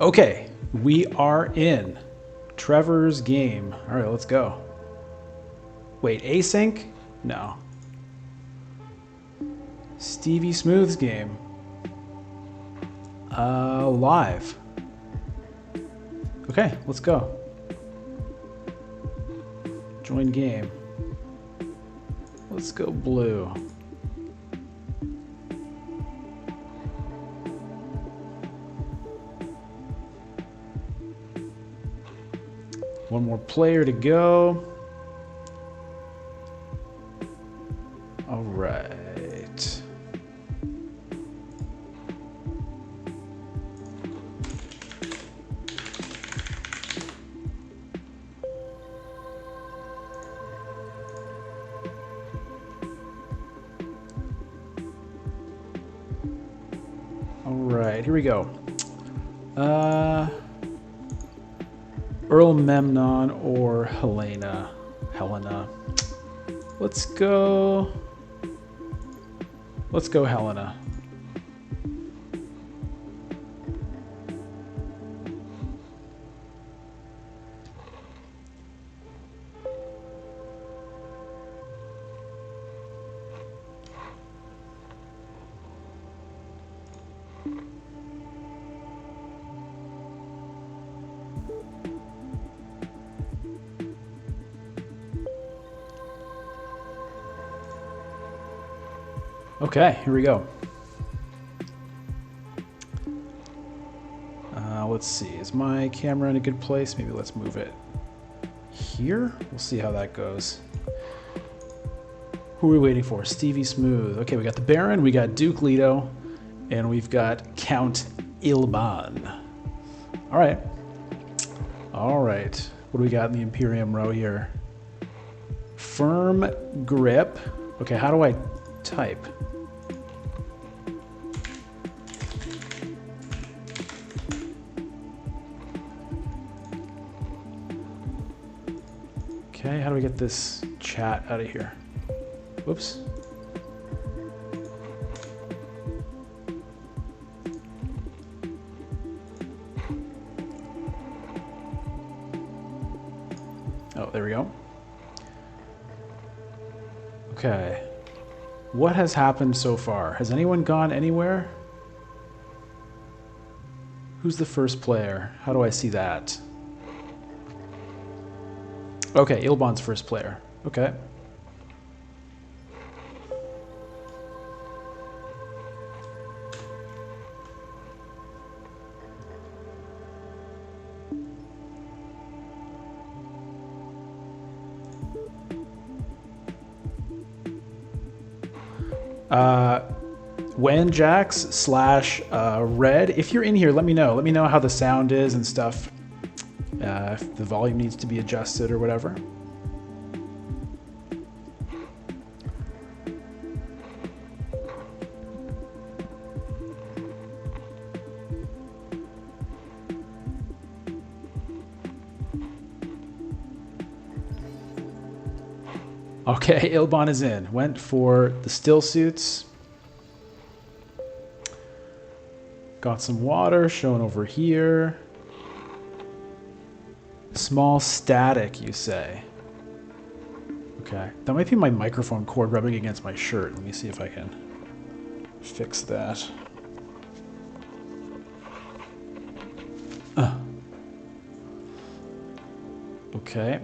Okay, we are in Trevor's game. All right, let's go. Wait, async? No. Stevie Smooth's game. Live. Okay, let's go. Join game. Let's go blue. One more player to go. All right. All right, here we go. Earl Memnon or Helena. Let's go Helena. Okay, here we go. Let's see. Is my camera in a good place? Maybe let's move it here. We'll see how that goes. Who are we waiting for? Stevie Smooth. Okay, we got the Baron, we got Duke Leto, and we've got Count Ilban. All right. All right. What do we got in the Imperium row here? Firm grip. Okay, how do I type? Okay, how do we get this chat out of here? Whoops. Oh, there we go. Okay. What has happened so far? Has anyone gone anywhere? Who's the first player? How do I see that? Okay, Ilban's first player. Okay. Wenjax/Red. If you're in here, let me know. Let me know how the sound is and stuff. If the volume needs to be adjusted or whatever. Okay, Ilban is in. Went for the still suits. Got some water shown over here. Small static, you say? Okay, that might be my microphone cord rubbing against my shirt. Let me see if I can fix that. Okay.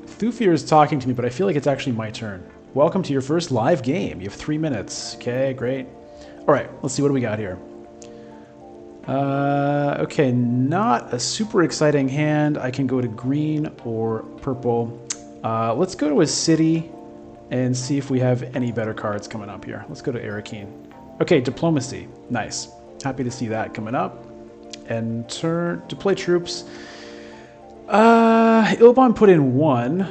Thufir is talking to me, but I feel like it's actually my turn. Welcome to your first live game. You have 3 minutes. Okay, great. All right, let's see what do we got here. Okay, not a super exciting hand. I can go to green or purple. Let's go to a city and see if we have any better cards coming up here. Let's go to Arakeen. Okay, diplomacy. Nice. Happy to see that coming up. And turn to play troops. Ilban put in 1.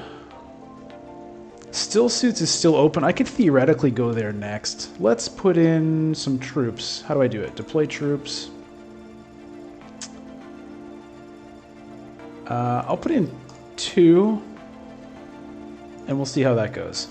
Still suits is still open. I could theoretically go there next. Let's put in some troops. How do I do it? Deploy troops. I'll put in 2, and we'll see how that goes.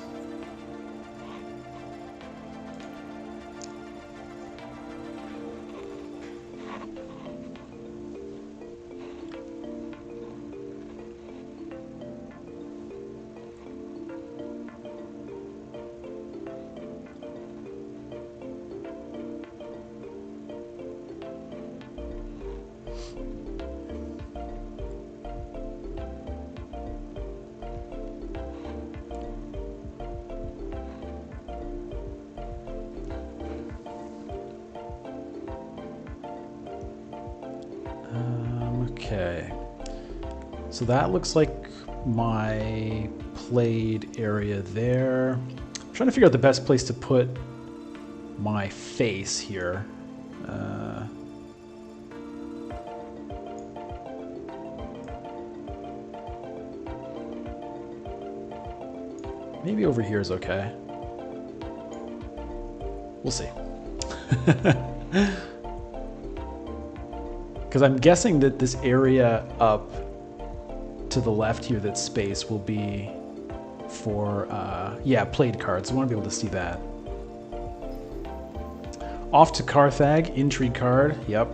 Okay. So that looks like my played area there. I'm trying to figure out the best place to put my face here. Maybe over here is okay. We'll see. Because I'm guessing that this area up to the left here, that space will be for, yeah, played cards. I want to be able to see that. Off to Carthag, intrigue card, yep.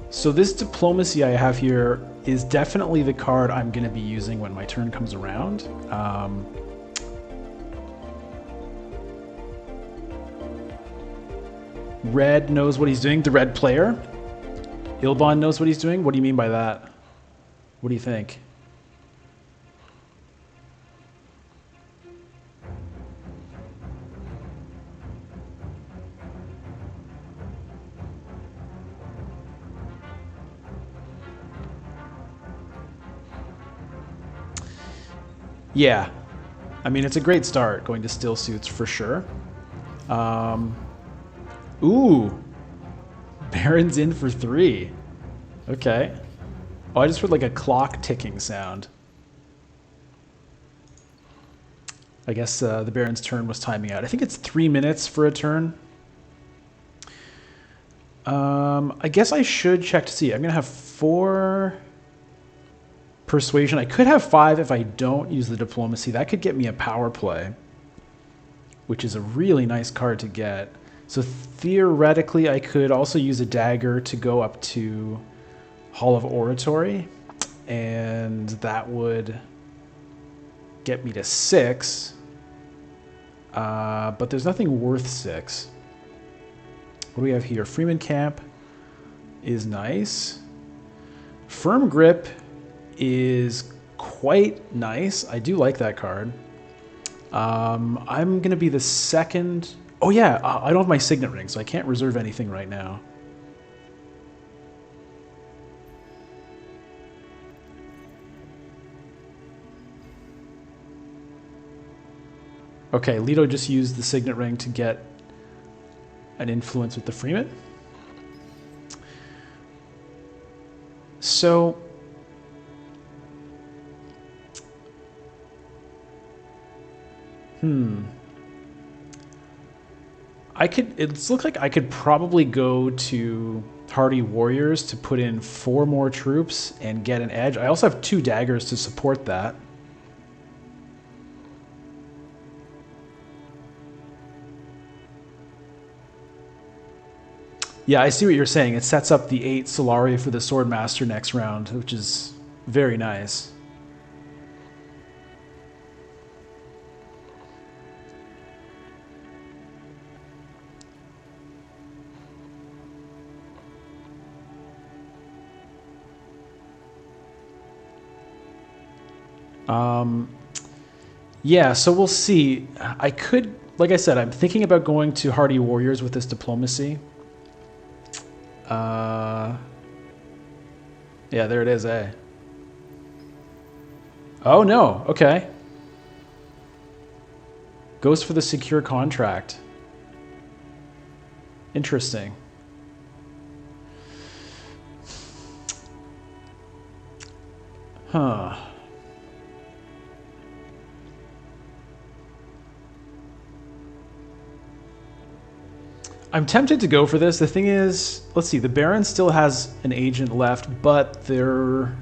So this diplomacy I have here is definitely the card I'm going to be using when my turn comes around. Red knows what he's doing, the red player. Ilbon knows what he's doing. What do you mean by that? What do you think? Yeah, I mean, it's a great start going to still suits for sure. Ooh, Baron's in for 3. Okay. Oh, I just heard like a clock ticking sound. I guess the Baron's turn was timing out. I think it's 3 minutes for a turn. I guess I should check to see. I'm going to have 4 persuasion. I could have 5 if I don't use the diplomacy. That could get me a power play, which is a really nice card to get. So theoretically, I could also use a dagger to go up to Hall of Oratory, and that would get me to 6. But there's nothing worth 6. What do we have here? Freeman Camp is nice. Firm Grip is quite nice. I do like that card. I'm going to be the second... Oh yeah, I don't have my signet ring, so I can't reserve anything right now. Okay, Leto just used the signet ring to get an influence with the Freeman. So... It looks like I could probably go to Hardy Warriors to put in 4 more troops and get an edge. I also have 2 daggers to support that. Yeah, I see what you're saying. It sets up the 8 Solari for the Swordmaster next round, which is very nice. Yeah, so we'll see. I could, like I said, I'm thinking about going to Hardy Warriors with this diplomacy. Yeah, there it is, eh? Oh, no. Okay. Goes for the secure contract. Interesting. Huh. I'm tempted to go for this. The thing is, let's see, the Baron still has an agent left, but they're...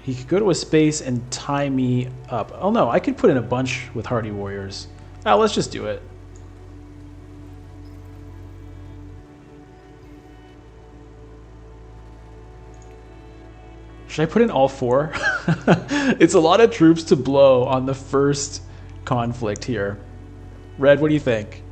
He could go to a space and tie me up. Oh no, I could put in a bunch with Hardy Warriors. Oh, let's just do it. Should I put in all 4? It's a lot of troops to blow on the first conflict here. Red, what do you think?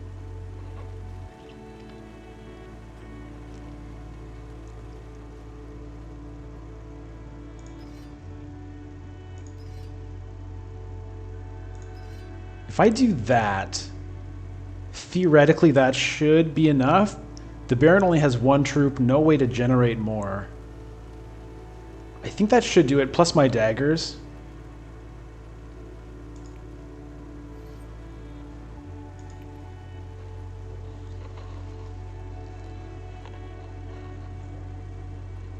If I do that, theoretically, that should be enough. The Baron only has 1 troop, no way to generate more. I think that should do it, plus my daggers.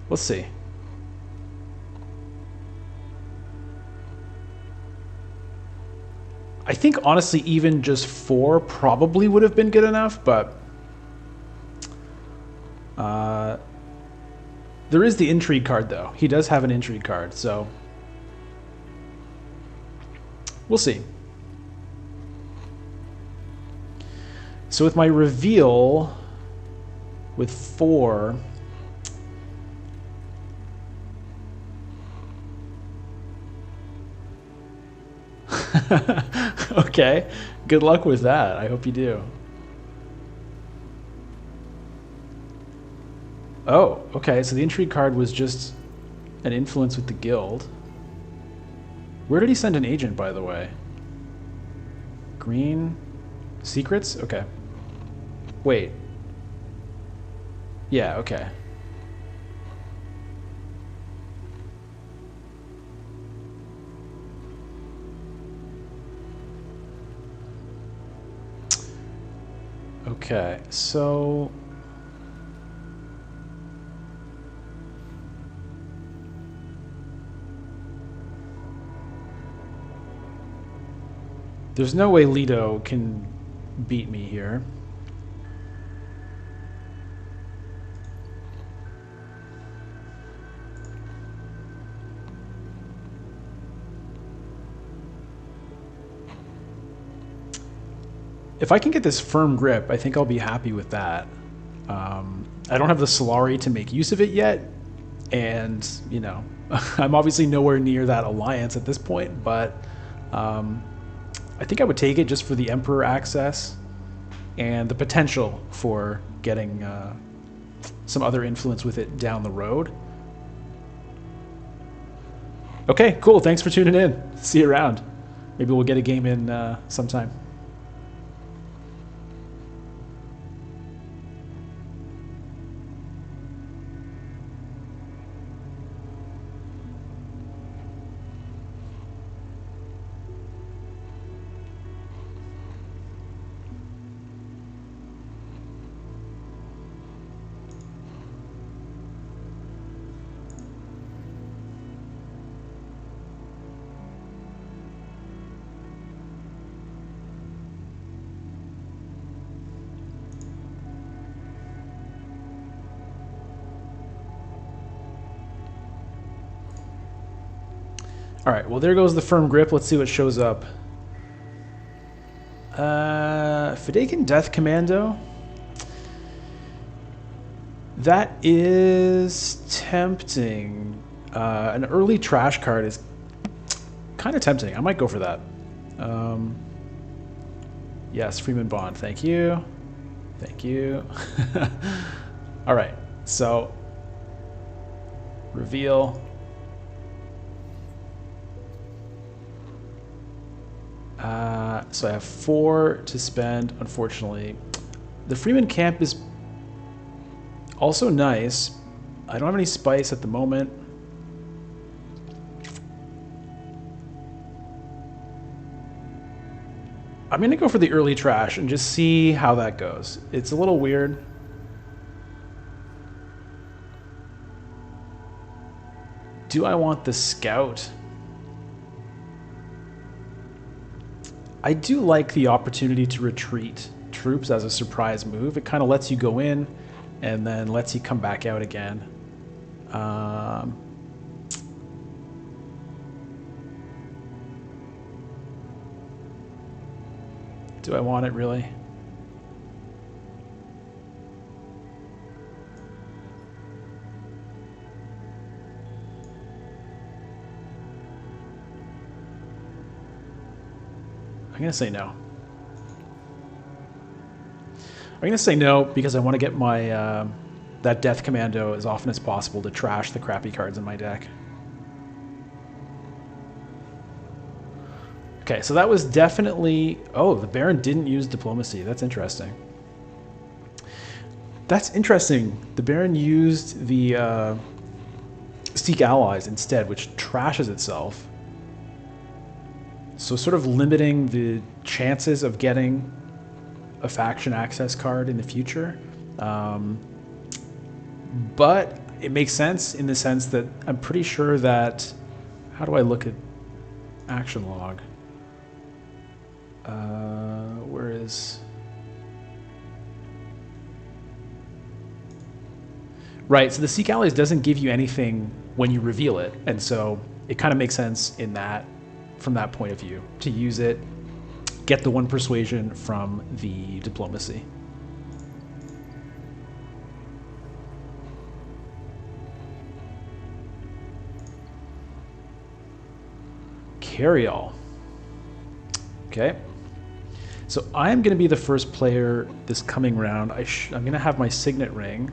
Let's see. I think, honestly, even just 4 probably would have been good enough, but... there is the intrigue card, though. He does have an intrigue card, so... we'll see. So with my reveal, with 4... okay, good luck with that. I hope you do. Oh, okay, so the intrigue card was just an influence with the guild. Where did he send an agent, by the way? Green? Secrets? Okay. Wait. Yeah, okay. Okay, so... there's no way Lido can beat me here. If I can get this firm grip, I think I'll be happy with that. I don't have the Solari to make use of it yet, and, you know, I'm obviously nowhere near that alliance at this point, but I think I would take it just for the Emperor access and the potential for getting some other influence with it down the road. Okay, cool. Thanks for tuning in. See you around. Maybe we'll get a game in sometime. All right, well, there goes the firm grip. Let's see what shows up. Fidegan Death Commando. That is tempting. An early trash card is kind of tempting. I might go for that. Yes, Freeman Bond. Thank you. Thank you. All right, so reveal. So I have 4 to spend, unfortunately. The Freeman Camp is also nice. I don't have any spice at the moment. I'm going to go for the early trash and just see how that goes. It's a little weird. Do I want the scout? I do like the opportunity to retreat troops as a surprise move. It kind of lets you go in and then lets you come back out again. Do I want it really? I'm going to say no. I'm going to say no because I want to get my that Death Commando as often as possible to trash the crappy cards in my deck. Okay, so that was definitely... Oh, the Baron didn't use diplomacy. That's interesting. That's interesting. The Baron used the Seek Allies instead, which trashes itself. So sort of limiting the chances of getting a faction access card in the future. But it makes sense in the sense that I'm pretty sure that... How do I look at action log? Where is... Right, so the Seek Allies doesn't give you anything when you reveal it, and so it kind of makes sense in that, from that point of view, to use it, get the one persuasion from the diplomacy. Carryall. Okay. So I'm going to be the first player this coming round. I'm going to have my signet ring,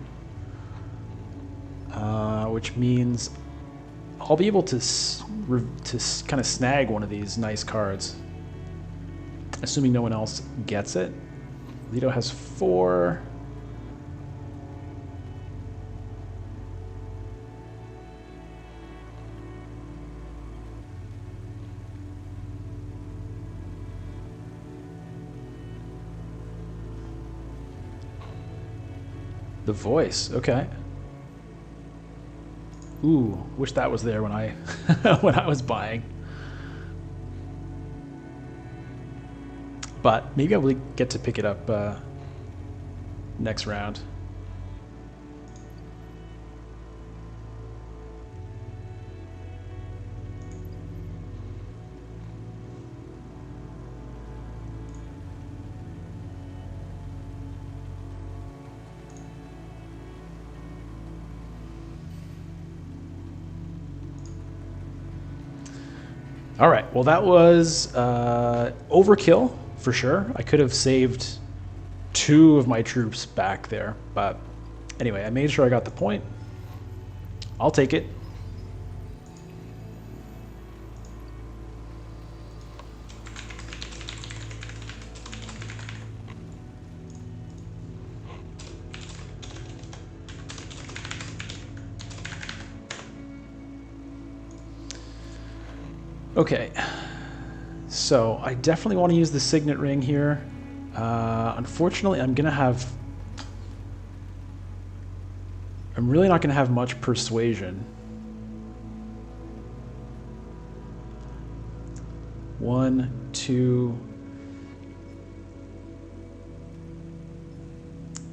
which means I'll be able to kind of snag one of these nice cards, assuming no one else gets it. Leto has 4. The voice, okay. Ooh, wish that was there when I when I was buying. But maybe I will get to pick it up next round. All right, well that was overkill for sure. I could have saved 2 of my troops back there, but anyway, I made sure I got the point. I'll take it. Okay, so I definitely want to use the signet ring here. Unfortunately, I'm really not going to have much persuasion. 1, 2,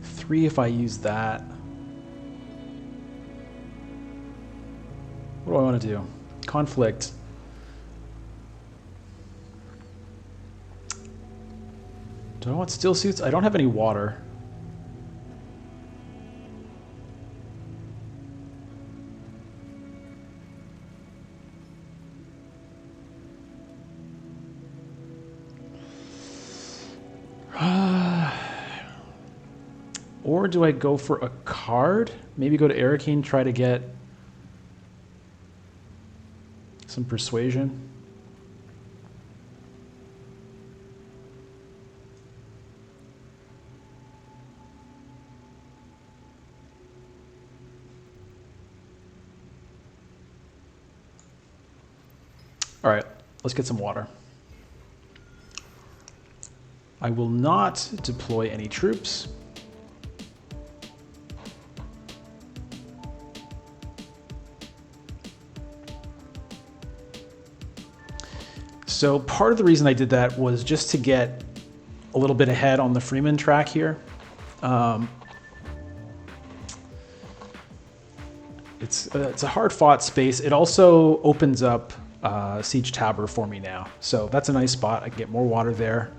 3 if I use that. What do I want to do? Conflict. Do I want steel suits? I don't have any water. Or do I go for a card? Maybe go to Arakeen, try to get some persuasion. All right, let's get some water. I will not deploy any troops. So part of the reason I did that was just to get a little bit ahead on the Freeman track here. It's a hard-fought space. It also opens up Siege Tabor for me now. So that's a nice spot. I can get more water there.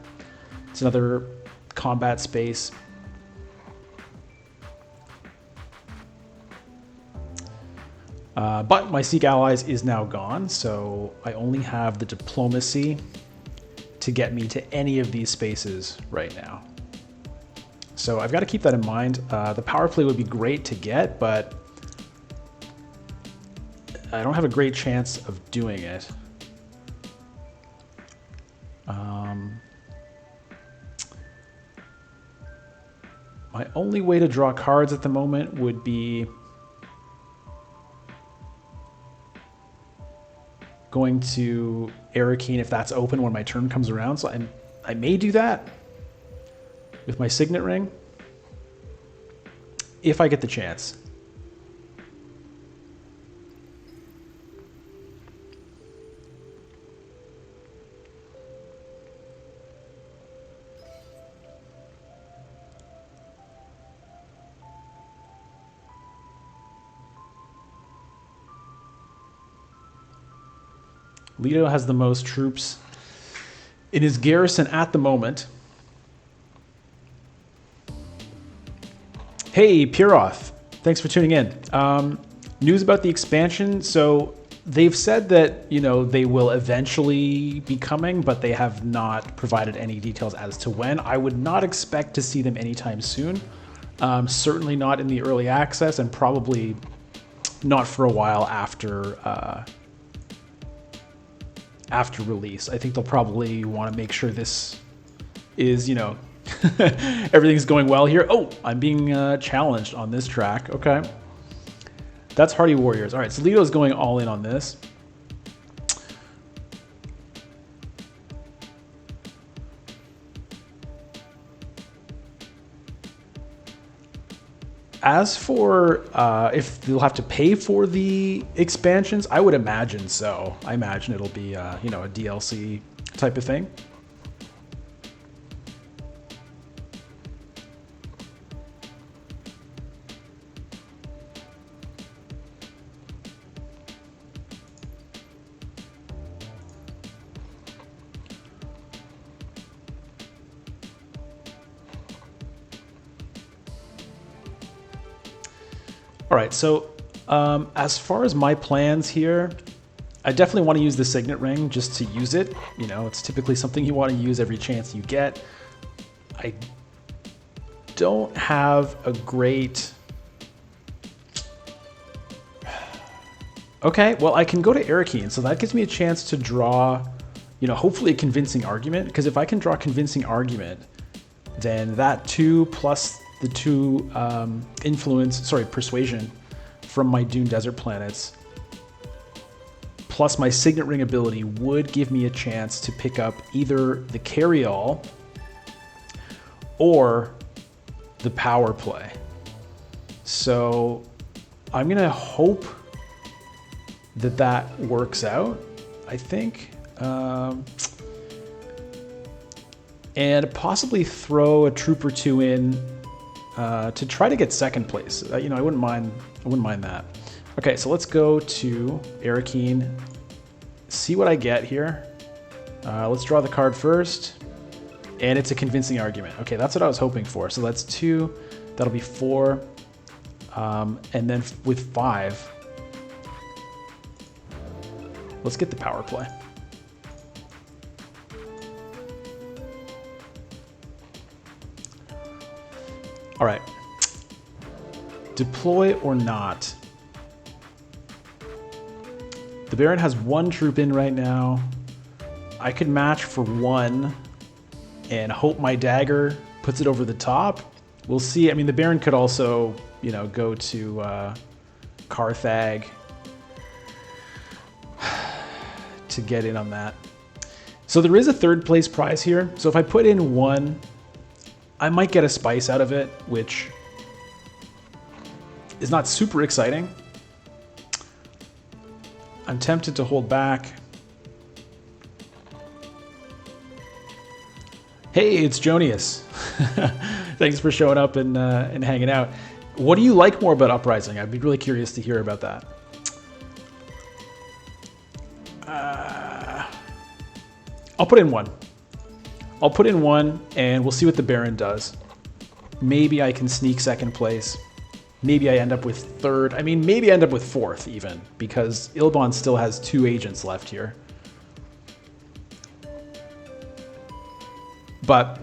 It's another combat space. But my Seek Allies is now gone, so I only have the diplomacy to get me to any of these spaces right now. So I've got to keep that in mind. The power play would be great to get, but I don't have a great chance of doing it. My only way to draw cards at the moment would be going to Arakeen if that's open when my turn comes around. So I may do that with my Signet Ring if I get the chance. Leto has the most troops in his garrison at the moment. Hey, Piroth, thanks for tuning in. News about the expansion. So they've said that, you know, they will eventually be coming, but they have not provided any details as to when. I would not expect to see them anytime soon. Certainly not in the early access, and probably not for a while after release. I think they'll probably want to make sure this is, you know, everything's going well here. Oh, I'm being challenged on this track. Okay. That's Hardy Warriors. All right, so Leto's going all in on this. As for if they'll have to pay for the expansions, I would imagine so. I imagine it'll be, you know, a DLC type of thing. All right, so as far as my plans here, I definitely want to use the Signet Ring just to use it. You know, it's typically something you want to use every chance you get. I don't have a great... Okay, well, I can go to Arakeen, so that gives me a chance to draw, you know, hopefully a convincing argument, because if I can draw a convincing argument, then that 2 plus the 2 persuasion from my Dune Desert planets, plus my Signet Ring ability, would give me a chance to pick up either the carry-all or the power play. So I'm gonna hope that that works out, I think. And possibly throw a troop or 2 in to try to get second place. You know, I wouldn't mind that. Okay, so let's go to Arakeen, see what I get here. Let's draw the card first, and it's a convincing argument. Okay, that's what I was hoping for. So that's 2, that'll be 4, and then with 5, let's get the power play. All right, deploy or not. The Baron has 1 troop in right now. I could match for 1 and hope my dagger puts it over the top. We'll see. I mean, the Baron could also, you know, go to Carthag to get in on that. So there is a 3rd place prize here. So if I put in 1, I might get a spice out of it, which is not super exciting. I'm tempted to hold back. Hey, it's Jonius. Thanks for showing up and hanging out. What do you like more about Uprising? I'd be really curious to hear about that. I'll put in 1. I'll put in 1, and we'll see what the Baron does. Maybe I can sneak 2nd place. Maybe I end up with 3rd. I mean, maybe I end up with 4th even, because Ilbon still has 2 agents left here. But,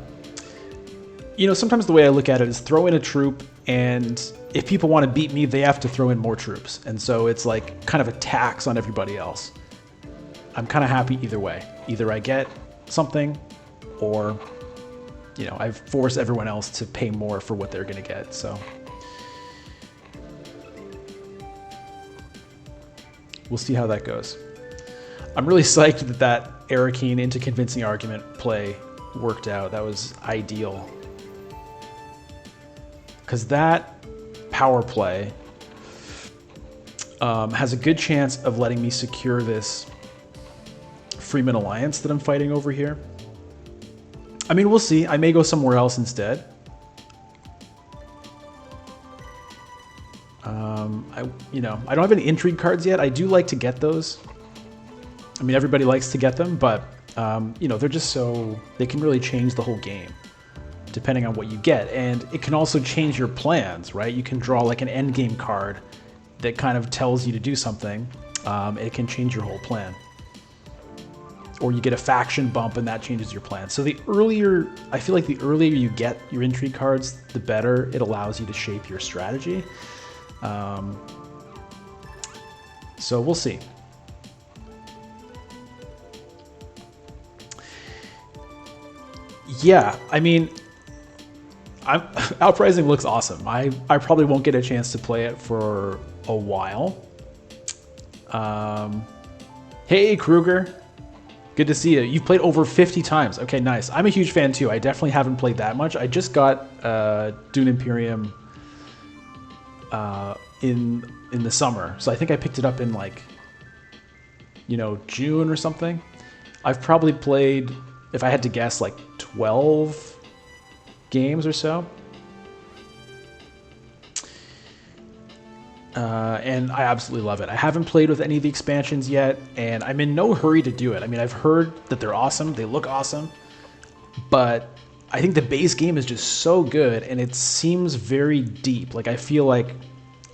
you know, sometimes the way I look at it is throw in a troop, and if people want to beat me, they have to throw in more troops. And so it's like kind of a tax on everybody else. I'm kind of happy either way. Either I get something, or you know, I've forced everyone else to pay more for what they're going to get. So we'll see how that goes. I'm really psyched that that Arakeen into convincing argument play worked out. That was ideal. Because that power play has a good chance of letting me secure this Freeman Alliance that I'm fighting over here. I mean, we'll see. I may go somewhere else instead. I don't have any intrigue cards yet. I do like to get those. I mean, everybody likes to get them, but they're just so, they can really change the whole game depending on what you get. And it can also change your plans, right? You can draw like an end game card that kind of tells you to do something. It can change your whole plan. Or you get a faction bump and that changes your plan. So I feel like the earlier you get your intrigue cards, the better it allows you to shape your strategy. So we'll see. Yeah, I mean, Outrising looks awesome. I probably won't get a chance to play it for a while. Hey, Kruger. Good to see you. You've played over 50 times. Okay, nice. I'm a huge fan too. I definitely haven't played that much. I just got Dune Imperium in the summer. So I think I picked it up in June or something. I've probably played, if I had to guess, like 12 games or so. And I absolutely love it. I haven't played with any of the expansions yet, and I'm in no hurry to do it. I mean, I've heard that they're awesome. They look awesome. But I think the base game is just so good, and it seems very deep. Like, I feel like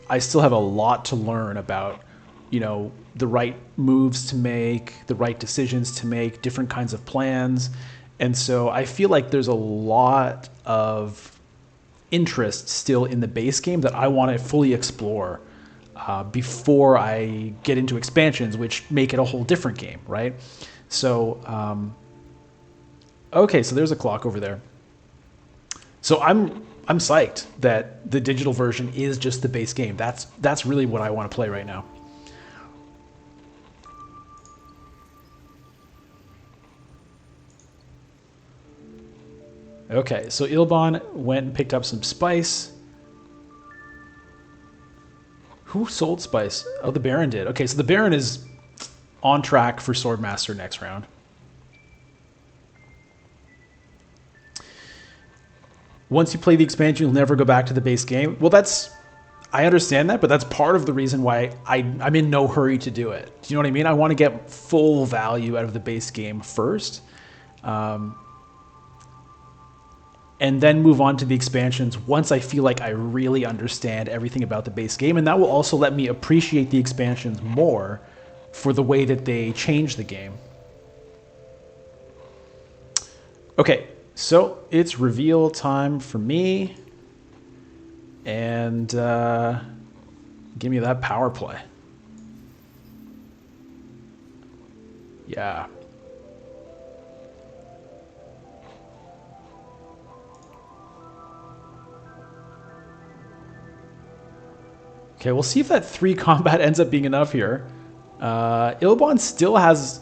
I still have a lot to learn about, the right moves to make, the right decisions to make, different kinds of plans. And so I feel like there's a lot of interest still in the base game that I want to fully explore before I get into expansions, which make it a whole different game, right? So, okay, so there's a clock over there. So I'm psyched that the digital version is just the base game. That's really what I want to play right now. Okay, so Ilban went and picked up some spice. Who sold spice? Oh, the Baron did. Okay, so the Baron is on track for Swordmaster next round. Once you play the expansion, you'll never go back to the base game. Well, I understand that, but that's part of the reason why I'm in no hurry to do it. Do you know what I mean? I want to get full value out of the base game first. And then move on to the expansions once I feel like I really understand everything about the base game. And that will also let me appreciate the expansions more for the way that they change the game. Okay, so it's reveal time for me. And give me that power play. Yeah. Okay, we'll see if that 3 combat ends up being enough here. Ilban still has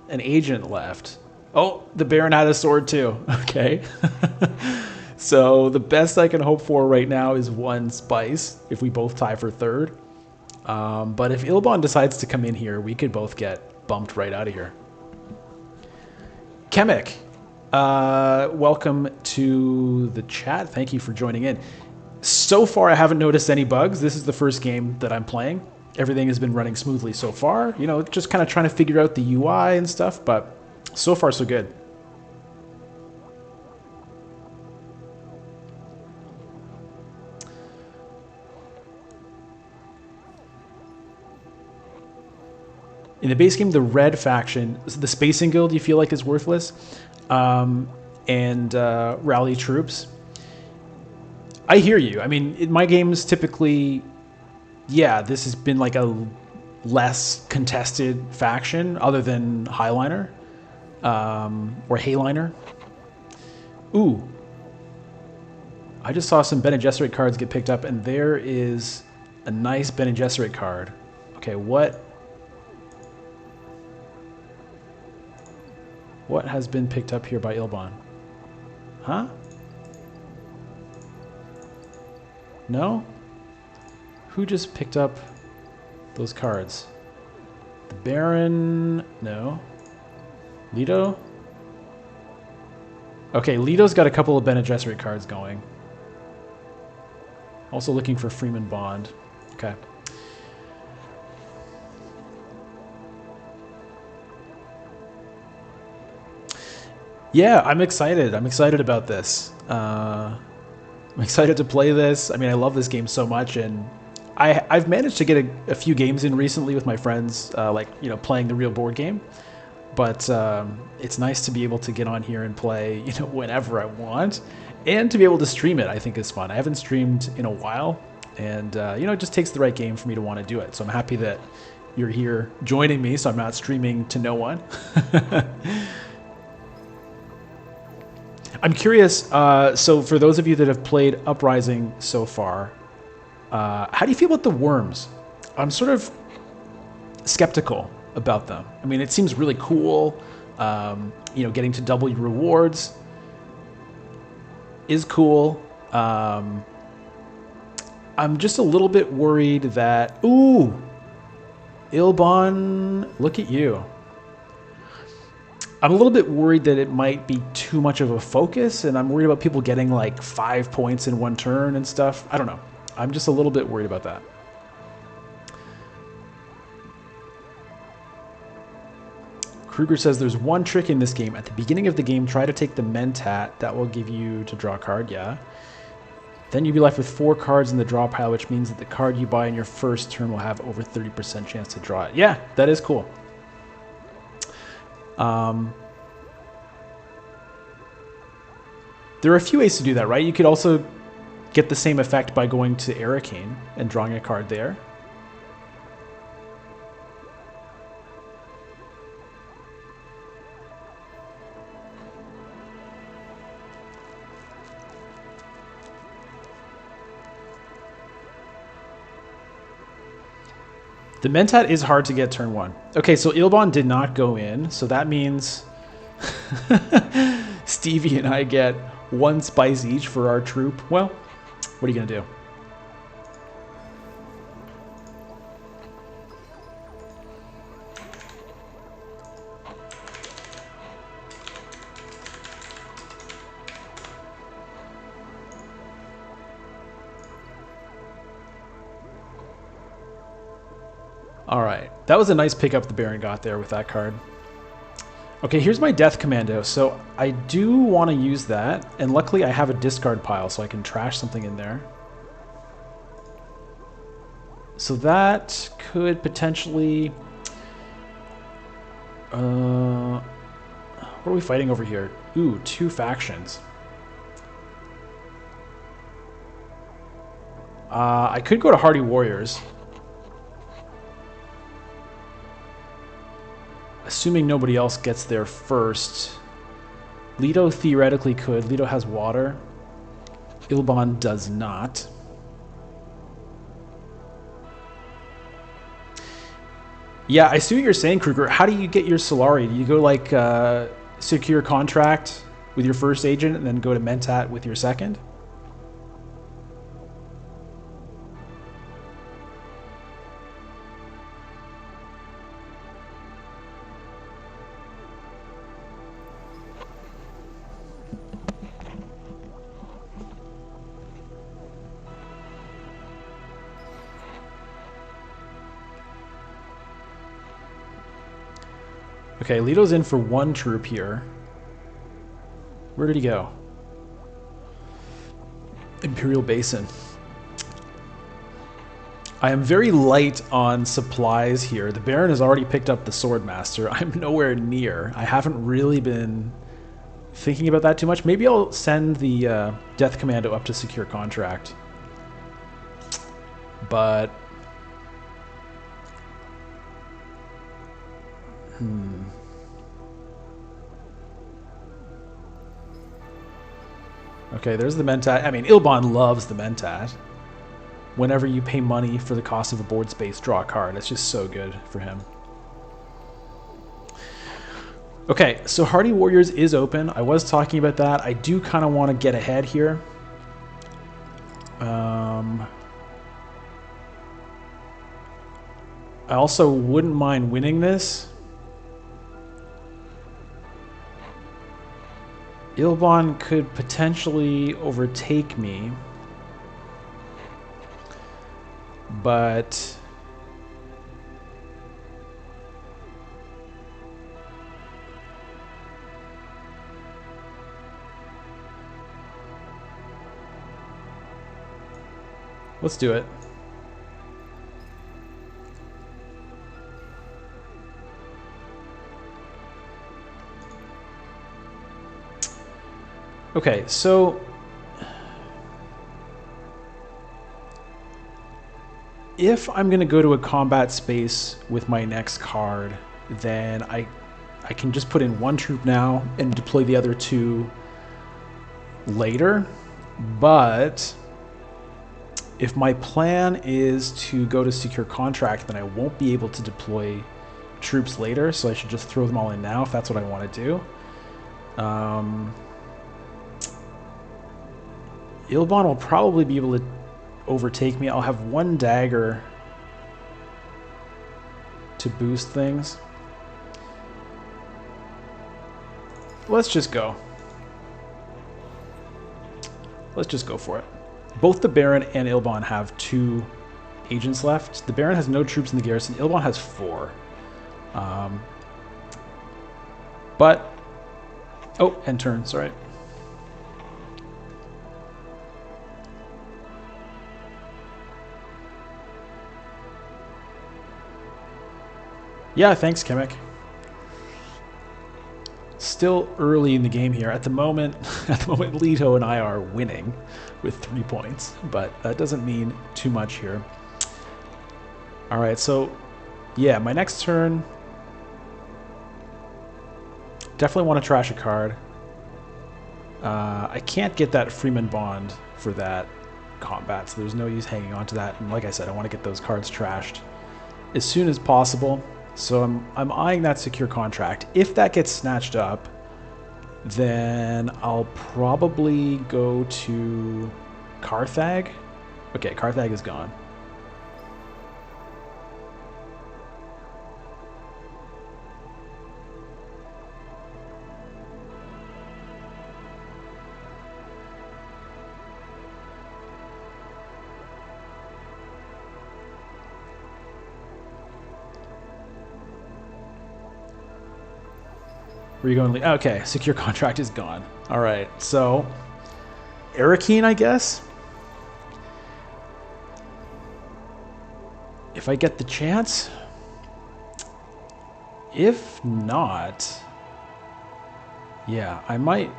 an agent left. Oh, the Baron had a sword too. Okay. So the best I can hope for right now is 1 spice if we both tie for 3rd. But if Ilban decides to come in here, we could both get bumped right out of here. Kemek, welcome to the chat. Thank you for joining in. So far, I haven't noticed any bugs. This is the first game that I'm playing. Everything has been running smoothly so far. Just kind of trying to figure out the UI and stuff, but so far, so good. In the base game, the red faction, the Spacing Guild, you feel like is worthless, and rally troops. I hear you. I mean, in my games, typically, yeah, this has been like a less contested faction other than Highliner or Hayliner. Ooh. I just saw some Bene Gesserit cards get picked up, and there is a nice Bene Gesserit card. Okay, what has been picked up here by Ilban? Huh? No? Who just picked up those cards? The Baron? No. Leto? Okay, Leto's got a couple of Bene Gesserit cards going. Also looking for Freeman Bond. Okay. Yeah, I'm excited. I'm excited about this. I'm excited to play this. I mean, I love this game so much, and I've managed to get a few games in recently with my friends, like, you know, playing the real board game. But it's nice to be able to get on here and play, you know, whenever I want, and to be able to stream it. I think is fun. I haven't streamed in a while, and you know, it just takes the right game for me to want to do it. So I'm happy that you're here joining me, so I'm not streaming to no one. I'm curious. So for those of you that have played Uprising so far, how do you feel about the worms? I'm sort of skeptical about them. I mean, it seems really cool. You know, getting to double your rewards is cool. I'm just a little bit worried that... Ooh! Ilban, look at you. I'm a little bit worried that it might be too much of a focus, and I'm worried about people getting like 5 points in one turn and stuff. I don't know. I'm just a little bit worried about that. Kruger says there's one trick in this game. At the beginning of the game, try to take the Mentat. That will give you to draw a card, yeah. Then you'll be left with 4 cards in the draw pile, which means that the card you buy in your first turn will have over 30% chance to draw it. Yeah, that is cool. There are a few ways to do that, right? You could also get the same effect by going to Arcane and drawing a card there. The Mentat is hard to get turn 1. Okay, so Ilban did not go in, so that means Stevie and I get 1 spice each for our troop. Well, what are you going to do? All right, that was a nice pickup the Baron got there with that card. Okay, here's my Death Commando. So I do want to use that, and luckily I have a discard pile, so I can trash something in there. So that could potentially... what are we fighting over here? Ooh, 2 factions. I could go to Hardy Warriors. Assuming nobody else gets there first. Leto theoretically could. Leto has water. Ilban does not. Yeah, I see what you're saying, Kruger. How do you get your Solari? Do you go like secure contract with your first agent and then go to Mentat with your second? Okay, Leto's in for 1 troop here. Where did he go? Imperial Basin. I am very light on supplies here. The Baron has already picked up the Swordmaster. I'm nowhere near. I haven't really been thinking about that too much. Maybe I'll send the Death Commando up to secure contract. But... Okay, there's the Mentat. I mean, Ilban loves the Mentat. Whenever you pay money for the cost of a board space, draw a card. It's just so good for him. Okay, so Hardy Warriors is open. I was talking about that. I do kind of want to get ahead here. I also wouldn't mind winning this. Ilban could potentially overtake me. But let's do it. Okay, so if I'm going to go to a combat space with my next card, then I can just put in one troop now and deploy the other two later. But if my plan is to go to secure contract, then I won't be able to deploy troops later, so I should just throw them all in now if that's what I want to do. Ilban will probably be able to overtake me. I'll have one dagger to boost things. Let's just go. Let's just go for it. Both the Baron and Ilban have 2 agents left. The Baron has no troops in the garrison. Ilban has 4. But... oh, end turn, sorry. Yeah, thanks, Kimmik. Still early in the game here. At the moment, Leto and I are winning with 3 points, but that doesn't mean too much here. All right, so yeah, my next turn. Definitely want to trash a card. I can't get that Freeman Bond for that combat, so there's no use hanging on to that. And like I said, I want to get those cards trashed as soon as possible. So I'm eyeing that secure contract. If that gets snatched up, then I'll probably go to Carthag. Okay, Carthag is gone. Where are you going? Okay, secure contract is gone. All right, so Arakeen, I guess. If I get the chance. If not, yeah, I might.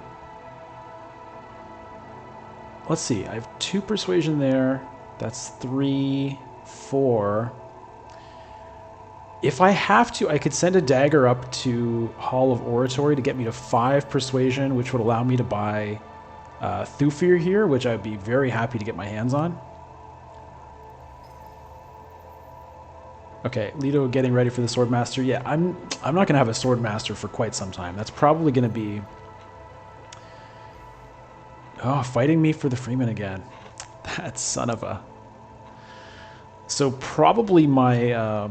Let's see. I have 2 persuasion there. That's 3, 4. If I have to, I could send a dagger up to Hall of Oratory to get me to 5 persuasion, which would allow me to buy Thufir here, which I'd be very happy to get my hands on. Okay, Leto getting ready for the Swordmaster. Yeah, I'm not gonna have a Swordmaster for quite some time. That's probably gonna be fighting me for the Freeman again. That son of a. So probably my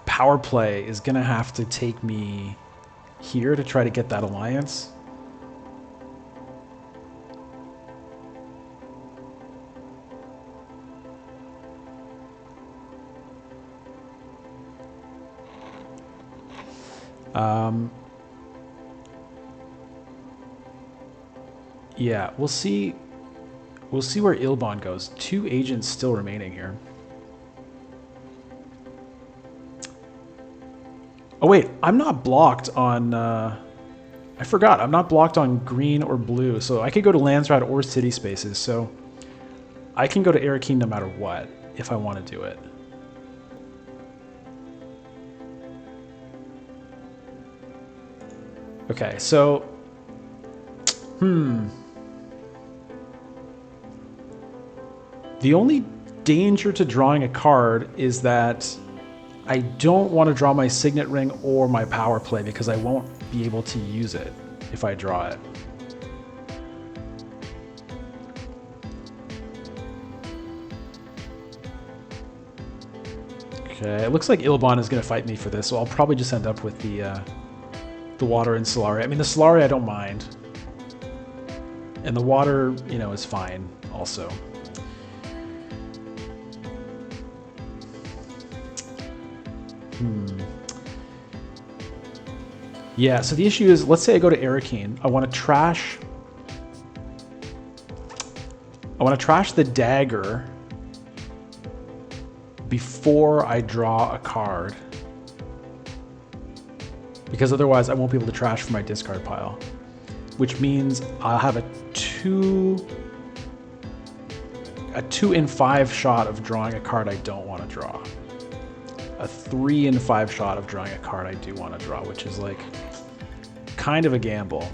power play is gonna have to take me here to try to get that alliance. Yeah, we'll see. We'll see where Ilban goes. 2 agents still remaining here. Oh wait, I'm not blocked on. I forgot. I'm not blocked on green or blue, so I could go to Landsrat or City Spaces. So I can go to Arakeen no matter what if I want to do it. Okay, so The only danger to drawing a card is that I don't want to draw my signet ring or my power play because I won't be able to use it if I draw it. Okay, it looks like Ilban is going to fight me for this, so I'll probably just end up with the water and Solari. I mean, the Solari I don't mind. And the water, you know, is fine also. Yeah, so the issue is, let's say I go to Arakeen. I want to trash the dagger before I draw a card. Because otherwise I won't be able to trash from my discard pile. Which means I'll have a 2 in 5 shot of drawing a card I don't want to draw. A 3 in 5 shot of drawing a card I do want to draw, which is like kind of a gamble.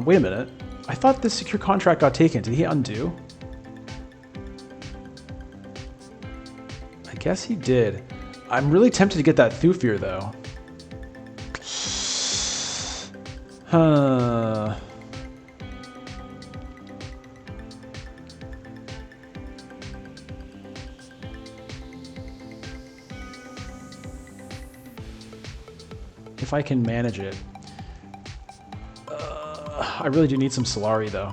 Wait a minute. I thought the secure contract got taken. Did he undo? I guess he did. I'm really tempted to get that Thufir though. Huh. If I can manage it. I really do need some Solari though.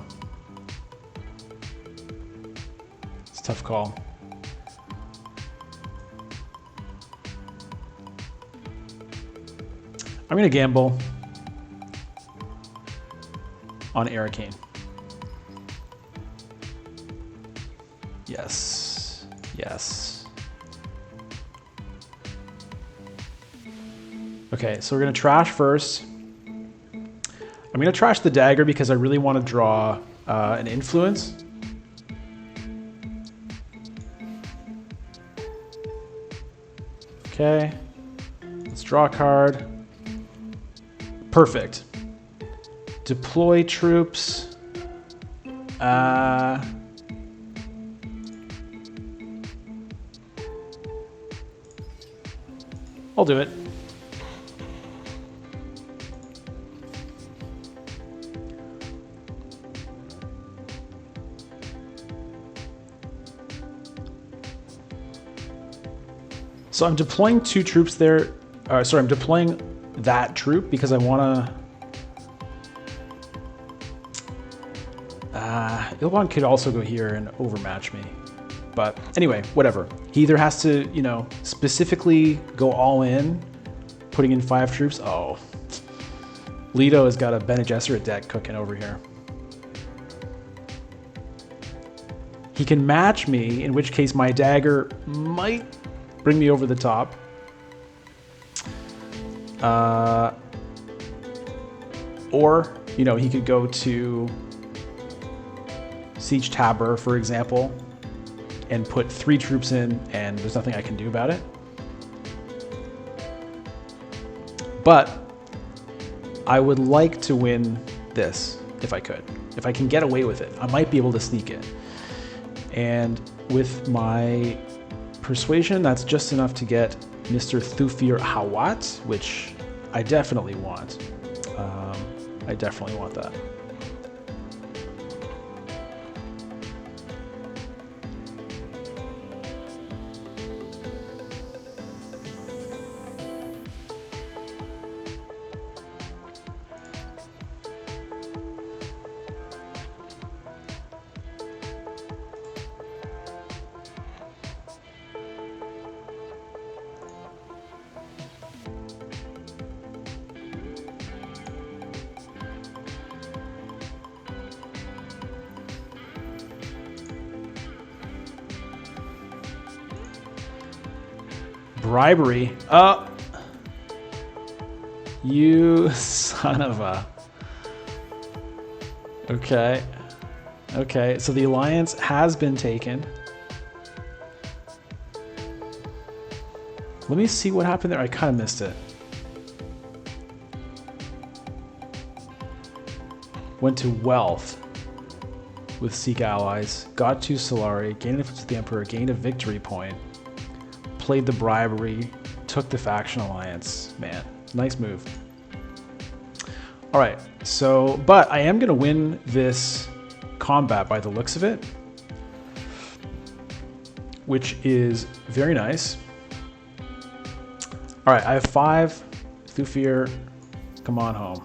It's a tough call. I'm going to gamble on Arakeen. Yes. Yes. Okay, so we're going to trash first. I'm going to trash the dagger because I really want to draw an influence. Okay. Let's draw a card. Perfect. Deploy troops. I'll do it. So I'm deploying 2 troops there. Sorry, I'm deploying that troop because I want to... Ilban could also go here and overmatch me. But anyway, whatever. He either has to, you know, specifically go all in, putting in 5 troops. Oh. Leto has got a Bene Gesserit deck cooking over here. He can match me, in which case my dagger might bring me over the top. Or, you know, he could go to Siege Tabor, for example, and put 3 troops in, and there's nothing I can do about it. But I would like to win this, if I could. If I can get away with it, I might be able to sneak it. And with my persuasion, that's just enough to get Mr. Thufir Hawat, which I definitely want. I definitely want that. Bribery. You son of a... Okay. Okay, so the alliance has been taken. Let me see what happened there. I kind of missed it. Went to wealth with Seek allies. Got to Solari. Gained influence with the Emperor. Gained a victory point. Played the bribery. Took the faction alliance. Man, nice move. All right, so, but I am going to win this combat by the looks of it, which is very nice. All right, I have 5. Thufir, come on home.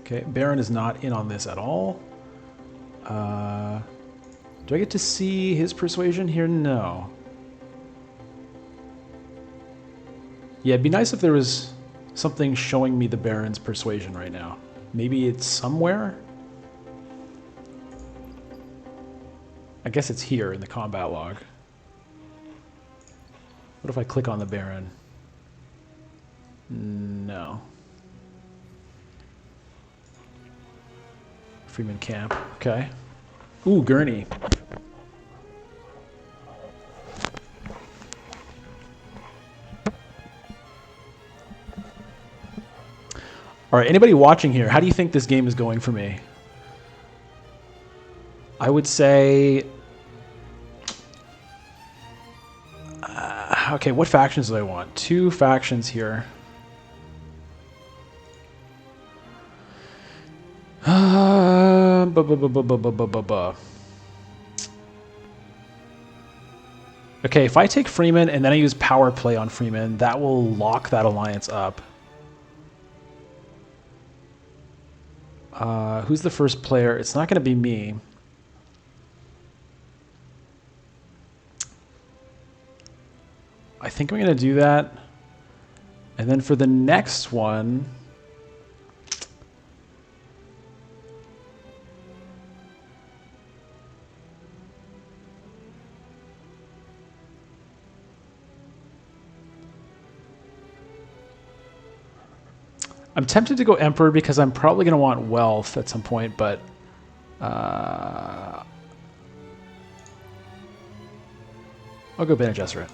Okay, Baron is not in on this at all. Do I get to see his persuasion here? No. Yeah, it'd be nice if there was something showing me the Baron's persuasion right now. Maybe it's somewhere? I guess it's here in the combat log. What if I click on the Baron? No. Freeman Camp. Okay. Ooh, Gurney. All right, anybody watching here, how do you think this game is going for me? I would say... okay, what factions do I want? 2 factions here. Okay, if I take Freeman and then I use power play on Freeman, that will lock that alliance up. Who's the first player? It's not going to be me. I think I'm going to do that. And then for the next one... I'm tempted to go Emperor because I'm probably going to want wealth at some point, but I'll go Bene Gesserit.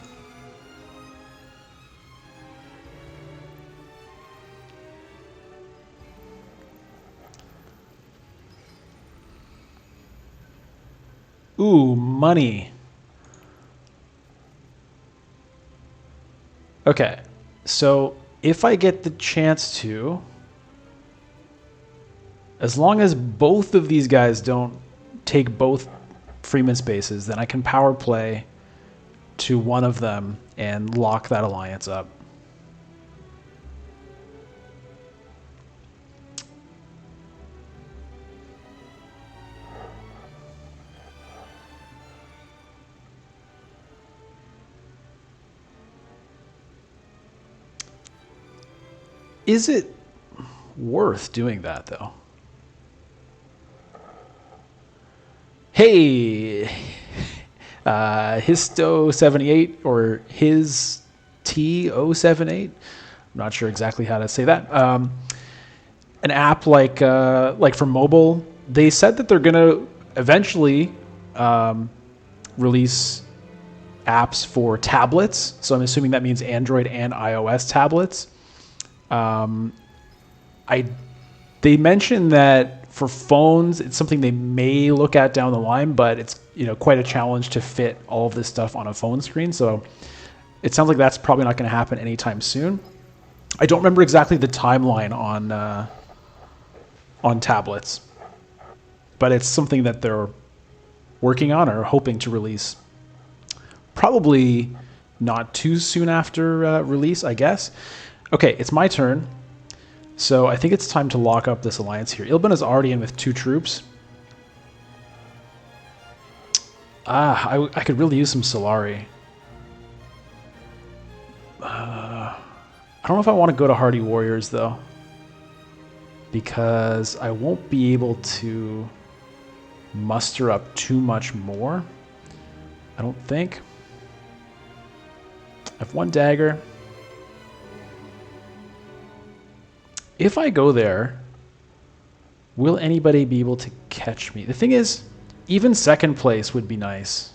Ooh, money. Okay, so... if I get the chance to, as long as both of these guys don't take both Freeman spaces, then I can power play to one of them and lock that alliance up. Is it worth doing that, though? Hey, Histo78 or his T078. I'm not sure exactly how to say that. An app like for mobile, they said that they're going to eventually release apps for tablets. So I'm assuming that means Android and iOS tablets. They mentioned that for phones, it's something they may look at down the line, but it's quite a challenge to fit all of this stuff on a phone screen. So it sounds like that's probably not going to happen anytime soon. I don't remember exactly the timeline on tablets, but it's something that they're working on or hoping to release. Probably not too soon after release, I guess. Okay, it's my turn. So I think it's time to lock up this alliance here. Ilbin is already in with 2 troops. I could really use some Solari. I don't know if I want to go to Hardy Warriors, though. Because I won't be able to muster up too much more. I don't think. I have one dagger. If I go there, will anybody be able to catch me? The thing is, even second place would be nice.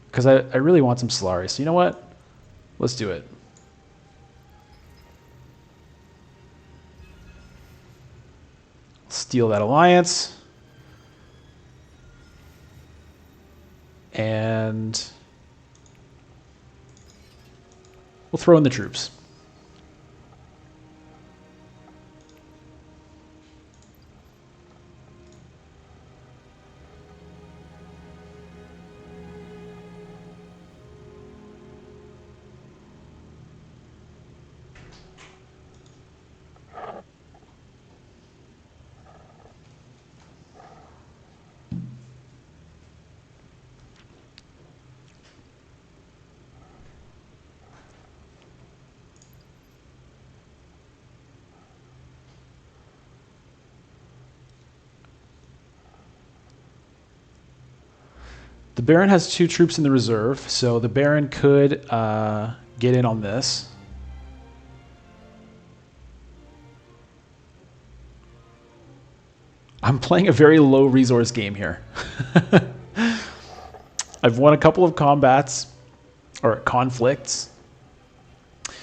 Because I really want some Solari. So you know what? Let's do it. Steal that alliance. And we'll throw in the troops. The Baron has 2 troops in the reserve, so the Baron could get in on this. I'm playing a very low resource game here. I've won a couple of combats, or conflicts. All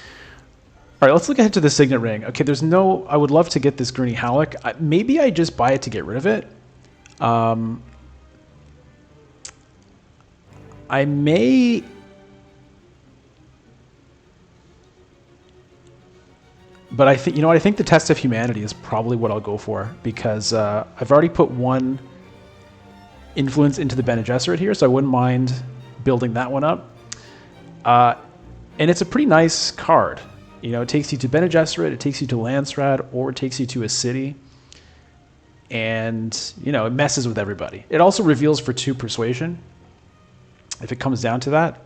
right, let's look ahead to the Signet Ring. Okay, there's no... I would love to get this Gurney Halleck. Maybe I just buy it to get rid of it. I may... But I think, you know what, I think the Test of Humanity is probably what I'll go for, because I've already put 1 influence into the Bene Gesserit here, so I wouldn't mind building that one up. And it's a pretty nice card. You know, it takes you to Bene Gesserit, it takes you to Landsraad, or it takes you to a city. And, you know, it messes with everybody. It also reveals for 2 persuasion, if it comes down to that.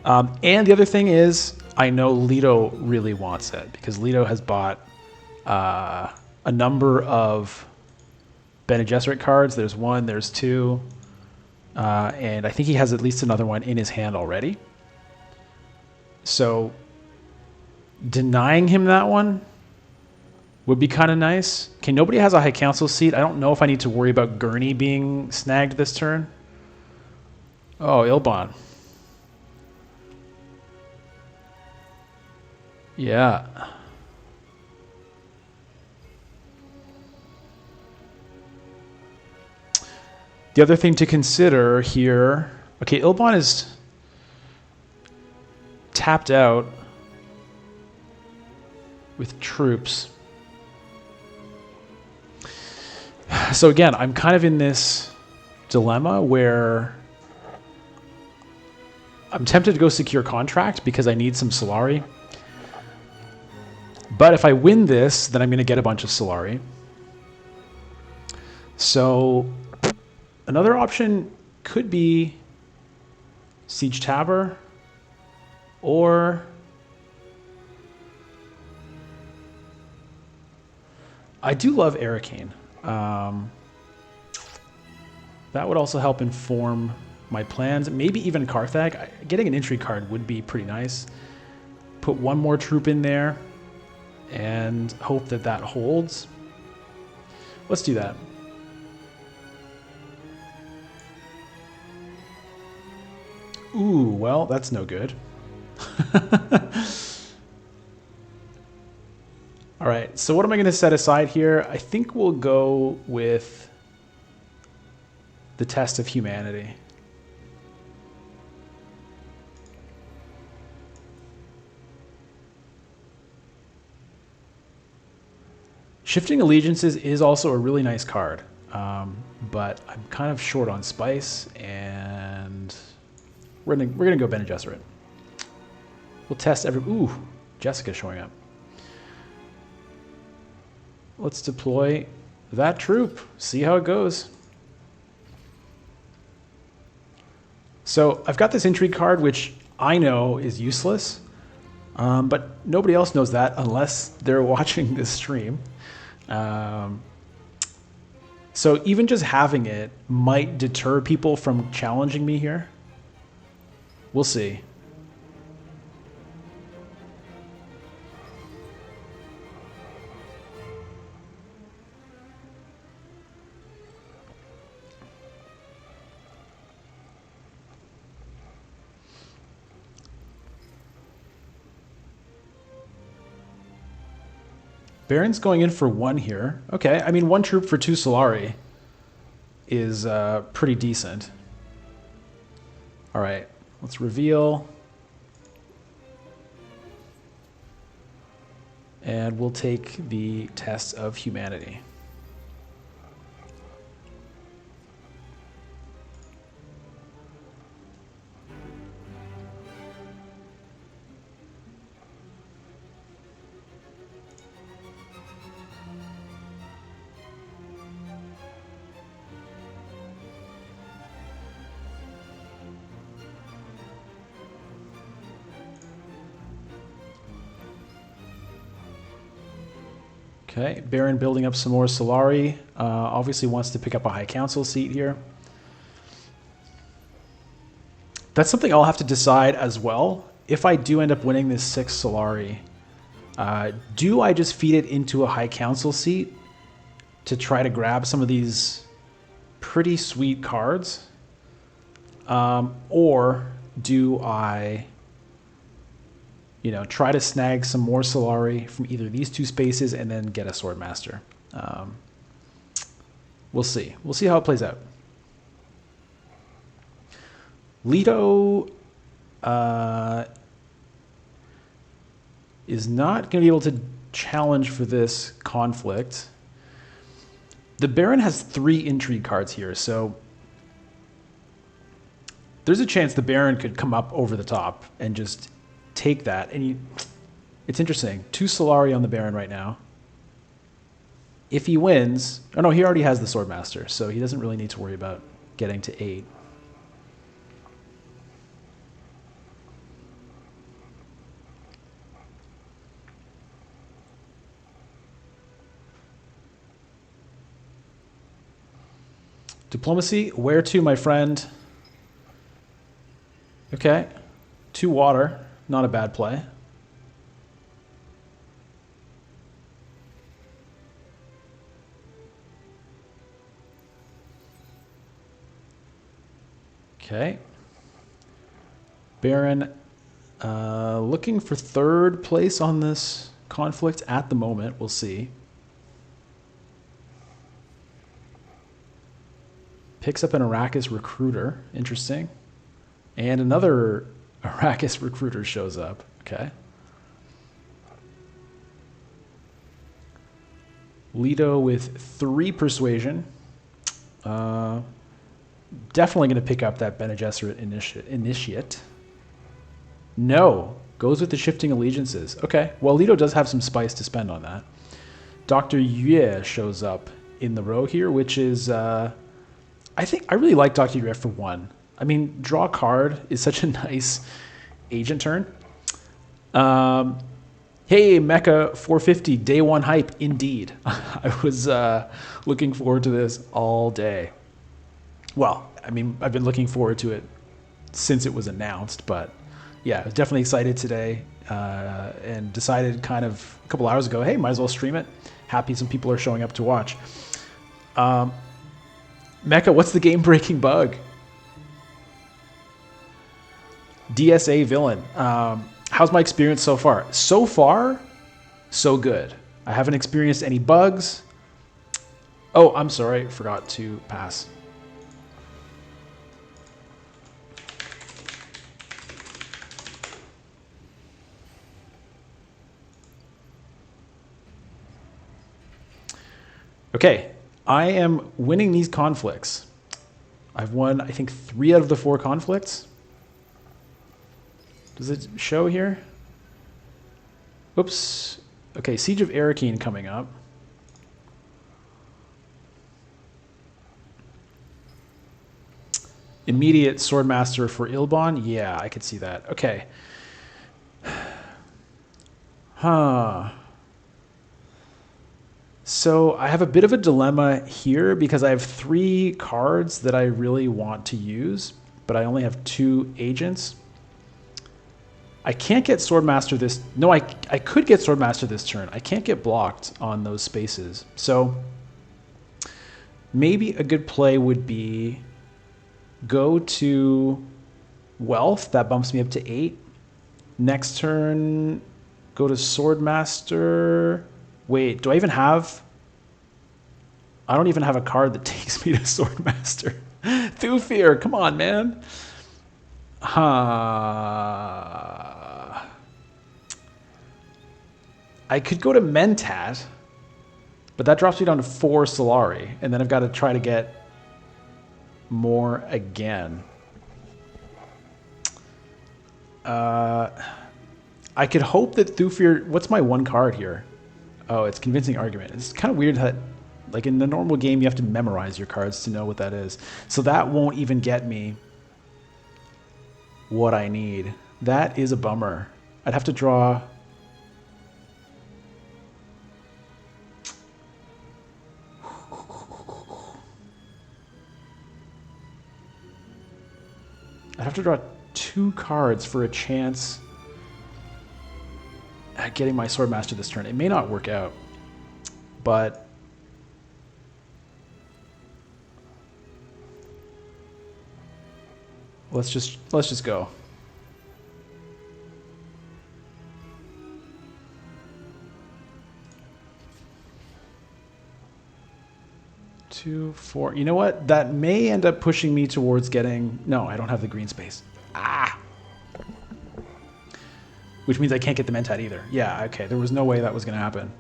And the other thing is, I know Leto really wants it, because Leto has bought a number of Bene Gesserit cards. There's 1, there's 2, and I think he has at least another one in his hand already. So denying him that one would be kind of nice. Okay, nobody has a High Council seat. I don't know if I need to worry about Gurney being snagged this turn. Oh, Ilbon. Yeah. The other thing to consider here... Okay, Ilbon is tapped out with troops. So again, I'm kind of in this dilemma where I'm tempted to go secure contract because I need some Solari. But if I win this, then I'm going to get a bunch of Solari. So another option could be Siege Tabor, or I do love Arcane. That would also help inform my plans. Maybe even Carthag. Getting an intrigue card would be pretty nice. Put 1 more troop in there and hope that that holds. Let's do that. Ooh, well, that's no good. All right, so what am I going to set aside here? I think we'll go with the Test of Humanity. Shifting Allegiances is also a really nice card, but I'm kind of short on spice, and we're gonna go Bene Gesserit. We'll test every... Ooh, Jessica showing up. Let's deploy that troop. See how it goes. So I've got this intrigue card, which I know is useless, but nobody else knows that unless they're watching this stream. So even just having it might deter people from challenging me here. We'll see. Baron's going in for 1 here. Okay, I mean 1 troop for 2 Solari is pretty decent. All right, let's reveal. And we'll take the test of humanity. Okay, Baron building up some more Solari. Obviously wants to pick up a High Council seat here. That's something I'll have to decide as well. If I do end up winning this 6 Solari, do I just feed it into a High Council seat to try to grab some of these pretty sweet cards? Or do I, try to snag some more Solari from either these 2 spaces and then get a Swordmaster? We'll see. We'll see how it plays out. Leto is not going to be able to challenge for this conflict. The Baron has 3 intrigue cards here, so there's a chance the Baron could come up over the top and just take that. And it's interesting. 2 Solari on the Baron right now. If he wins... Oh, no, he already has the Swordmaster, so he doesn't really need to worry about getting to 8. Diplomacy, where to, my friend? Okay. 2 water, not a bad play. Okay. Baron looking for 3rd place on this conflict at the moment. We'll see. Picks up an Arrakis recruiter. Interesting. And another Arrakis recruiter shows up. Okay. Leto with 3 persuasion. Definitely going to pick up that Bene Gesserit initiate. No. Goes with the shifting allegiances. Okay. Well, Leto does have some spice to spend on that. Dr. Yue shows up in the row here, which is... I really like Dr. Yue for 1. I mean, draw a card is such a nice agent turn. Hey, Mecha 450, day 1 hype, indeed. I was looking forward to this all day. Well, I mean, I've been looking forward to it since it was announced, but yeah, I was definitely excited today and decided kind of a couple hours ago, hey, might as well stream it. Happy some people are showing up to watch. Mecha, what's the game-breaking bug? DSA villain. How's my experience so far? So far, so good. I haven't experienced any bugs. Oh, I'm sorry. Forgot to pass. Okay. I am winning these conflicts. I've won, I think, 3 out of the 4 conflicts. Does it show here? Oops. Okay, Siege of Arakeen coming up. Immediate Swordmaster for Ilbon? Yeah, I could see that. Okay. Huh. So I have a bit of a dilemma here because I have 3 cards that I really want to use, but I only have 2 agents. I can't get Swordmaster this... No, I could get Swordmaster this turn. I can't get blocked on those spaces. So maybe a good play would be go to Wealth. That bumps me up to 8. Next turn, go to Swordmaster... Wait, do I even have... I don't even have a card that takes me to Swordmaster. Thufir, come on, man. I could go to Mentat, but that drops me down to 4 Solari, and then I've got to try to get more again. I could hope that Thufir... What's my one card here? Oh, it's Convincing Argument. It's kind of weird that, like, in the normal game, you have to memorize your cards to know what that is. So that won't even get me what I need. That is a bummer. I'd have to draw... I'd have to draw 2 cards for a chance at getting my Swordmaster this turn. It may not work out, but let's just go. Two, 4. You know what? That may end up pushing me towards getting... No, I don't have the green space. Ah! Which means I can't get the Mentat either. Yeah, okay. There was no way that was going to happen.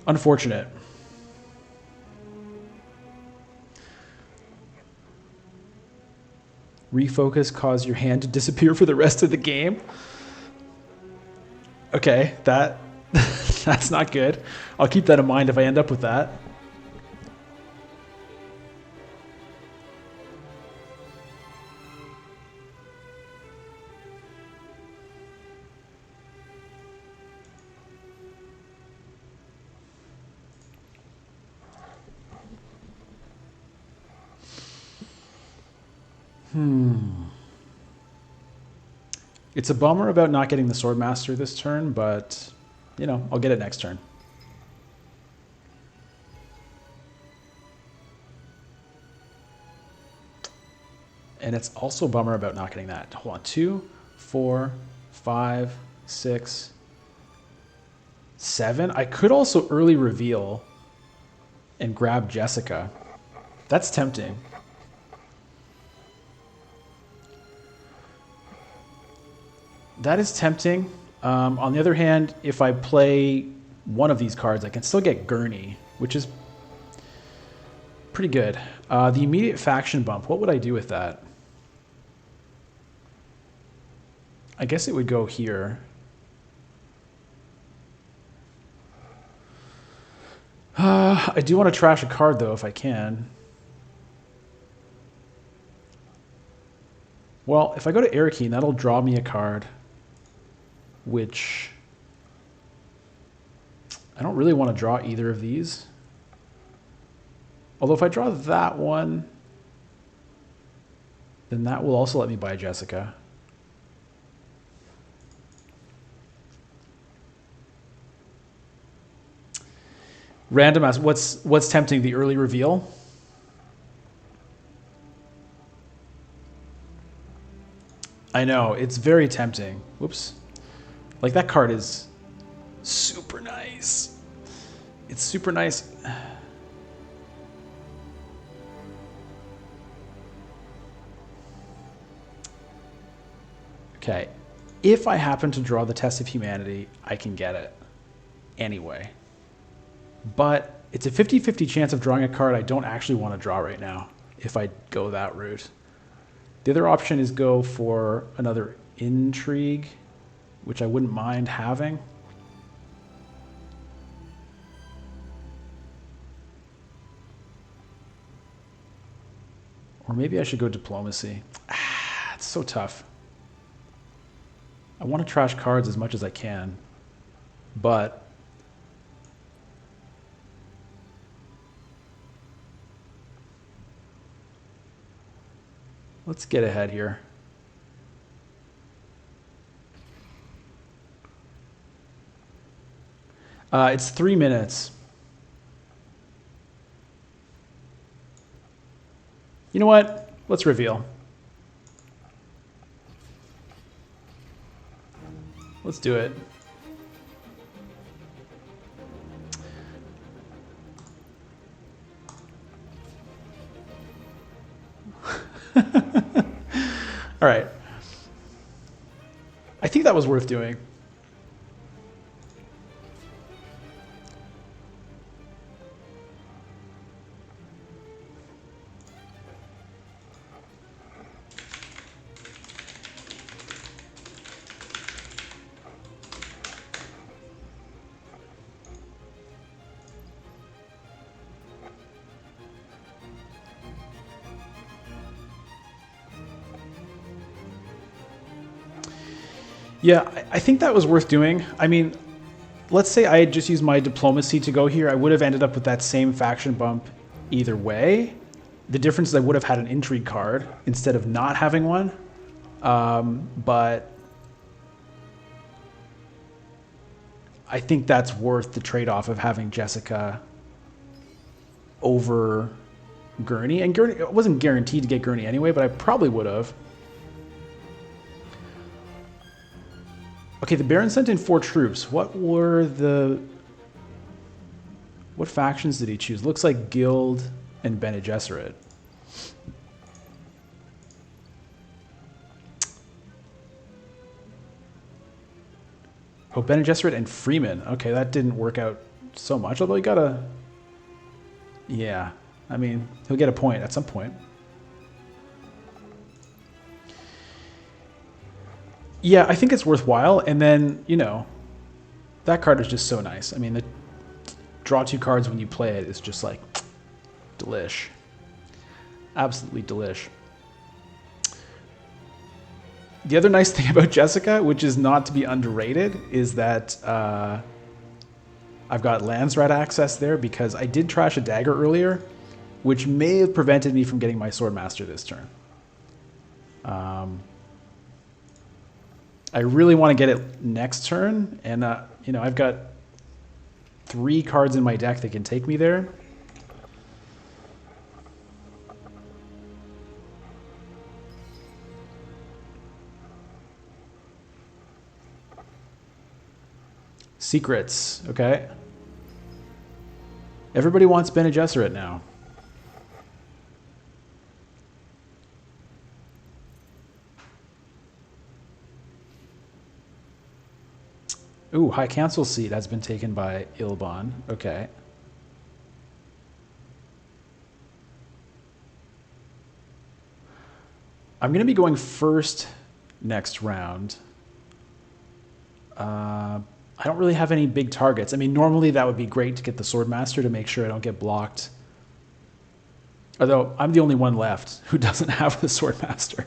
Unfortunate. Refocus, cause your hand to disappear for the rest of the game. Okay, that's not good. I'll keep that in mind if I end up with that. It's a bummer about not getting the Swordmaster this turn, but, you know, I'll get it next turn. And it's also a bummer about not getting that. Hold on. 2, 4, 5, 6, 7. I could also early reveal and grab Jessica. That's tempting. That is tempting. On the other hand, if I play one of these cards, I can still get Gurney, which is pretty good. The immediate faction bump, what would I do with that? I guess it would go here. I do want to trash a card, though, if I can. Well, if I go to Arakeen, that'll draw me a card, which I don't really want to draw either of these. Although if I draw that one, then that will also let me buy Jessica. Random asks, what's tempting, the early reveal? I know, it's very tempting. Whoops. Like, that card is super nice. It's super nice. Okay. If I happen to draw the Test of Humanity, I can get it anyway. But it's a 50-50 chance of drawing a card I don't actually want to draw right now if I go that route. The other option is go for another Intrigue, which I wouldn't mind having. Or maybe I should go Diplomacy. It's so tough. I want to trash cards as much as I can, but let's get ahead here. It's 3 minutes. You know what? Let's reveal. Let's do it. All right. I think that was worth doing. Yeah, I think that was worth doing. I mean, let's say I had just used my diplomacy to go here. I would have ended up with that same faction bump either way. The difference is I would have had an intrigue card instead of not having one. But I think that's worth the trade-off of having Jessica over Gurney. And Gurney, it wasn't guaranteed to get Gurney anyway, but I probably would have. Okay, the Baron sent in 4 troops. What factions did he choose? Looks like Guild and Bene Gesserit. Oh, Bene Gesserit and Freeman. Okay, that didn't work out so much, although he got a... Yeah, I mean, he'll get a point at some point. Yeah, I think it's worthwhile. And then, you know, that card is just so nice. I mean, the draw 2 cards when you play it is just like delish. Absolutely delish. The other nice thing about Jessica, which is not to be underrated, is that I've got Landsrat access there because I did trash a dagger earlier, which may have prevented me from getting my Swordmaster this turn. I really want to get it next turn, and you know, I've got 3 cards in my deck that can take me there. Secrets, okay. Everybody wants Bene Gesserit now. Ooh, High Council seat has been taken by Ilban. Okay. I'm going to be going first next round. I don't really have any big targets. I mean, normally that would be great to get the Swordmaster to make sure I don't get blocked. Although I'm the only one left who doesn't have the Swordmaster.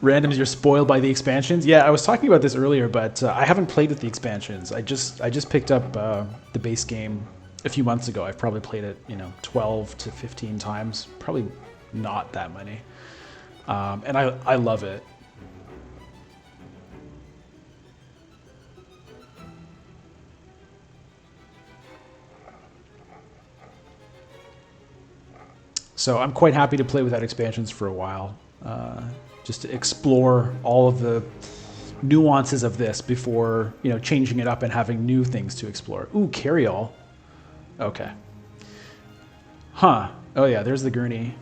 Randoms, you're spoiled by the expansions. Yeah, I was talking about this earlier, but I haven't played with the expansions. I just picked up the base game a few months ago. I've probably played it, 12 to 15 times. Probably not that many. And I love it. So I'm quite happy to play without expansions for a while. Just to explore all of the nuances of this before, changing it up and having new things to explore. Ooh, Carryall. Okay. Huh. Oh yeah, there's the Gurney.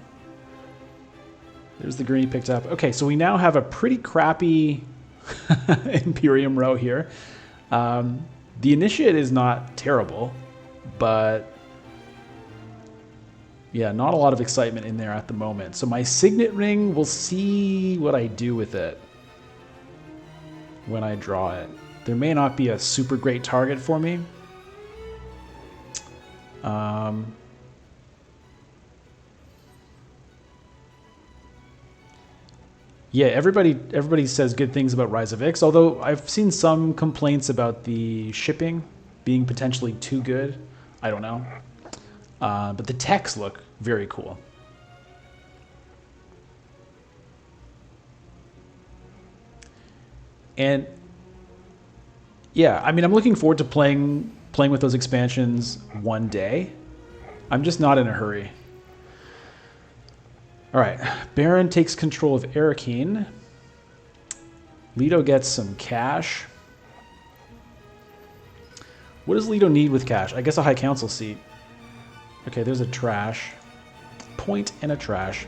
There's the Gurney picked up. Okay, so we now have a pretty crappy Imperium row here. The Initiate is not terrible, but yeah, not a lot of excitement in there at the moment. So my Signet Ring, we'll see what I do with it when I draw it. There may not be a super great target for me. Yeah, everybody says good things about Rise of Ix, although I've seen some complaints about the shipping being potentially too good. I don't know. But the techs look very cool. And yeah, I mean, I'm looking forward to playing with those expansions one day. I'm just not in a hurry. All right, Baron takes control of Arakeen. Leto gets some cash. What does Leto need with cash? I guess a High Council seat. Okay, there's a trash. point and a trash.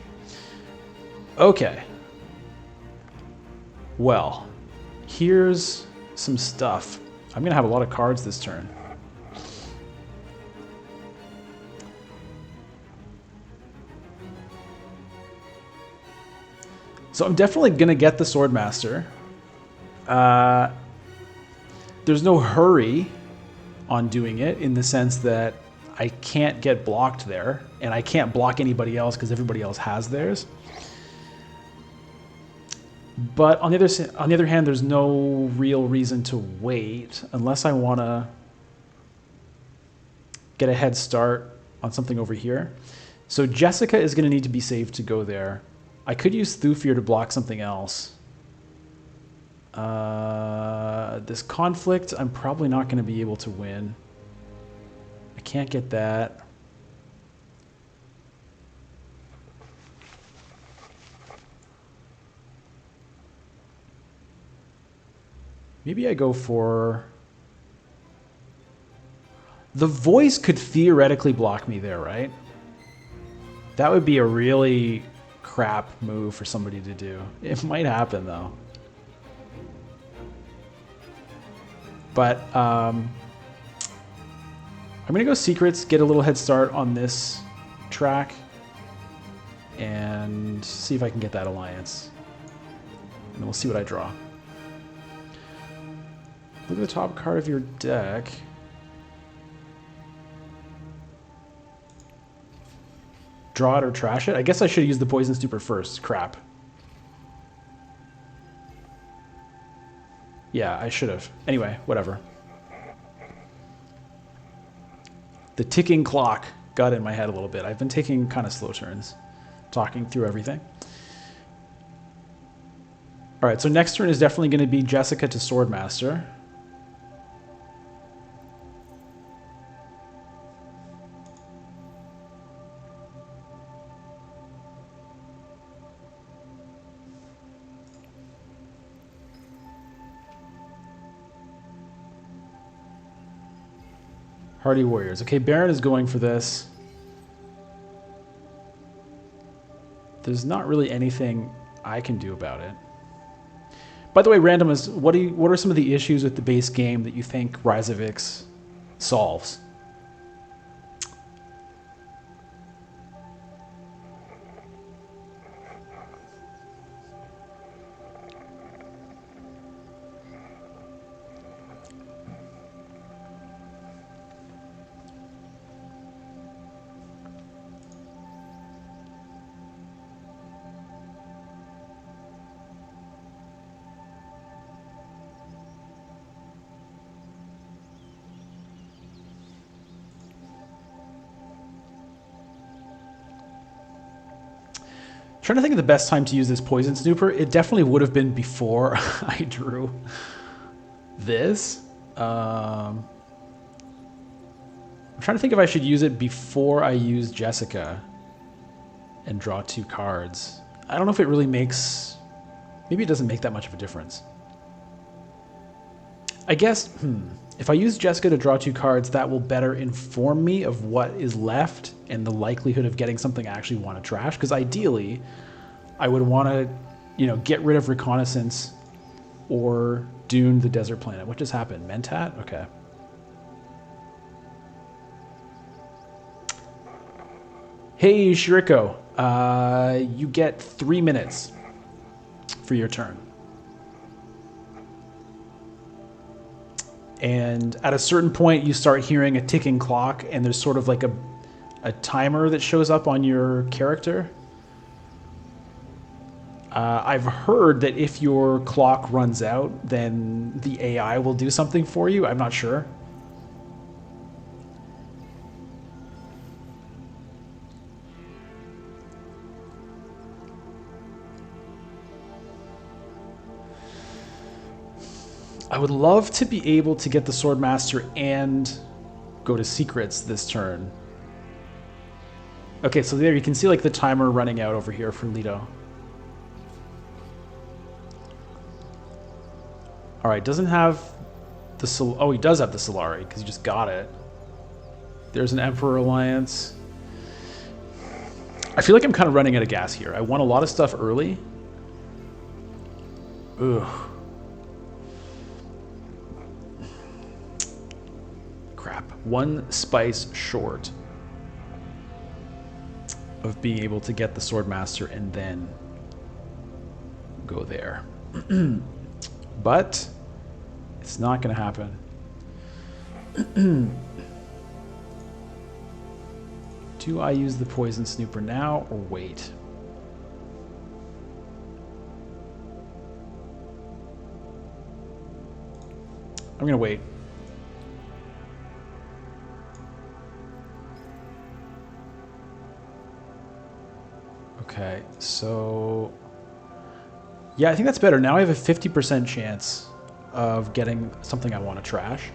Okay. Well, here's some stuff. I'm going to have a lot of cards this turn. So I'm definitely going to get the Swordmaster. There's no hurry on doing it in the sense that I can't get blocked there, and I can't block anybody else because everybody else has theirs. But on the other hand, there's no real reason to wait unless I want to get a head start on something over here. So Jessica is going to need to be saved to go there. I could use Thufir to block something else. This conflict, I'm probably not going to be able to win. I can't get that. Maybe I go for... The voice could theoretically block me there, right? That would be a really crap move for somebody to do. It might happen, though. But I'm going to go Secrets, get a little head start on this track, and see if I can get that alliance. And then we'll see what I draw. Look at the top card of your deck. Draw it or trash it? I guess I should use the Poison Stupor first. Crap. Yeah, I should have. Anyway, whatever. The ticking clock got in my head a little bit. I've been taking kind of slow turns, talking through everything. All right, so next turn is definitely going to be Jessica to Swordmaster. Hardy Warriors. Okay, Baron is going for this. There's not really anything I can do about it. By the way, Randomus, what are some of the issues with the base game that you think Rise of Ix solves? Trying to think of the best time to use this Poison Snooper. It definitely would have been before I drew this. I'm trying to think if I should use it before I use Jessica and draw 2 cards. I don't know if it really makes... Maybe it doesn't make that much of a difference. I guess, if I use Jessica to draw 2 cards, that will better inform me of what is left and the likelihood of getting something I actually want to trash. Because ideally, I would want to, get rid of Reconnaissance or Dune the Desert Planet. What just happened? Mentat? Okay. Hey, Shiriko. You get 3 minutes for your turn. And at a certain point, you start hearing a ticking clock, and there's sort of like a timer that shows up on your character. I've heard that if your clock runs out, then the AI will do something for you. I'm not sure. I would love to be able to get the Swordmaster and go to Secrets this turn. Okay, so there you can see like the timer running out over here for Leto. All right, doesn't have the oh, he does have the Solari because he just got it. There's an Emperor Alliance. I feel like I'm kind of running out of gas here. I want a lot of stuff early. Ugh. Crap. One spice short of being able to get the Swordmaster and then go there. But it's not going to happen. Do I use the Poison Snooper now or wait? I'm going to wait. Okay, so... yeah, I think that's better. Now I have a 50% chance of getting something I want to trash.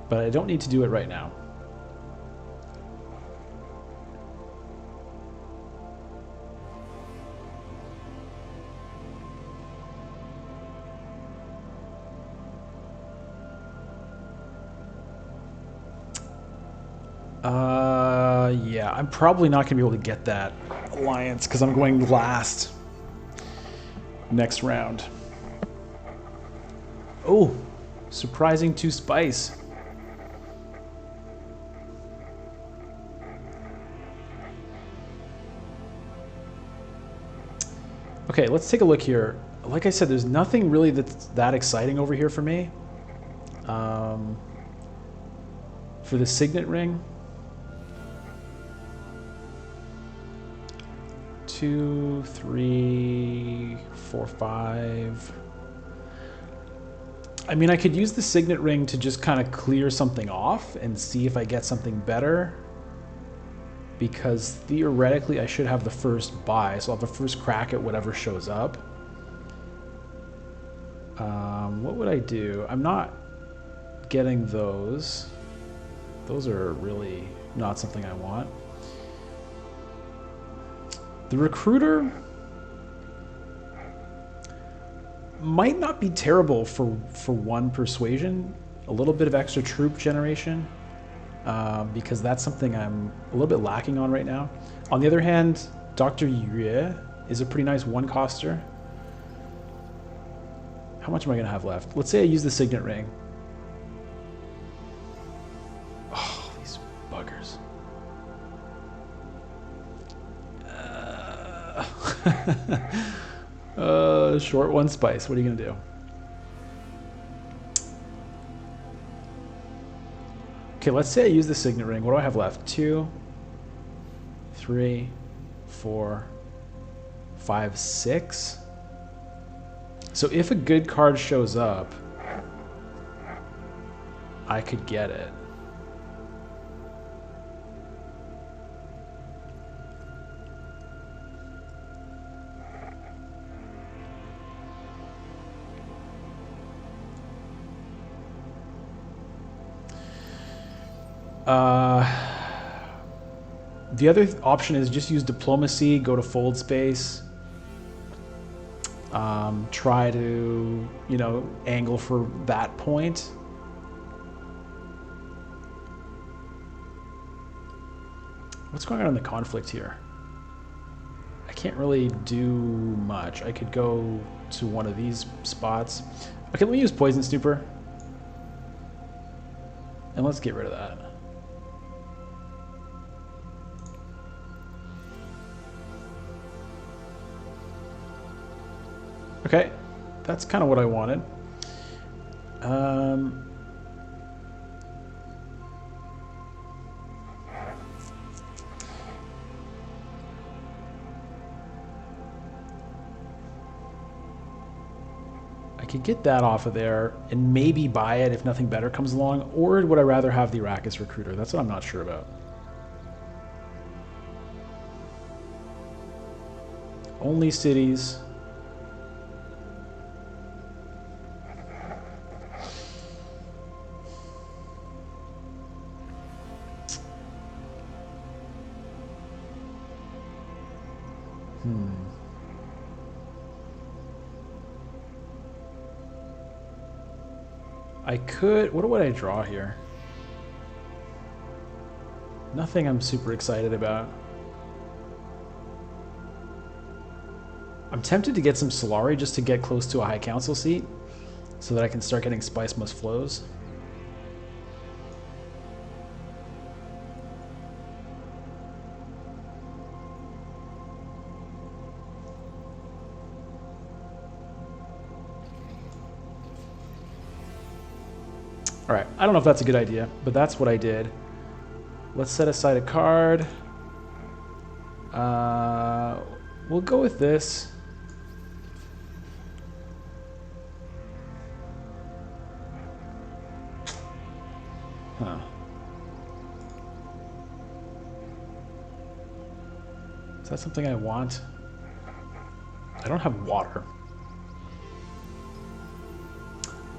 But I don't need to do it right now. Yeah, I'm probably not going to be able to get that alliance because I'm going last next round. Oh, surprising 2 spice. Okay, let's take a look here. Like I said, there's nothing really that's that exciting over here for me. For the signet ring. 2, 3, 4, 5. I mean, I could use the signet ring to just kind of clear something off and see if I get something better. Because theoretically, I should have the first buy, so I'll have the first crack at whatever shows up. What would I do? I'm not getting those. Those are really not something I want. The recruiter might not be terrible for 1 persuasion. A little bit of extra troop generation. Because that's something I'm a little bit lacking on right now. On the other hand, Dr. Yue is a pretty nice 1-coster. How much am I going to have left? Let's say I use the signet ring. Oh, these buggers. Short 1 spice. What are you going to do? Okay, let's say I use the signet ring. What do I have left? 2, 3, 4, 5, 6. So if a good card shows up, I could get it. The other option is just use diplomacy, go to fold space, try to, you know, angle for that point. What's going on in the conflict here? I can't really do much. I could go to one of these spots. Okay, let me use Poison Snooper. And let's get rid of that. Okay, that's kind of what I wanted. I could get that off of there and maybe buy it if nothing better comes along, or would I rather have the Arrakis Recruiter? That's what I'm not sure about. Only cities. I could... What would I draw here? Nothing I'm super excited about. I'm tempted to get some Solari just to get close to a High Council seat so that I can start getting Spice Must Flows. All right, I don't know if that's a good idea, but that's what I did. Let's set aside a card. We'll go with this. Huh. Is that something I want? I don't have water.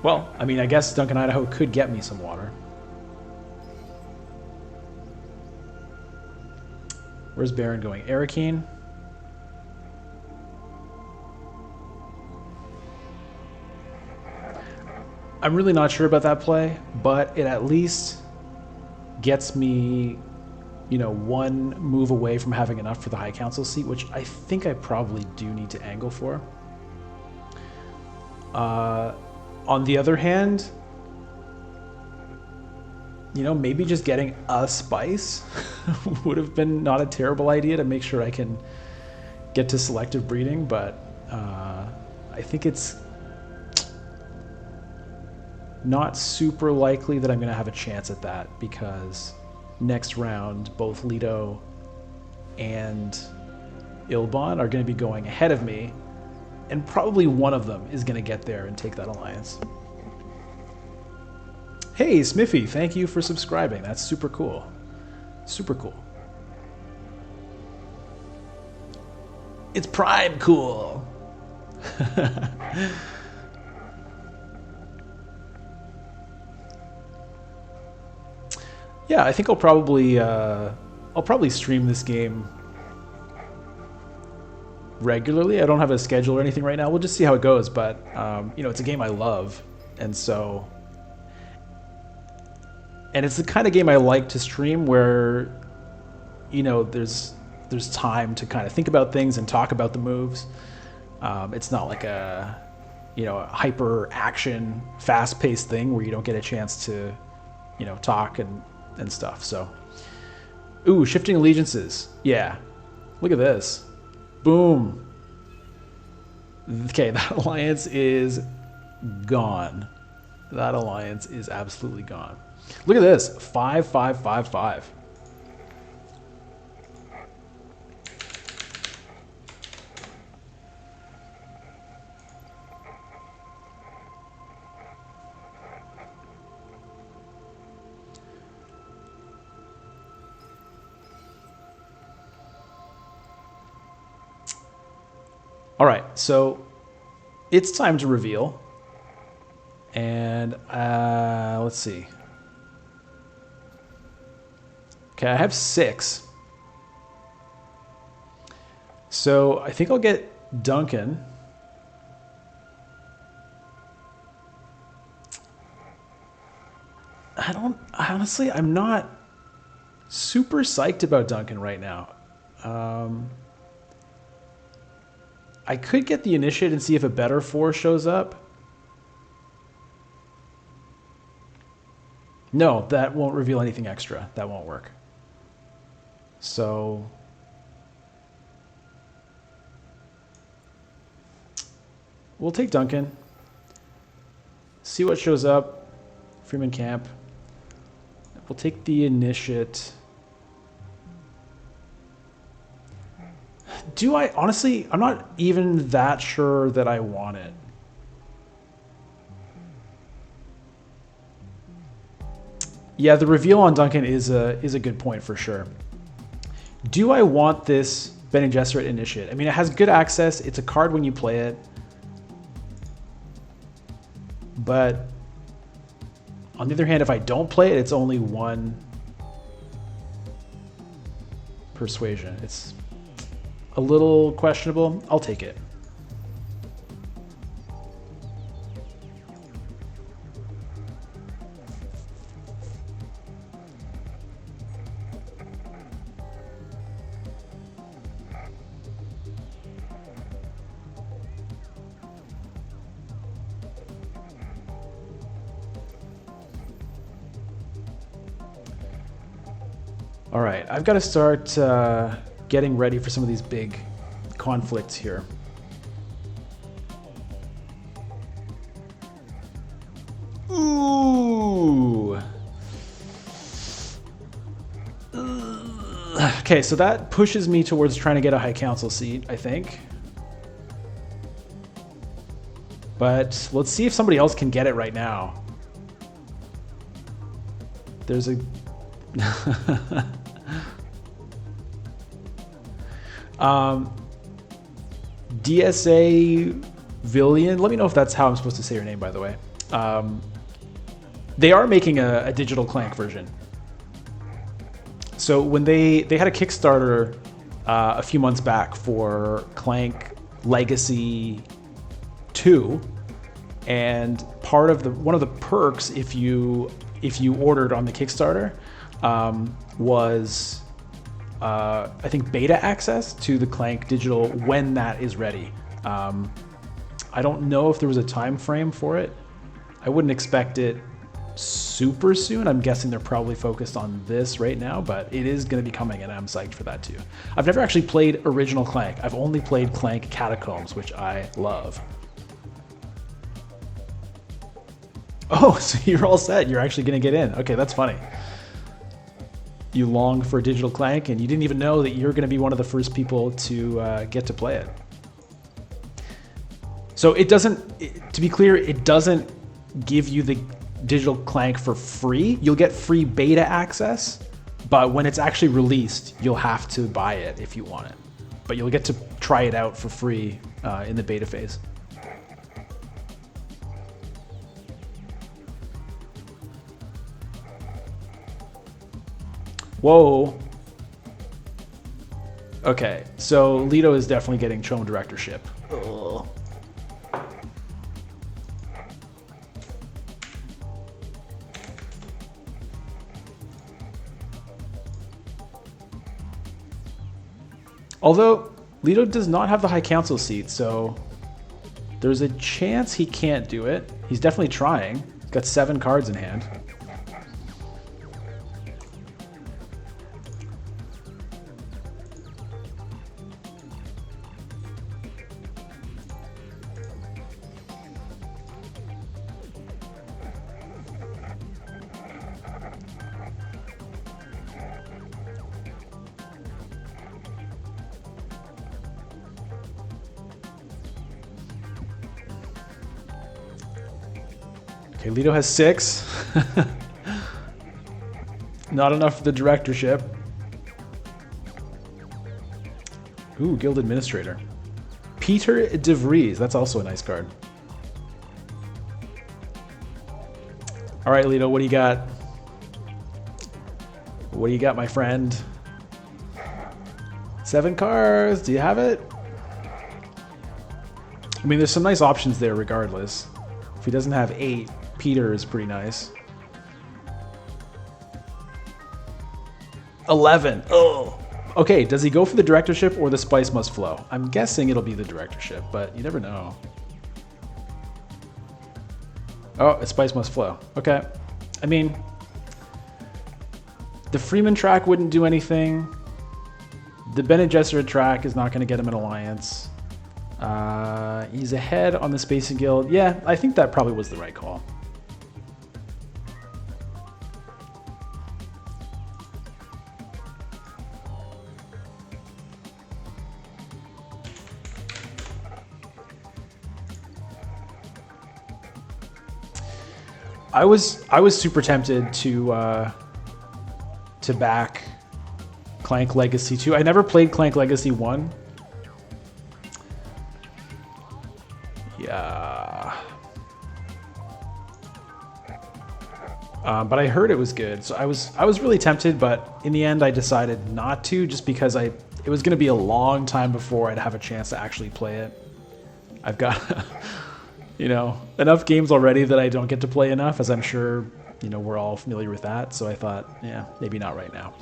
Well, I mean, I guess Duncan, Idaho could get me some water. Where's Baron going? Arakeen? I'm really not sure about that play, but it at least gets me, you know, one move away from having enough for the High Council seat, which I think I probably do need to angle for. On the other hand, you know, maybe just getting a spice would have been not a terrible idea to make sure I can get to selective breeding, but I think it's not super likely that I'm going to have a chance at that because next round, both Leto and Ilbon are going to be going ahead of me, and probably one of them is going to get there and take that alliance. Hey, Smithy, thank you for subscribing. That's super cool. Super cool. It's Prime cool. Yeah, I think I'll probably stream this game regularly. I don't have a schedule or anything right now. We'll just see how it goes. But you know, it's a game I love, and it's the kind of game I like to stream where, you know, there's time to kind of think about things and talk about the moves. It's not like a, you know, a hyper action, fast paced thing where you don't get a chance to, you know, talk and stuff. So, ooh, shifting allegiances. Yeah, look at this. Boom. Okay, that alliance is gone. That alliance is absolutely gone. Look at this. 5, 5, 5, 5. All right, so it's time to reveal. And let's see. Okay, I have 6. So I think I'll get Duncan. Honestly, I'm not super psyched about Duncan right now. I could get the Initiate and see if a better 4 shows up. No, that won't reveal anything extra. That won't work. So we'll take Duncan. See what shows up. Freeman Camp. We'll take the Initiate. Do I? Honestly, I'm not even that sure that I want it. Yeah, the reveal on Duncan is a good point for sure. Do I want this Bene Gesserit Initiate? I mean, it has good access. It's a card when you play it. But on the other hand, if I don't play it, it's only 1 persuasion. It's a little questionable. I'll take it. All right, I've got to start getting ready for some of these big conflicts here. Ooh. Okay, so that pushes me towards trying to get a High Council seat, I think. But let's see if somebody else can get it right now. There's a... DSA Villian. Let me know if that's how I'm supposed to say your name, by the way. They are making a digital Clank version. So when they had a Kickstarter a few months back for Clank Legacy 2, and part of one of the perks if you ordered on the Kickstarter was I think beta access to the Clank digital when that is ready. I don't know if there was a time frame for it. I wouldn't expect it super soon. I'm guessing they're probably focused on this right now, but it is going to be coming, and I'm psyched for that too. I've never actually played original Clank. I've only played Clank Catacombs, which I love. Oh, so you're all set. You're actually going to get in. Okay, that's funny. You longed for digital Clank, and you didn't even know that you're going to be one of the first people to get to play it. So it doesn't, to be clear, it doesn't give you the digital Clank for free. You'll get free beta access, but when it's actually released, you'll have to buy it if you want it. But you'll get to try it out for free in the beta phase. Whoa. Okay, so Lido is definitely getting Chome directorship. Ugh. Although, Lido does not have the High Council seat, so there's a chance he can't do it. He's definitely trying. He's got 7 cards in hand. Okay, Lido has 6. Not enough for the directorship. Ooh, Guild Administrator. Peter de Vries. That's also a nice card. All right, Lido, what do you got? What do you got, my friend? 7 cards. Do you have it? I mean, there's some nice options there regardless. If he doesn't have 8, Peter is pretty nice. 11. Oh. Okay, does he go for the directorship or the Spice Must Flow? I'm guessing it'll be the directorship, but you never know. Oh, a Spice Must Flow. Okay. I mean, the Freeman track wouldn't do anything. The Bene Gesserit track is not going to get him an alliance. He's ahead on the Spacing Guild. Yeah, I think that probably was the right call. I was super tempted to back Clank Legacy 2. I never played Clank Legacy 1. Yeah. But I heard it was good, so I was really tempted, but in the end I decided not to, just because it was going to be a long time before I'd have a chance to actually play it. I've got you know, enough games already that I don't get to play enough, as I'm sure, you know, we're all familiar with that. So I thought, yeah, maybe not right now.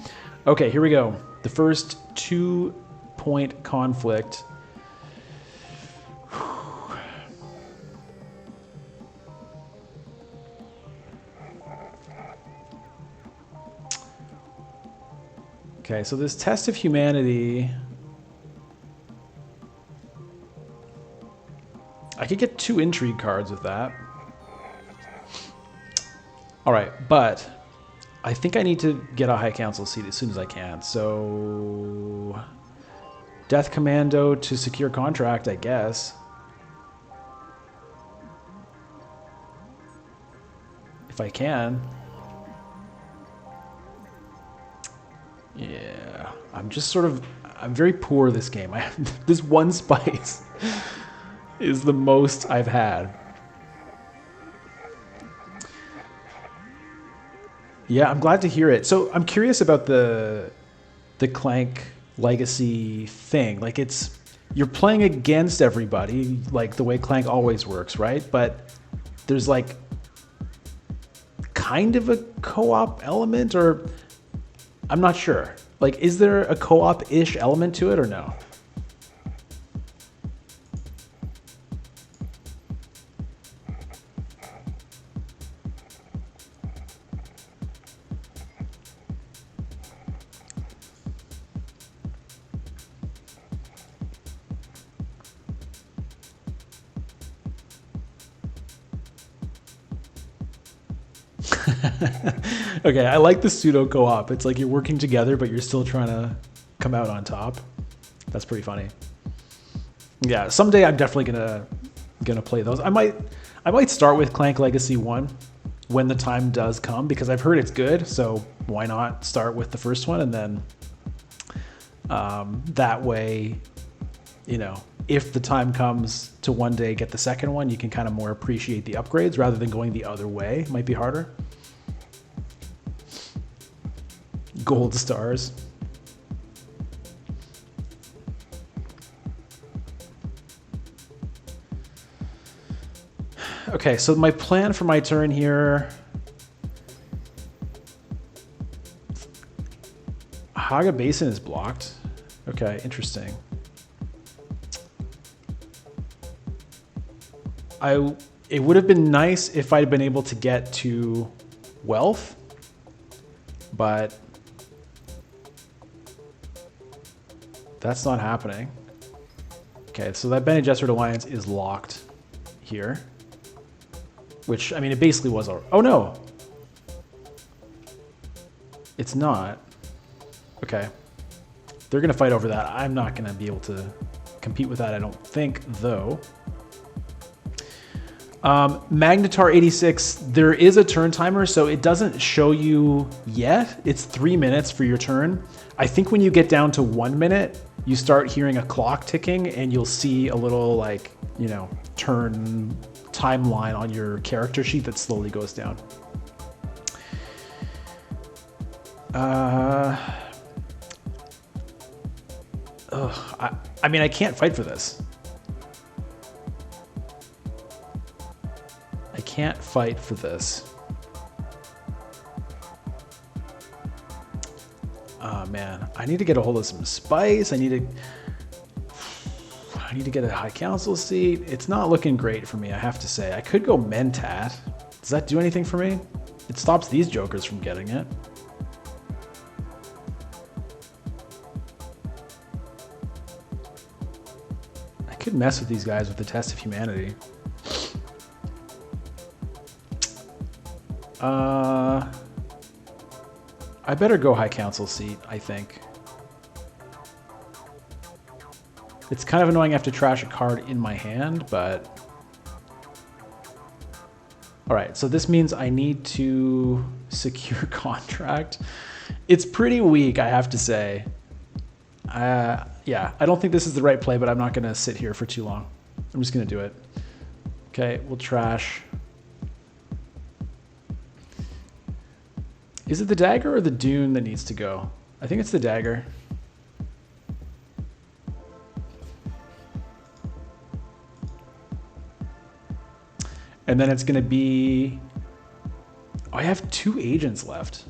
Okay, here we go. The first 2-point conflict. Okay, so this test of humanity, I could get 2 intrigue cards with that. All right, but I think I need to get a High Council seat as soon as I can. So Death Commando to secure contract, I guess. If I can. Yeah, I'm just sort of, I'm very poor this game. I have this 1 spice is the most I've had. Yeah, I'm glad to hear it. So I'm curious about the Clank Legacy thing. Like you're playing against everybody, like the way Clank always works, right? But there's like kind of a co-op element, or I'm not sure. Like, is there a co-op-ish element to it or no? Okay, I like the pseudo co-op. It's like you're working together, but you're still trying to come out on top. That's pretty funny. Yeah, someday I'm definitely gonna play those. I might start with Clank Legacy 1 when the time does come, because I've heard it's good. So why not start with the first one, and then that way, you know, if the time comes to one day get the second one, you can kind of more appreciate the upgrades rather than going the other way. Might be harder. Gold stars. Okay, so my plan for my turn here. Haga Basin is blocked. Okay, interesting. It would have been nice if I'd been able to get to wealth, but that's not happening. Okay, so that Bene Gesserit Alliance is locked here, which, I mean, it basically was all... Oh, no. It's not. Okay. They're going to fight over that. I'm not going to be able to compete with that, I don't think, though. Magnetar 86, there is a turn timer, so it doesn't show you yet. It's 3 minutes for your turn. I think when you get down to 1 minute, you start hearing a clock ticking, and you'll see a little, like, you know, turn timeline on your character sheet that slowly goes down. I mean, I can't fight for this. I can't fight for this. Oh man, I need to get a hold of some spice. I need to get a High Council seat. It's not looking great for me, I have to say. I could go Mentat. Does that do anything for me? It stops these jokers from getting it. I could mess with these guys with the Test of Humanity. I better go High Council seat, I think. It's kind of annoying I have to trash a card in my hand, but... Alright, so this means I need to secure contract. It's pretty weak, I have to say. Yeah, I don't think this is the right play, but I'm not going to sit here for too long. I'm just going to do it. Okay, we'll trash... Is it the dagger or the Dune that needs to go? I think it's the dagger. And then it's going to be... Oh, I have 2 agents left.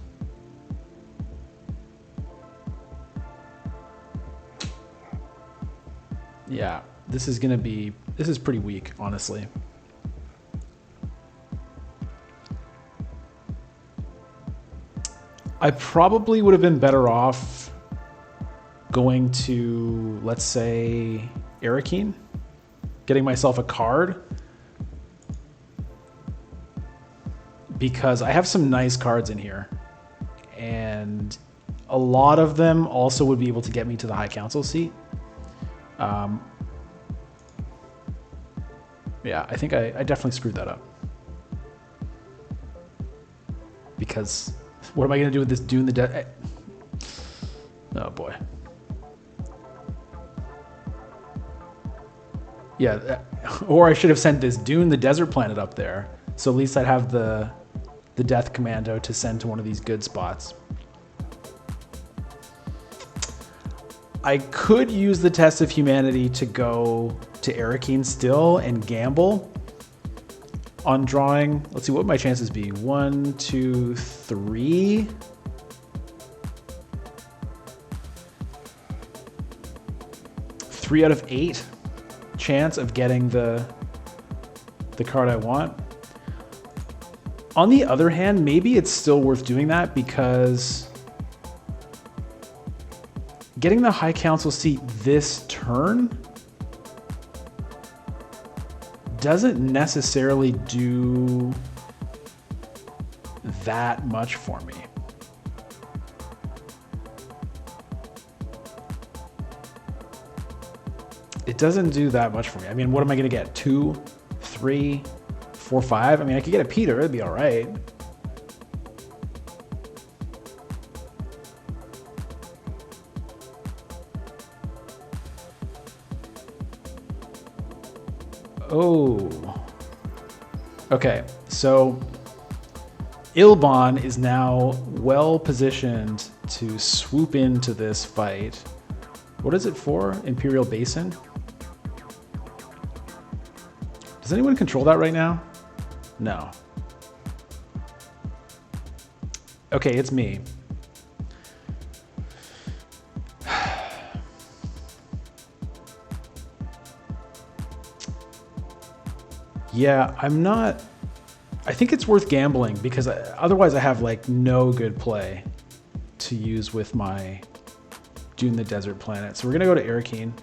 Yeah, this is going to be... This is pretty weak, honestly. I probably would have been better off going to, let's say, Arakeen, getting myself a card, because I have some nice cards in here, and a lot of them also would be able to get me to the High Council seat. Yeah, I think I definitely screwed that up. Because what am I going to do with this Dune the Desert? Oh boy. Yeah, or I should have sent this Dune the Desert Planet up there. So at least I'd have the Death Commando to send to one of these good spots. I could use the Test of Humanity to go to Arakeen still and gamble on drawing. Let's see, what would my chances be? 1, 2, 3. Three out of 8 chance of getting the card I want. On the other hand, maybe it's still worth doing that, because getting the High Council seat this turn doesn't necessarily do that much for me. It doesn't do that much for me. I mean, what am I going to get? 2, 3, 4, 5? I mean, I could get a Peter. It'd be all right. Oh. Okay, so Ilban is now well positioned to swoop into this fight. What is it for? Imperial Basin? Does anyone control that right now? No. Okay, it's me. Yeah, I'm not... I think it's worth gambling, because otherwise I have like no good play to use with my Dune the Desert Planet. So we're going to go to Arakeen.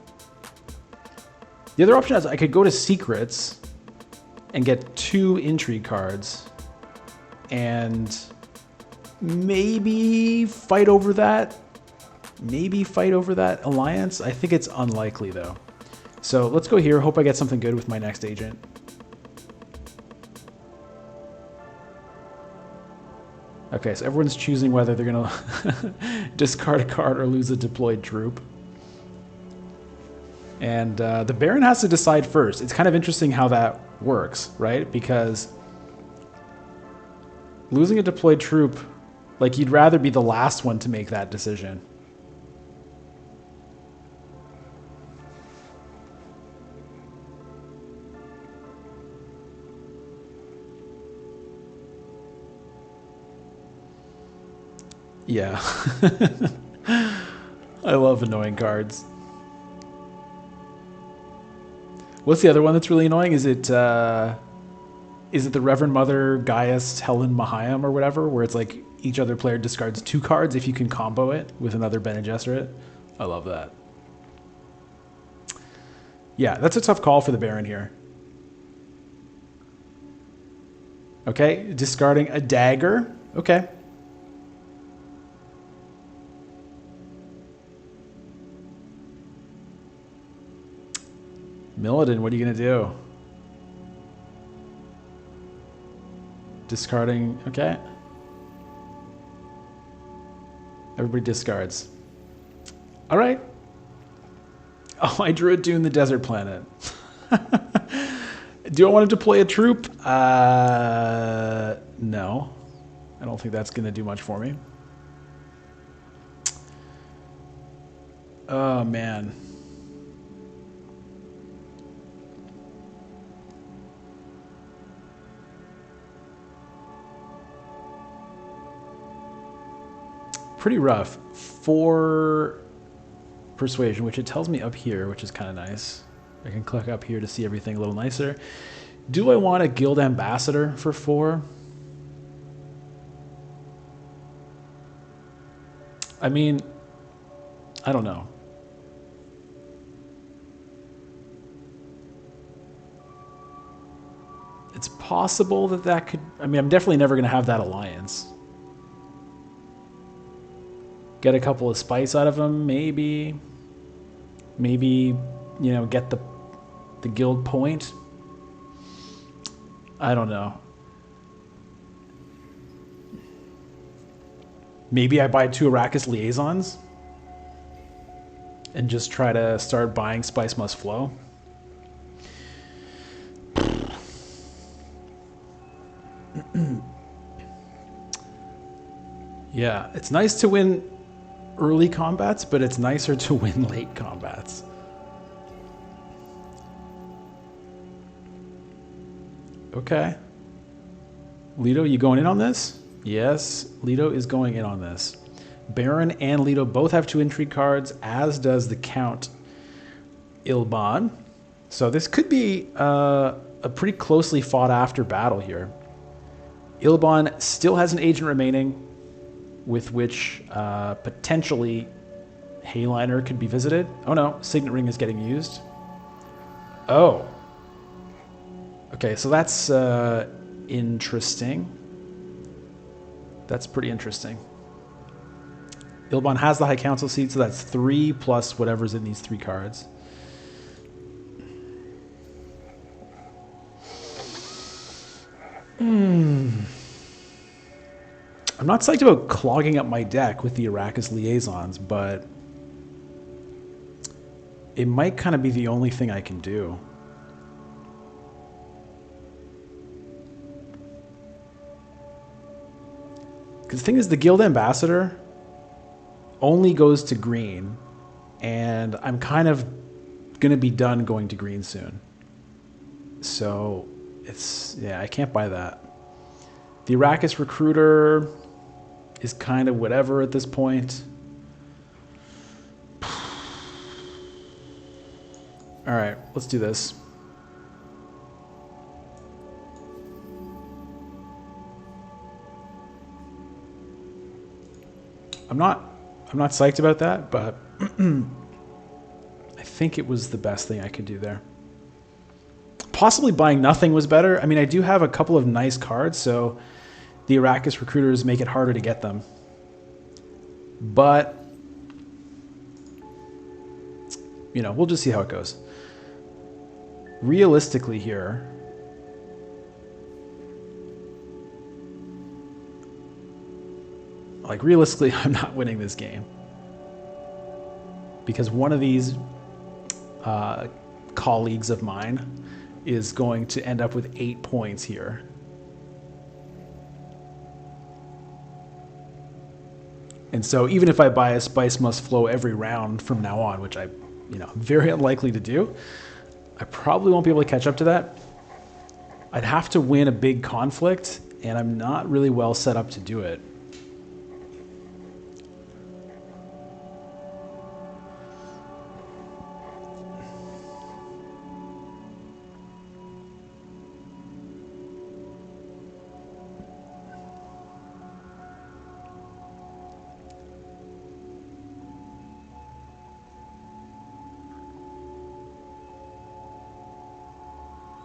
The other option is I could go to Secrets and get 2 Intrigue cards and maybe fight over that. Maybe fight over that alliance. I think it's unlikely though. So let's go here. Hope I get something good with my next agent. Okay, so everyone's choosing whether they're going to discard a card or lose a deployed troop. And the Baron has to decide first. It's kind of interesting how that works, right? Because losing a deployed troop, like, you'd rather be the last one to make that decision. Yeah. I love annoying cards. What's the other one that's really annoying? Is it the Reverend Mother Gaius Helen Mahayam or whatever, where it's like each other player discards 2 cards if you can combo it with another Bene Gesserit? I love that. Yeah, that's a tough call for the Baron here. Okay, discarding a dagger. Okay. Milladin, what are you going to do? Discarding, okay. Everybody discards. All right. Oh, I drew a Dune the Desert Planet. Do I want to deploy a troop? No. I don't think that's going to do much for me. Oh, man. Pretty rough. 4 persuasion, which it tells me up here, which is kind of nice. I can click up here to see everything a little nicer. Do I want a guild ambassador for 4? I mean, I don't know. possible that that could... I mean, I'm definitely never going to have that alliance. Get a couple of spice out of them, maybe. Maybe, you know, get the guild point. I don't know. Maybe I buy 2 Arrakis liaisons and just try to start buying Spice Must Flow. Yeah, it's nice to win early combats, but it's nicer to win late combats. Okay. Leto, you going in on this? Yes, Leto is going in on this. Baron and Leto both have 2 intrigue cards, as does the Count Ilban. So this could be a pretty closely fought after battle here. Ilban still has an agent remaining, with which potentially Helena could be visited. Oh no, Signet Ring is getting used. Oh. Okay, so that's interesting. That's pretty interesting. Ilban has the High Council seat, so that's 3 plus whatever's in these 3 cards. I'm not psyched about clogging up my deck with the Arrakis liaisons, but it might kind of be the only thing I can do. Because the thing is, the Guild Ambassador only goes to green, and I'm kind of going to be done going to green soon. So, it's... yeah, I can't buy that. The Arrakis Recruiter is kind of whatever at this point. Alright, let's do this. I'm not psyched about that, but I think it was the best thing I could do there. Possibly buying nothing was better. I mean, I do have a couple of nice cards, so the Arrakis Recruiters make it harder to get them. But, you know, we'll just see how it goes. Realistically here, like, realistically, I'm not winning this game. Because one of these colleagues of mine is going to end up with 8 points here. And so even if I buy a Spice Must Flow every round from now on, which I'm very unlikely to do, I probably won't be able to catch up to that. I'd have to win a big conflict, and I'm not really well set up to do it.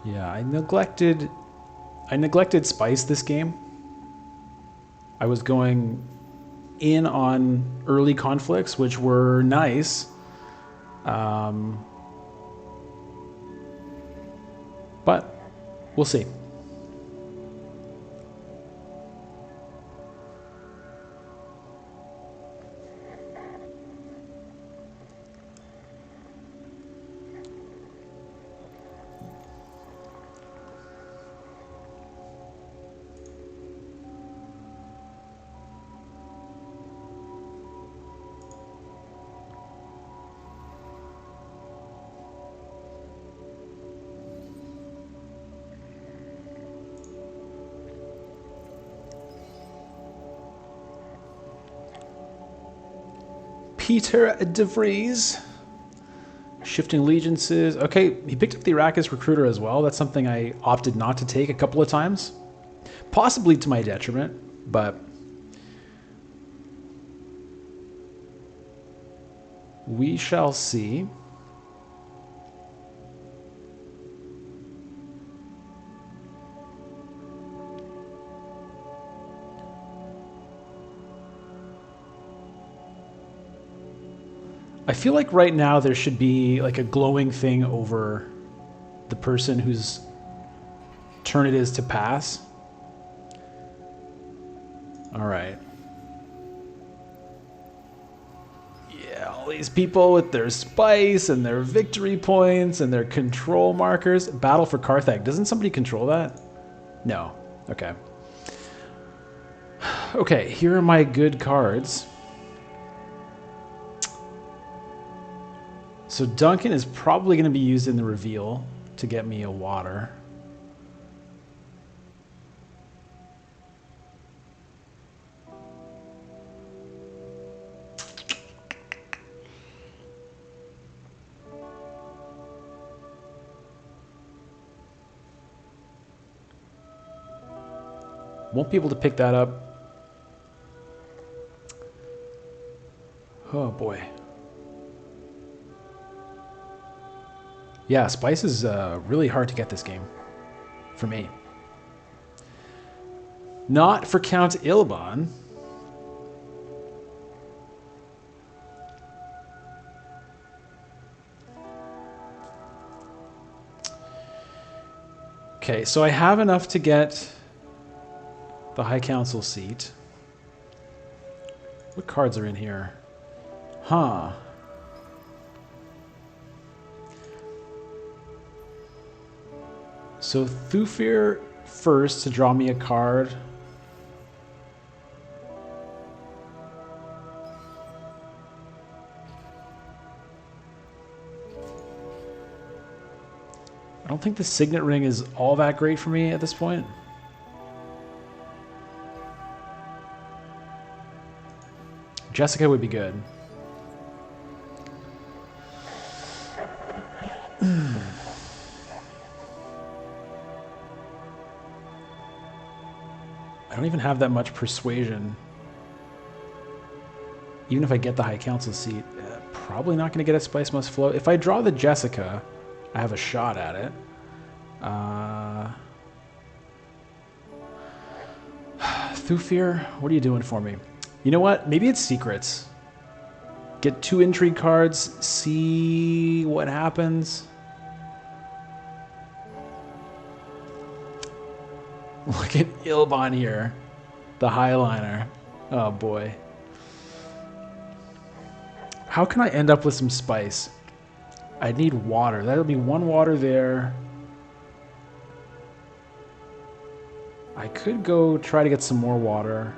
Yeah, I neglected Spice this game. I was going in on early conflicts, which were nice. But we'll see. Peter de Vries. Shifting allegiances. Okay, he picked up the Arrakis Recruiter as well. That's something I opted not to take a couple of times. Possibly to my detriment, but we shall see. I feel like right now there should be like a glowing thing over the person whose turn it is to pass. All right. Yeah, all these people with their spice and their victory points and their control markers. Battle for Carthage. Doesn't somebody control that? No. Okay. Okay, here are my good cards. So Duncan is probably going to be used in the reveal to get me a water. Won't be able to pick that up. Oh boy. Yeah, spice is really hard to get this game. For me. Not for Count Ilban. Okay, so I have enough to get the High Council seat. What cards are in here? Huh. So Thufir first to draw me a card. I don't think the Signet Ring is all that great for me at this point. Jessica would be good. I don't even have that much persuasion. Even if I get the High Council seat, probably not going to get a Spice Must Flow. If I draw the Jessica, I have a shot at it. Thufir, what are you doing for me? You know what? Maybe it's secrets. Get 2 intrigue cards, see what happens. Look at Ilban here, the Highliner. Oh boy. How can I end up with some spice? I need water. That'll be 1 water there. I could go try to get some more water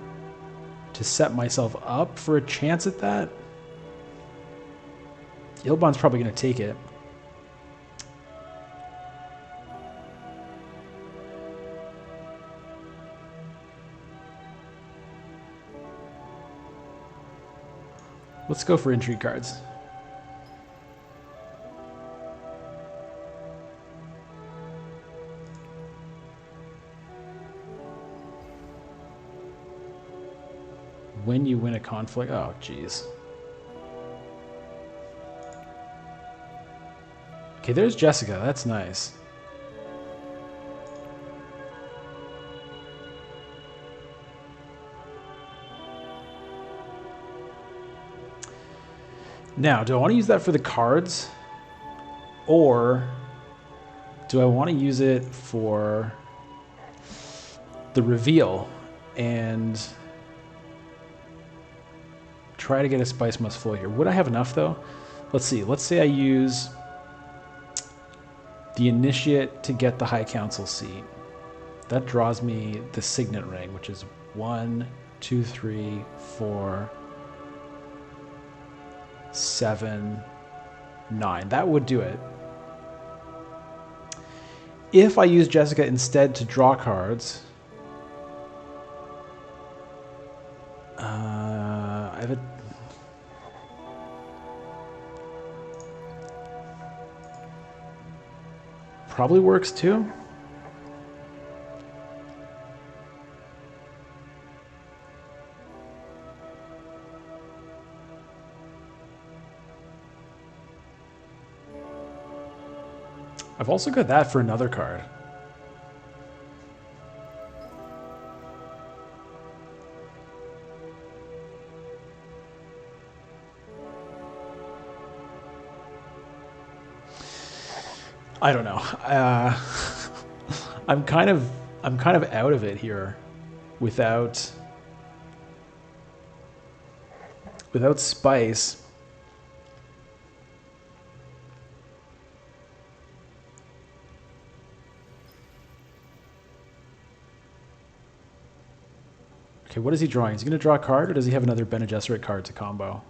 to set myself up for a chance at that. Ilban's probably going to take it. Let's go for intrigue cards. When you win a conflict. Oh, jeez. Okay, there's Jessica. That's nice. Now, do I want to use that for the cards? Or do I want to use it for the reveal and try to get a Spice Must Flow here? Would I have enough, though? Let's see. Let's say I use the Initiate to get the High Council seat. That draws me the Signet Ring, which is 1, 2, 3, 4, 7, 9. That would do it. If I use Jessica instead to draw cards, I have a... Probably works too. I've also got that for another card. I don't know. I'm kind of out of it here without spice. Okay, what is he drawing? Is he going to draw a card, or does he have another Bene Gesserit card to combo?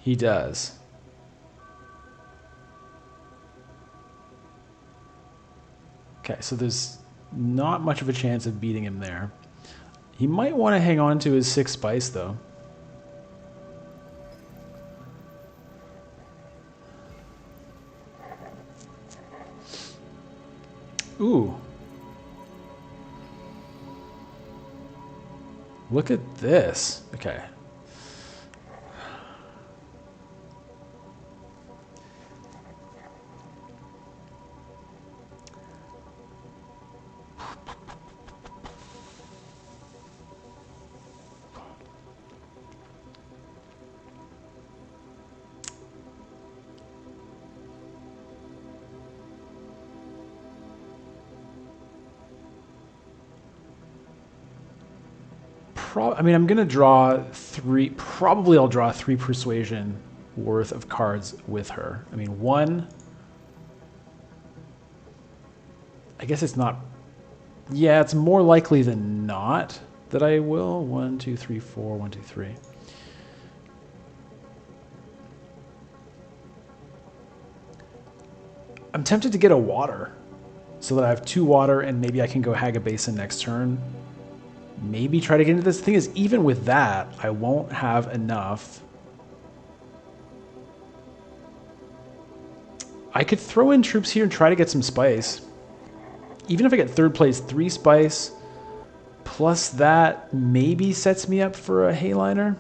He does. Okay, so there's not much of a chance of beating him there. He might want to hang on to his 6 spice, though. Ooh. Look at this. Okay. I mean, I'm going to draw 3... Probably I'll draw 3 persuasion worth of cards with her. I mean, 1... I guess it's not... Yeah, it's more likely than not that I will. 1, 2, 3, 4. 1, 2, 3. I'm tempted to get a water so that I have 2 water and maybe I can go Hag a Basin next turn. Maybe try to get into this. The thing is, even with that, I won't have enough. I could throw in troops here and try to get some spice. Even if I get 3rd place, 3 spice, plus that maybe sets me up for a Hayliner.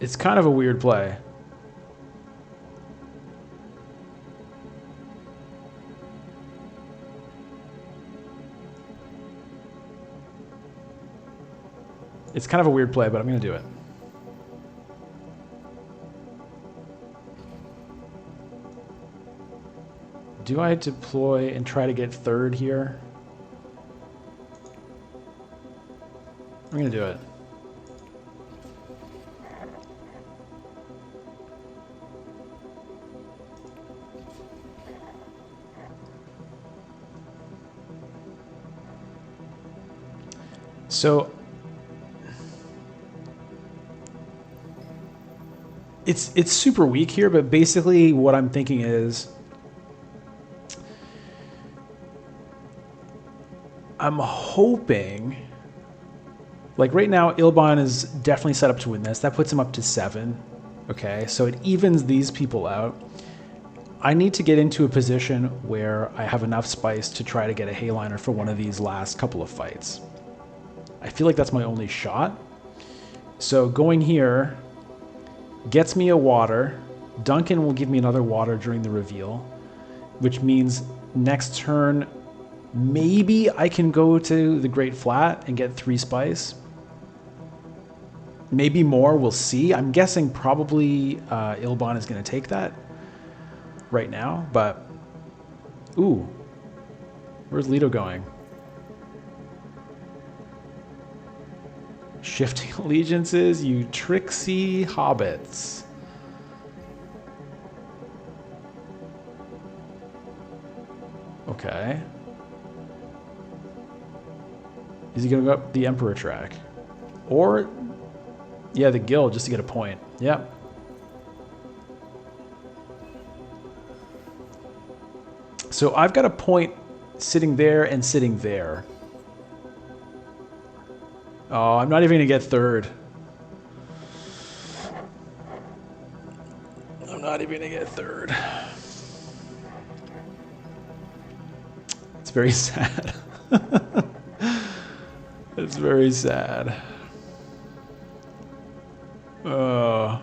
It's kind of a weird play. It's kind of a weird play, but I'm going to do it. Do I deploy and try to get 3rd here? I'm going to do it. So it's super weak here, but basically what I'm thinking is I'm hoping, like right now, Ilban is definitely set up to win this. That puts him up to 7. Okay, so it evens these people out. I need to get into a position where I have enough spice to try to get a Hayliner for one of these last couple of fights. I feel like that's my only shot. So going here gets me a water. Duncan will give me another water during the reveal, which means next turn maybe I can go to the Great Flat and get 3 spice. Maybe more, we'll see. I'm guessing probably Ilban is going to take that right now, but ooh, where's Leto going? Shifting allegiances, you tricksy hobbits. Okay. Is he going to go up the Emperor track? Or, yeah, the guild, just to get a point. Yep. So I've got a point sitting there and sitting there. Oh, I'm not even going to get 3rd. I'm not even going to get 3rd. It's very sad. It's very sad. Uh,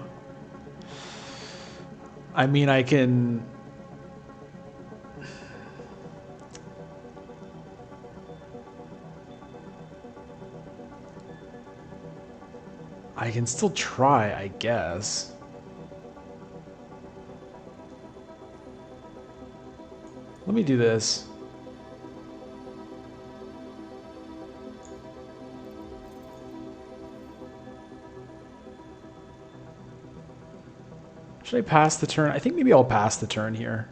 I mean, I can... I can still try, I guess. Let me do this. Should I pass the turn? I think maybe I'll pass the turn here.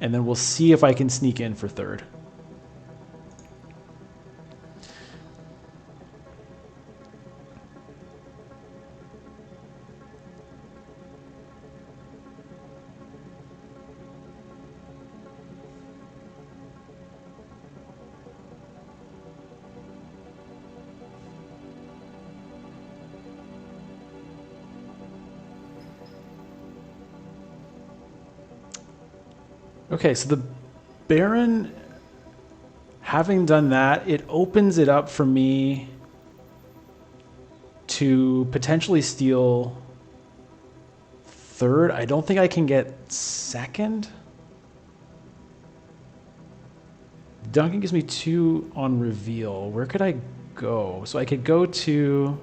And then we'll see if I can sneak in for third. Okay, so the Baron, having done that, it opens it up for me to potentially steal third. I don't think I can get second. Duncan gives me 2 on reveal. Where could I go? So I could go to...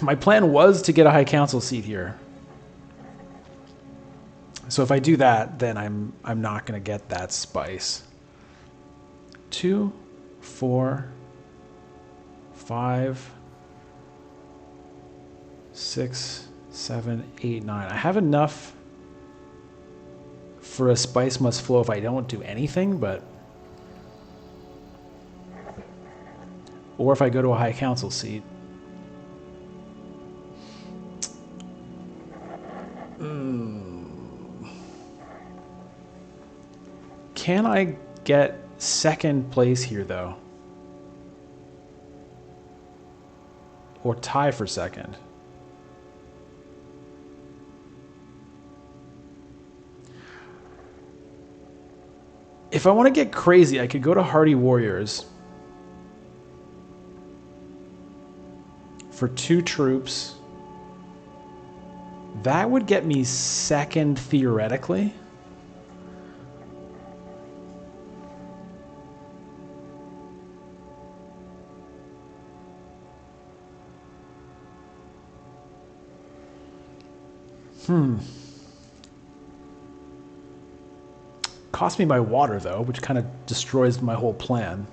My plan was to get a High Council seat here. So if I do that, then I'm not going to get that spice. 2, 4, 5, 6, 7, 8, 9. I have enough for a spice must flow if I don't do anything, but... Or if I go to a High Council seat. Can I get second place here, though? Or tie for second? If I want to get crazy, I could go to Hardy Warriors for 2 troops. That would get me second theoretically. Cost me my water, though, which kind of destroys my whole plan.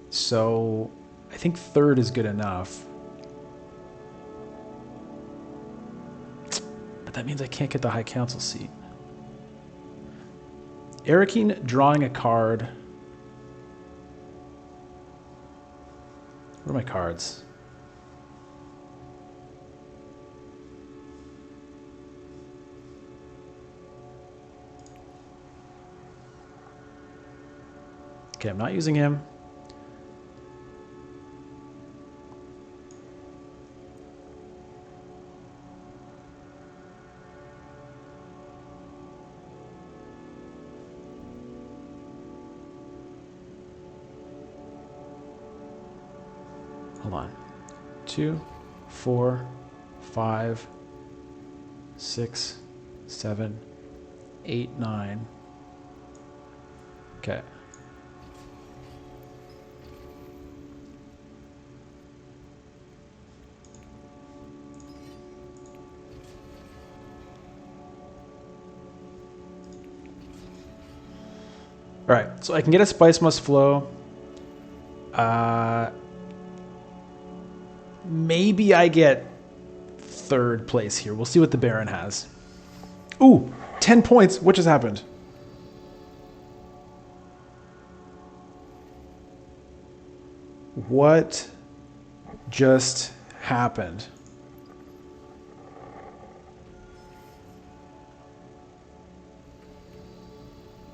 So I think third is good enough. But that means I can't get the High Council seat. Arakeen drawing a card. What are my cards? Okay, I'm not using him. Hold on. 2, 4, 5, 6, 7, 8, 9. Okay. All right, so I can get a Spice Must Flow. Maybe I get third place here. We'll see what the Baron has. Ooh, 10 points. What just happened? What just happened?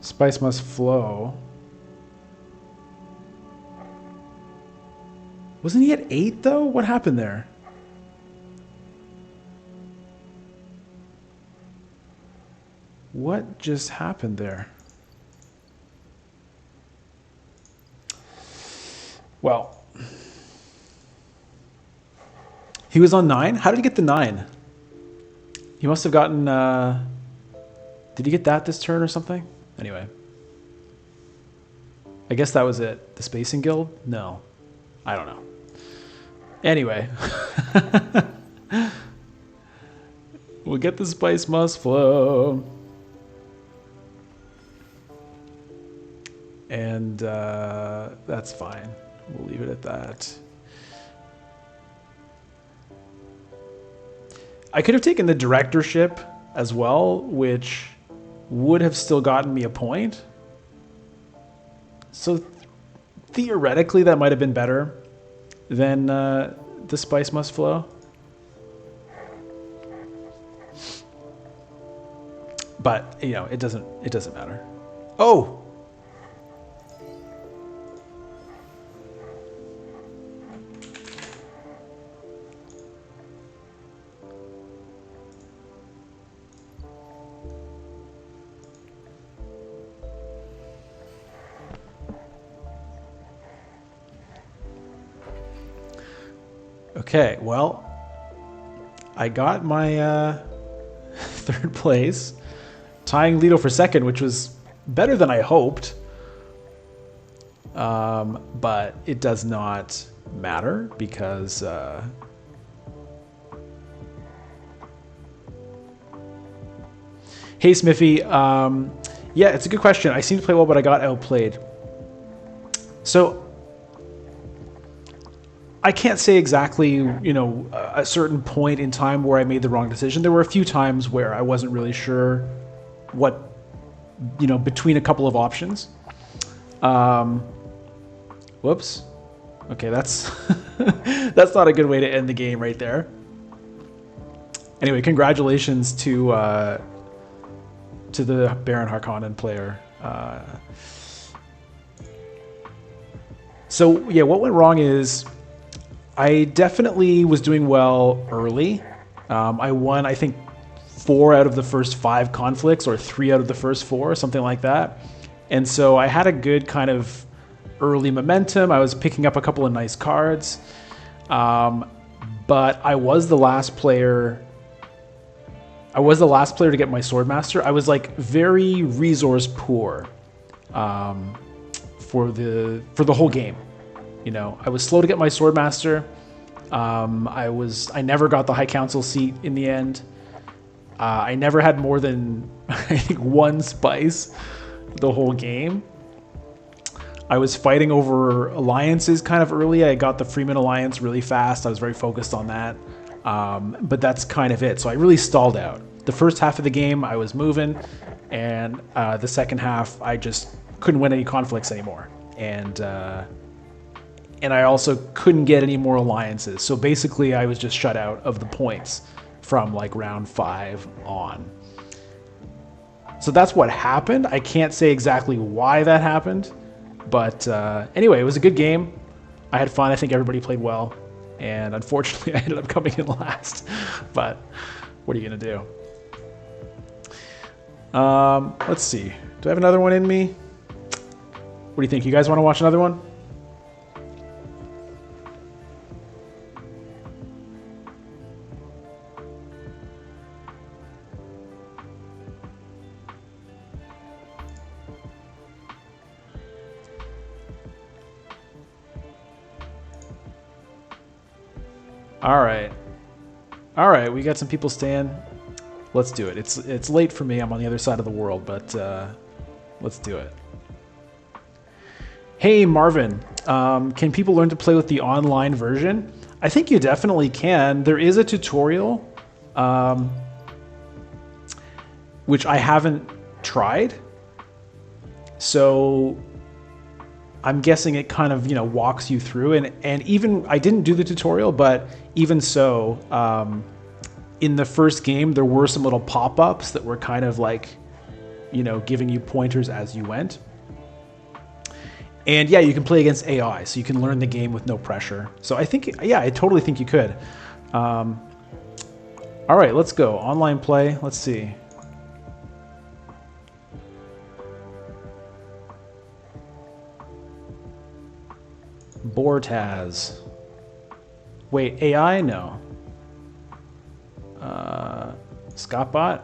Spice Must Flow. Wasn't he at 8, though? What happened there? What just happened there? Well, he was on 9? How did he get the 9? He must have gotten... did he get that this turn or something? Anyway. I guess that was it. The Spacing Guild? No. I don't know. Anyway. We'll get the spice must flow. And that's fine. We'll leave it at that. I could have taken the directorship as well, which would have still gotten me a point. So theoretically, that might have been better than the spice must flow. But you know, it doesn't matter. Oh. Okay, well, I got my third place, tying Lido for second, which was better than I hoped. But it does not matter because hey, Smithy. Yeah, it's a good question. I seem to play well, but I got outplayed. So I can't say exactly, you know, a certain point in time where I made the wrong decision. There were a few times where I wasn't really sure what, you know, between a couple of options. Whoops. Okay, that's that's not a good way to end the game right there. Anyway, congratulations to the Baron Harkonnen player. So yeah, what went wrong is I definitely was doing well early. I won, I think, 4 out of the first 5 conflicts, or 3 out of the first 4, something like that. And so I had a good kind of early momentum. I was picking up a couple of nice cards. But I was the last player. I was the last player to get my Swordmaster. I was like very resource poor for the whole game. You know, I was slow to get my Swordmaster. I never got the High Council seat in the end. I never had more than I think 1 spice the whole game. I was fighting over alliances kind of early. I got the Freeman Alliance really fast. I was very focused on that. But that's kind of it. So I really stalled out. The first half of the game, I was moving. And the second half, I just couldn't win any conflicts anymore. And I also couldn't get any more alliances. So basically, I was just shut out of the points from like round 5 on. So that's what happened. I can't say exactly why that happened. But anyway, it was a good game. I had fun. I think everybody played well. And unfortunately, I ended up coming in last. But what are you going to do? Let's see. Do I have another one in me? What do you think? You guys want to watch another one? All right, we got some people staying. Let's do it. It's late for me. I'm on the other side of the world, but let's do it. Hey, Marvin, can people learn to play with the online version? I think you definitely can. There is a tutorial, which I haven't tried. So I'm guessing it kind of, you know, walks you through. And even, I didn't do the tutorial, but even so, in the first game, there were some little pop-ups that were kind of like, you know, giving you pointers as you went. And yeah, you can play against AI, so you can learn the game with no pressure. So I think, yeah, I totally think you could. All right, let's go. Online play, let's see. Bortaz. Wait, AI? No. Scottbot?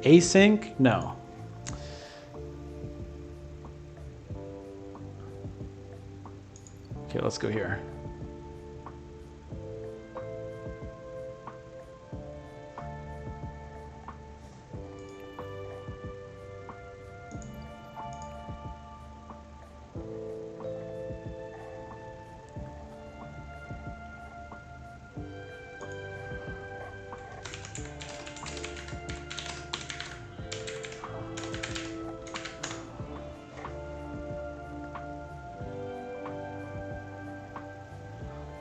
Async? No. Okay, let's go here.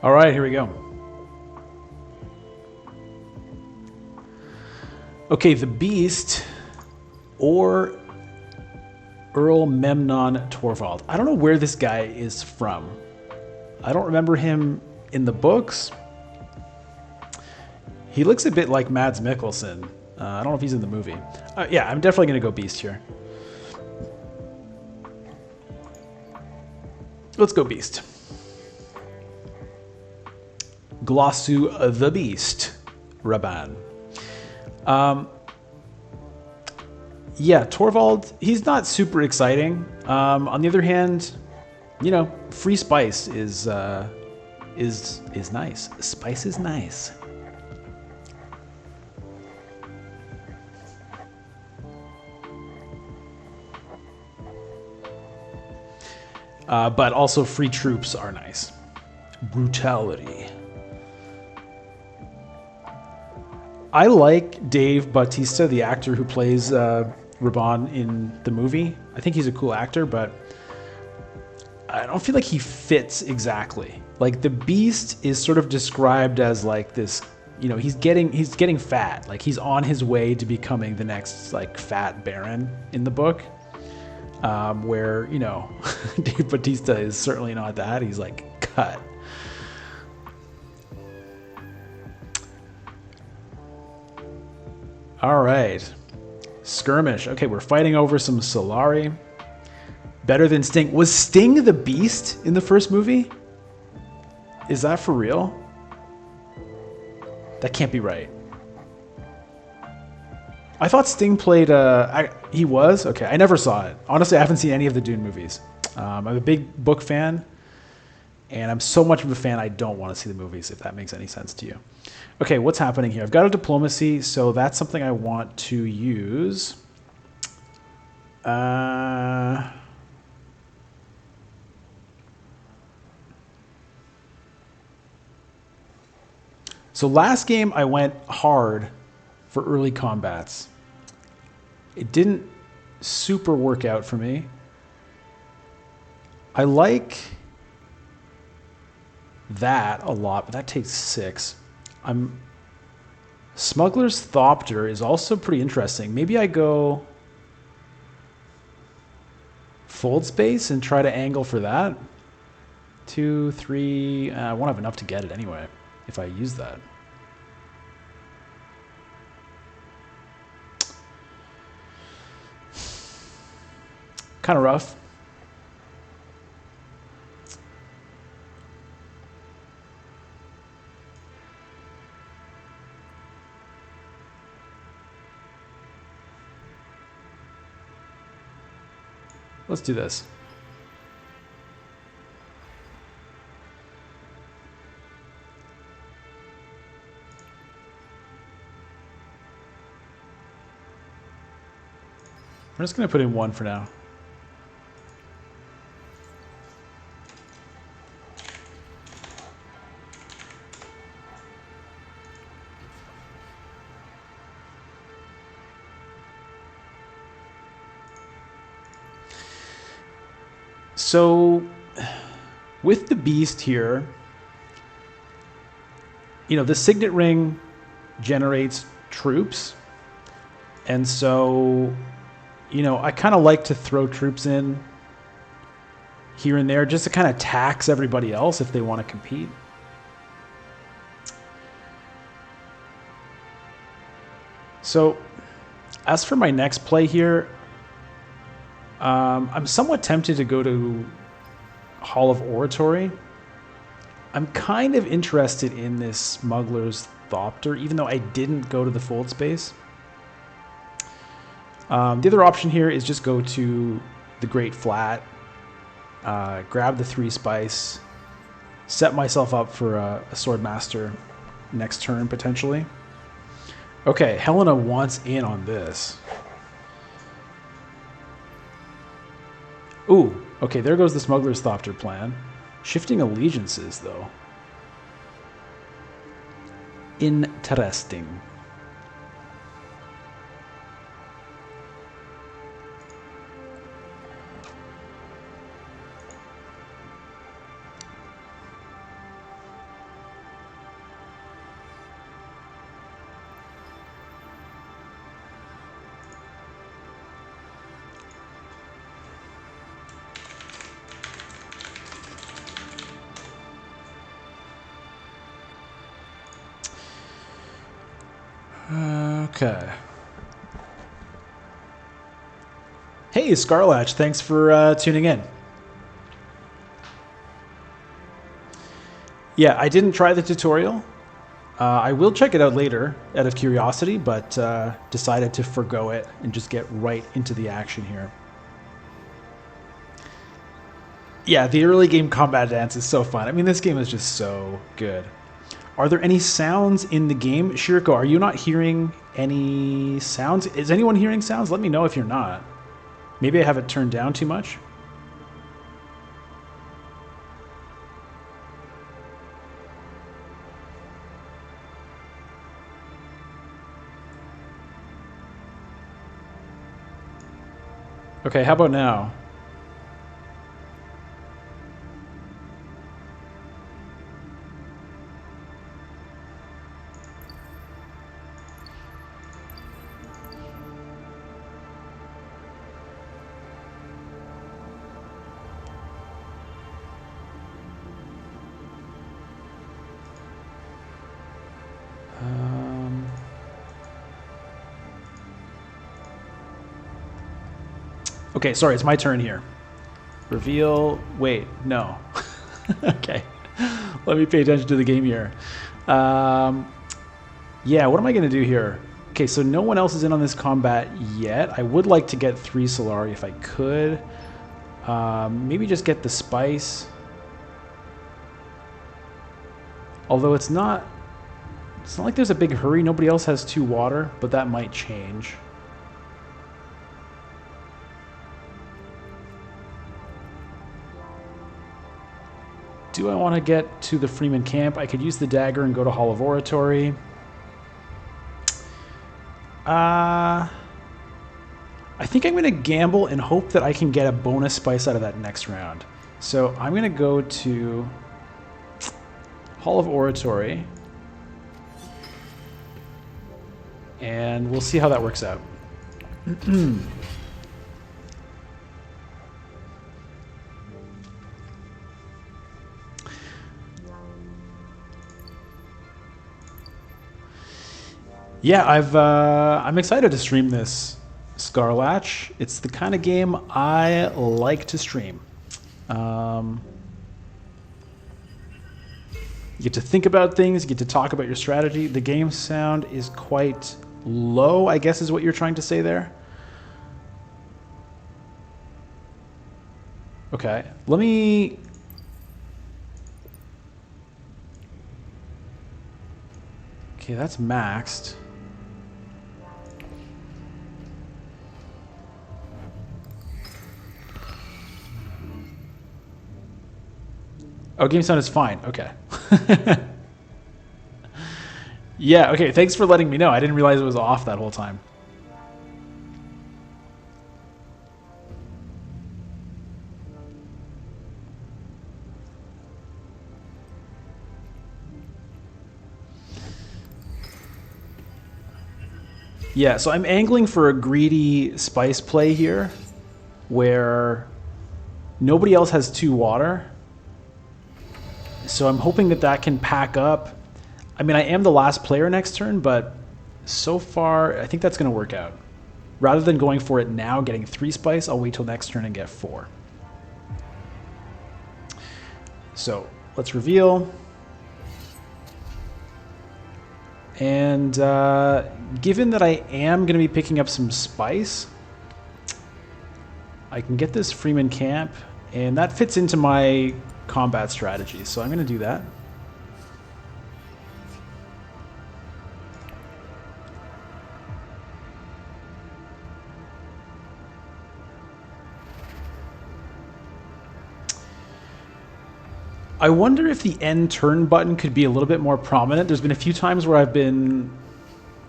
All right, here we go. Okay, the Beast or Earl Memnon Torvald. I don't know where this guy is from. I don't remember him in the books. He looks a bit like Mads Mikkelsen. I don't know if he's in the movie. Yeah, I'm definitely going to go Beast here. Let's go Beast. Glossu the Beast, Rabban. Yeah, Torvald, he's not super exciting. On the other hand, you know, free spice is nice. Spice is nice. But also free troops are nice. Brutality. I like Dave Bautista, the actor who plays Rabban in the movie. I think he's a cool actor, but I don't feel like he fits exactly. Like the Beast is sort of described as like this, you know, he's getting fat. Like he's on his way to becoming the next like fat Baron in the book. Where, you know, Dave Bautista is certainly not that. He's like cut. All right. Skirmish. Okay, we're fighting over some Solari. Better than Sting. Was Sting the Beast in the first movie? Is that for real? That can't be right. I thought Sting played... he was? Okay, I never saw it. Honestly, I haven't seen any of the Dune movies. I'm a big book fan, and I'm so much of a fan I don't want to see the movies, if that makes any sense to you. Okay, what's happening here? I've got a diplomacy, so that's something I want to use. So last game I went hard for early combats. It didn't super work out for me. I like that a lot, but that takes 6. Smuggler's Thopter is also pretty interesting. Maybe I go fold space and try to angle for that. 2, 3. I won't have enough to get it anyway if I use that. Kind of rough. Let's do this. We're just going to put in 1 for now. So with the Beast here, you know, the Signet Ring generates troops. And so, you know, I kind of like to throw troops in here and there just to kind of tax everybody else if they want to compete. So as for my next play here, I'm somewhat tempted to go to Hall of Oratory. I'm kind of interested in this Smuggler's Thopter, even though I didn't go to the Fold Space. The other option here is just go to the Great Flat, grab the 3 spice, set myself up for a Swordmaster next turn, potentially. Okay, Helena wants in on this. Ooh, okay, there goes the Smuggler's Thopter plan. Shifting allegiances, though. Interesting. Okay. Hey, Scarlatch, thanks for tuning in. Yeah, I didn't try the tutorial. I will check it out later out of curiosity, but decided to forgo it and just get right into the action here. Yeah, the early game combat dance is so fun. I mean, this game is just so good. Are there any sounds in the game? Shiriko, are you not hearing any sounds? Is anyone hearing sounds? Let me know if you're not. Maybe I have it turned down too much. Okay, how about now? Okay, sorry, it's my turn here. Reveal. Wait, no. Okay, let me pay attention to the game here. Yeah, what am I going to do here? Okay, so no one else is in on this combat yet. I would like to get 3 Solari if I could. Maybe just get the spice. Although it's not like there's a big hurry. Nobody else has 2 water, but that might change. Do I want to get to the Freeman camp? I could use the dagger and go to Hall of Oratory. I think I'm going to gamble and hope that I can get a bonus spice out of that next round. So I'm going to go to Hall of Oratory. And we'll see how that works out. Yeah, I'm excited to stream this, Scarlatch. It's the kind of game I like to stream. You get to think about things, you get to talk about your strategy. The game sound is quite low, I guess is what you're trying to say there. Okay, let me... Okay, that's maxed. Oh, game sound is fine. Okay. Yeah, okay. Thanks for letting me know. I didn't realize it was off that whole time. Yeah, so I'm angling for a greedy spice play here where nobody else has 2 water. So I'm hoping that that can pack up. I mean, I am the last player next turn, but so far, I think that's going to work out. Rather than going for it now, getting 3 spice, I'll wait till next turn and get 4. So let's reveal. And given that I am going to be picking up some spice, I can get this Freeman Camp, and that fits into my combat strategy. So I'm going to do that. I wonder if the end turn button could be a little bit more prominent. There's been a few times where I've been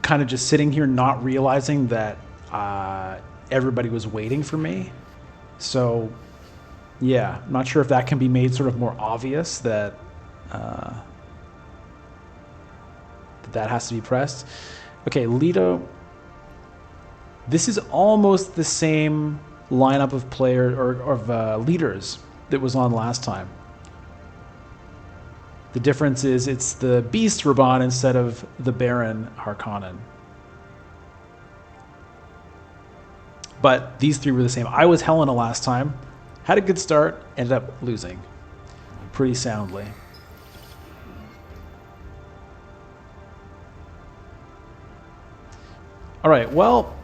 kind of just sitting here not realizing that everybody was waiting for me. So, yeah, I'm not sure if that can be made sort of more obvious that that has to be pressed. Okay, Lido. This is almost the same lineup of leaders that was on last time. The difference is it's the Beast Rabban instead of the Baron Harkonnen. But these 3 were the same. I was Helena last time. Had a good start, ended up losing pretty soundly. All right, well,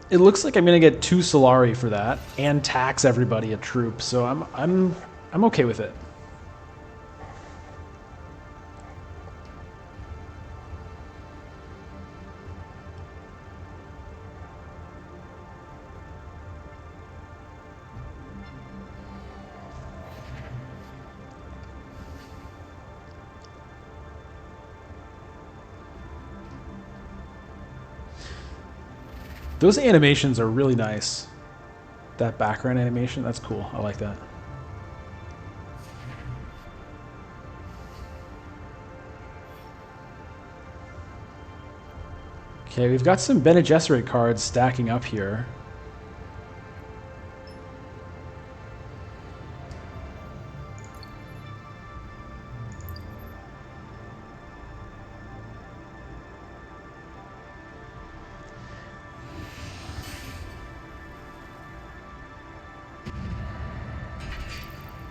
it looks like I'm going to get 2 Solari for that and tax everybody a troop, so I'm okay with it. Those animations are really nice. That background animation, that's cool. I like that. Okay, we've got some Bene Gesserit cards stacking up here.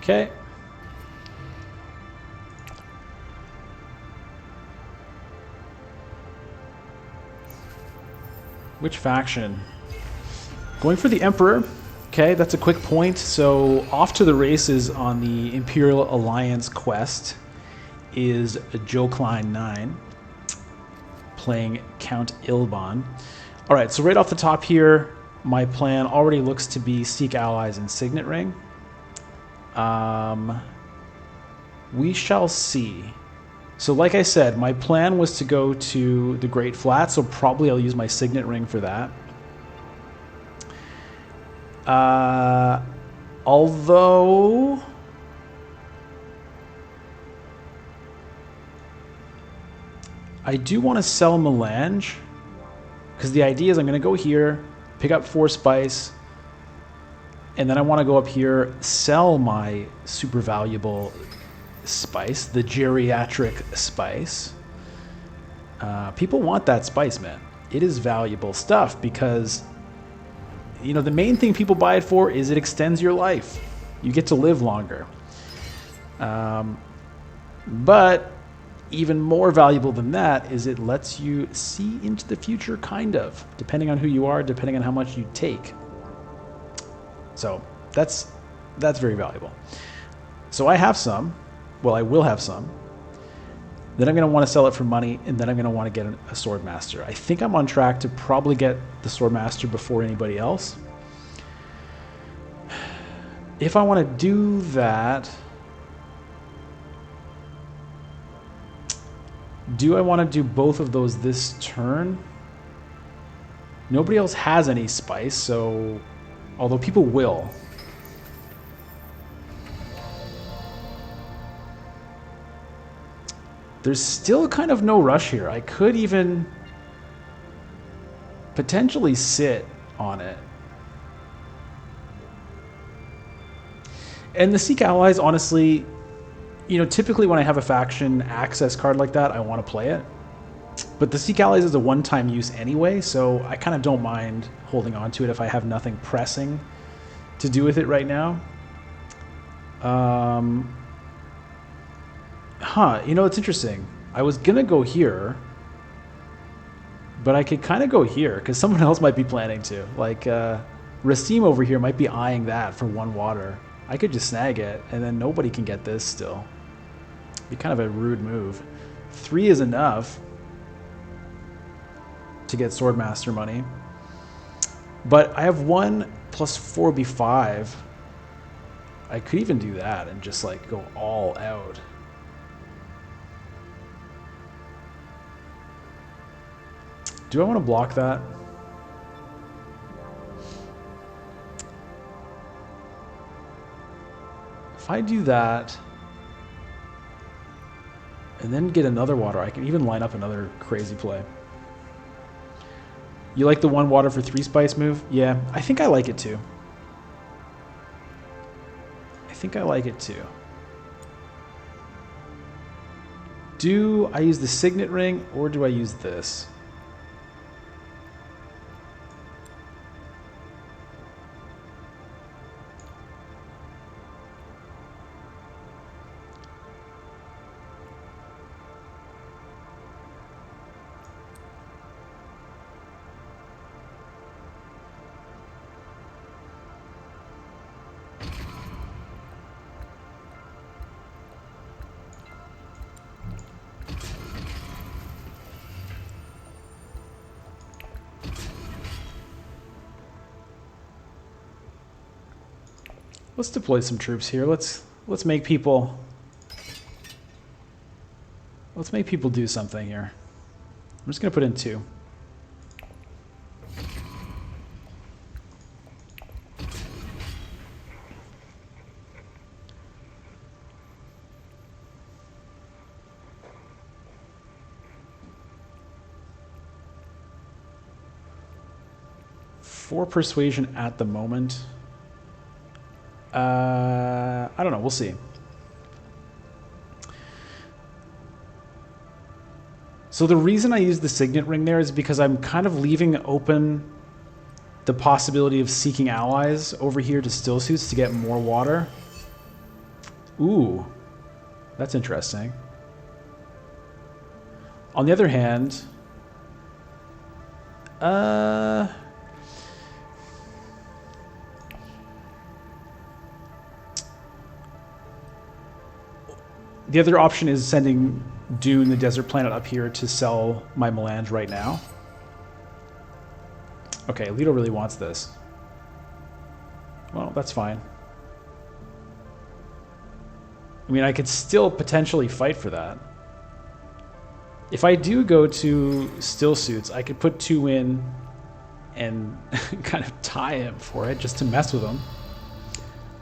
Okay. Which faction? Going for the Emperor. Okay, that's a quick point. So off to the races on the Imperial Alliance quest is Joe Klein 9 playing Count Ilban. All right, so right off the top here, my plan already looks to be seek allies in Signet Ring. We shall see. So like I said, my plan was to go to the Great Flat, so probably I'll use my Signet Ring for that. Although I do want to sell Melange, because the idea is I'm going to go here, pick up 4 spice, and then I want to go up here, sell my super valuable spice, the geriatric spice. People want that spice, man. It is valuable stuff because, you know, the main thing people buy it for is it extends your life. You get to live longer. But even more valuable than that is it lets you see into the future, kind of, depending on who you are, depending on how much you take. So that's very valuable. So I have some. Well, I will have some. Then I'm going to want to sell it for money, and then I'm going to want to get a Swordmaster. I think I'm on track to probably get the Swordmaster before anybody else. If I want to do that, do I want to do both of those this turn? Nobody else has any spice, so although people will. There's still kind of no rush here. I could even potentially sit on it. And the Seek Allies, honestly, you know, typically when I have a faction access card like that, I want to play it. But the Seek Allies is a one-time use anyway, so I kind of don't mind holding on to it if I have nothing pressing to do with it right now. You know, it's interesting. I was going to go here, but I could kind of go here, because someone else might be planning to. Like, Racine over here might be eyeing that for 1 water. I could just snag it, and then nobody can get this still. Be kind of a rude move. 3 is enough to get Swordmaster money. But I have 1 plus 4 be 5. I could even do that and just like go all out. Do I want to block that? If I do that and then get another water, I can even line up another crazy play. You like the 1 water for 3 spice move? Yeah, I think I like it too. I think I like it too. Do I use the Signet Ring or do I use this? Let's deploy some troops here. Let's make people do something here. I'm just gonna put in 2. For persuasion at the moment. I don't know. We'll see. So the reason I use the Signet Ring there is because I'm kind of leaving open the possibility of seeking allies over here to Still Suits to get more water. Ooh, that's interesting. On the other hand, the other option is sending Dune, the desert planet, up here to sell my melange right now. Okay, Leto really wants this. Well, that's fine. I mean, I could still potentially fight for that. If I do go to Still Suits, I could put 2 in and kind of tie him for it just to mess with him.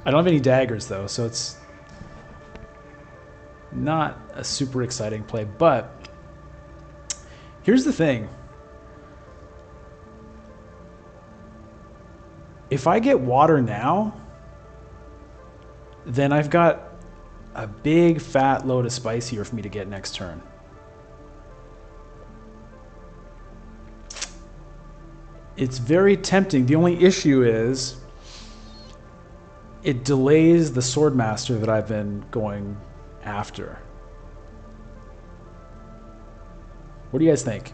I don't have any daggers, though, so it's not a super exciting play, but here's the thing. If I get water now, then I've got a big fat load of spice here for me to get next turn. It's very tempting. The only issue is it delays the Swordmaster that I've been going after. What do you guys think?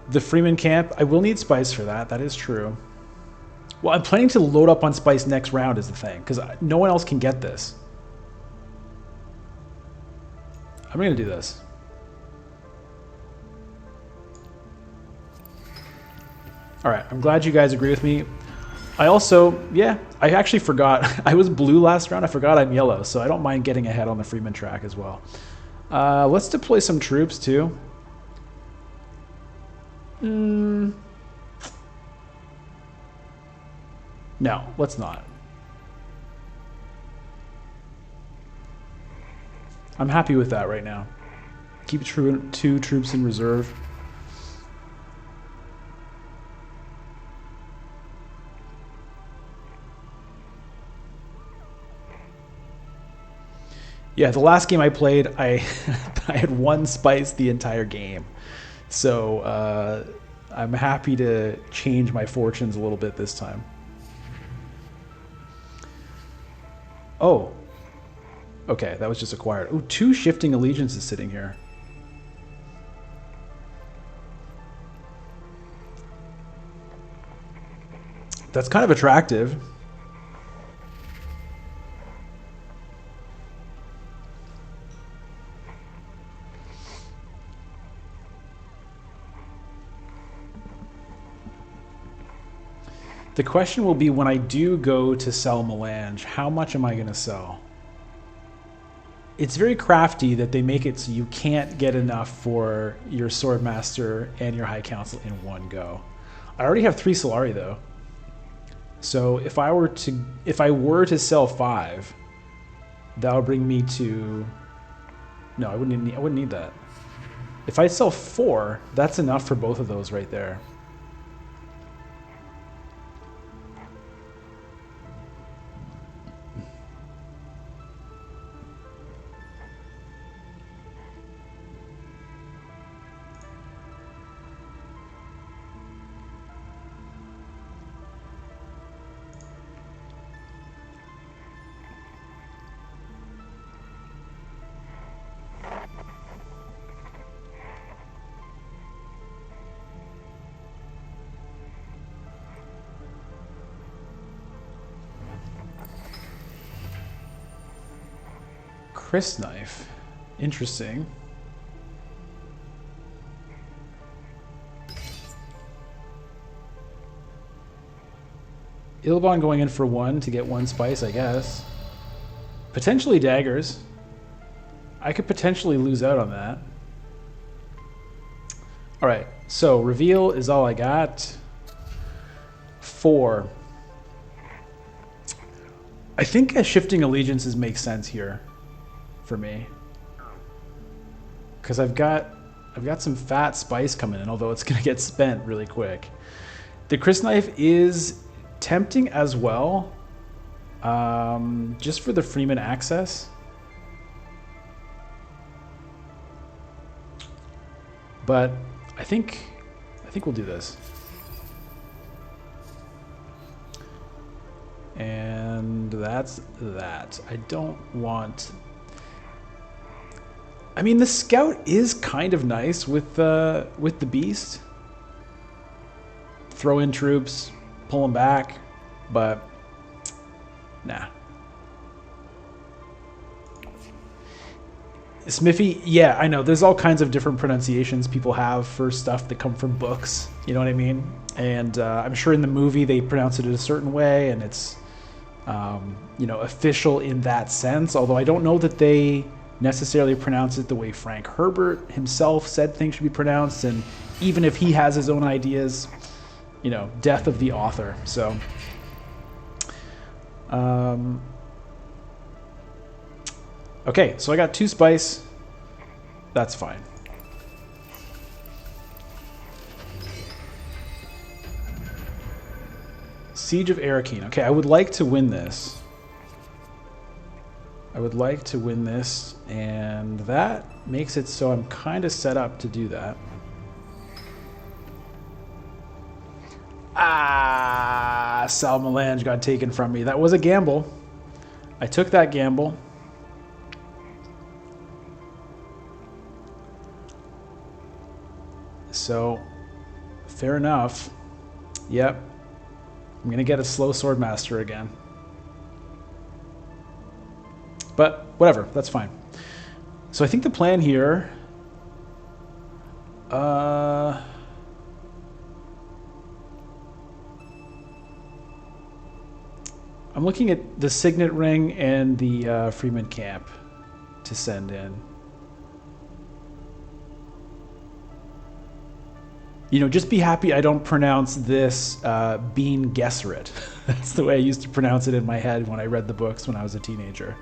The Freeman camp, I will need spice for that. That is true. Well, I'm planning to load up on spice next round is the thing, because no one else can get this. I'm going to do this. All right, I'm glad you guys agree with me. I also, yeah, I actually forgot. I was blue last round. I forgot I'm yellow, so I don't mind getting ahead on the Freeman track as well. Let's deploy some troops, too. No, let's not. I'm happy with that right now. Keep two troops in reserve. Yeah, the last game I played, I I had one spice the entire game. So I'm happy to change my fortunes a little bit this time. Oh. Okay, that was just acquired. Ooh, 2 shifting allegiances sitting here. That's kind of attractive. The question will be when I do go to sell Melange, how much am I going to sell? It's very crafty that they make it so you can't get enough for your Swordmaster and your High Council in one go. I already have 3 Solari though. So if I were to sell 5, that would bring me to... No, I wouldn't need that. If I sell 4, that's enough for both of those right there. Chris knife. Interesting. Ilbon going in for 1 to get 1 spice, I guess. Potentially daggers. I could potentially lose out on that. Alright, so reveal is all I got. 4. I think shifting allegiances makes sense here for me. Because I've got some fat spice coming in, although it's going to get spent really quick. The Chris knife is tempting as well, just for the Freeman access. But I think we'll do this. And that's that. I don't want... I mean, the scout is kind of nice with the beast. Throw in troops, pull them back, but nah. Smithy, yeah, I know. There's all kinds of different pronunciations people have for stuff that come from books. You know what I mean? And I'm sure in the movie they pronounce it a certain way, and it's official in that sense. Although I don't know that they necessarily pronounce it the way Frank Herbert himself said things should be pronounced. And even if he has his own ideas, death of the author. So, okay, so I got 2 spice. That's fine. Siege of Arakeen. Okay, I would like to win this. And that makes it so I'm kind of set up to do that. Sal Melange got taken from me. That was a gamble. I took that gamble. So, fair enough. Yep. I'm going to get a slow Swordmaster again. But whatever, that's fine. So I think the plan here... I'm looking at the Signet Ring and the Freeman Camp to send in. Just be happy I don't pronounce this Bean Gesserit. That's the way I used to pronounce it in my head when I read the books when I was a teenager.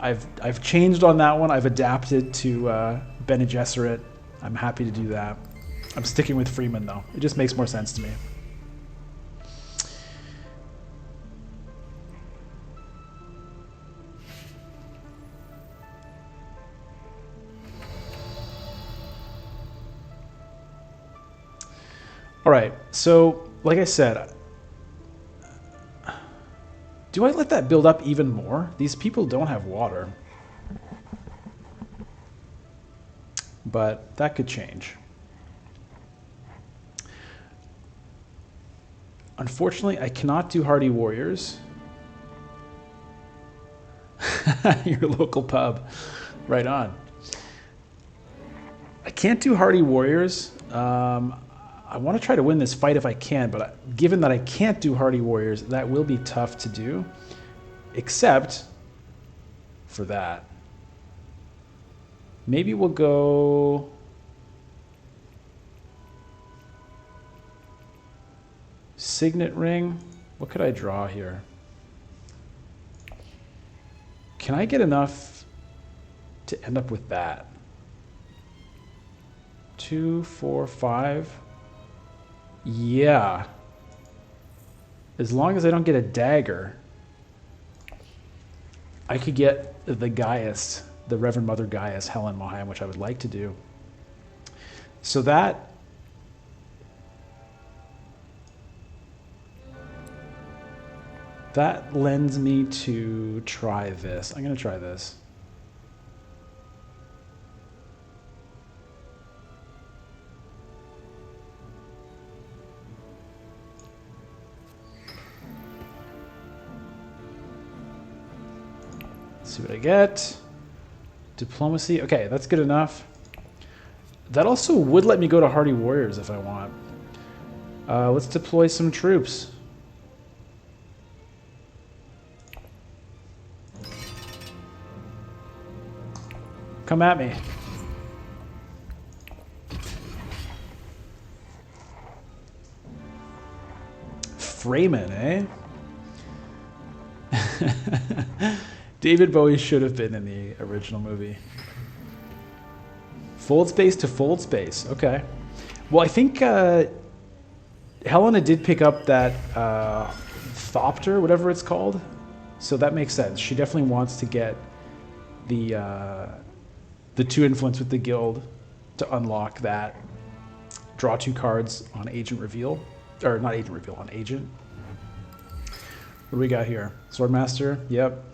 I've changed on that one. I've adapted to Bene Gesserit. I'm happy to do that. I'm sticking with Freeman though. It just makes more sense to me. All right, so like I said, do I let that build up even more? These people don't have water. But that could change. Unfortunately, I cannot do Hardy Warriors. Your local pub. Right on. I can't do Hardy Warriors. I want to try to win this fight if I can, but given that I can't do Hardy Warriors, that will be tough to do, except for that. Maybe we'll go... Signet Ring. What could I draw here? Can I get enough to end up with that? 2, 4, 5... Yeah. As long as I don't get a dagger, I could get the Gaius, the Reverend Mother Gaius, Helen Moham, which I would like to do. So that lends me to try this. I'm going to try this. See what I get. Diplomacy. Okay, that's good enough. That also would let me go to Hardy Warriors if I want. Let's deploy some troops. Come at me. Freeman, eh? David Bowie should have been in the original movie. Fold space to fold space. Okay. Well, I think Helena did pick up that Thopter, whatever it's called. So that makes sense. She definitely wants to get the 2 influence with the guild to unlock that. Draw 2 cards on agent reveal. Or not agent reveal, on agent. What do we got here? Swordmaster? Yep.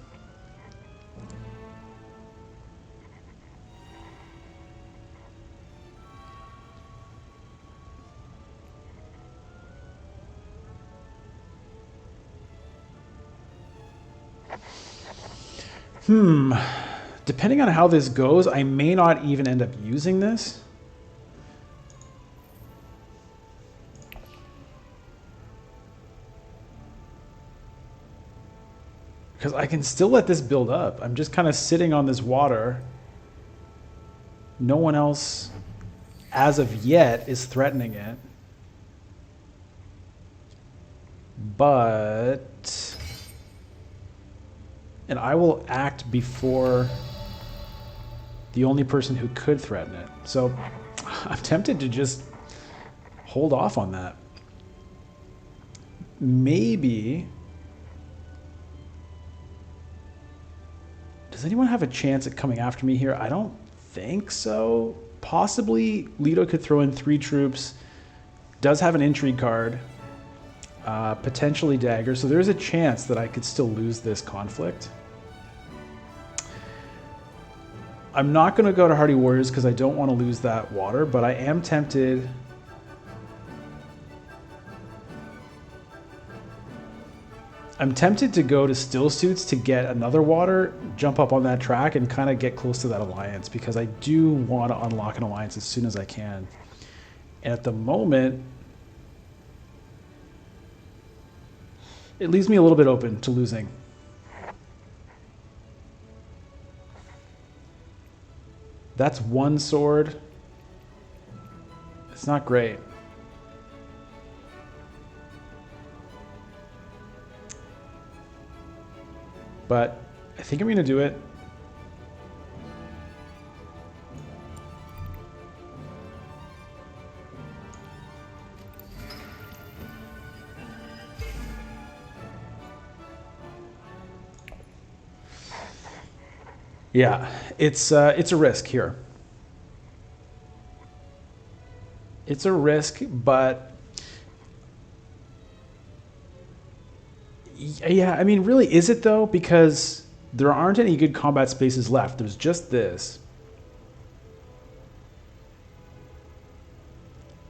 Depending on how this goes, I may not even end up using this. Because I can still let this build up. I'm just kind of sitting on this water. No one else, as of yet, is threatening it. But... And I will act before the only person who could threaten it. So I'm tempted to just hold off on that. Maybe... Does anyone have a chance at coming after me here? I don't think so. Possibly Leto could throw in 3 troops. Does have an intrigue card. Potentially dagger. So there's a chance that I could still lose this conflict. I'm not going to go to Hardy Warriors because I don't want to lose that water, but I am tempted... I'm tempted to go to Still Suits to get another water, jump up on that track, and kind of get close to that alliance, because I do want to unlock an alliance as soon as I can. And at the moment, it leaves me a little bit open to losing. That's 1 sword. It's not great. But I think I'm going to do it. Yeah, it's a risk here. It's a risk, but yeah, I mean, really, is it though? Because there aren't any good combat spaces left. There's just this.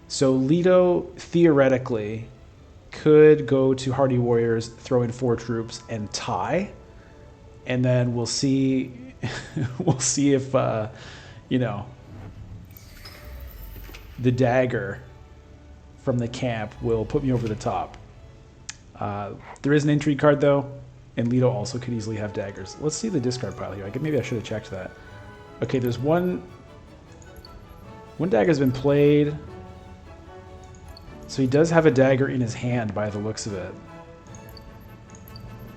So Leto theoretically could go to Hardy Warriors, throw in 4 troops, and tie, and then we'll see. We'll see if you know, the dagger from the camp will put me over the top. There is an intrigue card though, and Leto also could easily have daggers. Let's see the discard pile here. Maybe I should have checked that. Okay, there's one dagger's been played. So he does have a dagger in his hand by the looks of it.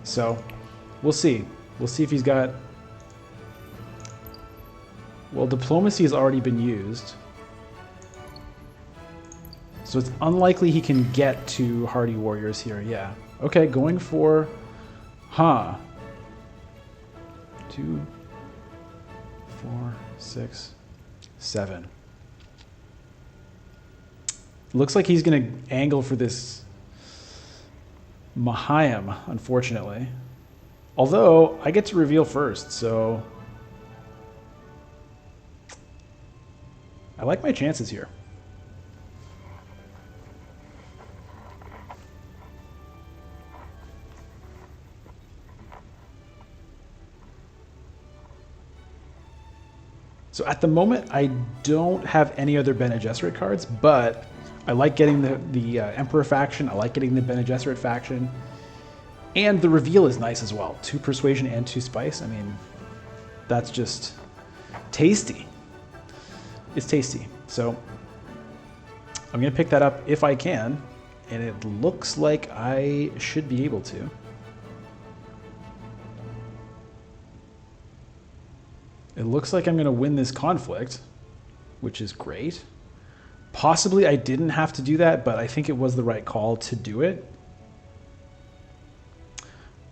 So we'll see. We'll see if he's got... Well, diplomacy has already been used. So it's unlikely he can get to Hardy Warriors here. Yeah. Okay, going for... Huh. 2, 4, 6, 7. Looks like he's going to angle for this Mahayam, unfortunately. Although, I get to reveal first, so... I like my chances here. So at the moment, I don't have any other Bene Gesserit cards, but I like getting the Emperor faction. I like getting the Bene Gesserit faction. And the reveal is nice as well. 2 Persuasion and 2 Spice. I mean, that's just tasty. It's tasty. So I'm going to pick that up if I can. And it looks like I should be able to. It looks like I'm going to win this conflict, which is great. Possibly I didn't have to do that, but I think it was the right call to do it.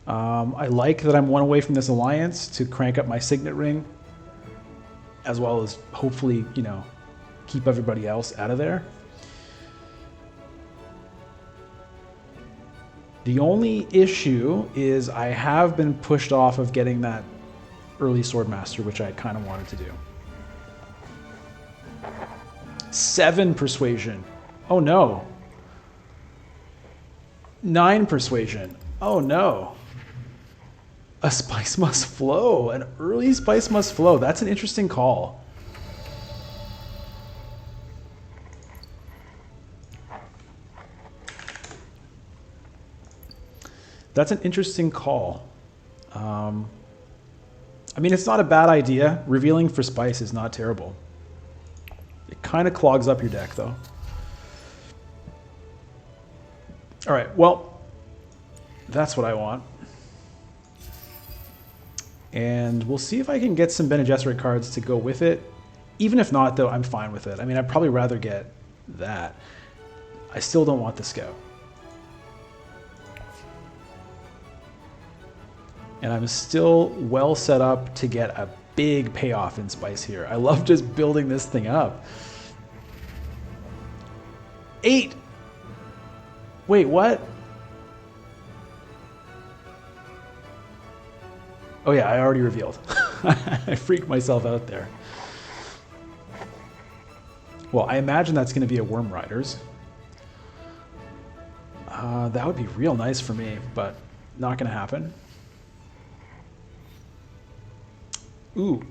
I like that I'm 1 away from this alliance to crank up my signet ring, as well as hopefully, you know, keep everybody else out of there. The only issue is I have been pushed off of getting that early Swordmaster, which I kind of wanted to do. 7 Persuasion. Oh no. 9 Persuasion. Oh no. A Spice Must Flow. An early Spice Must Flow. That's an interesting call. That's an interesting call. I mean, it's not a bad idea. Revealing for Spice is not terrible. It kind of clogs up your deck, though. All right, well, that's what I want. And we'll see if I can get some Bene Gesserit cards to go with it. Even if not, though, I'm fine with it. I mean, I'd probably rather get that. I still don't want the Scout. And I'm still well set up to get a big payoff in Spice here. I love just building this thing up. 8! Wait, what? Oh yeah, I already revealed. I freaked myself out there. Well, I imagine that's going to be a Worm Riders. That would be real nice for me, but not going to happen. Ooh.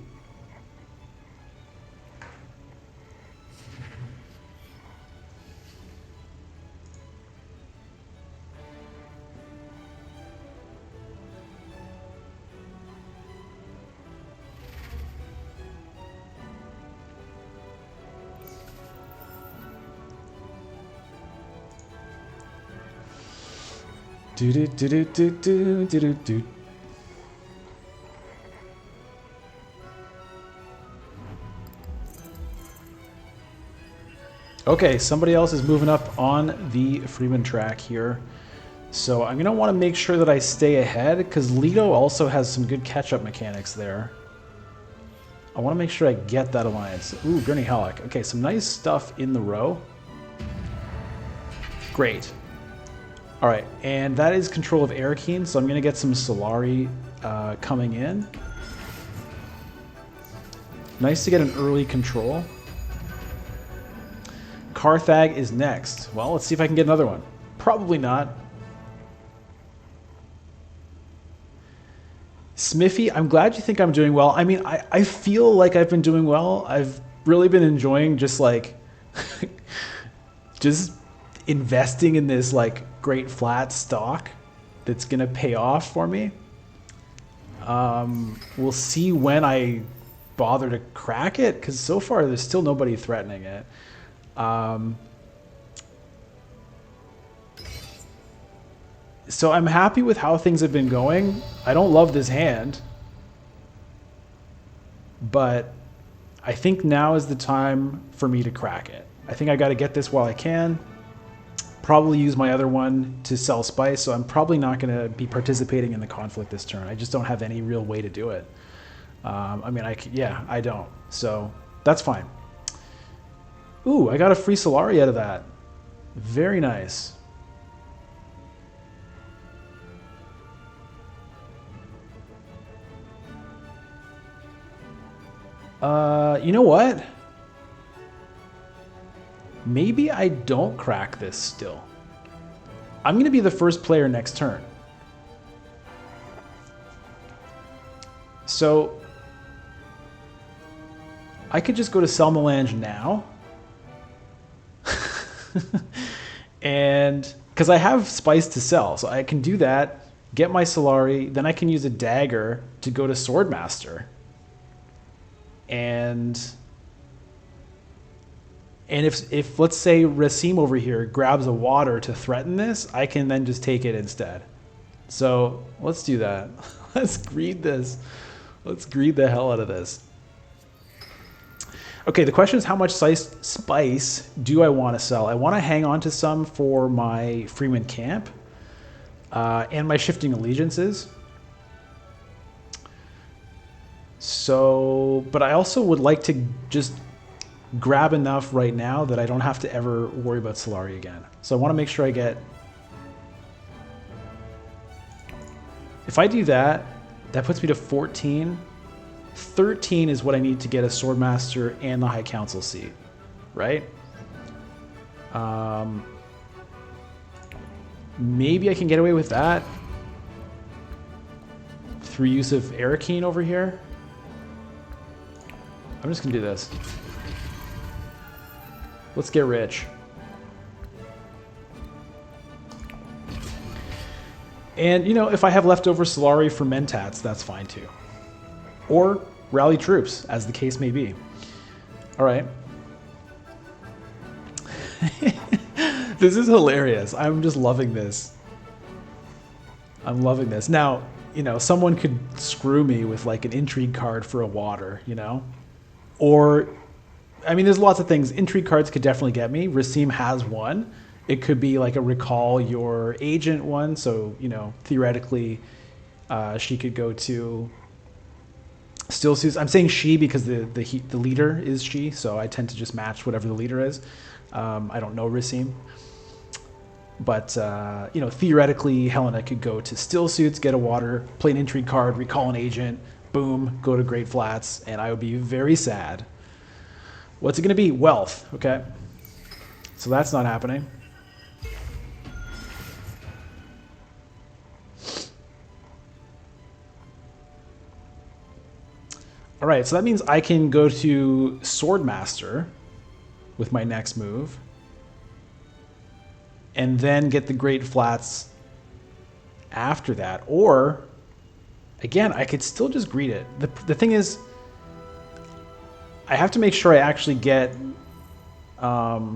Do do do do do do do do do. Okay, somebody else is moving up on the Freeman track here. So I'm going to want to make sure that I stay ahead, because Leto also has some good catch-up mechanics there. I want to make sure I get that alliance. Ooh, Gurney Halleck. Okay, some nice stuff in the row. Great. All right, and that is control of Arakeen, so I'm going to get some Solari coming in. Nice to get an early control. Carthag is next. Well, let's see if I can get another one. Probably not. Smithy, I'm glad you think I'm doing well. I mean, I feel like I've been doing well. I've really been enjoying just like just investing in this like great flat stock that's gonna pay off for me. We'll see when I bother to crack it, because so far there's still nobody threatening it. So I'm happy with how things have been going. I don't love this hand, but I think now is the time for me to crack it. I think I got to get this while I can. Probably use my other one to sell spice, so I'm probably not going to be participating in the conflict this turn. I just don't have any real way to do it. I mean, I don't. So that's fine. Ooh, I got a free Solari out of that. Very nice. You know what? Maybe I don't crack this still. I'm going to be the first player next turn. So I could just go to sell Melange now. And because I have spice to sell, so I can do that, get my Solari, then I can use a dagger to go to Swordmaster. And if let's say Racim over here grabs a water to threaten this, I can then just take it instead. So let's do that. Let's greed this. Let's greed the hell out of this. Okay, the question is how much spice do I want to sell? I want to hang on to some for my Freeman camp and my shifting allegiances. So, but I also would like to just grab enough right now that I don't have to ever worry about Solari again. So I want to make sure I get... If I do that, that puts me to 14. 13 is what I need to get a Swordmaster and the High Council seat, right? Maybe I can get away with that through use of Arakeen over here. I'm just gonna do this. Let's get rich. And, you know, if I have leftover Solari for Mentats, that's fine too. Or rally troops, as the case may be. All right. This is hilarious. I'm just loving this. I'm loving this. Now, you know, someone could screw me with like an intrigue card for a water, you know? Or, I mean, there's lots of things. Intrigue cards could definitely get me. Racim has one. It could be like a recall your agent one. So, you know, theoretically, she could go to Still Suits. I'm saying she because the leader is she. So I tend to just match whatever the leader is. I don't know Racim. But, you know, theoretically, Helena could go to Still Suits, get a water, play an intrigue card, recall an agent, boom, go to Great Flats, and I would be very sad. What's it going to be? Wealth, okay? So that's not happening. All right, so that means I can go to Swordmaster with my next move, and then get the Great Flats after that. Or, again, I could still just greed it. The thing is, I have to make sure I actually get a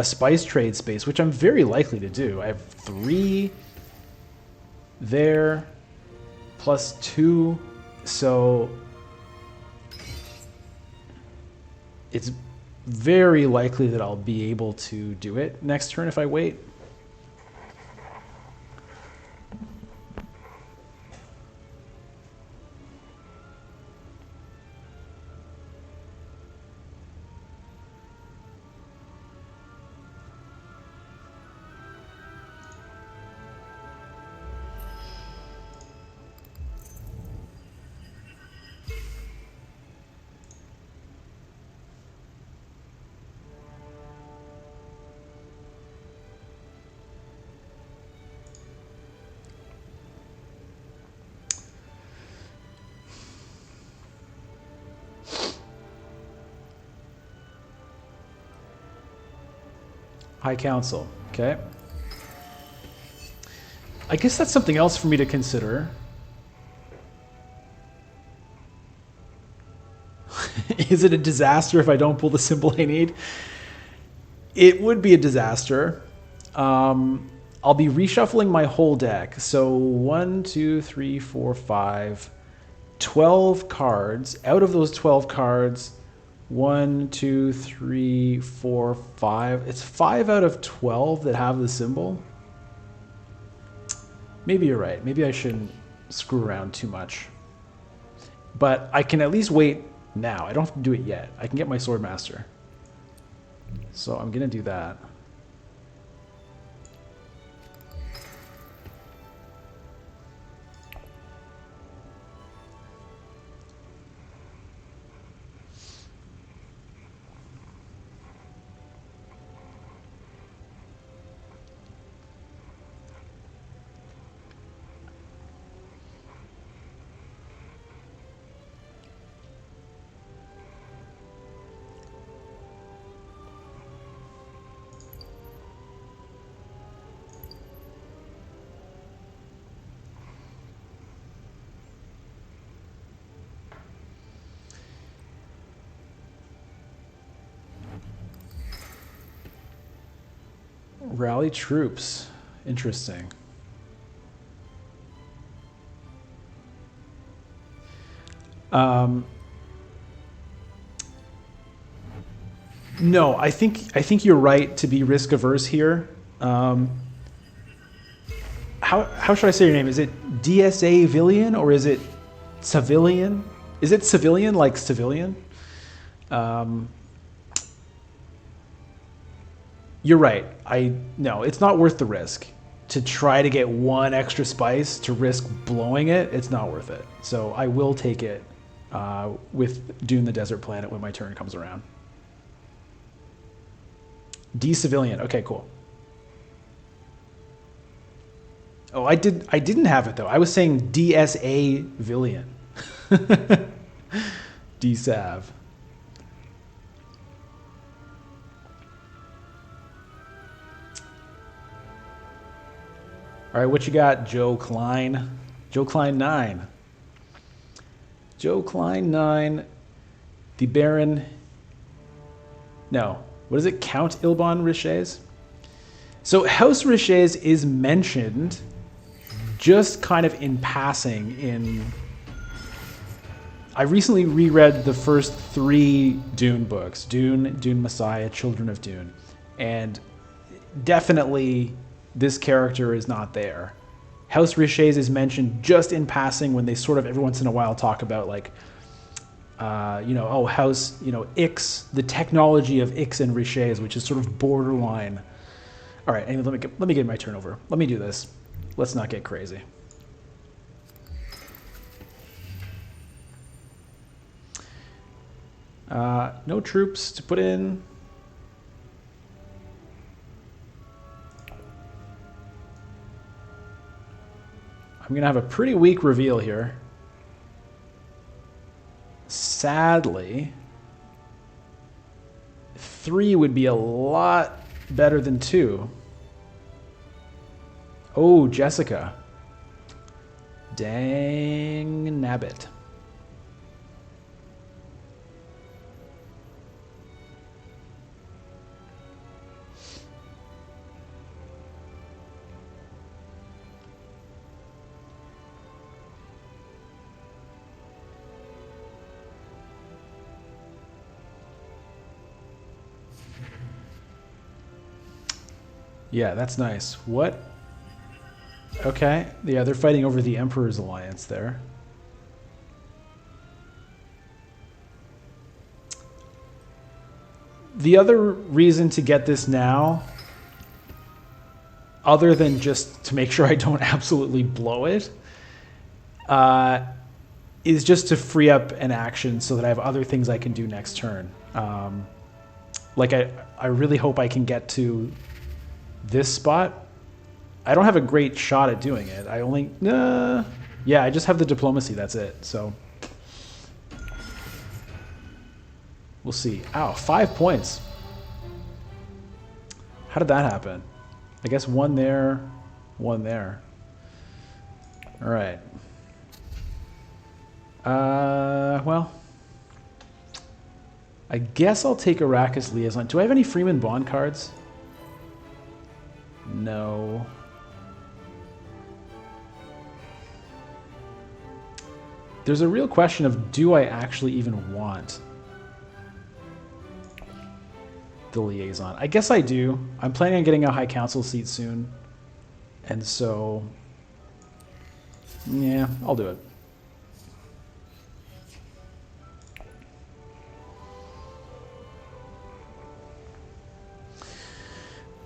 spice trade space, which I'm very likely to do. I have 3 there, plus 2, so it's very likely that I'll be able to do it next turn if I wait. High Council. Okay. I guess that's something else for me to consider. Is it a disaster if I don't pull the symbol I need? It would be a disaster. I'll be reshuffling my whole deck. So 1, 2, 3, 4, 5, 12 cards. Out of those 12 cards, 1, 2, 3, 4, 5. It's 5 out of 12 that have the symbol. Maybe you're right. Maybe I shouldn't screw around too much. But I can at least wait now. I don't have to do it yet. I can get my Swordmaster. So I'm going to do that. Rally troops. Interesting. No, I think you're right to be risk averse here. How should I say your name? Is it DSA Villian or is it Civilian? Is it civilian like civilian? You're right. No, it's not worth the risk. To try to get one extra spice to risk blowing it, it's not worth it. So I will take it with Dune the Desert Planet when my turn comes around. D-Civilian. Okay, cool. Oh, I didn't have it though. I was saying DSA Villian. D-Sav. All right, what you got, Joe Klein? Joe Klein 9. Joe Klein 9. The Baron. No. What is it? Count Ilban Richese? So House Richese is mentioned just kind of in passing in... I recently reread the first 3 Dune books. Dune, Dune Messiah, Children of Dune. And definitely... this character is not there. House Richese is mentioned just in passing when they sort of every once in a while talk about like, House, Ix, the technology of Ix and Richese, which is sort of borderline. All right, anyway, let me get my turnover. Let me do this. Let's not get crazy. No troops to put in. I'm going to have a pretty weak reveal here. Sadly, 3 would be a lot better than 2. Oh, Jessica. Dang nabbit. Yeah, that's nice. What? Okay. Yeah, they're fighting over the Emperor's Alliance there. The other reason to get this now, other than just to make sure I don't absolutely blow it, is just to free up an action so that I have other things I can do next turn. I really hope I can get to this spot. I don't have a great shot at doing it. I just have the diplomacy, that's it. So we'll see. Ow, 5 points. How did that happen? I guess one there, one there. All right. Well, I guess I'll take Arrakis Liaison. Do I have any Freeman Bond cards? No. There's a real question of, do I actually even want the Liaison? I guess I do. I'm planning on getting a High Council seat soon. And so, yeah, I'll do it.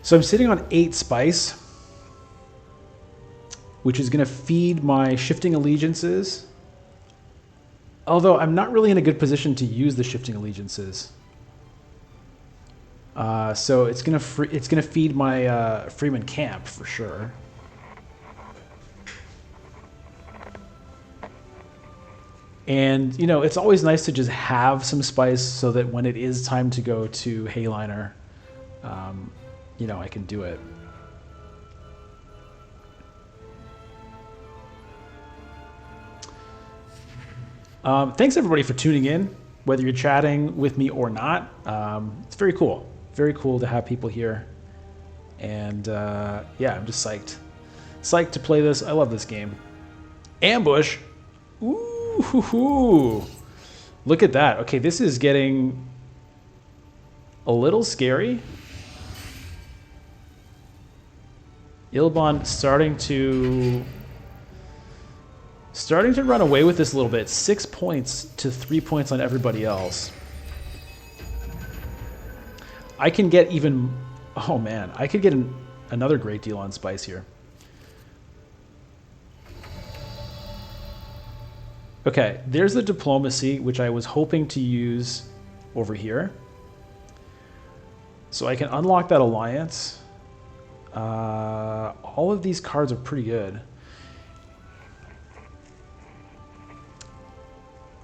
So I'm sitting on 8 spice, which is going to feed my shifting allegiances. Although I'm not really in a good position to use the shifting allegiances. So it's going to feed my Freeman camp for sure. And, you know, it's always nice to just have some spice so that when it is time to go to Helena, you know, I can do it. Thanks everybody for tuning in, whether you're chatting with me or not. It's very cool. Very cool to have people here. And yeah, I'm just psyched. Psyched to play this. I love this game. Ambush. Ooh, hoo, hoo. Look at that. Okay, this is getting a little scary. Ilbon starting to run away with this a little bit. 6 points to 3 points on everybody else. I can get even... Oh man, I could get another great deal on spice here. Okay, there's the diplomacy, which I was hoping to use over here. So I can unlock that alliance. All of these cards are pretty good.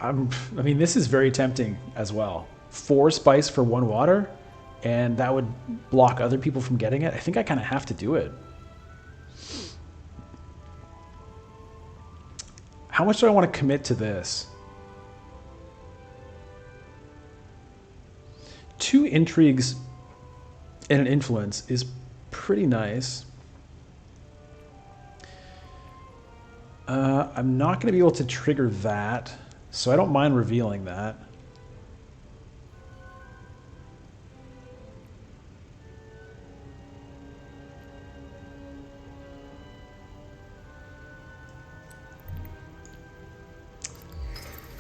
I mean, this is very tempting as well. 4 spice for 1 water, and that would block other people from getting it. I think I kind of have to do it. How much do I want to commit to this? 2 intrigues and an influence is pretty nice. I'm not going to be able to trigger that, so I don't mind revealing that.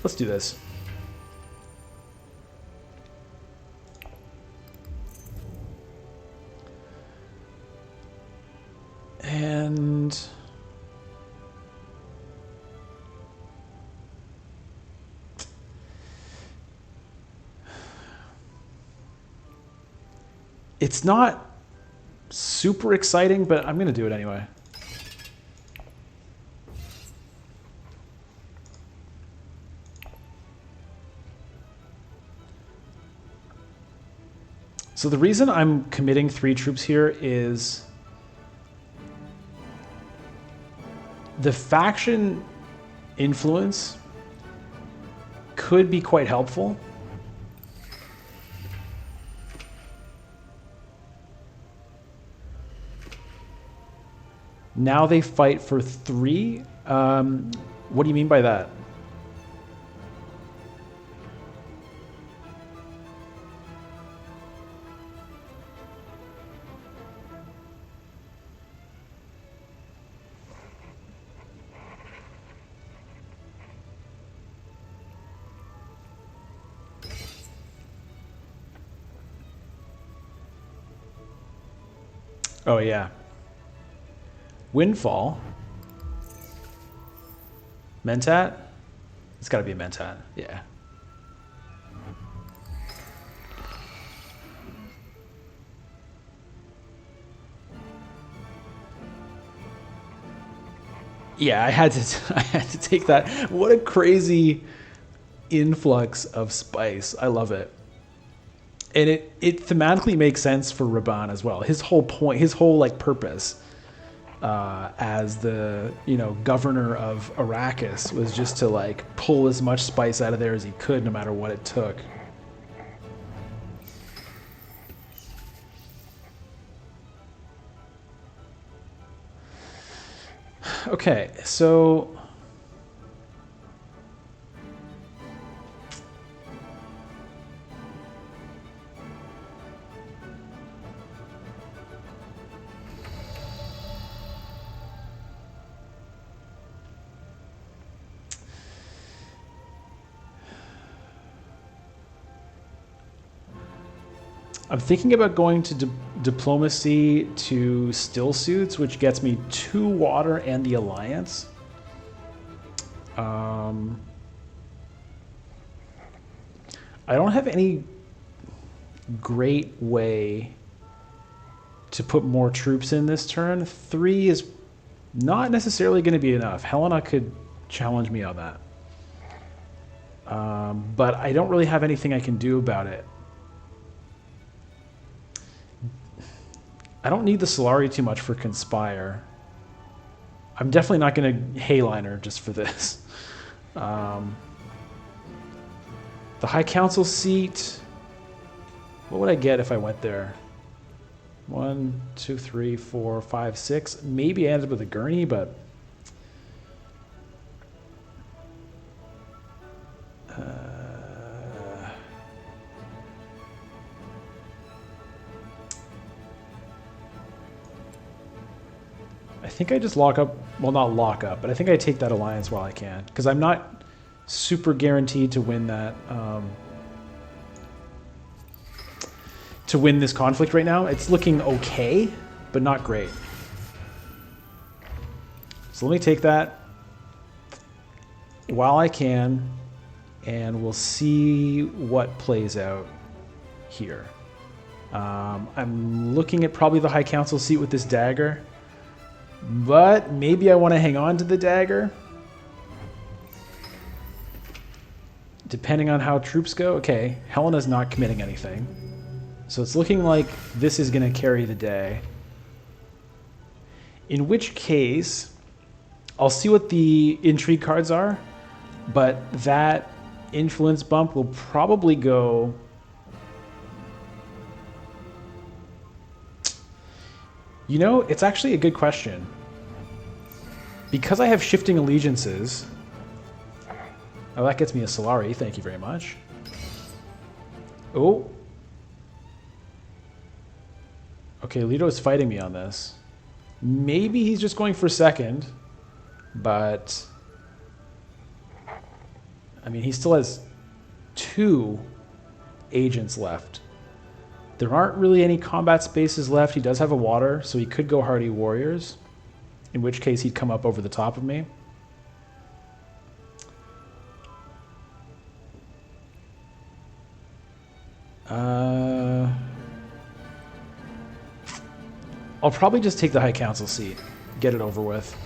Let's do this. And it's not super exciting, but I'm going to do it anyway. So the reason I'm committing 3 troops here is the faction influence could be quite helpful. Now they fight for 3. What do you mean by that? Oh, yeah. Windfall. Mentat? It's got to be a Mentat. Yeah. Yeah, I had to take that. What a crazy influx of spice. I love it. And it thematically makes sense for Rabban as well. His whole point, his whole like purpose as the governor of Arrakis was just to like pull as much spice out of there as he could, no matter what it took. Okay, so I'm thinking about going to diplomacy to still suits, which gets me 2 water and the alliance. I don't have any great way to put more troops in this turn. 3 is not necessarily going to be enough. Helena could challenge me on that. But I don't really have anything I can do about it. I don't need the Solari too much for Conspire. I'm definitely not going to Hayliner just for this. The High Council seat. What would I get if I went there? 1, 2, 3, 4, 5, 6. Maybe I ended up with a gurney, but I think I just lock up. Well, not lock up, but I think I take that alliance while I can, because I'm not super guaranteed to win that. To win this conflict right now. It's looking okay, but not great. So let me take that while I can, and we'll see what plays out here. I'm looking at probably the High Council seat with this dagger, but maybe I want to hang on to the dagger. Depending on how troops go. Okay, Helena's not committing anything. So it's looking like this is going to carry the day. In which case, I'll see what the intrigue cards are, but that influence bump will probably go... You know, it's actually a good question. Because I have shifting allegiances... Oh, that gets me a Solari. Thank you very much. Oh. Okay, Leto is fighting me on this. Maybe he's just going for second, but... I mean, he still has 2 agents left. There aren't really any combat spaces left. He does have a water, so he could go Hardy Warriors, in which case he'd come up over the top of me. I'll probably just take the High Council seat. Get it over with.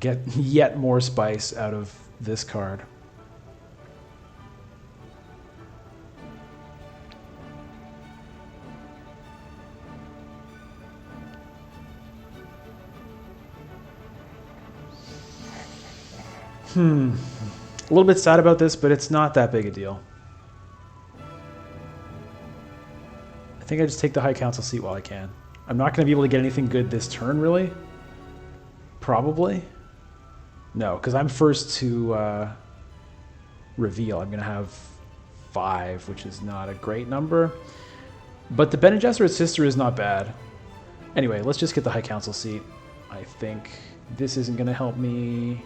Get yet more spice out of this card. A little bit sad about this, but it's not that big a deal. I think I just take the High Council seat while I can. I'm not going to be able to get anything good this turn, really. Probably. No, because I'm first to reveal. I'm going to have 5, which is not a great number. But the Bene Gesserit's sister is not bad. Anyway, let's just get the High Council seat. I think this isn't going to help me.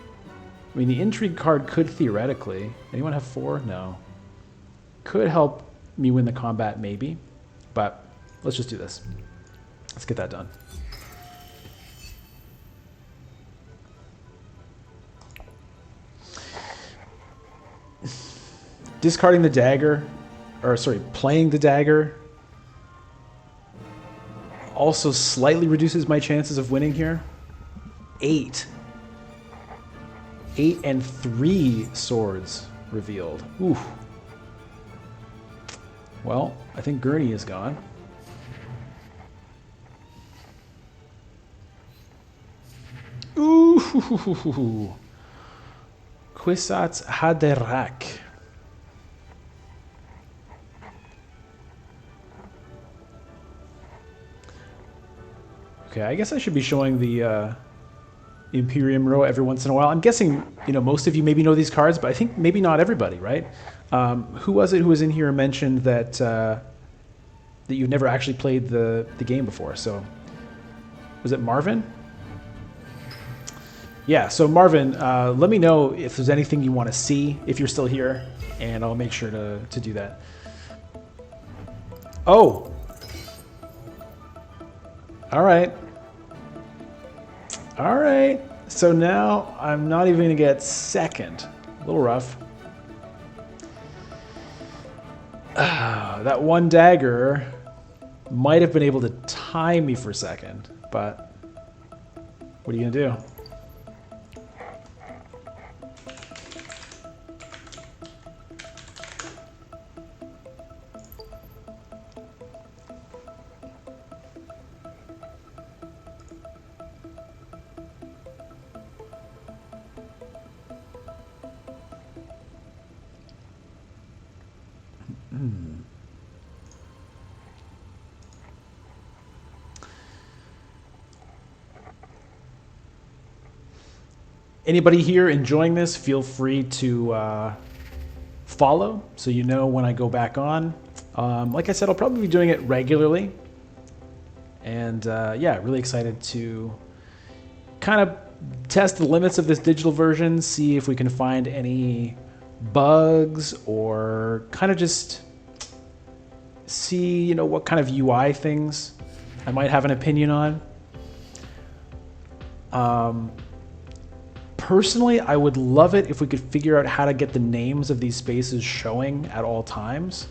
I mean, the intrigue card could theoretically... Anyone have 4? No. Could help me win the combat, maybe. But let's just do this. Let's get that done. Discarding the dagger, or sorry, playing the dagger also slightly reduces my chances of winning here. 8 and 3 swords. revealed. Ooh. Well, I think Gurney is gone. Ooh. Kwisatz Haderach. Okay, I guess I should be showing the Imperium row every once in a while. I'm guessing, most of you maybe know these cards, but I think maybe not everybody, right? Who was it who was in here and mentioned that that you've never actually played the game before? So, was it Marvin? Yeah, so Marvin, let me know if there's anything you want to see, if you're still here, and I'll make sure to do that. Oh! Alright. Alright, so now I'm not even going to get second. A little rough. That one dagger might have been able to tie me for second, but what are you going to do? Anybody here enjoying this, feel free to follow so you know when I go back on. Like I said, I'll probably be doing it regularly. And yeah, really excited to kind of test the limits of this digital version, see if we can find any bugs or kind of just see, what kind of UI things I might have an opinion on. Personally, I would love it if we could figure out how to get the names of these spaces showing at all times.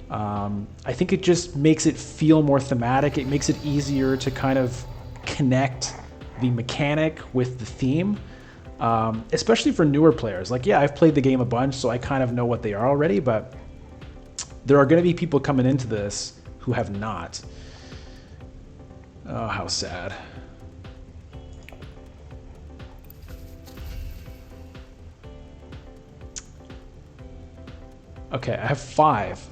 I think it just makes it feel more thematic. It makes it easier to kind of connect the mechanic with the theme, especially for newer players. Like, yeah, I've played the game a bunch, so I kind of know what they are already, but there are going to be people coming into this who have not. Oh, how sad. Okay, I have 5.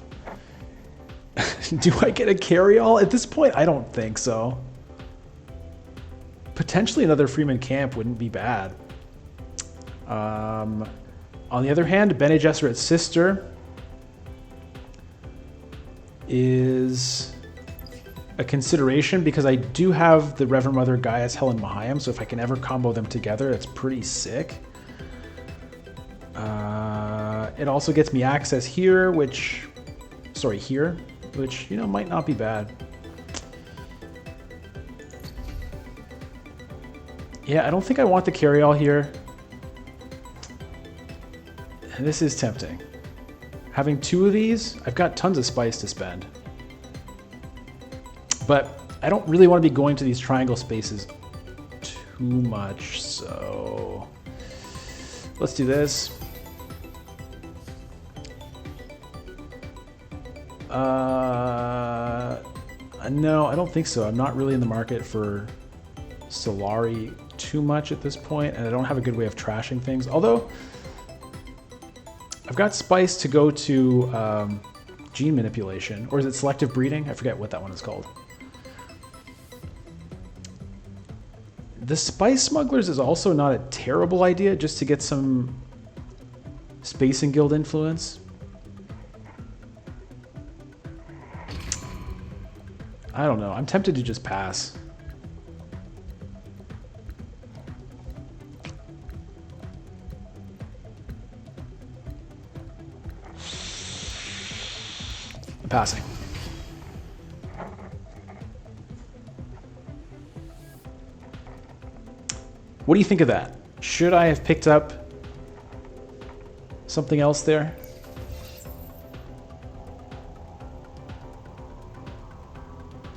Do I get a carry-all? At this point, I don't think so. Potentially another Freeman Camp wouldn't be bad. On the other hand, Bene Gesserit's sister is a consideration because I do have the Reverend Mother Gaius Helen Mahayim, so if I can ever combo them together, it's pretty sick. It also gets me access here, which might not be bad. Yeah, I don't think I want the carry-all here. This is tempting. Having 2 of these, I've got tons of spice to spend. But I don't really want to be going to these triangle spaces too much, so let's do this. No, I don't think so. I'm not really in the market for Solari too much at this point, and I don't have a good way of trashing things. Although, I've got spice to go to gene manipulation, or is it selective breeding? I forget what that one is called. The Spice Smugglers is also not a terrible idea, just to get some Space and Guild influence. I don't know. I'm tempted to just pass. I'm passing. What do you think of that? Should I have picked up something else there?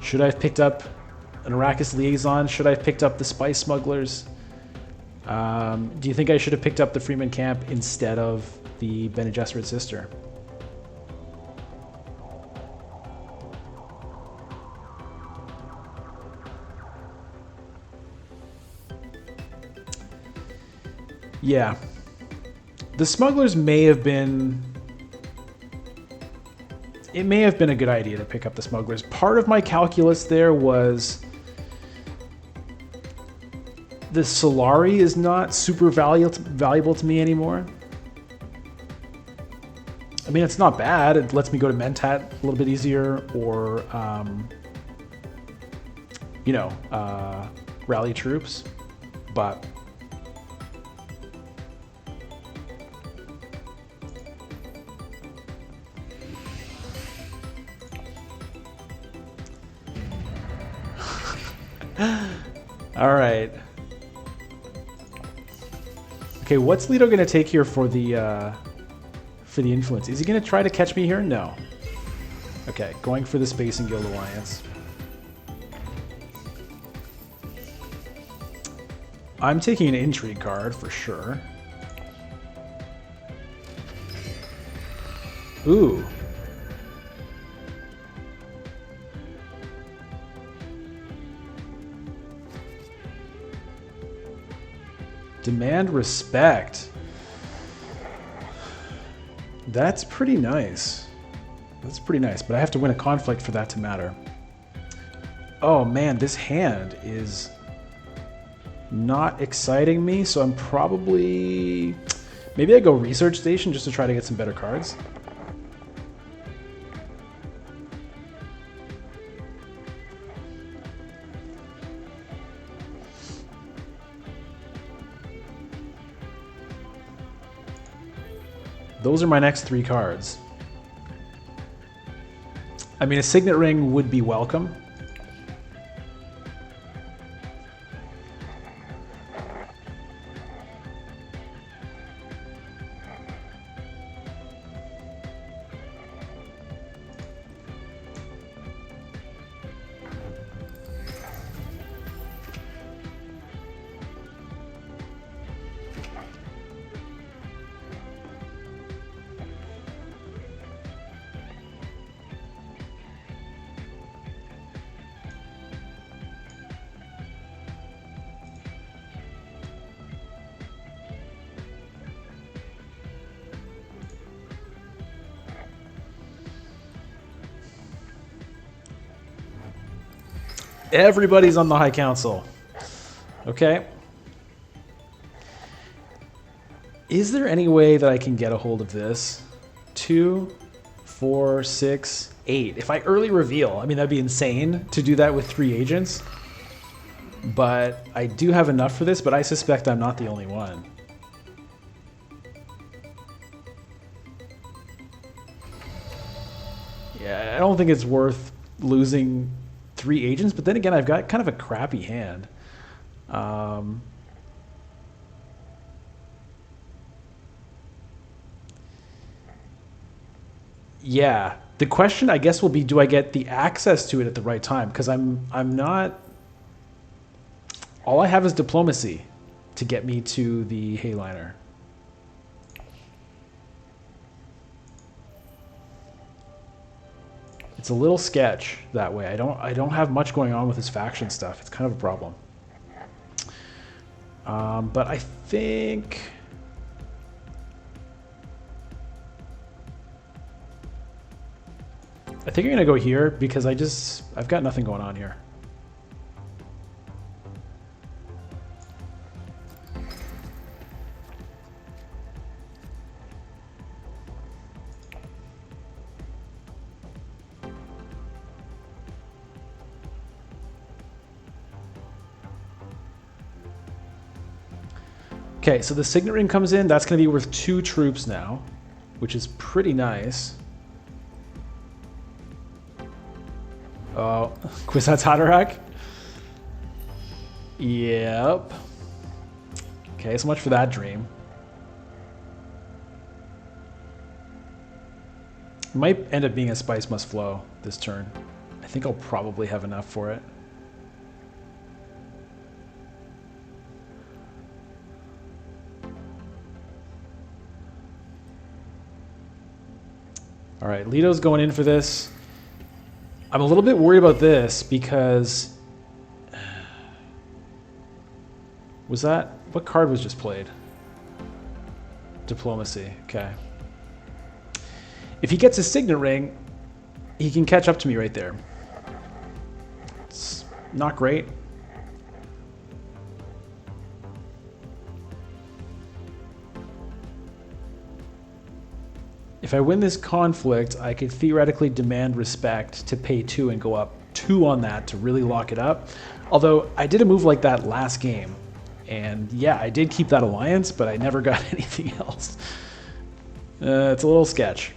Should I have picked up an Arrakis Liaison? Should I have picked up the Spice Smugglers? Do you think I should have picked up the Freeman camp instead of the Bene Gesserit sister? Yeah. The smugglers may have been... It may have been a good idea to pick up the smugglers. Part of my calculus there was... The Solari is not super valuable to me anymore. I mean, it's not bad. It lets me go to Mentat a little bit easier, or, rally troops. But... All right. Okay, what's Leto going to take here for the influence? Is he going to try to catch me here? No. Okay, going for the Space and Guild Alliance. I'm taking an intrigue card for sure. Ooh. Demand respect. That's pretty nice. That's pretty nice, but I have to win a conflict for that to matter. Oh man, this hand is not exciting me, so I'm probably... Maybe I go Research Station just to try to get some better cards. Those are my next 3 cards. I mean, a Signet Ring would be welcome. Everybody's on the High Council. Okay. Is there any way that I can get a hold of this? 2, 4, 6, 8. If I early reveal, I mean, that'd be insane to do that with 3 agents. But I do have enough for this, but I suspect I'm not the only one. Yeah, I don't think it's worth losing 3 agents, but then again, I've got kind of a crappy hand. Yeah, the question I guess will be, do I get the access to it at the right time? Because I'm not... All I have is diplomacy to get me to the Hayliner. It's a little sketch that way. I don't have much going on with this faction stuff. It's kind of a problem. But I think I'm gonna go here because I've got nothing going on here. Okay, so the Signet Ring comes in. That's going to be worth 2 troops now, which is pretty nice. Oh, Kwisatz Haderach? Yep. Okay, so much for that dream. It might end up being a Spice Must Flow this turn. I think I'll probably have enough for it. All right, Lito's going in for this. I'm a little bit worried about this because... Was that... What card was just played? Diplomacy. Okay. If he gets a signet ring, he can catch up to me right there. It's not great. If I win this conflict, I could theoretically demand respect to pay 2 and go up 2 on that to really lock it up. Although I did a move like that last game. And yeah, I did keep that alliance, but I never got anything else. It's a little sketch.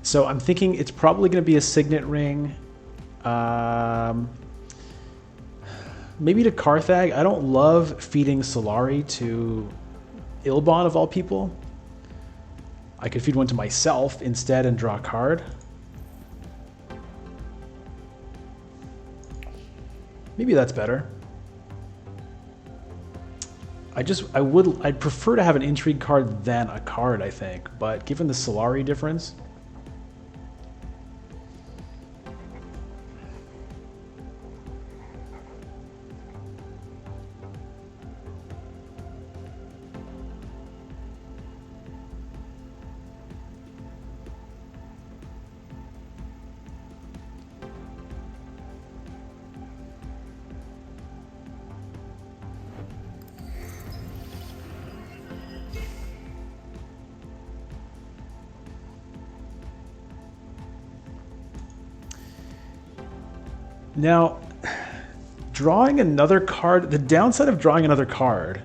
So I'm thinking it's probably going to be a signet ring. Maybe to Carthag. I don't love feeding Solari to Ilbon of all people. I could feed one to myself instead and draw a card. Maybe that's better. I'd prefer to have an intrigue card than a card, I think. But given the Solari difference, now, drawing another card, the downside of drawing another card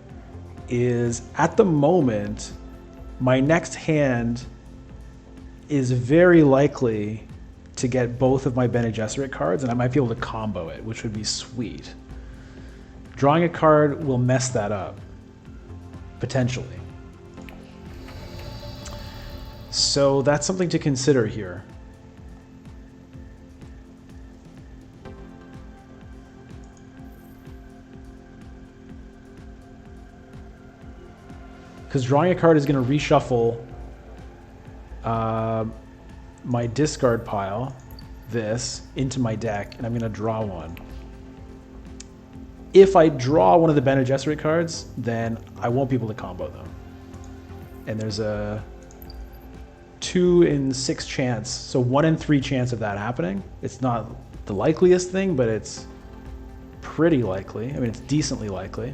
is at the moment, my next hand is very likely to get both of my Bene Gesserit cards, and I might be able to combo it, which would be sweet. Drawing a card will mess that up, potentially. So that's something to consider here. Because drawing a card is going to reshuffle my discard pile, this, into my deck, and I'm going to draw one. If I draw one of the Bene Gesserit cards, then I won't be able to combo them. And there's a 2 in 6 chance, so 1 in 3 chance of that happening. It's not the likeliest thing, but it's pretty likely. I mean, it's decently likely.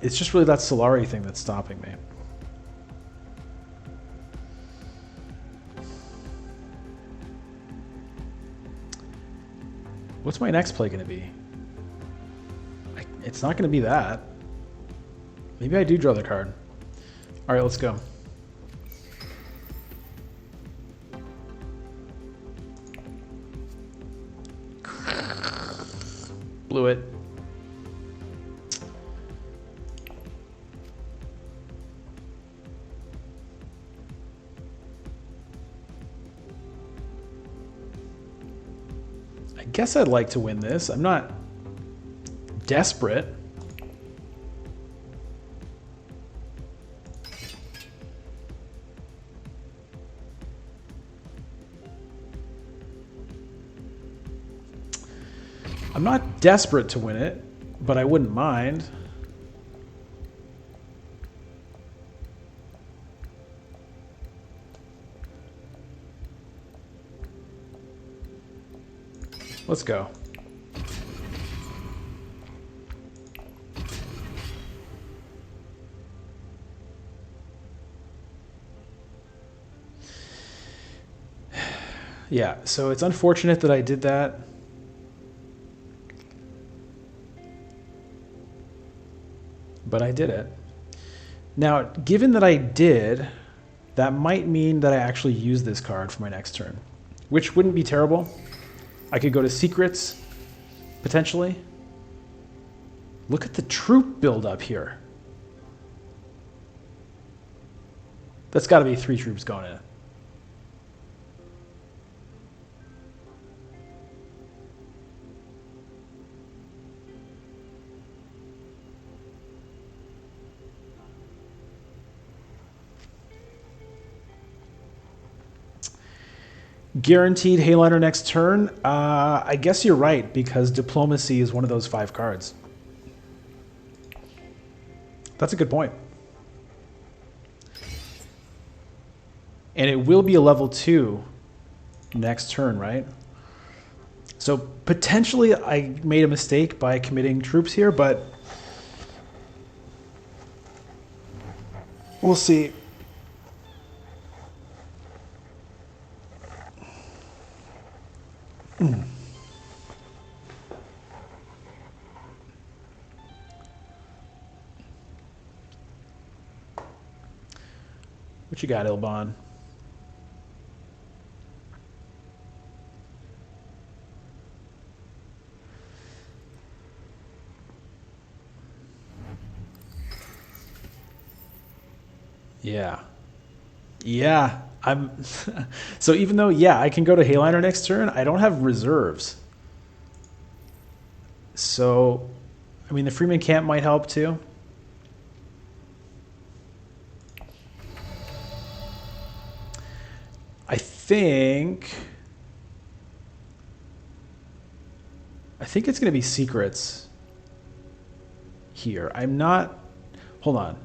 It's just really that Solari thing that's stopping me. What's my next play going to be? It's not going to be that. Maybe I do draw the card. All right, let's go. Blew it. I guess I'd like to win this. I'm not desperate. I'm not desperate to win it, but I wouldn't mind. Let's go. Yeah, so it's unfortunate that I did that. But I did it. Now, given that I did, that might mean that I actually use this card for my next turn, which wouldn't be terrible. I could go to Secrets, potentially. Look at the troop build up here. That's got to be 3 troops going in. Guaranteed Helena next turn? I guess you're right, because Diplomacy is one of those 5 cards. That's a good point. And it will be a level 2 next turn, right? So potentially I made a mistake by committing troops here, but we'll see. What you got, Ilban? Yeah. Yeah. I'm so even though, yeah, I can go to Hayliner next turn, I don't have reserves. So, I mean, the Freeman camp might help too. I think it's going to be secrets here. I'm not. Hold on.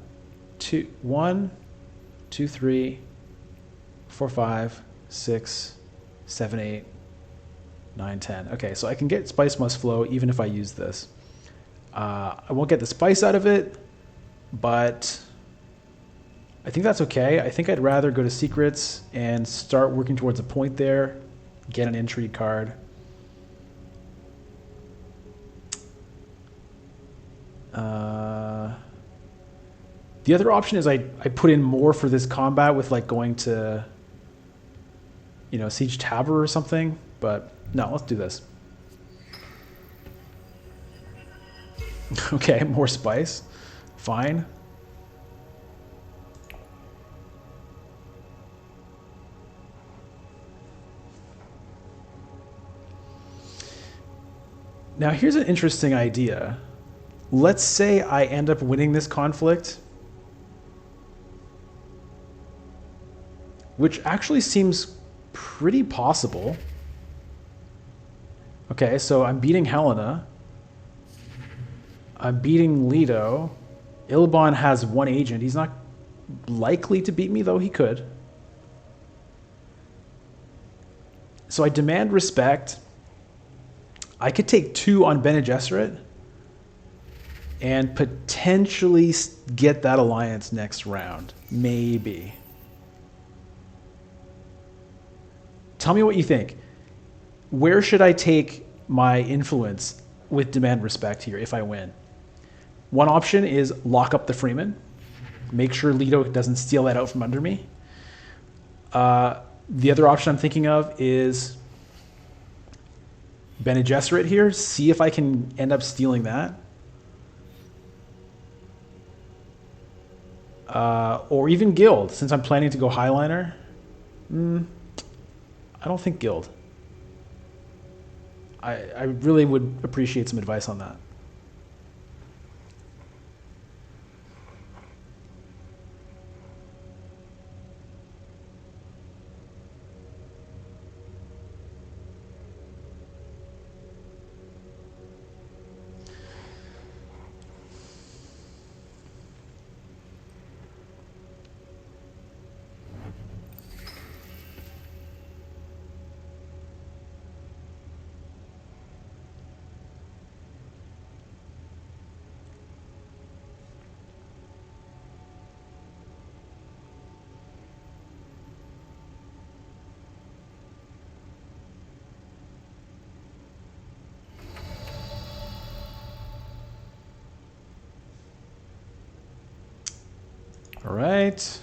1, 2, 3, 4, 5, 6, 7, 8, 9, 10. Okay, so I can get Spice Must Flow even if I use this. I won't get the spice out of it, but I think that's okay. I think I'd rather go to secrets and start working towards a point there, get an intrigue card. The other option is I put in more for this combat with like going to, you know, Siege Tabor or something, but no, let's do this. Okay, more spice. Fine. Now here's an interesting idea. Let's say I end up winning this conflict, which actually seems pretty possible. Okay, so I'm beating Helena. I'm beating Leto. Ilban has 1 agent. He's not likely to beat me, though he could. So I demand respect. I could take 2 on Bene Gesserit and potentially get that alliance next round. Maybe. Tell me what you think. Where should I take my influence with demand respect here if I win? One option is lock up the Freeman. Make sure Leto doesn't steal that out from under me. The other option I'm thinking of is Bene Gesserit here. See if I can end up stealing that. Or even Guild, since I'm planning to go Highliner. I don't think Guild. I really would appreciate some advice on that. All right.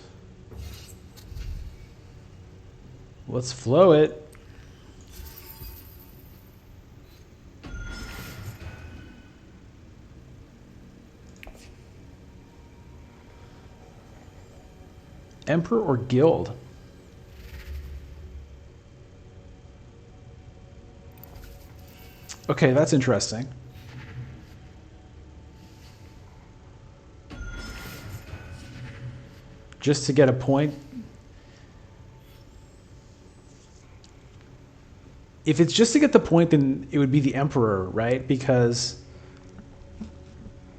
Let's flow it. Emperor or Guild? Okay, that's interesting. Just to get a point. If it's just to get the point, then it would be the Emperor, right? Because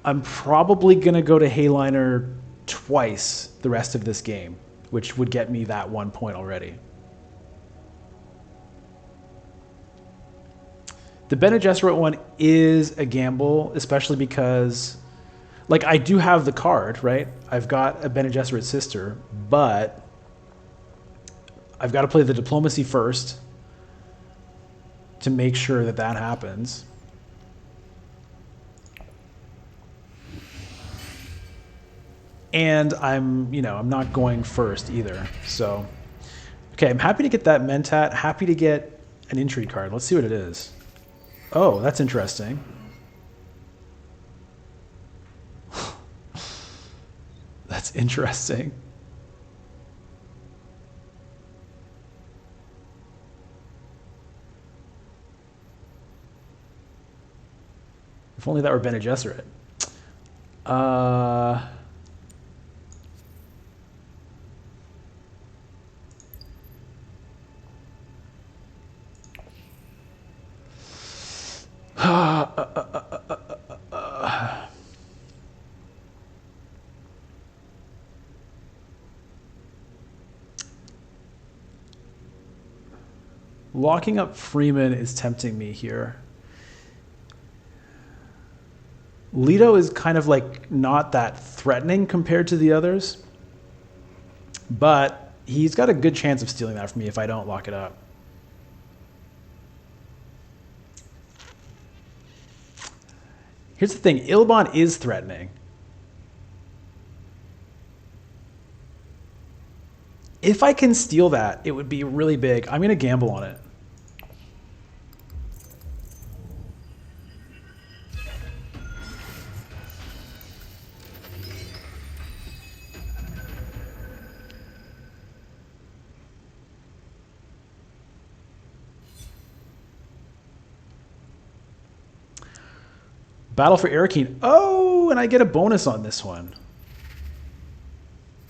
I'm probably going to go to Helena twice the rest of this game, which would get me that 1 point already. The Bene Gesserit one is a gamble, especially because, like, I do have the card, right? I've got a Bene Gesserit sister, but I've got to play the diplomacy first to make sure that that happens. And I'm not going first either. So, okay, I'm happy to get that Mentat, happy to get an intrigue card. Let's see what it is. Oh, that's interesting. That's interesting. If only that were Bene Gesserit. Locking up Freeman is tempting me here. Leto is kind of like not that threatening compared to the others, but he's got a good chance of stealing that from me if I don't lock it up. Here's the thing, Ilban is threatening. If I can steal that, it would be really big. I'm going to gamble on it. Battle for Arakeen. Oh, and I get a bonus on this one.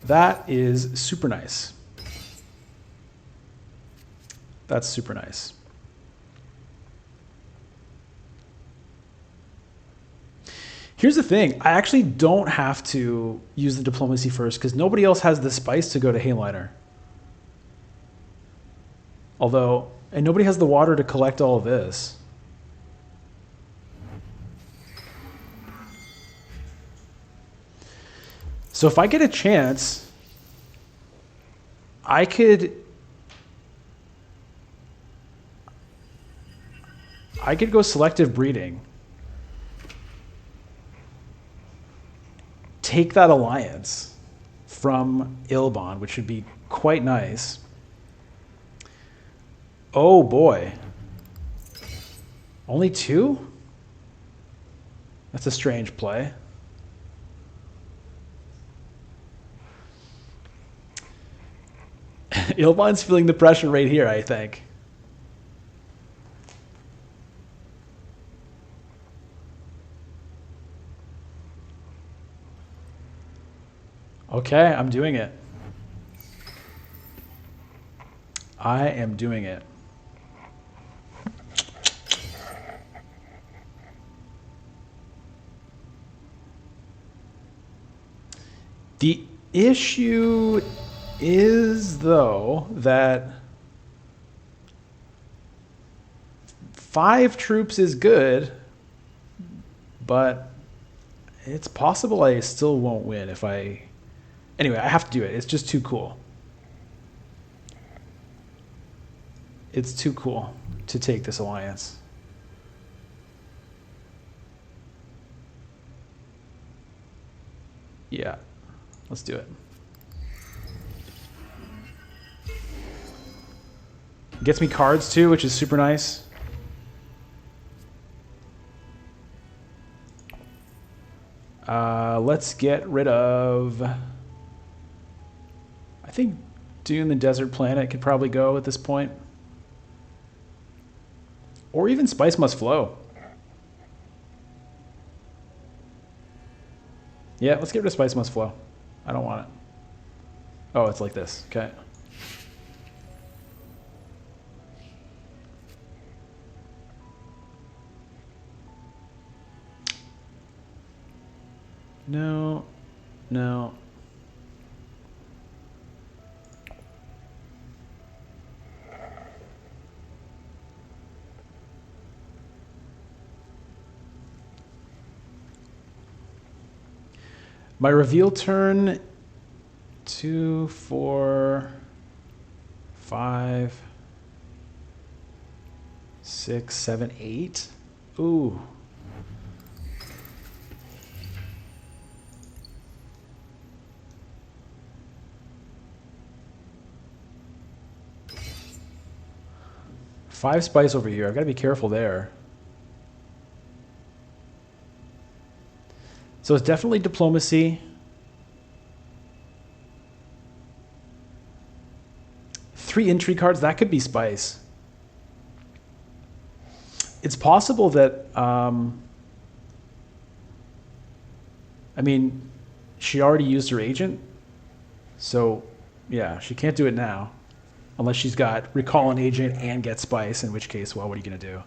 That is super nice. That's super nice. Here's the thing. I actually don't have to use the diplomacy first because nobody else has the spice to go to Helena. Although, and nobody has the water to collect all of this. So if I get a chance, I could go selective breeding. Take that alliance from Ilban, which would be quite nice. Oh boy. Only 2? That's a strange play. Ilban's feeling the pressure right here, I think. Okay, I'm doing it. I am doing it. The issue is, though, that 5 troops is good, but it's possible I still won't win if I... Anyway, I have to do it. It's just too cool. It's too cool to take this alliance. Yeah, let's do it. Gets me cards too, which is super nice. Let's get rid of... I think Dune the Desert Planet could probably go at this point. Or even Spice Must Flow. Yeah, let's get rid of Spice Must Flow. I don't want it. Oh, it's like this. Okay. No, no. My reveal turn, 2, 4, 5, 6, 7, 8. Ooh. Five spice over here. I've got to be careful there. So it's definitely diplomacy. 3 intrigue cards, that could be spice. It's possible that, I mean, she already used her agent. So, yeah, she can't do it now. Unless she's got recall an agent and get spice, in which case, well, what are you going to do?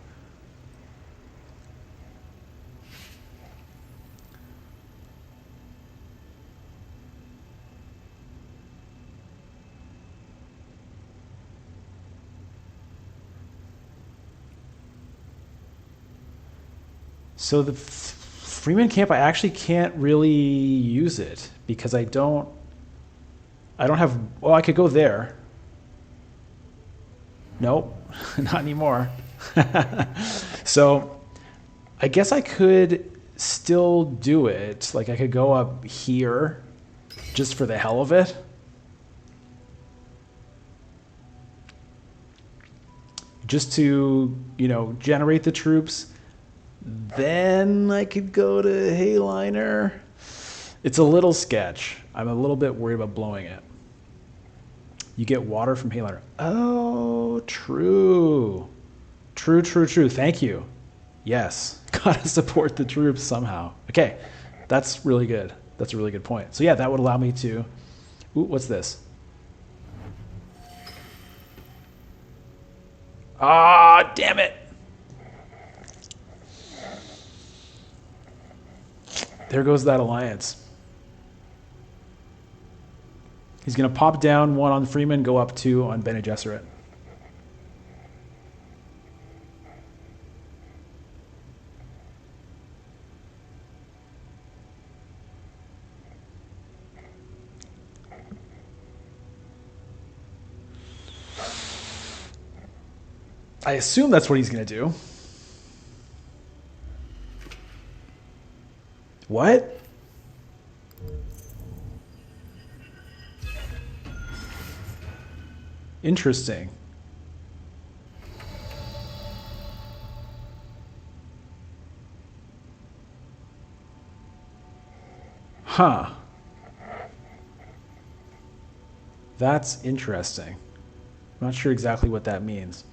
So the Freeman camp, I actually can't really use it because I don't have, well, I could go there. Nope, not anymore. So I guess I could still do it. Like I could go up here just for the hell of it. Just to, generate the troops. Then I could go to Helena. It's a little sketch. I'm a little bit worried about blowing it. You get water from Helena. Oh, true. True. Thank you. Yes. Gotta support the troops somehow. Okay. That's really good. That's a really good point. So yeah, that would allow me to... Ooh, what's this? Ah, damn it. There goes that alliance. He's going to pop down 1 on Freeman, go up 2 on Bene Gesserit. I assume that's what he's going to do. What? Interesting. Huh. That's interesting. I'm not sure exactly what that means.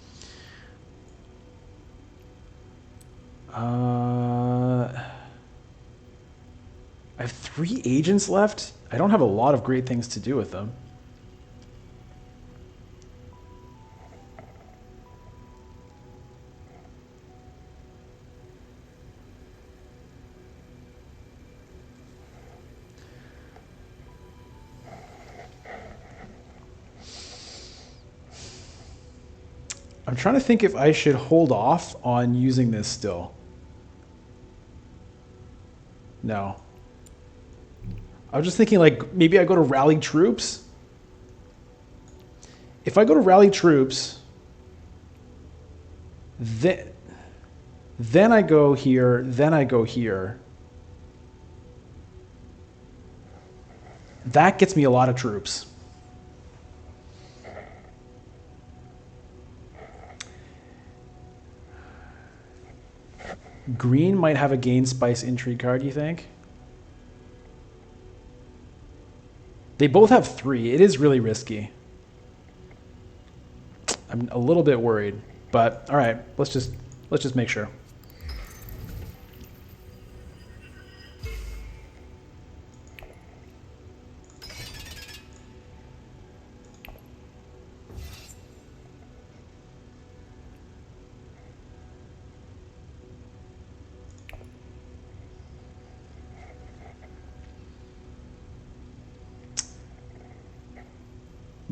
I have 3 agents left. I don't have a lot of great things to do with them. I'm trying to think if I should hold off on using this still. No. I was just thinking, like, maybe I go to rally troops. If I go to rally troops, then I go here, then I go here. That gets me a lot of troops. Green might have a gain spice intrigue card, you think? They both have 3. It is really risky. I'm a little bit worried, but all right, let's just make sure.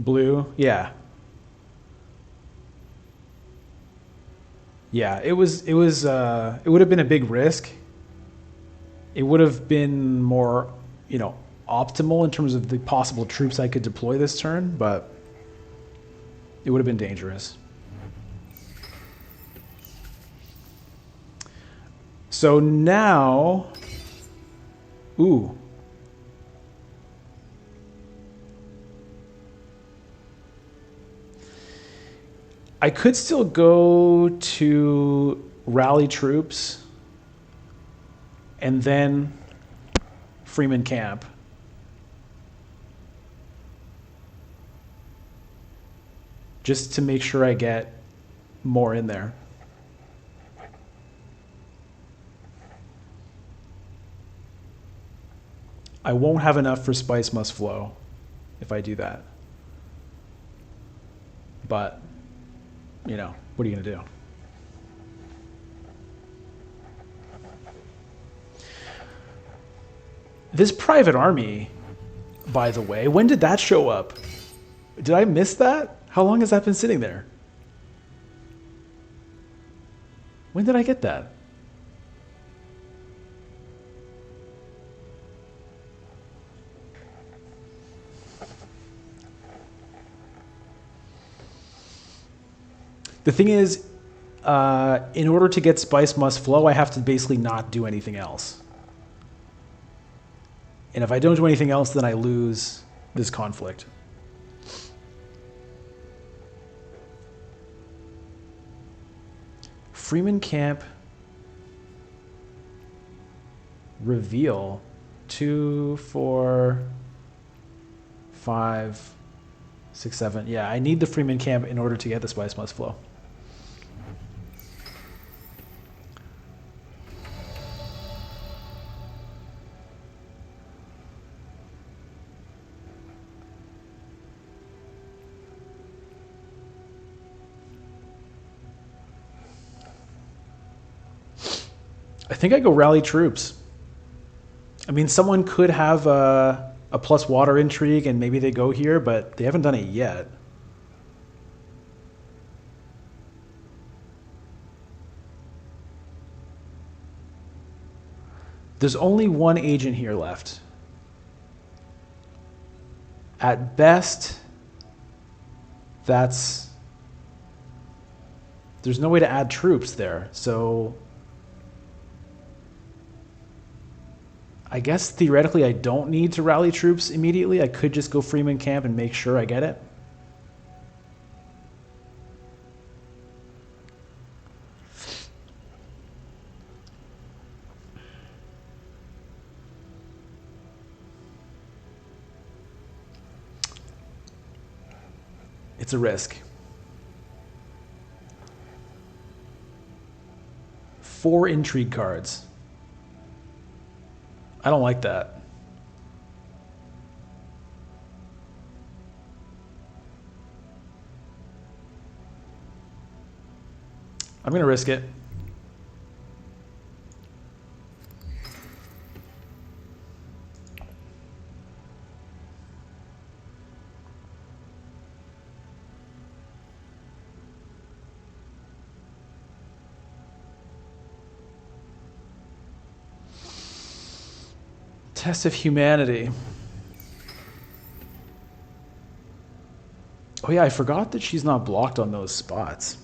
Blue, yeah. Yeah, it would have been a big risk. It would have been more, optimal in terms of the possible troops I could deploy this turn, but it would have been dangerous. So now, ooh. I could still go to rally troops and then Freeman Camp. Just to make sure I get more in there. I won't have enough for Spice Must Flow if I do that. But, what are you going to do? This private army, by the way, when did that show up? Did I miss that? How long has that been sitting there? When did I get that? The thing is, in order to get Spice Must Flow, I have to basically not do anything else. And if I don't do anything else, then I lose this conflict. Freeman Camp. Reveal. 2, 4, 5, 6, 7. Yeah, I need the Freeman Camp in order to get the Spice Must Flow. I think I go rally troops. I mean, someone could have a plus water intrigue and maybe they go here, but they haven't done it yet. There's only one agent here left. At best, there's no way to add troops there, so I guess theoretically I don't need to rally troops immediately. I could just go Freeman Camp and make sure I get it. It's a risk. 4 intrigue cards. I don't like that. I'm going to risk it. Test of humanity. Oh yeah, I forgot that she's not blocked on those spots.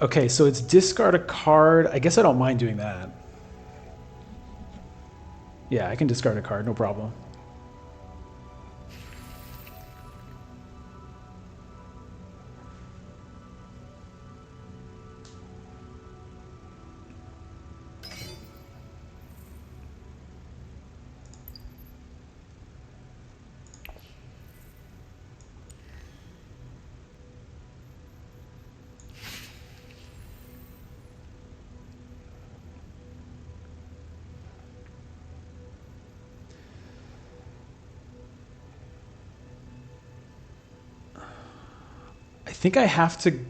Okay, so it's discard a card. I guess I don't mind doing that. Yeah, I can discard a card, no problem. I think I have to...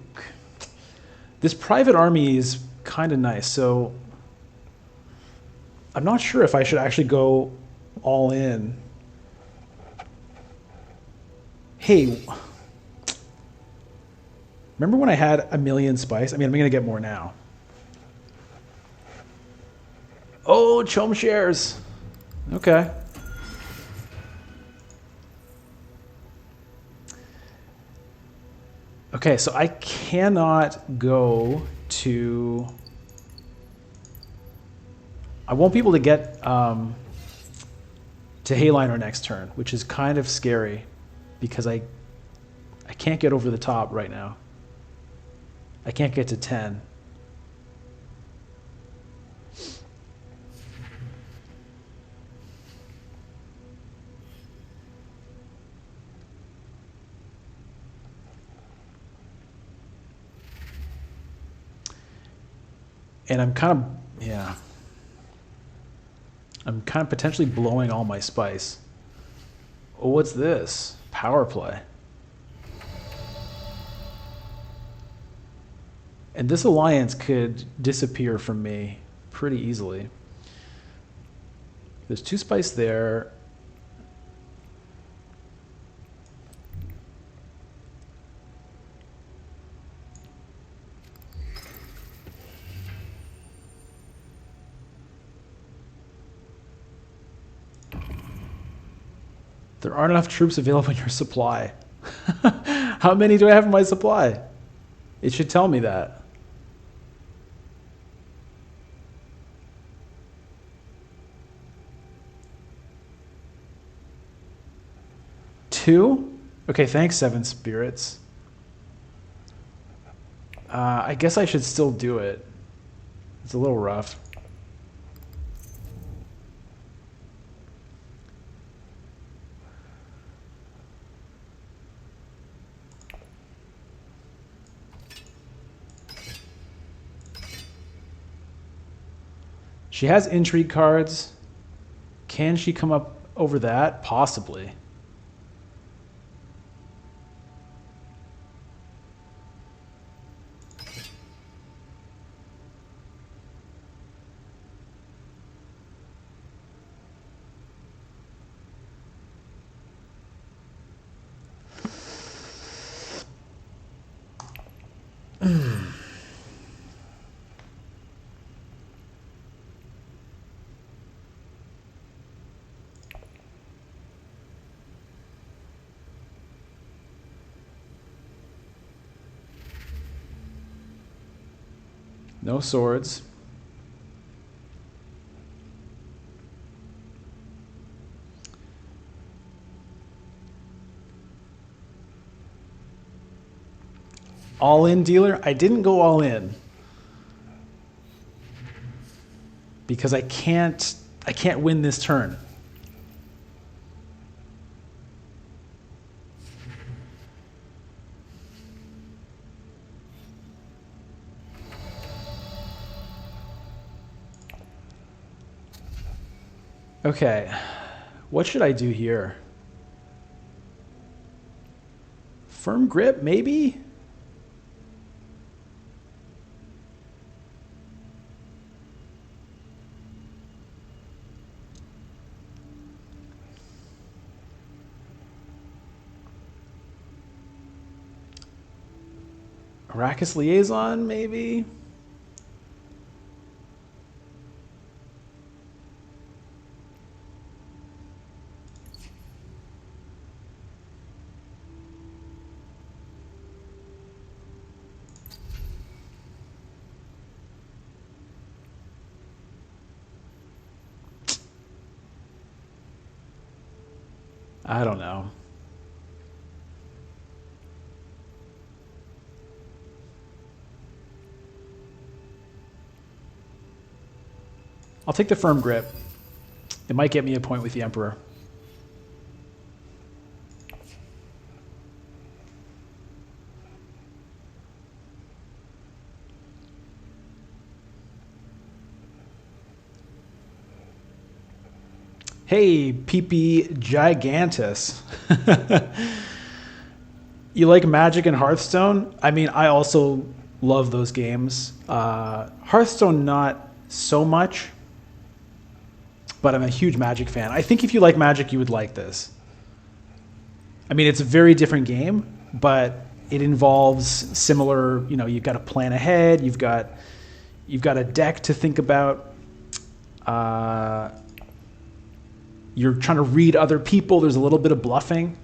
This private army is kind of nice, so I'm not sure if I should actually go all in. Hey, remember when I had a million spice? I mean, I'm going to get more now. Oh, chum shares. Okay. Okay, so I cannot go to... I won't be able to get to Helena next turn, which is kind of scary because I can't get over the top right now. I can't get to 10. And I'm kind of, yeah. I'm kind of potentially blowing all my spice. Oh, what's this? Power play. And this alliance could disappear from me pretty easily. There's 2 spice there. There aren't enough troops available in your supply. How many do I have in my supply? It should tell me that. Two? Okay, thanks, 7 spirits. I guess I should still do it. It's a little rough. She has intrigue cards. Can she come up over that? Possibly. No swords. All in dealer? I didn't go all in. Because I can't win this turn. Okay, what should I do here? Firm grip, maybe? Arrakis Liaison, maybe? I don't know. I'll take the firm grip. It might get me a point with the Emperor. Hey, PP Gigantus. You like Magic and Hearthstone? I mean, I also love those games. Hearthstone, not so much. but I'm a huge Magic fan. I think if you like Magic, you would like this. I mean, it's a very different game, but it involves similar, you know, you've got to plan ahead. You've got a deck to think about. You're trying to read other people. There's a little bit of bluffing.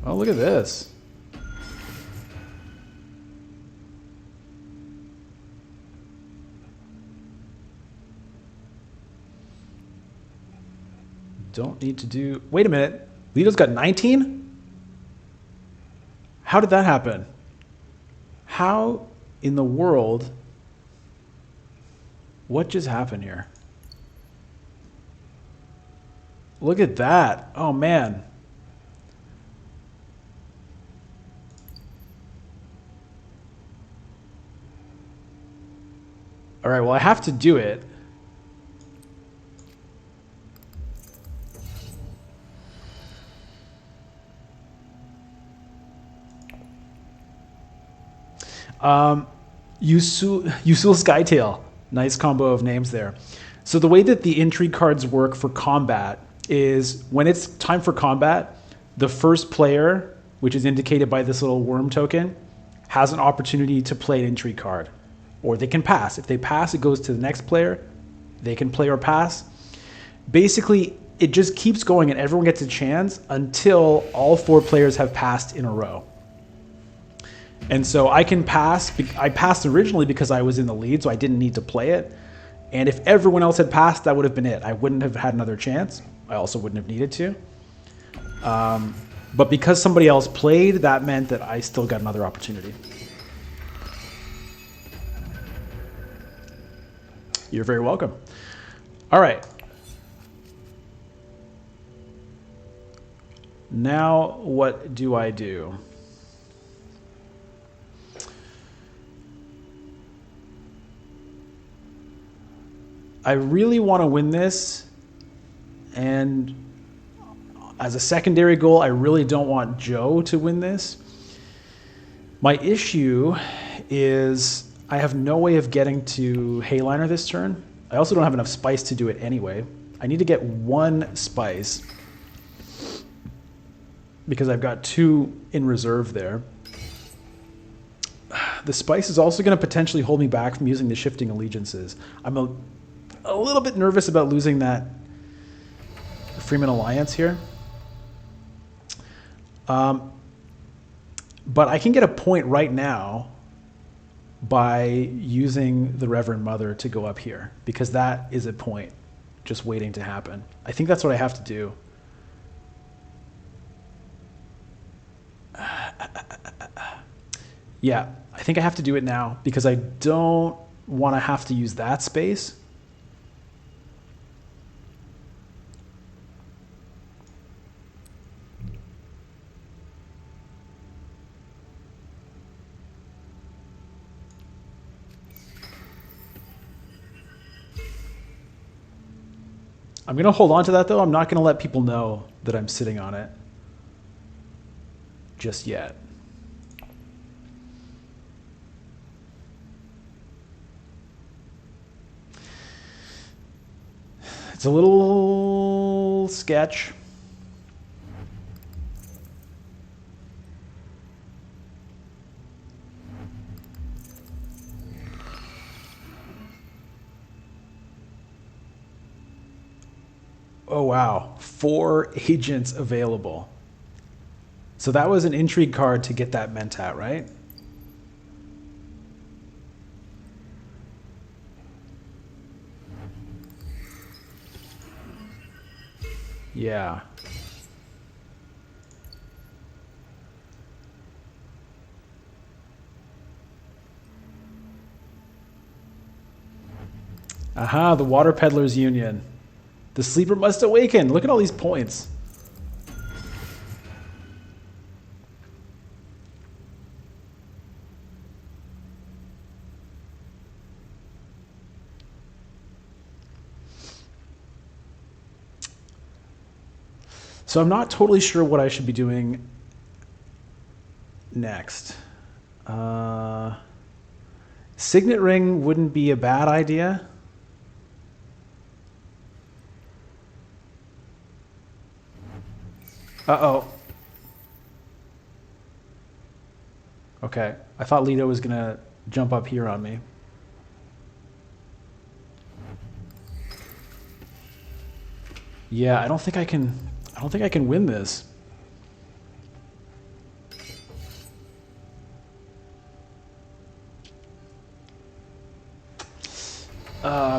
Oh, look at this. Don't need to do... Wait a minute. Lito's got 19? How did that happen? How in the world... What just happened here? Look at that. Oh, man. All right, well, I have to do it. Usul Skytail. Nice combo of names there. So the way that the intrigue cards work for combat is when it's time for combat, the first player, which is indicated by this little worm token, has an opportunity to play an intrigue card. Or they can pass. If they pass, it goes to the next player. They can play or pass. Basically, it just keeps going and everyone gets a chance until all 4 players have passed in a row. And so I can pass. I passed originally because I was in the lead, so I didn't need to play it. And if everyone else had passed, that would have been it. I wouldn't have had another chance. I also wouldn't have needed to. But because somebody else played, that meant that I still got another opportunity. You're very welcome. All right. Now what do I do? I really want to win this, and as a secondary goal, I really don't want Joe to win this. My issue is I have no way of getting to Helena this turn. I also don't have enough spice to do it anyway. I need to get 1 spice because I've got 2 in reserve there. The spice is also going to potentially hold me back from using the shifting allegiances. I'm a little bit nervous about losing that Freeman Alliance here. But I can get a point right now by using the Reverend Mother to go up here, because that is a point just waiting to happen. I think that's what I have to do. Yeah, I think I have to do it now because I don't want to have to use that space. I'm going to hold on to that, though. I'm not going to let people know that I'm sitting on it just yet. It's a little sketch. Oh, wow. 4 agents available. So that was an intrigue card to get that Mentat, right? Yeah. Aha, the Water Peddlers Union. The sleeper must awaken. Look at all these points. So I'm not totally sure what I should be doing next. Signet ring wouldn't be a bad idea. Uh-oh. Okay. I thought Leto was going to jump up here on me. Yeah, I don't think I can win this.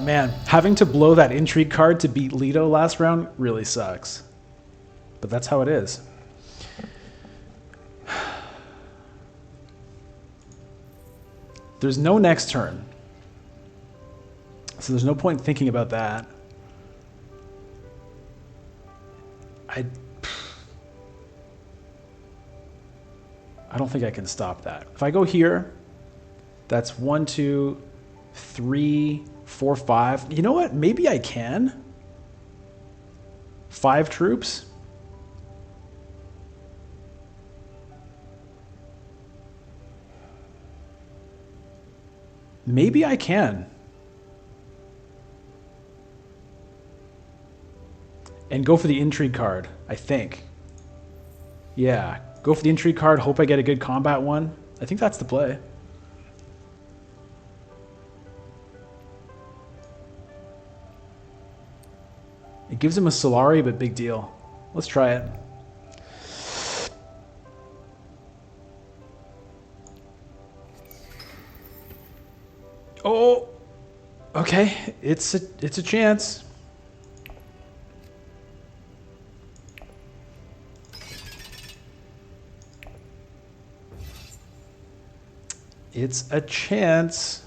Man, having to blow that intrigue card to beat Leto last round really sucks. But that's how it is. There's no next turn. So there's no point thinking about that. I don't think I can stop that. If I go here, that's 1, 2, 3, 4, 5. You know what? Maybe I can. 5 troops. Maybe I can. And go for the intrigue card, I think. Yeah, go for the intrigue card, hope I get a good combat one. I think that's the play. It gives him a Solari, but big deal. Let's try it. Oh, okay. It's a chance. It's a chance.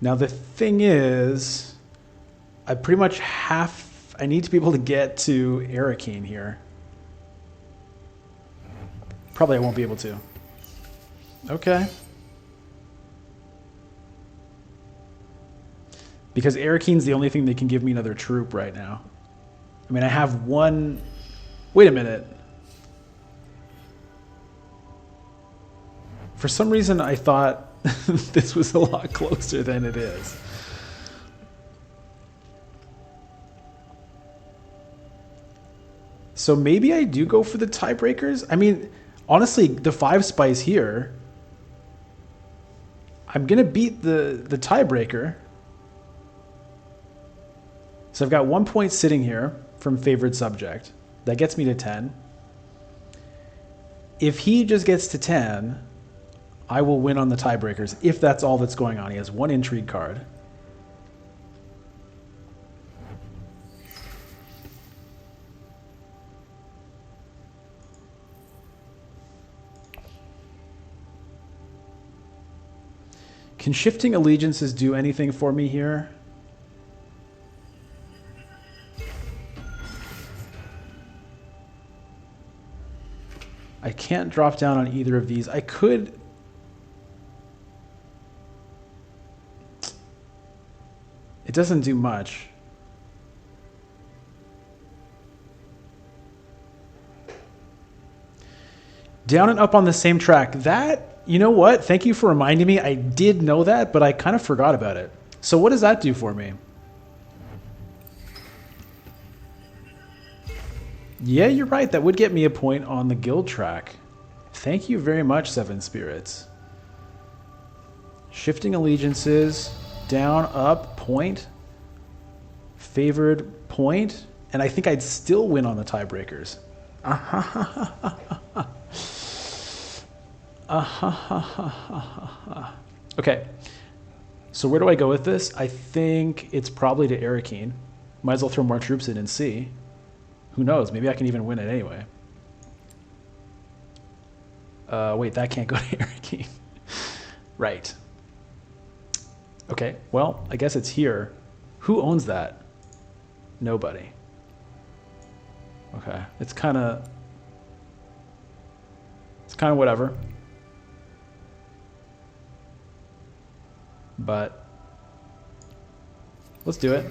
Now the thing is, I pretty much I need to be able to get to Arakeen here. Probably I won't be able to. Okay. Because Arakeen's the only thing that can give me another troop right now. I mean, I have one... Wait a minute. For some reason, I thought this was a lot closer than it is. So maybe I do go for the tiebreakers? I mean, honestly, the 5 spies here, I'm going to beat the tiebreaker. So I've got 1 point sitting here from favored subject. That gets me to 10. If he just gets to 10, I will win on the tiebreakers, if that's all that's going on. He has 1 intrigue card. Can shifting allegiances do anything for me here? I can't drop down on either of these. I could... It doesn't do much. Down and up on the same track. That, you know what? Thank you for reminding me. I did know that, but I kind of forgot about it. So what does that do for me? Yeah, you're right. That would get me a point on the guild track. Thank you very much, Seven Spirits. Shifting allegiances, down, up, point, favored, point, and I think I'd still win on the tiebreakers. Okay, so where do I go with this? I think it's probably to Arakeen. Might as well throw more troops in and see. Who knows? Maybe I can even win it anyway. Wait, that can't go to Arakeen. Right. Okay, well, I guess it's here. Who owns that? Nobody. Okay, it's kind of... kind of whatever. But let's do it.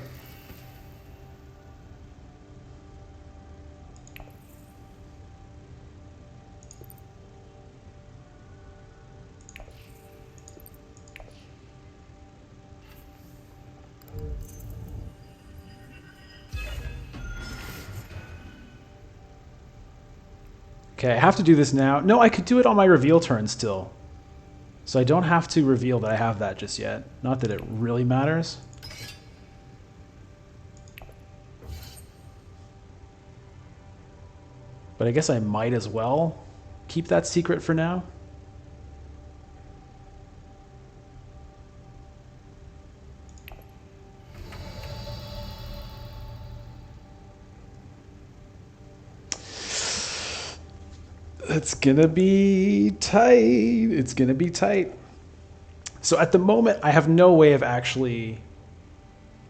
Okay, I have to do this now. No, I could do it on my reveal turn still. So I don't have to reveal that I have that just yet. Not that it really matters. But I guess I might as well keep that secret for now. It's gonna be tight. It's gonna be tight. So at the moment, I have no way of actually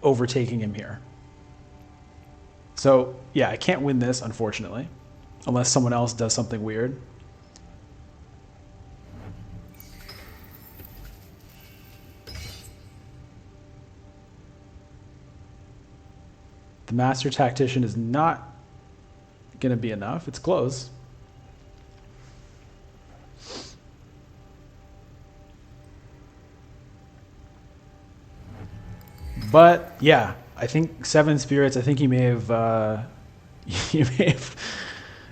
overtaking him here. So yeah, I can't win this, unfortunately, unless someone else does something weird. The Master Tactician is not gonna be enough. It's close. But yeah, I think Seven Spirits. I think you may have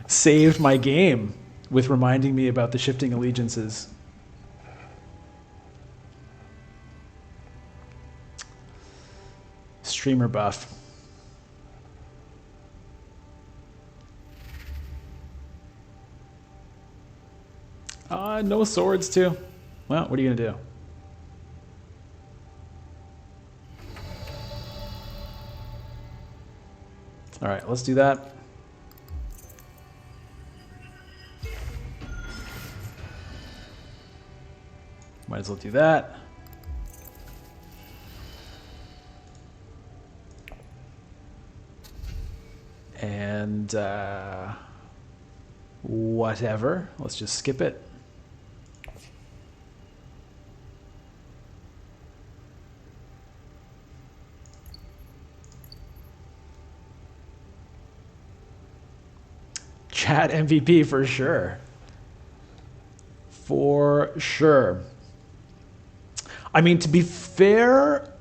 saved my game with reminding me about the shifting allegiances. Streamer buff. No swords too. Well, what are you gonna do? All right, let's do that. Might as well do that. And whatever. Let's just skip it. Chat MVP for sure. For sure. I mean, to be fair,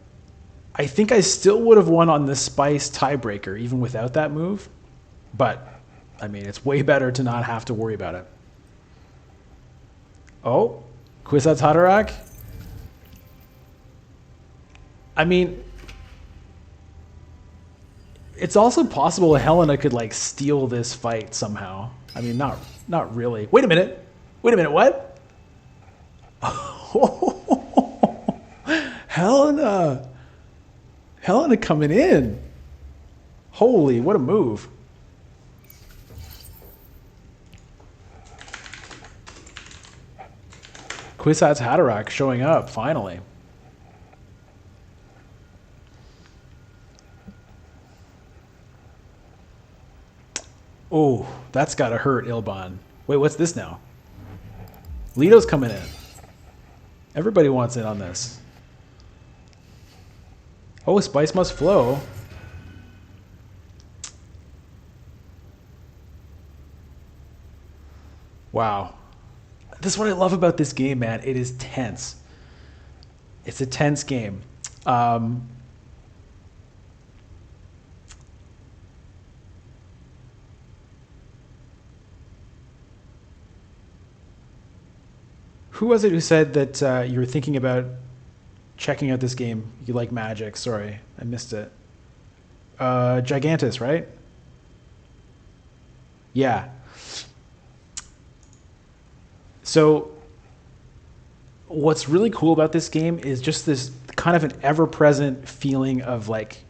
I think I still would have won on the Spice tiebreaker, even without that move. But, I mean, it's way better to not have to worry about it. Oh, Kwisatz Haderach? I mean, it's also possible Helena could like steal this fight somehow. I mean, not really. Wait a minute. Wait a minute. What? Helena. Helena coming in. Holy, what a move. Kwisatz Haderach showing up finally. Oh, that's got to hurt Ilban. Wait, what's this now? Leto's coming in. Everybody wants in on this. Oh, Spice must flow. Wow. This is what I love about this game, man. It is tense. It's a tense game. Who was it who said that you were thinking about checking out this game? You like Magic. Sorry, I missed it. Gigantus, right? Yeah. So what's really cool about this game is just this kind of an ever-present feeling of like,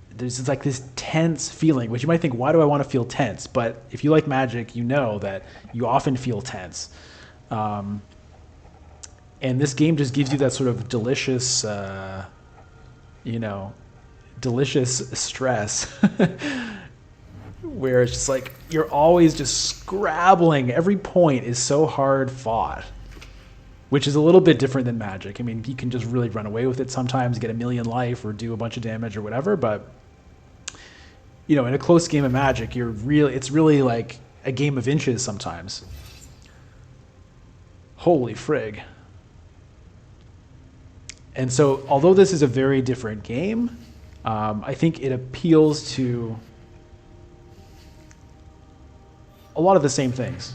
there's like this tense feeling, which you might think, why do I want to feel tense? But if you like Magic, you know that you often feel tense. And this game just gives you that sort of delicious, delicious stress. where it's just like you're always just scrabbling. Every point is so hard fought, which is a little bit different than Magic. I mean, you can just really run away with it sometimes, get a million life or do a bunch of damage or whatever, but you know, in a close game of Magic, it's really like a game of inches sometimes. Holy frig. And so, although this is a very different game, I think it appeals to a lot of the same things.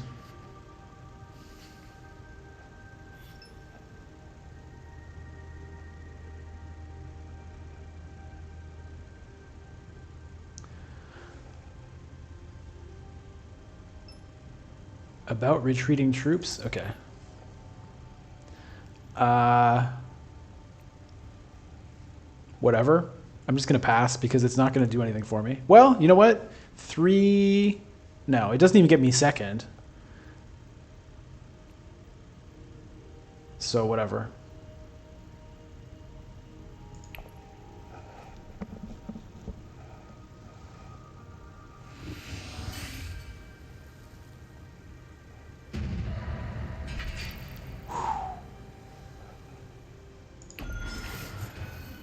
About retreating troops? Okay. Whatever. I'm just going to pass because it's not going to do anything for me. Well, you know what? 3... No, it doesn't even get me second. So whatever.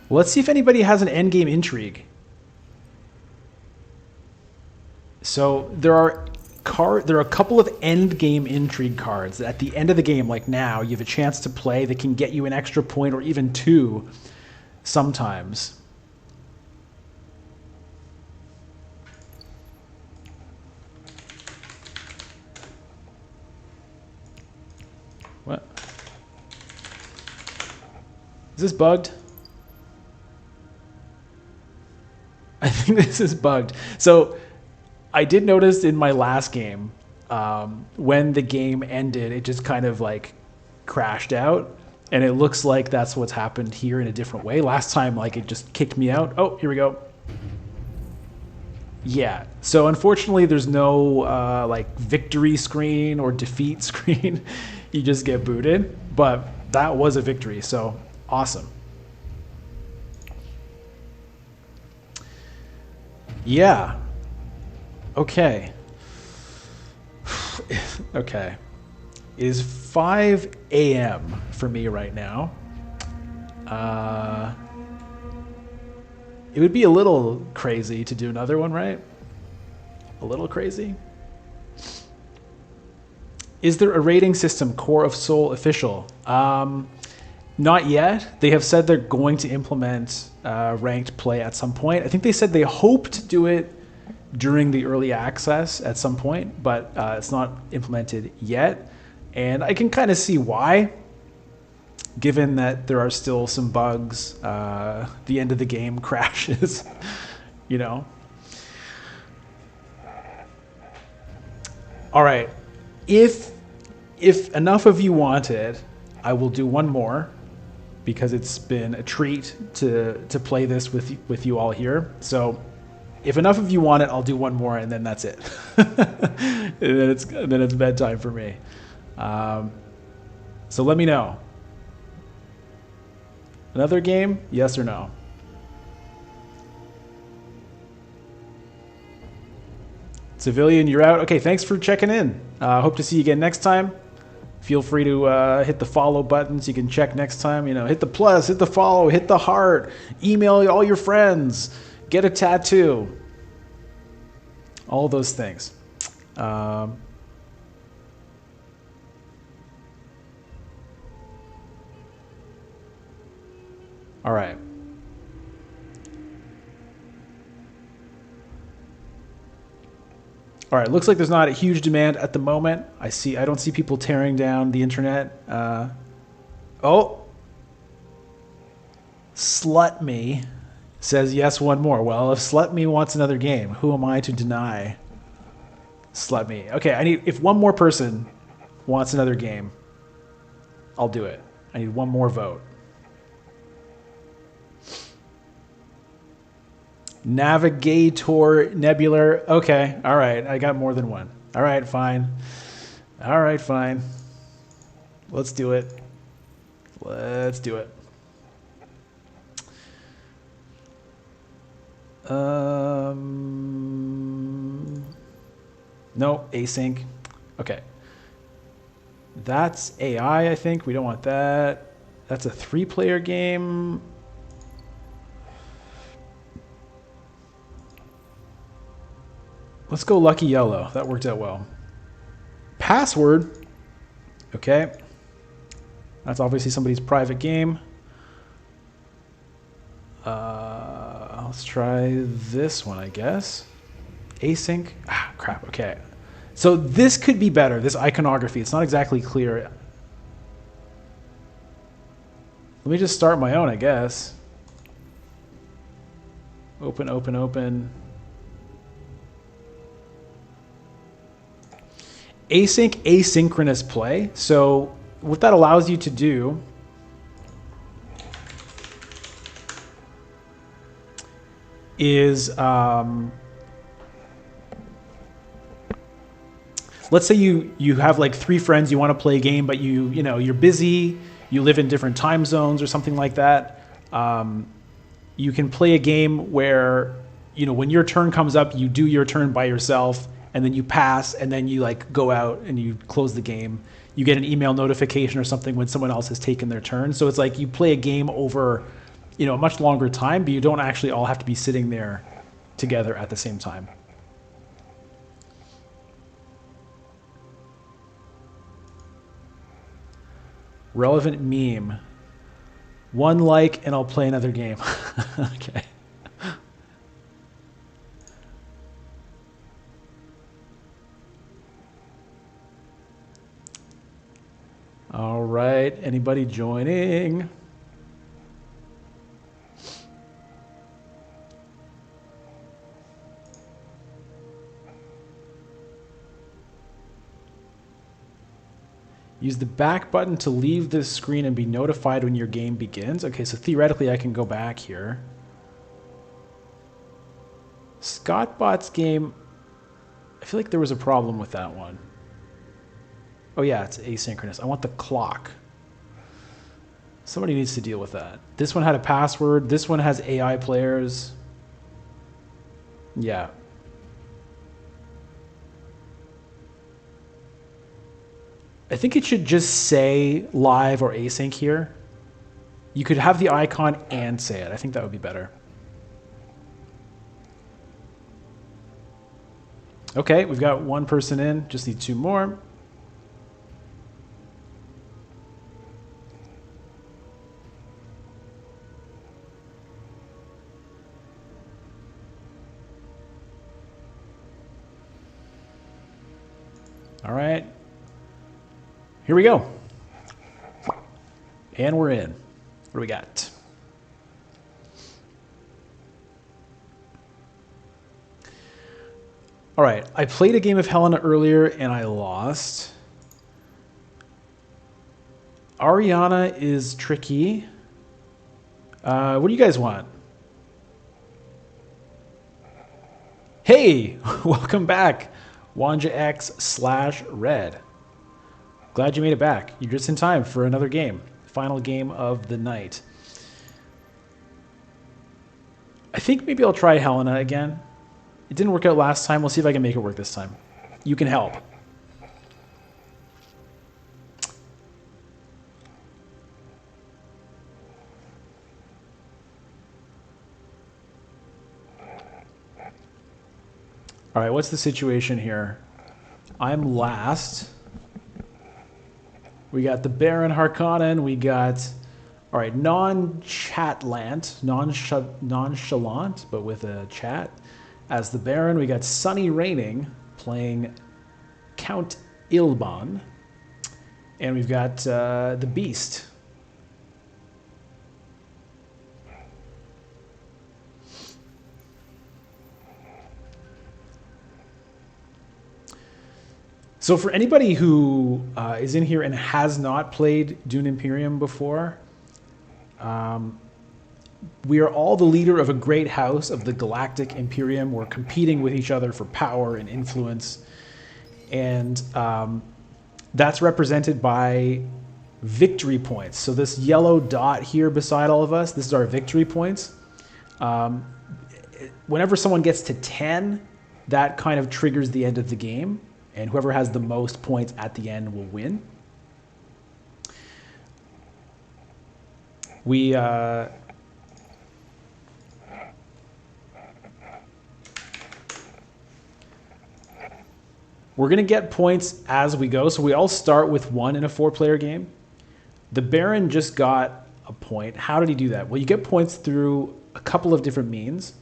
Let's see if anybody has an endgame intrigue. So there are a couple of endgame intrigue cards at the end of the game, like now, you have a chance to play that can get you an extra point or even two sometimes. What? Is this bugged? I think this is bugged. So I did notice in my last game, when the game ended, it just kind of like crashed out. And it looks like that's what's happened here in a different way. Last time, like, it just kicked me out. Oh, here we go. Yeah. So unfortunately, there's no like victory screen or defeat screen. You just get booted. But that was a victory. So awesome. Yeah. Okay. Okay. It is 5 a.m. for me right now. It would be a little crazy to do another one, right? A little crazy. Is there a rating system, Core of Soul official? Not yet. They have said they're going to implement ranked play at some point. I think they said they hope to do it during the early access at some point, but it's not implemented yet. And I can kind of see why, given that there are still some bugs. The end of the game crashes, you know. All right. If enough of you want it, I will do one more, because it's been a treat to play this with you all here. So if enough of you want it, I'll do one more, and then that's it. And then it's bedtime for me. So let me know. Another game? Yes or no? Civilian, you're out. Okay, thanks for checking in. Hope to see you again next time. Feel free to hit the follow button so you can check next time. You know, hit the plus, hit the follow, hit the heart, email all your friends, get a tattoo, all those things. All right. All right, looks like there's not a huge demand at the moment. I don't see people tearing down the internet. Oh, Slut Me says yes, one more. Well, if Slut Me wants another game, who am I to deny Slut Me? Okay, if one more person wants another game, I'll do it. I need one more vote. Navigator Nebular. Okay, all right. I got more than one. All right, fine. All right, fine. Let's do it. Let's do it. No, async. Okay. That's AI, I think. We don't want that. That's a 3-player game. Let's go lucky yellow. That worked out well. Password. Okay. That's obviously somebody's private game. Let's try this one, I guess. Async. Ah, crap. Okay. So this could be better, this iconography. It's not exactly clear. Let me just start my own, I guess. Open, open, open. Async, asynchronous play. So what that allows you to do is, let's say you have like 3 friends, you want to play a game, but you're busy, you live in different time zones or something like that. You can play a game where, when your turn comes up, you do your turn by yourself, and then you pass, and then you like go out and you close the game. You get an email notification or something when someone else has taken their turn. So it's like you play a game over, a much longer time, but you don't actually all have to be sitting there together at the same time. Relevant meme. 1 like and I'll play another game. Okay. All right. Anybody joining? Use the back button to leave this screen and be notified when your game begins. Okay, so theoretically I can go back here. Scottbot's game, I feel like there was a problem with that one. Oh yeah, it's asynchronous. I want the clock. Somebody needs to deal with that. This one had a password. This one has AI players. Yeah. I think it should just say live or async here. You could have the icon and say it. I think that would be better. Okay, we've got 1 person in. Just need 2 more. All right. Here we go. And we're in. What do we got? All right. I played a game of Helena earlier and I lost. Ariana is tricky. What do you guys want? Hey, welcome back. WanjaX/Red. Glad you made it back. You're just in time for another game. Final game of the night. I think maybe I'll try Helena again. It didn't work out last time. We'll see if I can make it work this time. You can help. All right, what's the situation here? I'm last. We got the Baron Harkonnen. We got, all right, nonchalant, nonchalant, but with a chat. As the Baron, we got Sunny Raining playing Count Ilban. And we've got the Beast. So for anybody who is in here and has not played Dune Imperium before, we are all the leader of a great house of the Galactic Imperium. We're competing with each other for power and influence. And that's represented by victory points. So this yellow dot here beside all of us, this is our victory points. Whenever someone gets to 10, that kind of triggers the end of the game. And whoever has the most points at the end will win. We're going to get points as we go. So we all start with 1 in a 4-player game. The Baron just got a point. How did he do that? Well, you get points through a couple of different means.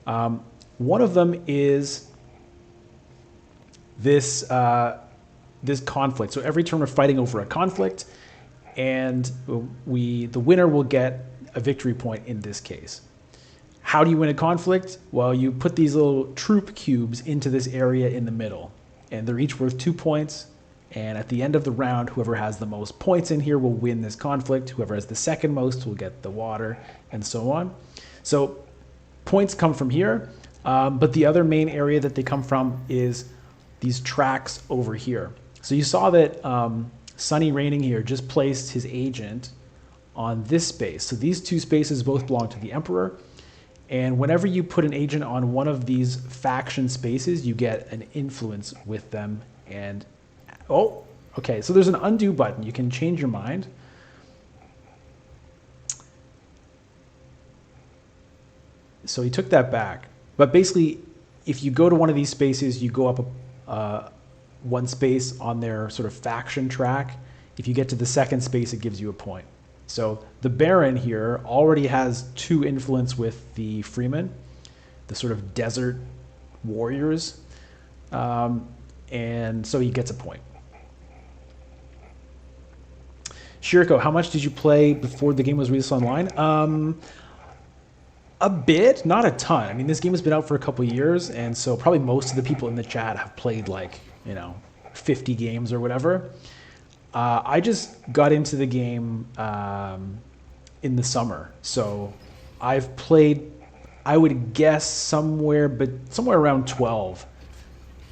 One of them is this conflict. So every turn we're fighting over a conflict, and the winner will get a victory point in this case. How do you win a conflict? Well, you put these little troop cubes into this area in the middle, and they're each worth 2 points. And at the end of the round, whoever has the most points in here will win this conflict. Whoever has the second most will get the water, and so on. So points come from here, but the other main area that they come from is these tracks over here. So you saw that Sunny Reigning here just placed his agent on this space. So these 2 spaces both belong to the Emperor. And whenever you put an agent on one of these faction spaces, you get an influence with them. And, oh, okay, so there's an undo button. You can change your mind. So he took that back. But basically, if you go to one of these spaces, you go up one space on their sort of faction track. If you get to the second space, it gives you a point. So the Baron here already has 2 influence with the Freemen, the sort of desert warriors. And so he gets a point. Shiriko, how much did you play before the game was released online? A bit, not a ton. I mean, this game has been out for a couple years, and so probably most of the people in the chat have played 50 games or whatever. I just got into the game in the summer, so I've played, I would guess somewhere around 12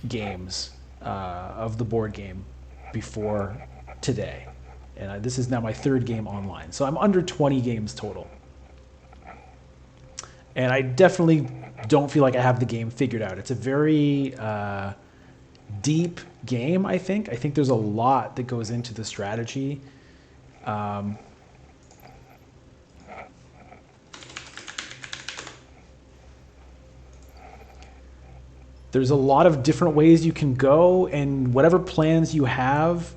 games of the board game before today, and this is now my 3rd game online, so I'm under 20 games total. And I definitely don't feel like I have the game figured out. It's a very deep game, I think. I think there's a lot that goes into the strategy. There's a lot of different ways you can go, and whatever plans you have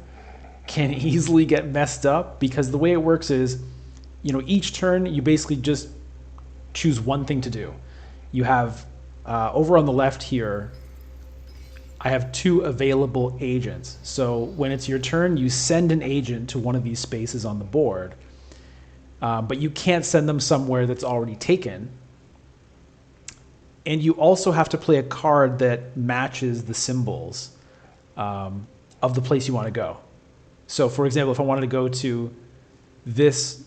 can easily get messed up, because the way it works is, each turn you basically just choose one thing to do. You have, over on the left here, I have 2 available agents. So when it's your turn, you send an agent to one of these spaces on the board, but you can't send them somewhere that's already taken. And you also have to play a card that matches the symbols of the place you want to go. So for example, if I wanted to go to this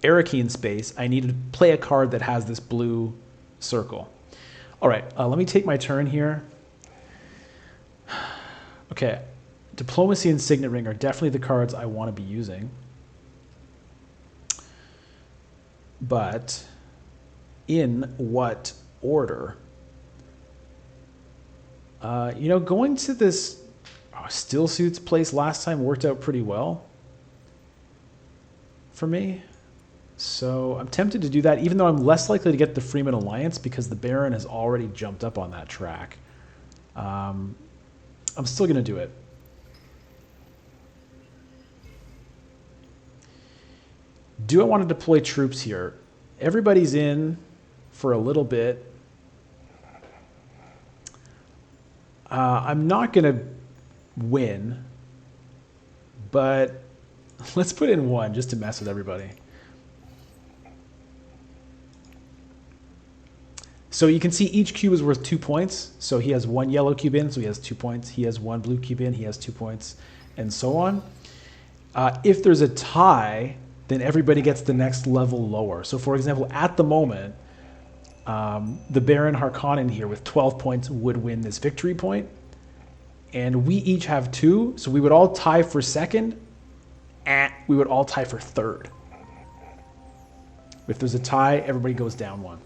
Arakeen space, I need to play a card that has this blue circle. All right, let me take my turn here. Okay, Diplomacy and Signet Ring are definitely the cards I want to be using. But in what order? Going to this Still Suits place last time worked out pretty well for me. So I'm tempted to do that, even though I'm less likely to get the Freeman Alliance because the Baron has already jumped up on that track. I'm still going to do it. Do I want to deploy troops here? Everybody's in for a little bit. I'm not going to win, but let's put in 1 just to mess with everybody. So you can see each cube is worth 2 points. So he has 1 yellow cube in, so he has 2 points. He has 1 blue cube in, he has 2 points, and so on. If there's a tie, then everybody gets the next level lower. So for example, at the moment, the Baron Harkonnen here with 12 points would win this victory point. And we each have 2, so we would all tie for 2nd, and we would all tie for 3rd. If there's a tie, everybody goes down 1.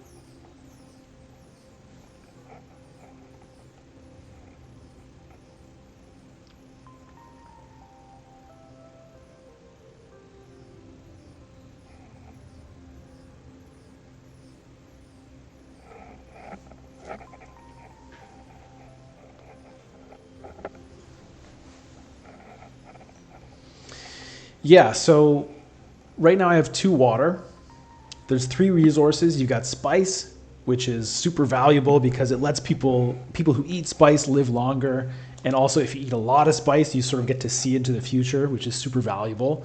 Yeah, so right now I have 2 water. There's 3 resources. You've got spice, which is super valuable because it lets people who eat spice live longer. And also, if you eat a lot of spice, you sort of get to see into the future, which is super valuable.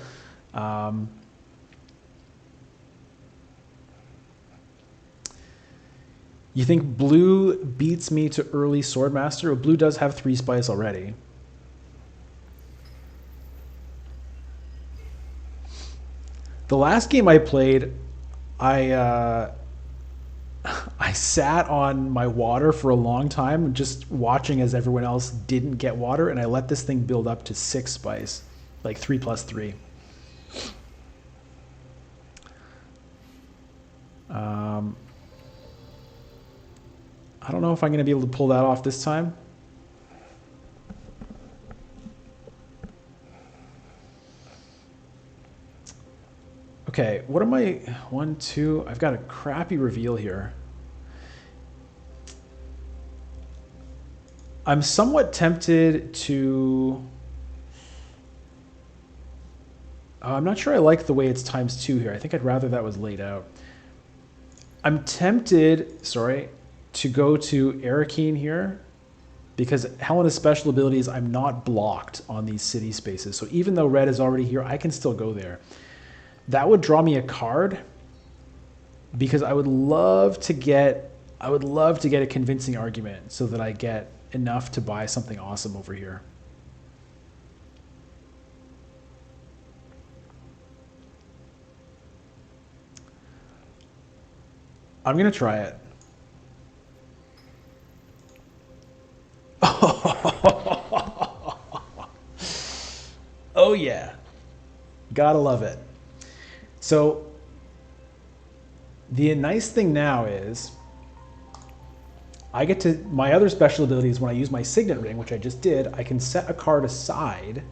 Um, you think blue beats me to early swordmaster? Well, blue does have 3 spice already. The last game I played, I I sat on my water for a long time, just watching as everyone else didn't get water, and I let this thing build up to 6 spice, like 3+3. Um, I don't know if I'm going to be able to pull that off this time. Okay, what am I? 1, 2. I've got a crappy reveal here. I'm somewhat tempted to. I'm not sure I like the way it's ×2 here. I think I'd rather that was laid out. I'm tempted, sorry, to go to Arakeen here because Helena's special ability is I'm not blocked on these city spaces. So even though red is already here, I can still go there. That would draw me a card because I would love to get a convincing argument so that I get enough to buy something awesome over here. I'm going to try it. Oh yeah. Gotta love it. So the nice thing now is I get to, my other special ability is when I use my signet ring, which I just did, I can set a card aside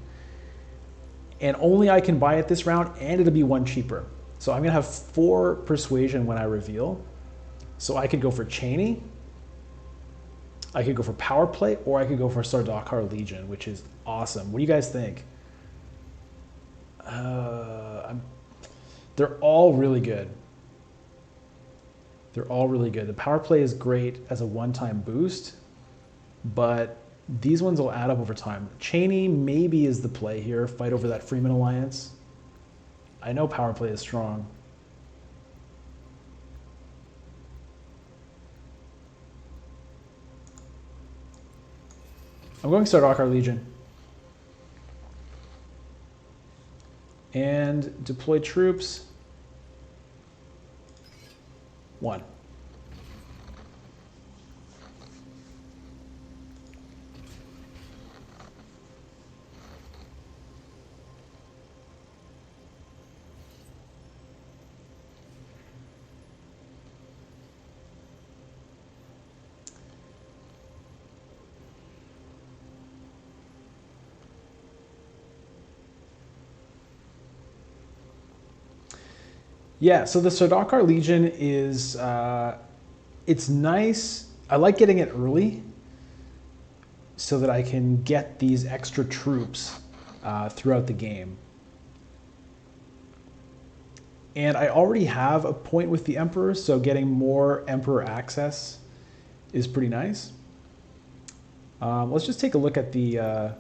and only I can buy it this round and it'll be 1 cheaper. So I'm gonna have 4 persuasion when I reveal. So I could go for Cheney, I could go for Power Play, or I could go for Sardaukar Legion, which is awesome. What do you guys think? They're all really good. They're all really good. The Power Play is great as a one-time boost, but these ones will add up over time. Cheney maybe is the play here. Fight over that Freeman Alliance. I know Power Play is strong. I'm going Sardaukar Legion. And deploy troops. 1. Yeah, so the Sardaukar Legion is, it's nice. I like getting it early so that I can get these extra troops throughout the game. And I already have a point with the Emperor, so getting more Emperor access is pretty nice. Let's just take a look at the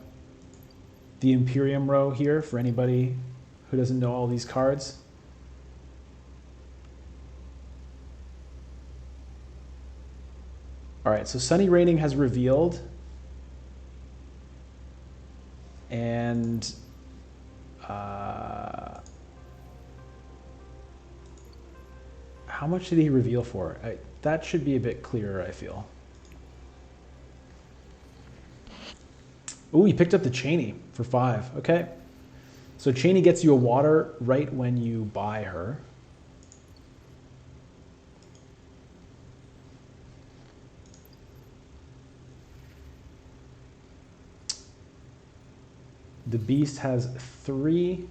Imperium row here for anybody who doesn't know all these cards. All right, so Sunny Raining has revealed. And how much did he reveal for? That should be a bit clearer, I feel. Ooh, he picked up the Cheney for 5. Okay. So Cheney gets you a water right when you buy her. The beast has 3.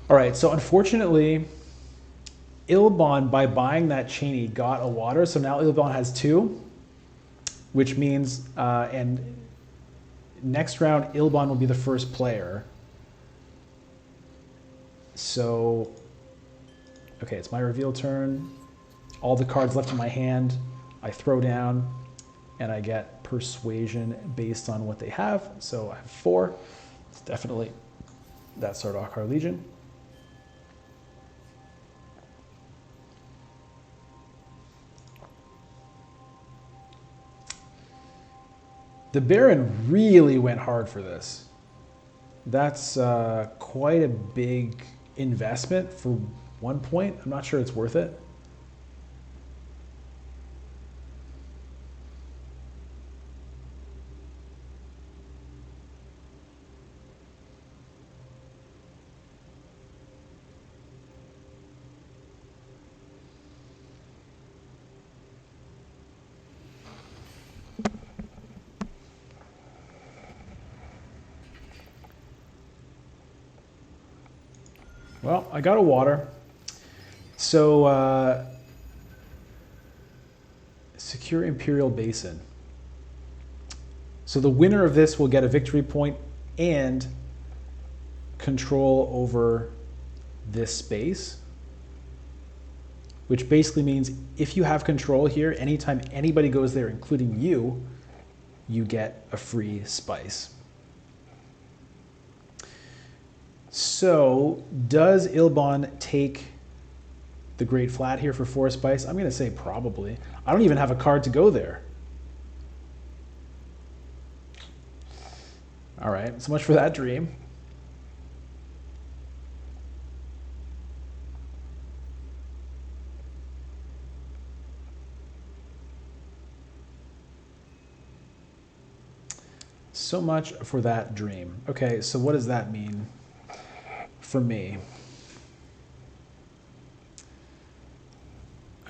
All right, so unfortunately, Ilbon, by buying that Cheney, got a water, so now Ilbon has 2, which means, and next round, Ilbon will be the first player. So, okay, it's my reveal turn. All the cards left in my hand, I throw down, and I get persuasion based on what they have. So I have 4. It's definitely that Sardaukar Legion. The Baron really went hard for this. That's quite a big investment for 1 point. I'm not sure it's worth it. Well, I got a water. So, secure Imperial Basin. So the winner of this will get a victory point and control over this space, which basically means if you have control here, anytime anybody goes there, including you, you get a free spice. So, does Ilbon take the Great Flat here for 4 spice? I'm going to say probably. I don't even have a card to go there. All right, so much for that dream. So much for that dream. Okay, so what does that mean for me?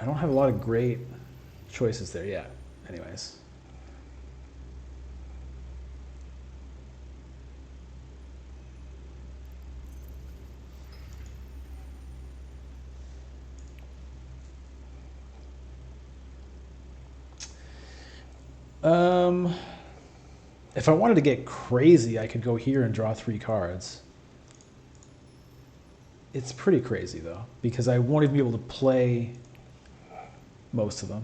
I don't have a lot of great choices there yet. Anyways. If I wanted to get crazy, I could go here and draw 3 cards. It's pretty crazy, though, because I won't even be able to play most of them.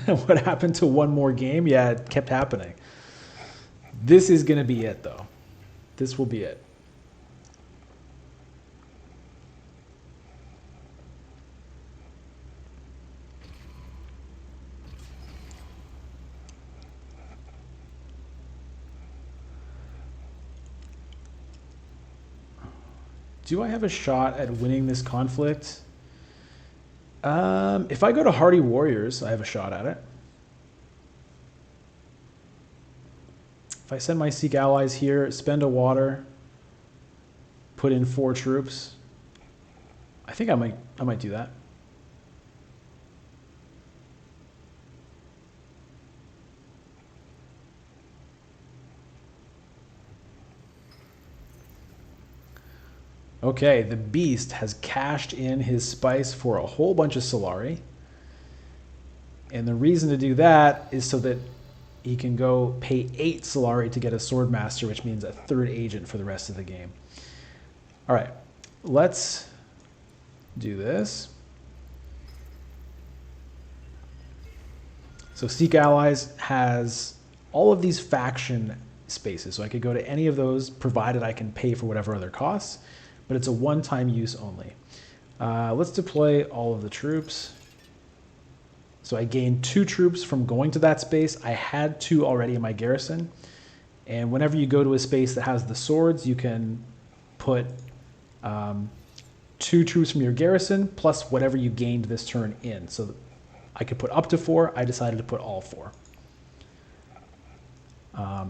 What happened to one more game? Yeah, it kept happening. This is going to be it, though. This will be it. Do I have a shot at winning this conflict? If I go to Hardy Warriors, I have a shot at it. If I send my Sikh allies here, spend a water, put in 4 troops, I think I might do that. Okay, the Beast has cashed in his spice for a whole bunch of Solari. And the reason to do that is so that he can go pay 8 Solari to get a Swordmaster, which means a 3rd agent for the rest of the game. All right, let's do this. So Sikh Allies has all of these faction spaces. So I could go to any of those, provided I can pay for whatever other costs. But it's a one-time use only. Let's deploy all of the troops. So I gained 2 troops from going to that space. I had 2 already in my garrison. And whenever you go to a space that has the swords, you can put 2 troops from your garrison plus whatever you gained this turn in. So I could put up to 4. I decided to put all 4.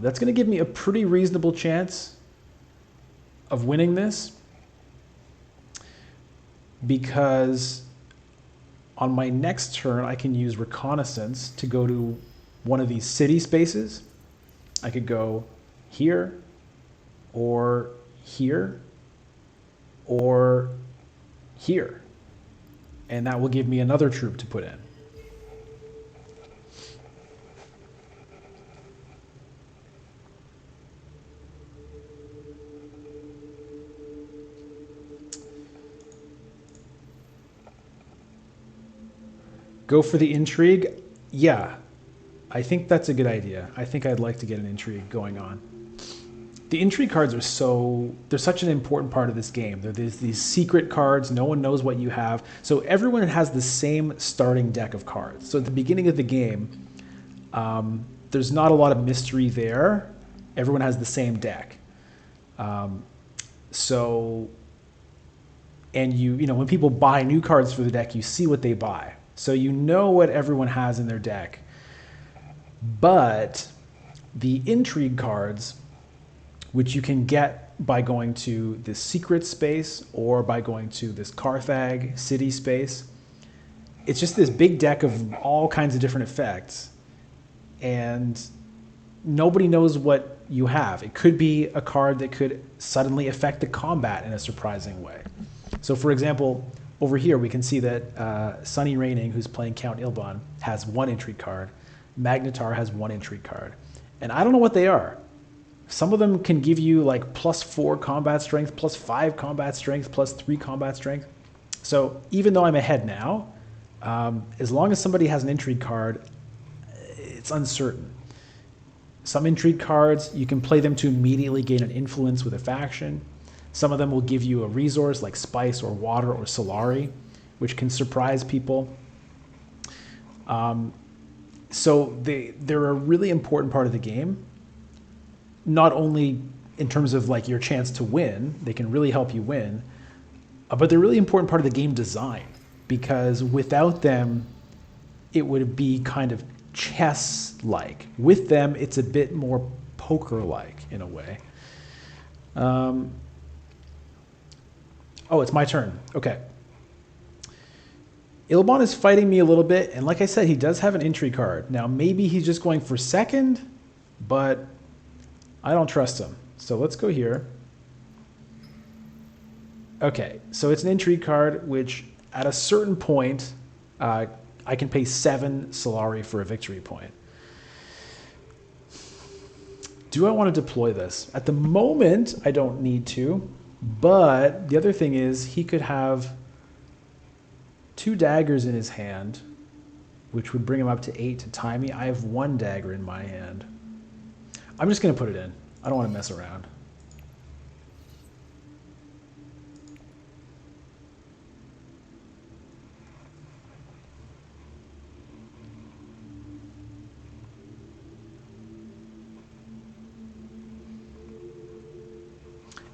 That's going to give me a pretty reasonable chance of winning this, because on my next turn, I can use Reconnaissance to go to one of these city spaces. I could go here, or here, or here. And that will give me another troop to put in. Go for the intrigue? Yeah, I think that's a good idea. I think I'd like to get an intrigue going on. The intrigue cards are they're such an important part of this game. There's these secret cards, no one knows what you have. So everyone has the same starting deck of cards. So at the beginning of the game, there's not a lot of mystery there. Everyone has the same deck. And when people buy new cards for the deck, you see what they buy. So you know what everyone has in their deck. But the intrigue cards, which you can get by going to this secret space or by going to this Carthage city space, it's just this big deck of all kinds of different effects. And nobody knows what you have. It could be a card that could suddenly affect the combat in a surprising way. So for example, over here we can see that Sunny Raining, who's playing Count Ilban, has one intrigue card. Magnetar has one intrigue card. And I don't know what they are. Some of them can give you like +4 combat strength, +5 combat strength, +3 combat strength. So even though I'm ahead now, as long as somebody has an intrigue card, it's uncertain. Some intrigue cards, you can play them to immediately gain an influence with a faction. Some of them will give you a resource like spice or water or Solari, which can surprise people. So they're a really important part of the game. Not only in terms of like your chance to win, they can really help you win, but they're a really important part of the game design, because without them, it would be kind of chess-like. With them, it's a bit more poker-like in a way. Oh, it's my turn. Okay. Ilban is fighting me a little bit, and like I said, he does have an intrigue card. Now, maybe he's just going for second, but I don't trust him. So let's go here. Okay, so it's an intrigue card, which at a certain point, I can pay 7 Solari for a victory point. Do I want to deploy this? At the moment, I don't need to, but the other thing is he could have 2 daggers in his hand, which would bring him up to 8 to tie me. I have 1 dagger in my hand. I'm just going to put it in. I don't want to mess around.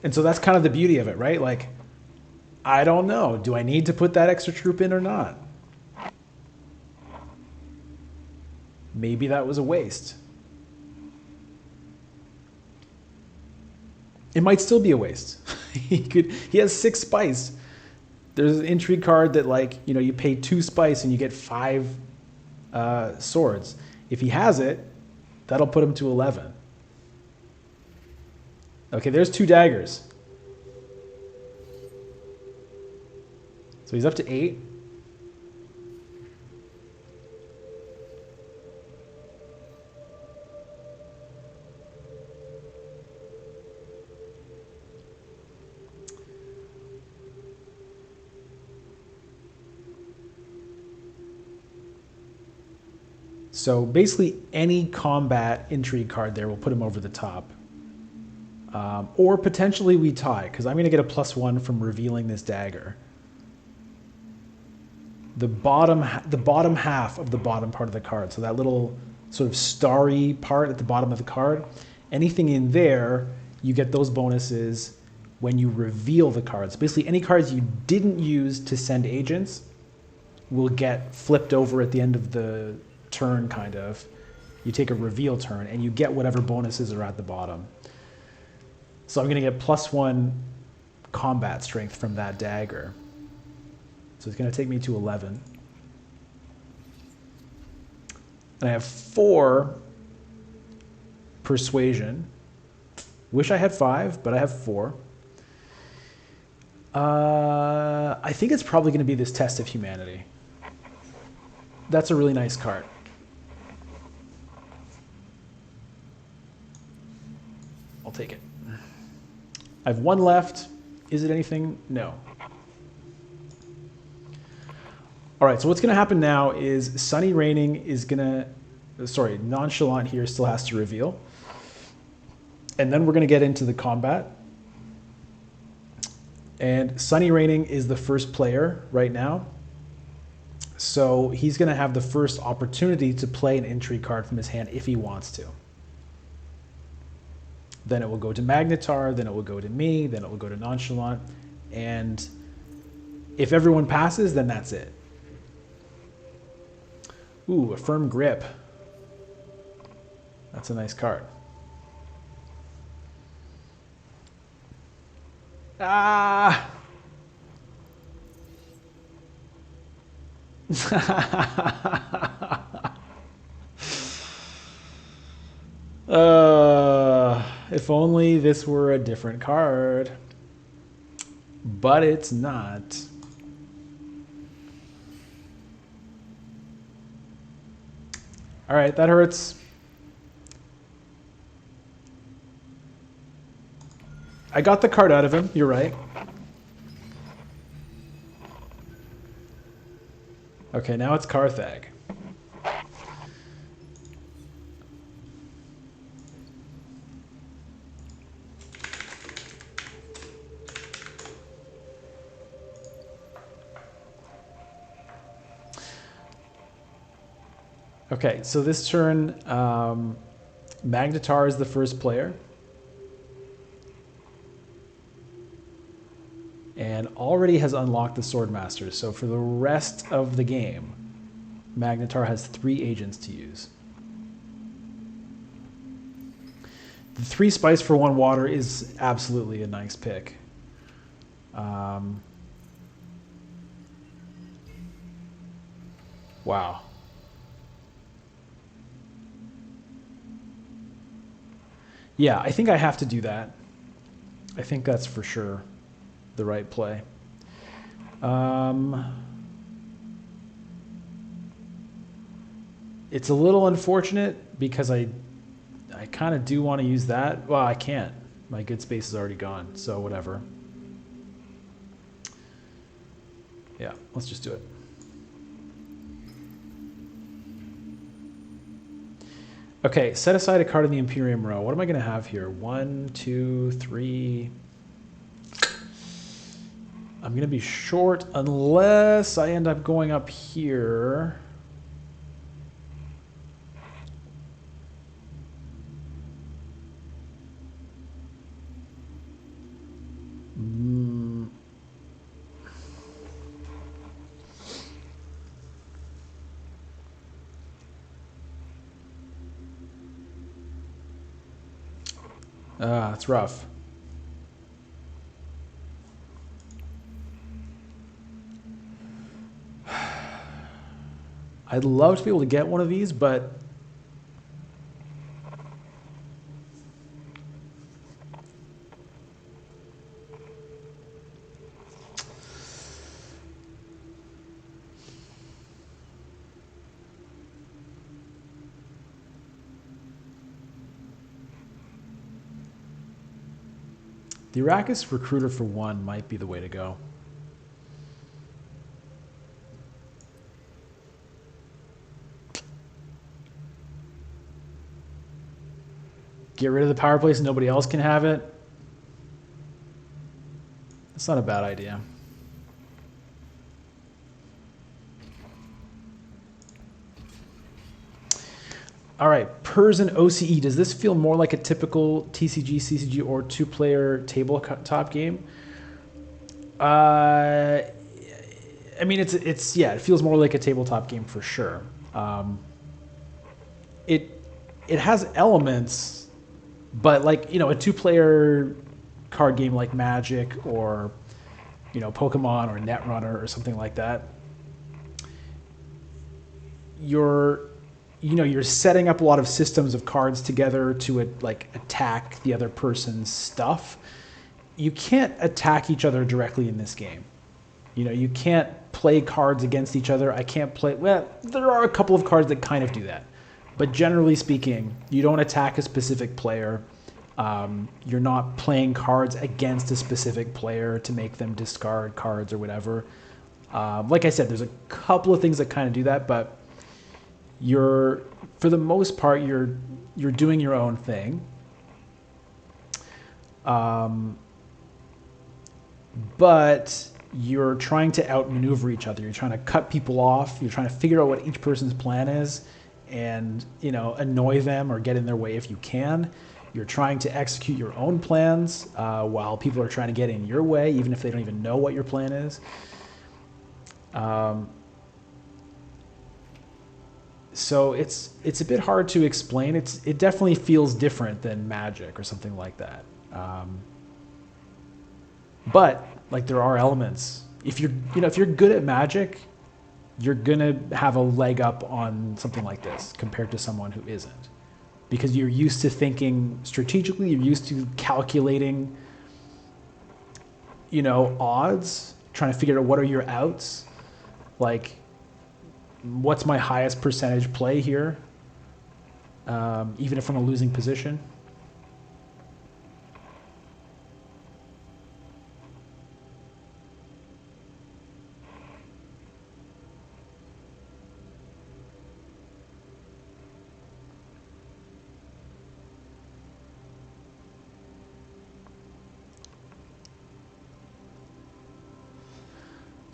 And so that's kind of the beauty of it, right? Like, I don't know. Do I need to put that extra troop in or not? Maybe that was a waste. It might still be a waste. He has 6 spice. There's an intrigue card that, like, you pay 2 spice and you get 5 swords. If he has it, that'll put him to 11. Okay, there's 2 daggers. So he's up to 8. So basically any combat intrigue card there will put him over the top. Or potentially we tie, because I'm going to get a +1 from revealing this dagger. The bottom half of the bottom part of the card, so that little sort of starry part at the bottom of the card, anything in there, you get those bonuses when you reveal the cards. Basically, any cards you didn't use to send agents will get flipped over at the end of the turn, kind of. You take a reveal turn, and you get whatever bonuses are at the bottom. So I'm going to get +1 combat strength from that dagger. So it's going to take me to 11. And I have 4 persuasion. Wish I had 5, but I have 4. I think it's probably going to be this Test of Humanity. That's a really nice card. I'll take it. I have one left. Is it anything? No. All right, so what's going to happen now is Sunny Raining is going to... Sorry, Nonchalant here still has to reveal. And then we're going to get into the combat. And Sunny Raining is the first player right now. So he's going to have the first opportunity to play an intrigue card from his hand if he wants to. Then it will go to Magnetar, then it will go to me, then it will go to Nonchalant. And if everyone passes, then that's it. Ooh, a Firm Grip. That's a nice card. Ah! If only this were a different card. But it's not. All right, that hurts. I got the card out of him, you're right. Okay, now it's Carthag. Okay, so this turn, Magnetar is the first player. And already has unlocked the Swordmaster. So for the rest of the game, Magnetar has 3 agents to use. The 3 spice for 1 water is absolutely a nice pick. Wow. Yeah, I think I have to do that. I think that's for sure the right play. It's a little unfortunate because I kind of do want to use that. Well, I can't. My good space is already gone, so whatever. Yeah, let's just do it. Okay, set aside a card in the Imperium row. What am I going to have here? 1, 2, 3. I'm going to be short unless I end up going up here. It's rough. I'd love to be able to get one of these, but the Arrakis Recruiter for 1 might be the way to go. Get rid of the power place and nobody else can have it. That's not a bad idea. All right, Persian OCE. Does this feel more like a typical TCG, CCG, or 2-player tabletop game? I mean, it's yeah, it feels more like a tabletop game for sure. It has elements, but like, you know, a 2-player card game like Magic or, you know, Pokemon or Netrunner or something like that, you're setting up a lot of systems of cards together to like attack the other person's stuff. you can't attack each other directly in this game. You know, you can't play cards against each other. I can't play, well, there are a couple of cards that kind of do that. But generally speaking, you don't attack a specific player. You're not playing cards against a specific player to make them discard cards or whatever. Like I said, there's a couple of things that kind of do that, but for the most part, you're doing your own thing. But you're trying to outmaneuver each other. You're trying to cut people off. You're trying to figure out what each person's plan is, and annoy them or get in their way if you can. You're trying to execute your own plans while people are trying to get in your way, even if they don't even know what your plan is. So it's a bit hard to explain. It definitely feels different than Magic or something like that. But like there are elements. If you're good at Magic, you're gonna have a leg up on something like this compared to someone who isn't, because you're used to thinking strategically. You're used to calculating, odds, trying to figure out what are your outs, like what's my highest percentage play here, even if I'm in a losing position.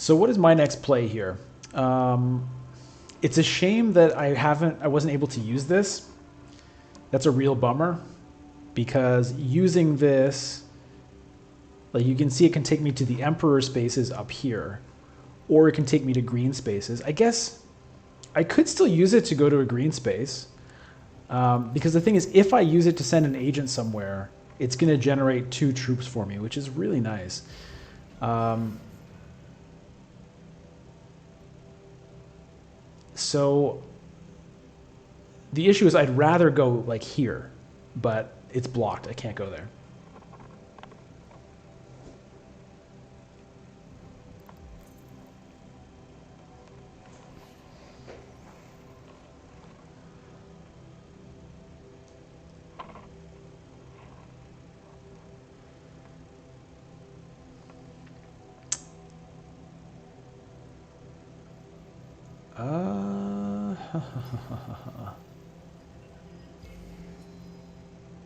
So what is my next play here? It's a shame that I wasn't able to use this. That's a real bummer, because using this, like you can see, it can take me to the Emperor spaces up here, or it can take me to green spaces. I guess I could still use it to go to a green space, because the thing is, if I use it to send an agent somewhere, it's going to generate 2 troops for me, which is really nice. So the issue is I'd rather go like here, but it's blocked. I can't go there.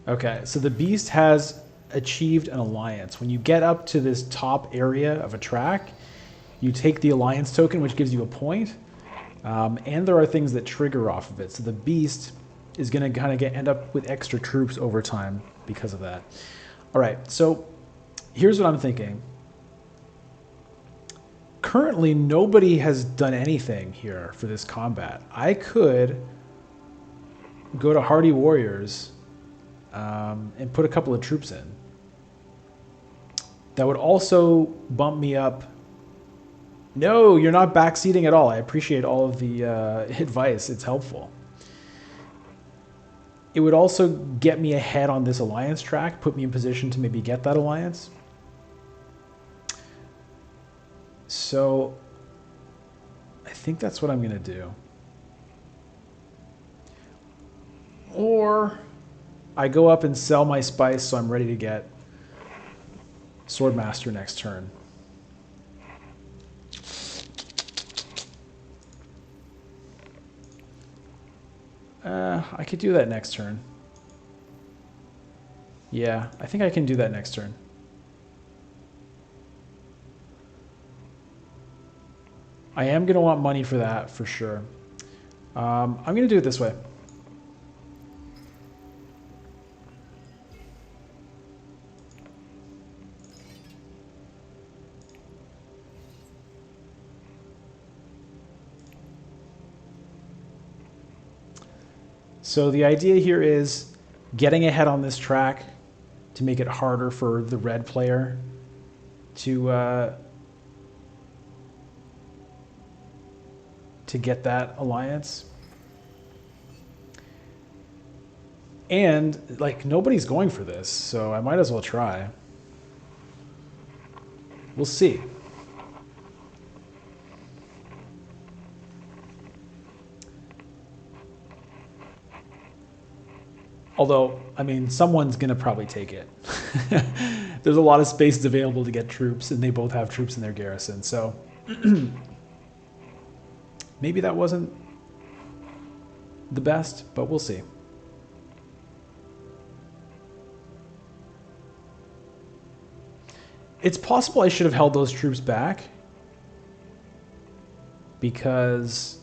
Okay, so the beast has achieved an alliance. When you get up to this top area of a track, you take the alliance token, which gives you a point, and there are things that trigger off of it. So the beast is going to kind of end up with extra troops over time because of that. All right, so here's what I'm thinking. Currently, nobody has done anything here for this combat. I could go to Hardy Warriors and put a couple of troops in. That would also bump me up. No, you're not backseating at all. I appreciate all of the advice. It's helpful. It would also get me ahead on this alliance track, put me in position to maybe get that alliance. So I think that's what I'm going to do. Or I go up and sell my spice so I'm ready to get Swordmaster next turn. I could do that next turn. Yeah, I think I can do that next turn. I am going to want money for that, for sure. I'm going to do it this way. So the idea here is getting ahead on this track to make it harder for the red player to get that alliance. And like nobody's going for this, so I might as well try. We'll see. Although, I mean, someone's going to probably take it. There's a lot of spaces available to get troops, and they both have troops in their garrison. So maybe that wasn't the best, but we'll see. It's possible I should have held those troops back, because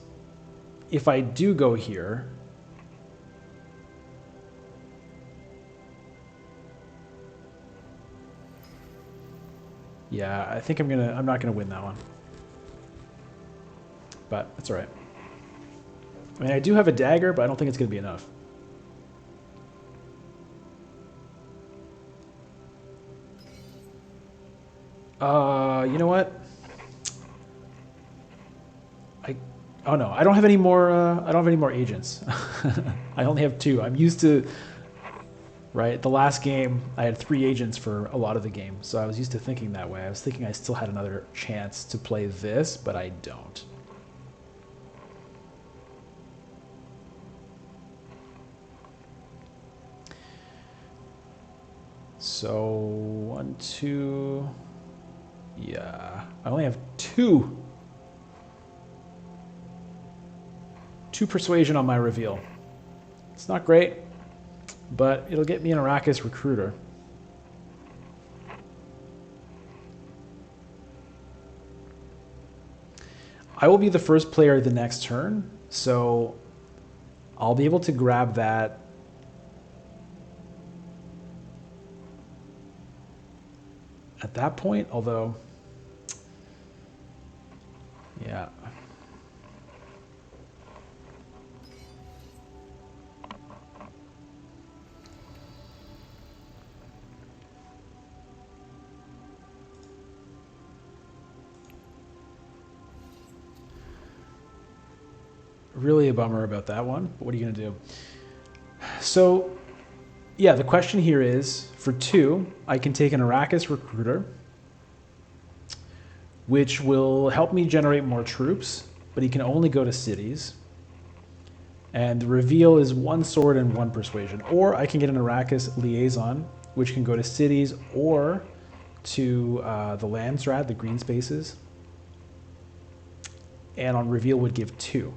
if I do go here, yeah, I think I'm not gonna win that one. But that's all right. I mean, I do have a dagger, but I don't think it's gonna be enough. You know what? Oh no, I don't have any more. I don't have any more agents. I only have 2. I'm used to. Right, the last game I had 3 agents for a lot of the game, so I was used to thinking that way. I was thinking I still had another chance to play this, but I don't. So 1, 2. Yeah, I only have 2. 2 persuasion on my reveal. It's not great, but it'll get me an Arrakis recruiter. I will be the first player the next turn, so I'll be able to grab that at that point, although, yeah. Really a bummer about that one, but what are you going to do? So, yeah, the question here is, for 2, I can take an Arrakis recruiter, which will help me generate more troops, but he can only go to cities. And the reveal is 1 sword and 1 persuasion. Or I can get an Arrakis liaison, which can go to cities or to the Landsrat, the green spaces. And on reveal would give 2.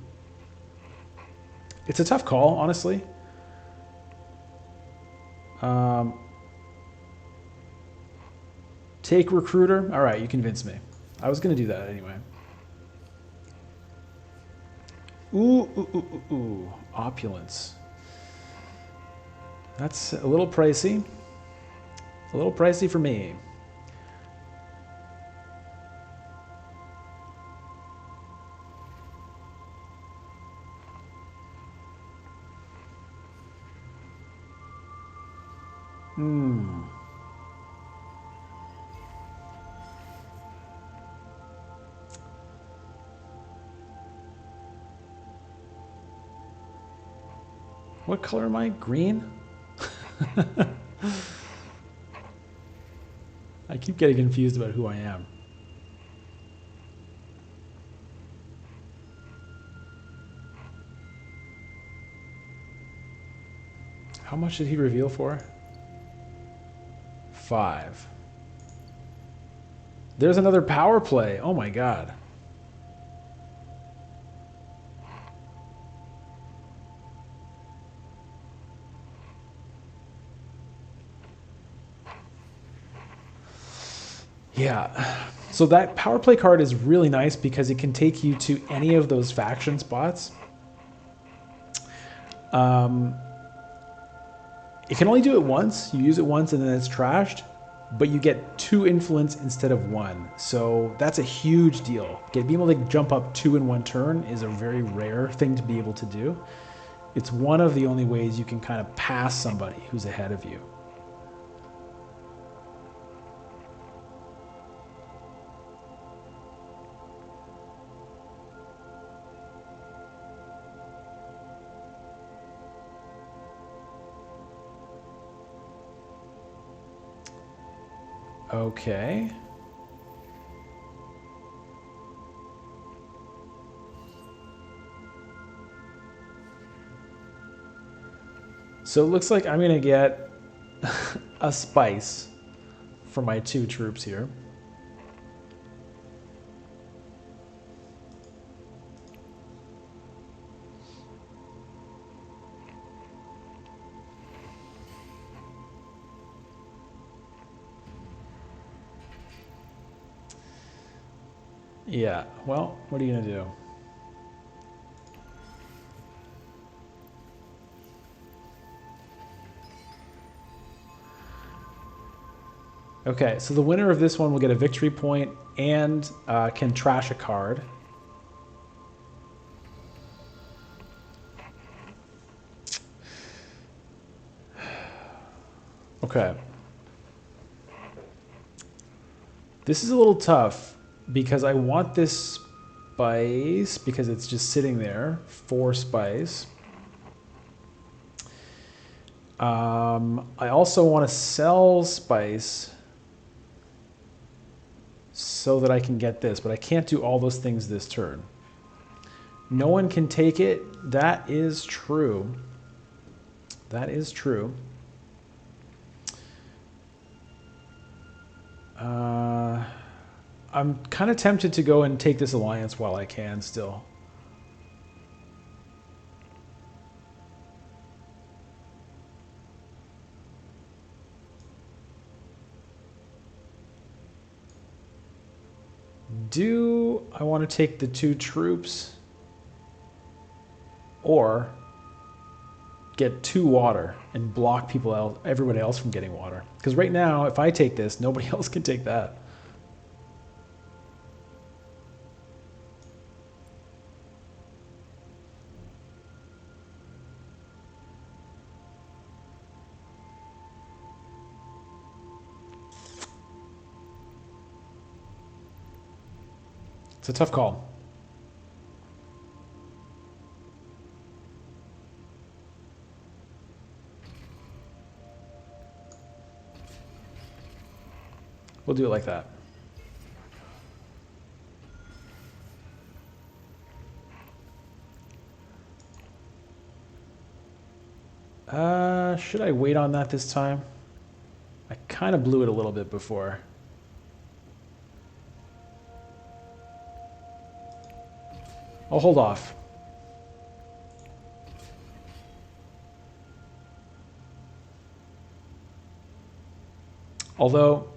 It's a tough call, honestly. Take recruiter. All right, you convinced me. I was going to do that anyway. Ooh. Opulence. That's a little pricey. A little pricey for me. What color am I? Green? I keep getting confused about who I am. How much did he reveal for? 5. There's another power play. Oh my god. Yeah. So that power play card is really nice because it can take you to any of those faction spots. It can only do it once. You use it once and then it's trashed, but you get 2 influence instead of 1. So that's a huge deal. Being able to jump up 2 in 1 turn is a very rare thing to be able to do. It's one of the only ways you can kind of pass somebody who's ahead of you. Okay. So it looks like I'm going to get a spice for my 2 troops here. Yeah, well, what are you going to do? Okay, so the winner of this one will get a victory point and can trash a card. Okay. This is a little tough because I want this spice because it's just sitting there. 4 spice. I also want to sell spice so that I can get this, but I can't do all those things this turn. No one can take it. That is true. That is true. I'm kind of tempted to go and take this alliance while I can still. Do I want to take the 2 troops or get 2 water and block everybody else from getting water? Because right now, if I take this, nobody else can take that. It's a tough call. We'll do it like that. Should I wait on that this time? I kind of blew it a little bit before. I'll hold off. Although,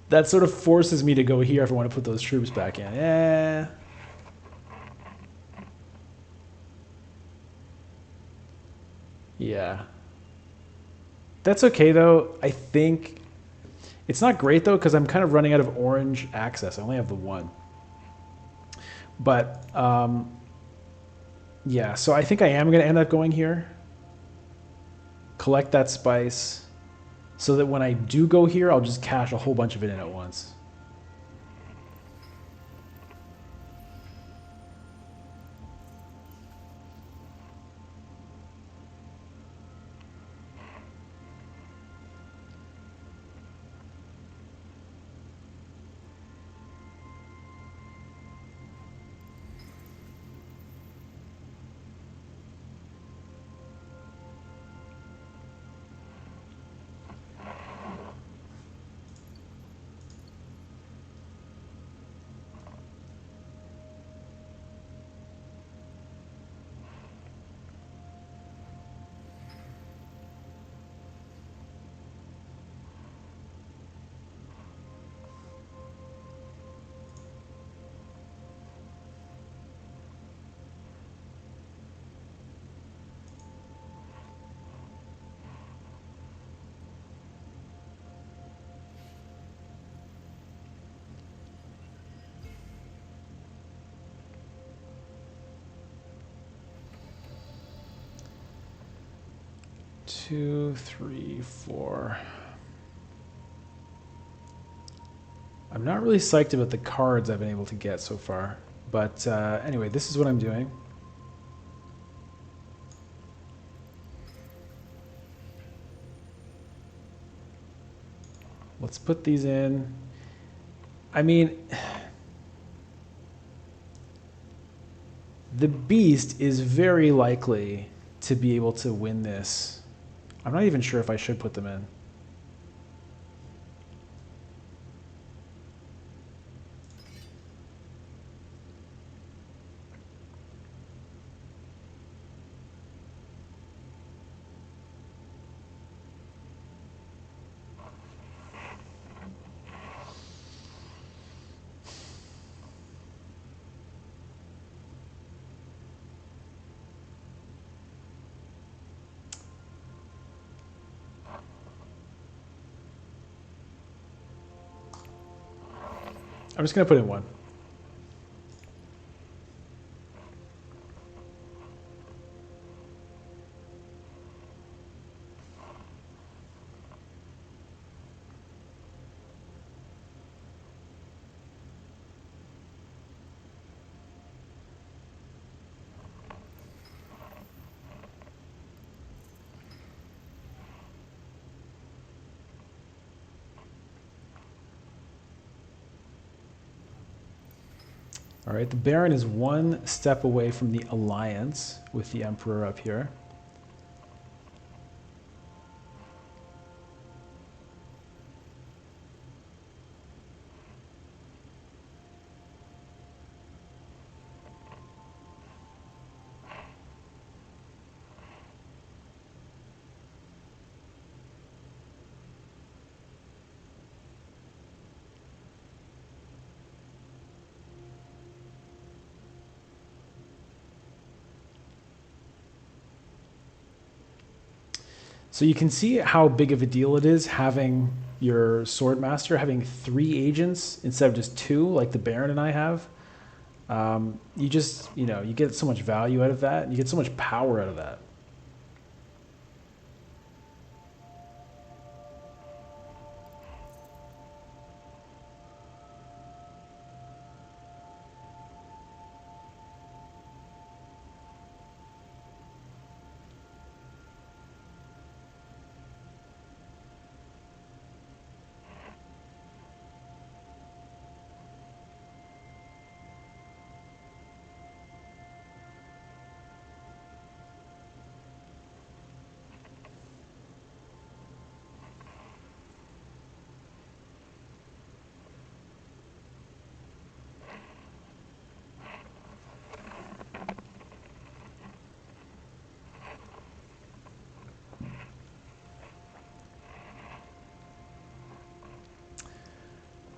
that sort of forces me to go here if I want to put those troops back in. Yeah. Yeah. That's okay, though. I think it's not great, though, because I'm kind of running out of orange access. I only have the 1. But, yeah, so I think I am going to end up going here. Collect that spice so that when I do go here, I'll just cash a whole bunch of it in at once. Two, three, four. I'm not really psyched about the cards I've been able to get so far. But anyway, this is what I'm doing. Let's put these in. I mean, the beast is very likely to be able to win this. I'm not even sure if I should put them in. I'm just going to put in one. All right, the Baron is one step away from the alliance with the Emperor up here. So you can see how big of a deal it is having your Swordmaster having 3 agents instead of just 2 like the Baron and I have. You just, you get so much value out of that. You get so much power out of that.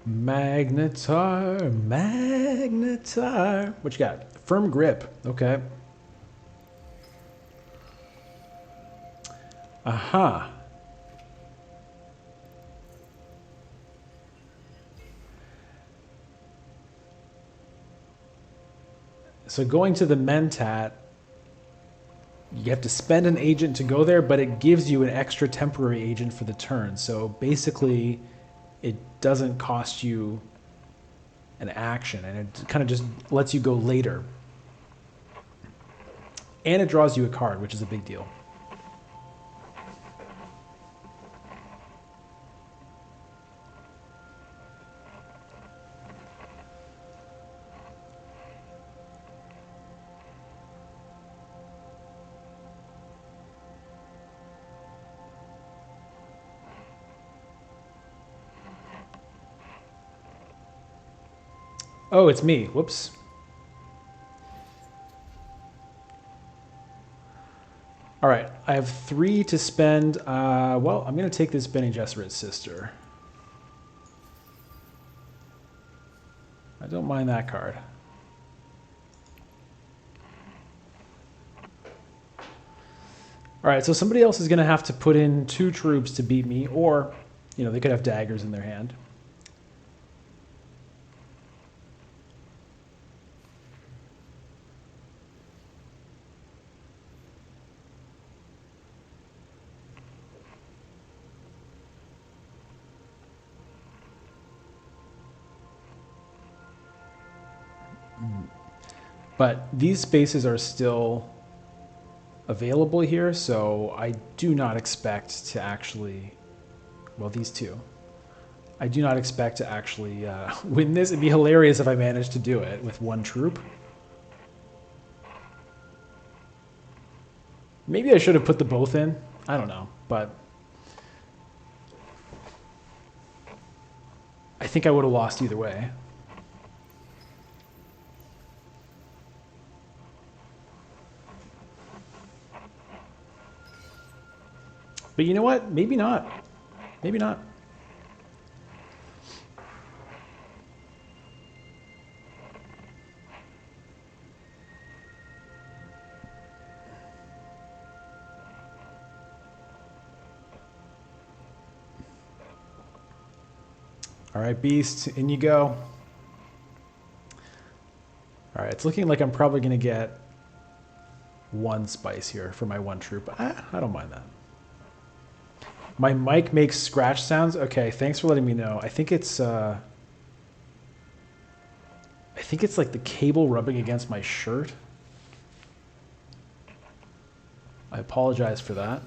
Magnetar, Magnetar. What you got? Firm grip. Okay. Aha. So going to the Mentat, you have to spend an agent to go there, but it gives you an extra temporary agent for the turn. So basically, it doesn't cost you an action, and it kind of just lets you go later. And it draws you a card, which is a big deal. Oh, it's me. Whoops. All right, I have 3 to spend. Well, I'm going to take this Bene Gesserit's sister. I don't mind that card. All right, so somebody else is going to have to put in 2 troops to beat me, or, they could have daggers in their hand. But these spaces are still available here, so I do not expect to actually, well, these 2. I do not expect to actually win this. It'd be hilarious if I managed to do it with one troop. Maybe I should have put the both in. I don't know, but I think I would have lost either way. But you know what? Maybe not. Maybe not. All right, Beast, in you go. All right, it's looking like I'm probably going to get one spice here for my one troop. I don't mind that. My mic makes scratch sounds. Okay, thanks for letting me know. I think it's like the cable rubbing against my shirt. I apologize for that.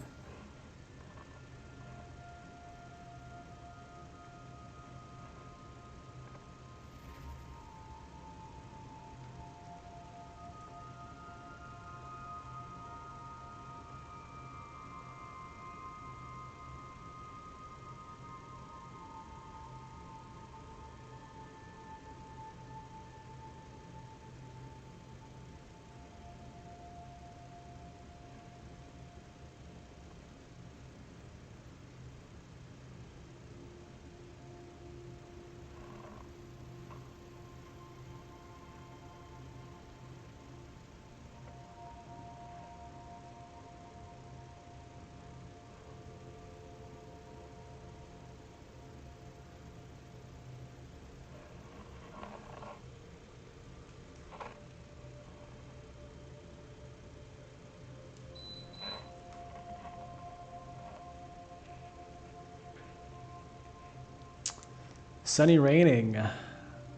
Sunny Raining,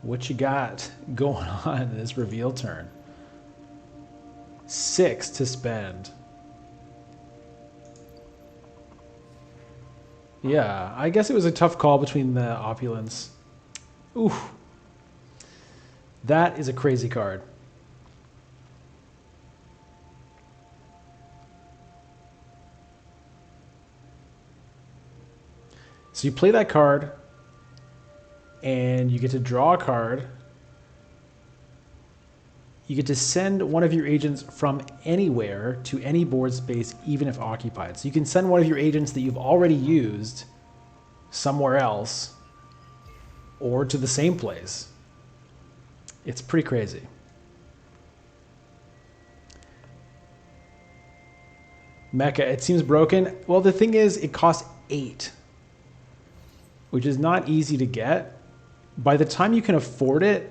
what you got going on this reveal turn? 6 to spend. Yeah, I guess it was a tough call between the opulence. Ooh. That is a crazy card. So you play that card, and you get to draw a card. You get to send one of your agents from anywhere to any board space, even if occupied. So you can send one of your agents that you've already used somewhere else or to the same place. It's pretty crazy. Mecha, it seems broken. Well, the thing is, it costs 8, which is not easy to get. By the time you can afford it,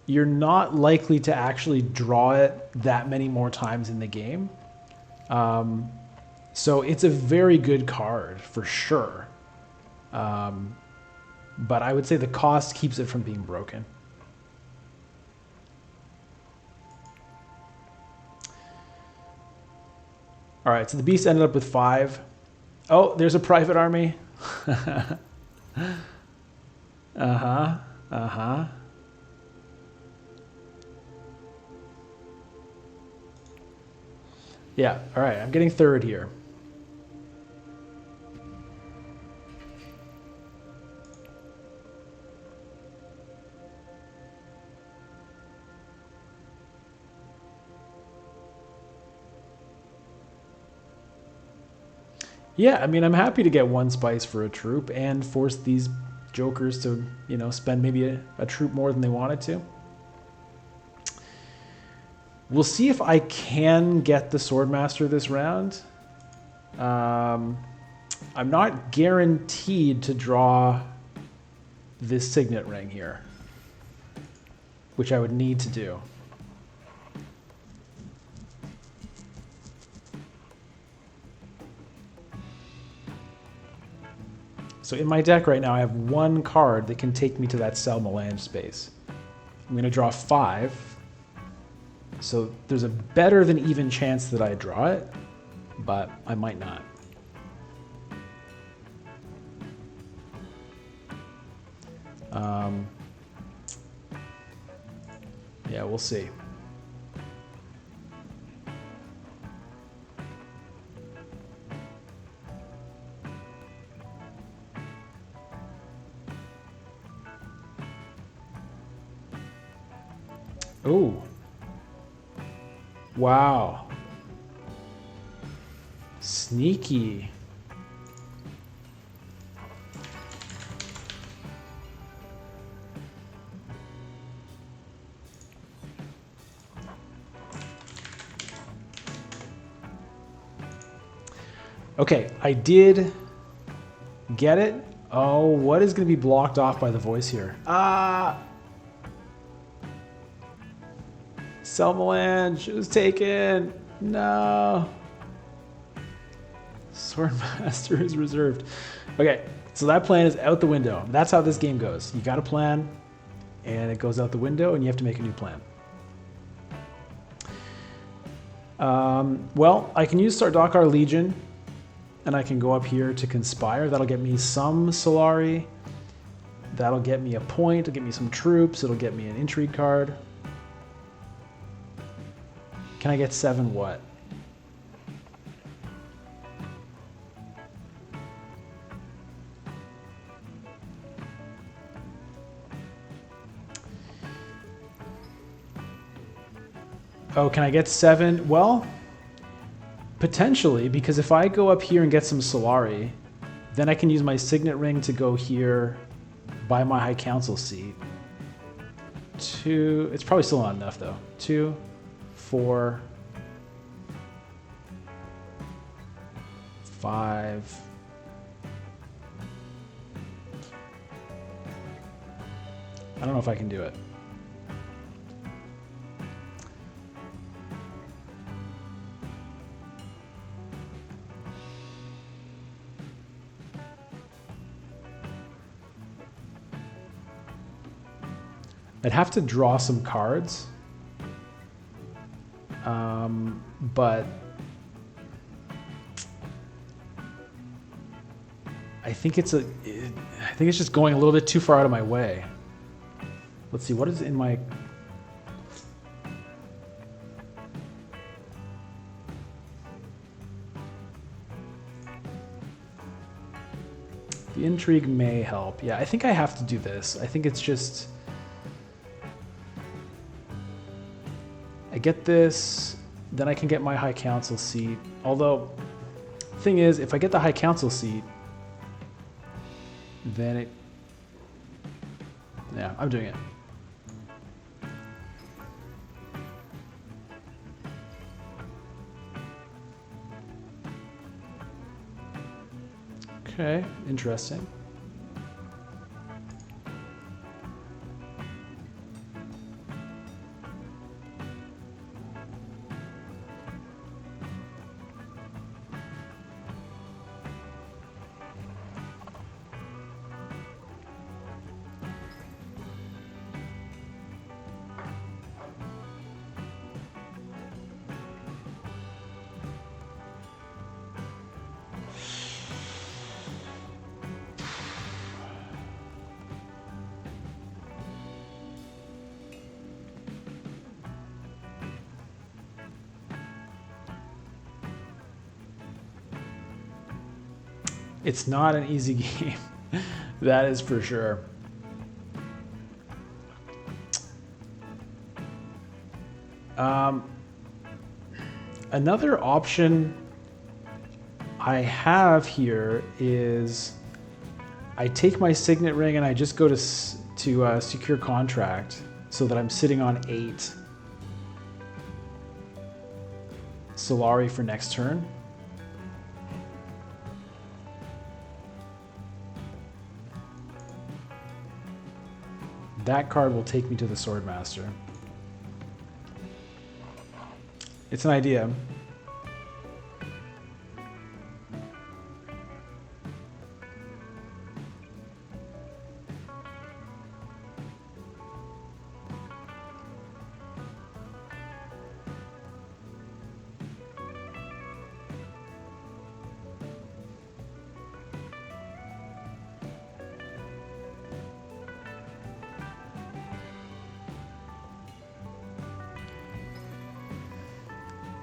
you're not likely to actually draw it that many more times in the game. So it's a very good card for sure. But I would say the cost keeps it from being broken. All right, so the beast ended up with 5. Oh, there's a private army. Yeah, all right, I'm getting 3rd here. Yeah, I mean, I'm happy to get 1 spice for a troop and force these jokers to, you know, spend maybe a troop more than they wanted to. We'll see if I can get the Swordmaster this round. I'm not guaranteed to draw this Signet Ring here, which I would need to do. So in my deck right now, I have 1 card that can take me to that Cell Melange space. I'm going to draw 5. So there's a better than even chance that I draw it, but I might not. Um, yeah, we'll see. Oh. Wow. Sneaky. Okay, I did get it. Oh, what is going to be blocked off by the voice here? Selmalange was taken. No. Swordmaster is reserved. Okay, so that plan is out the window. That's how this game goes. You got a plan, and it goes out the window, and you have to make a new plan. Well, I can use Sardaukar Legion, and I can go up here to Conspire. That'll get me some Solari. That'll get me a point. It'll get me some troops. It'll get me an Intrigue card. Can I get 7 what? Oh, can I get 7? Well, potentially, because if I go up here and get some Solari, then I can use my Signet Ring to go here, buy my High Council seat. 2, it's probably still not enough though. 2, 4, 5. I don't know if I can do it. I'd have to draw some cards, but I think it's just going a little bit too far out of my way. Let's see, what is in my... The Intrigue may help. Yeah, I think I have to do this. I think it's just... I get this, then I can get my High Council seat. Although, the thing is, if I get the High Council seat, then it... Yeah, I'm doing it. Okay, interesting. It's not an easy game. That is for sure. Another option I have here is I take my Signet Ring and I just go to secure contract so that I'm sitting on 8 Solari for next turn. That card will take me to the Swordmaster. It's an idea.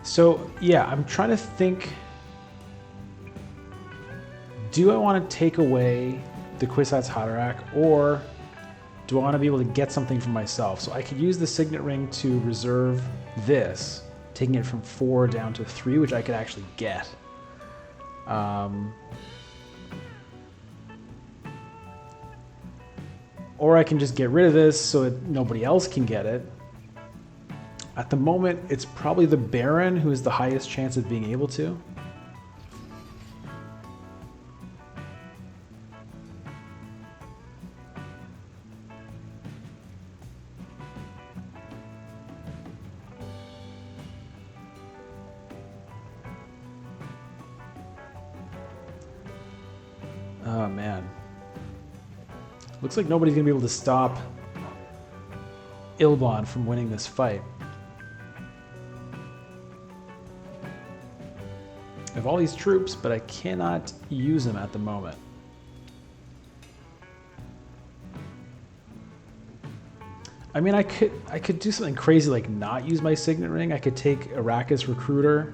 So yeah, I'm trying to think. Do I want to take away the Kwisatz Haderach, or do I want to be able to get something for myself? So I could use the Signet Ring to reserve this, taking it from 4 down to 3, which I could actually get. Or I can just get rid of this so that nobody else can get it. At the moment, it's probably the Baron who has the highest chance of being able to. Oh man. Looks like nobody's gonna be able to stop Ilbon from winning this fight. I have all these troops, but I cannot use them at the moment. I mean, I could do something crazy like not use my Signet Ring. I could take Arrakis Recruiter.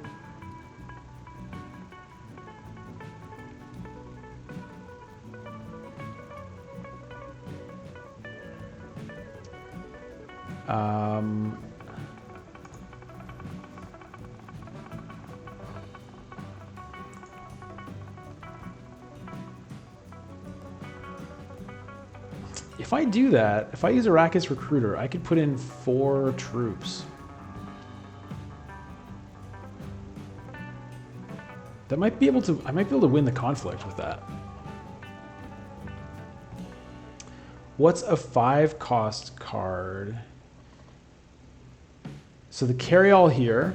If I do that, if I use Arrakis Recruiter, I could put in 4 troops. That might be able to, I might be able to win the conflict with that. What's a 5 cost card? So the carry-all here.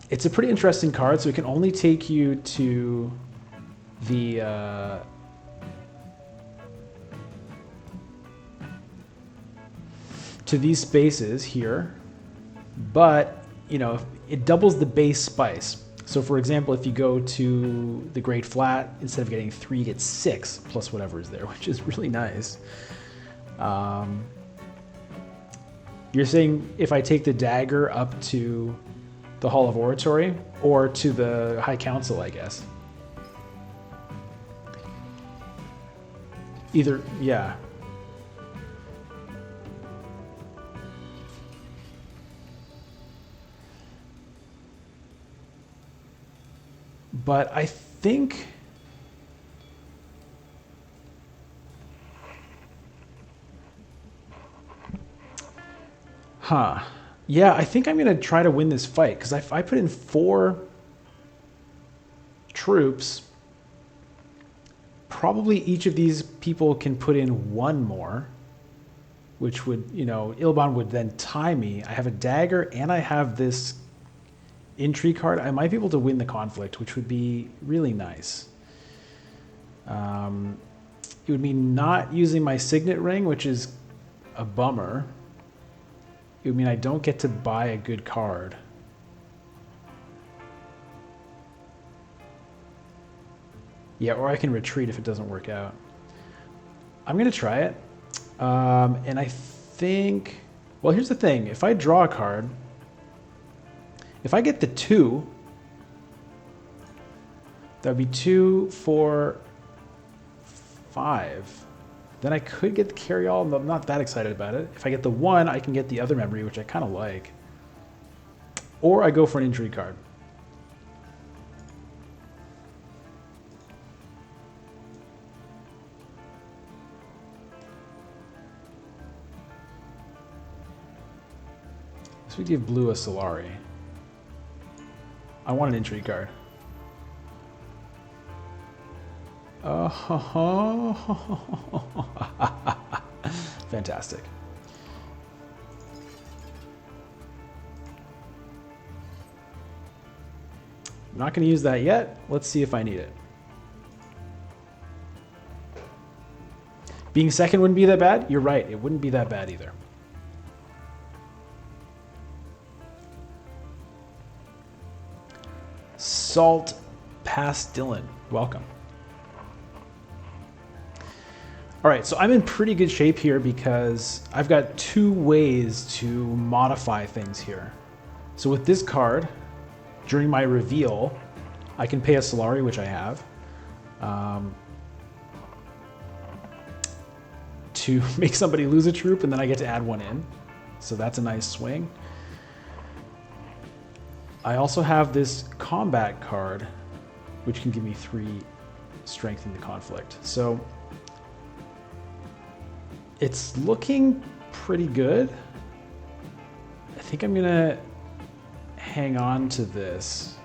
It's a pretty interesting card, so it can only take you to the to these spaces here, but you know, it doubles the base spice. So for example, if you go to the Great Flat, instead of getting 3, you get 6 plus whatever is there, which is really nice. You're saying if I take the dagger up to the Hall of Oratory or to the High Council, I guess. Either, yeah. But I think yeah, I think I'm gonna try to win this fight, because if I put in 4 troops, probably each of these people can put in 1 more, which would, you know, Ilbon would then tie me. I have a dagger and I have this intrigue card. I might be able to win the conflict, which would be really nice. It would mean not using my Signet Ring, which is a bummer. It would mean I don't get to buy a good card. Yeah, or I can retreat if it doesn't work out. I'm going to try it. And I think, well, here's the thing. If I draw a card, if I get the 2, that would be 2, 4, 5. Then I could get the carry-all, but I'm not that excited about it. If I get the 1, I can get the other memory, which I kind of like. Or I go for an intrigue card. So we give blue a Solari. I want an intrigue card. Oh, fantastic. I'm not going to use that yet. Let's see if I need it. Being second wouldn't be that bad. You're right. It wouldn't be that bad either. Salt Past Dylan. Welcome. All right, so I'm in pretty good shape here because I've got two ways to modify things here. So with this card, during my reveal, I can pay a Solari, which I have, to make somebody lose a troop, and then I get to add one in. So that's a nice swing. I also have this combat card, which can give me 3 strength in the conflict. So it's looking pretty good. I think I'm gonna hang on to this.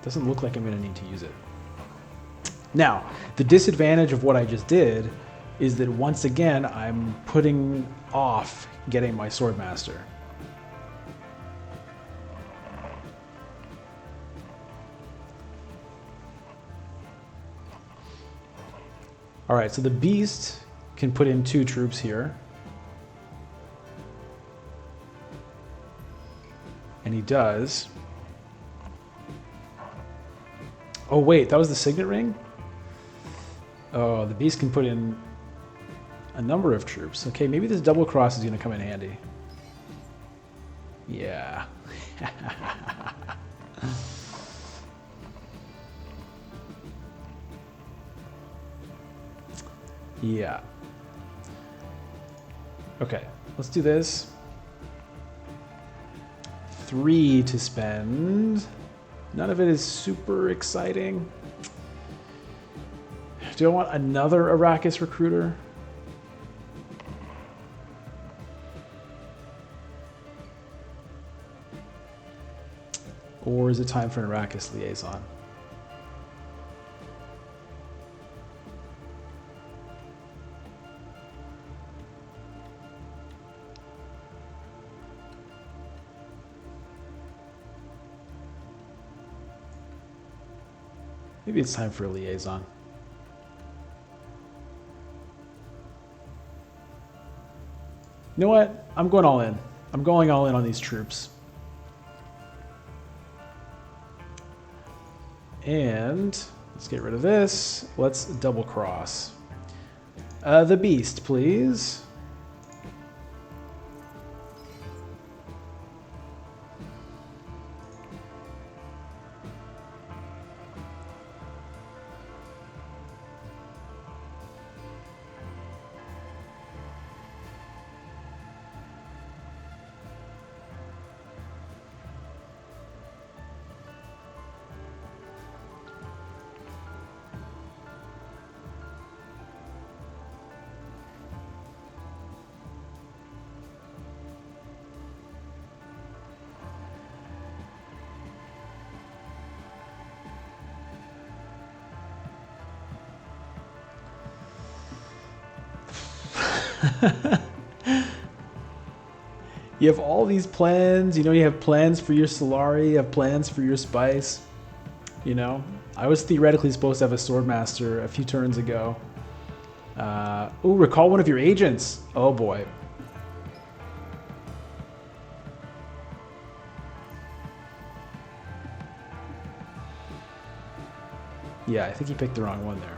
Doesn't look like I'm gonna need to use it. Now, the disadvantage of what I just did is that once again, I'm putting off getting my Swordmaster. All right, so the Beast can put in 2 troops here. And he does. Oh wait, that was the Signet Ring? Oh, the Beast can put in a number of troops. Okay, maybe this double cross is gonna come in handy. Yeah. Yeah. Okay, let's do this. 3 to spend. None of it is super exciting. Do I want another Arrakis recruiter? Or is it time for an Arrakis liaison? Maybe it's time for a liaison. You know what? I'm going all in. I'm going all in on these troops. And let's get rid of this. Let's double cross. The Beast, please. You have all these plans, you know, you have plans for your Solari, you have plans for your Spice. You know, I was theoretically supposed to have a Swordmaster a few turns ago. Ooh, recall one of your agents. Oh boy. Yeah, I think he picked the wrong one there.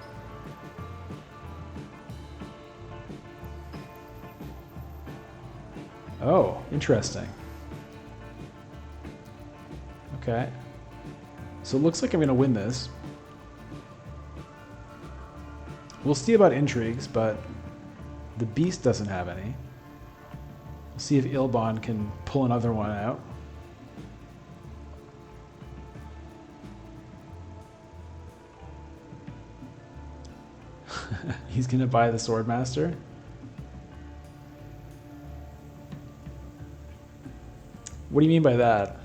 Oh, interesting. Okay. So it looks like I'm going to win this. We'll see about intrigues, but the Beast doesn't have any. We'll see if Ilbon can pull another one out. He's going to buy the Swordmaster. What do you mean by that?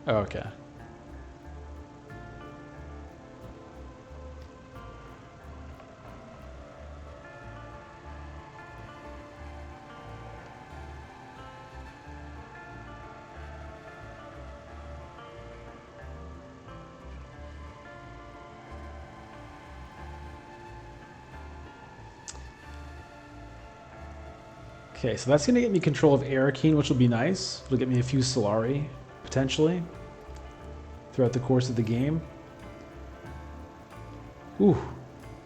Oh, okay. Okay, so that's going to get me control of Arakeen, which will be nice. It'll get me a few Solari, potentially, throughout the course of the game. Ooh,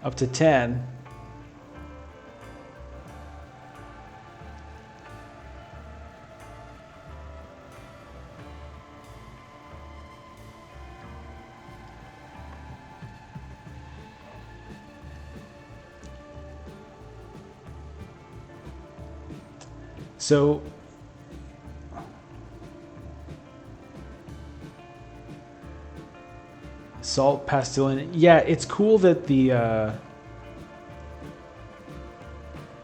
up to 10. So salt pastillion. Yeah, it's cool that the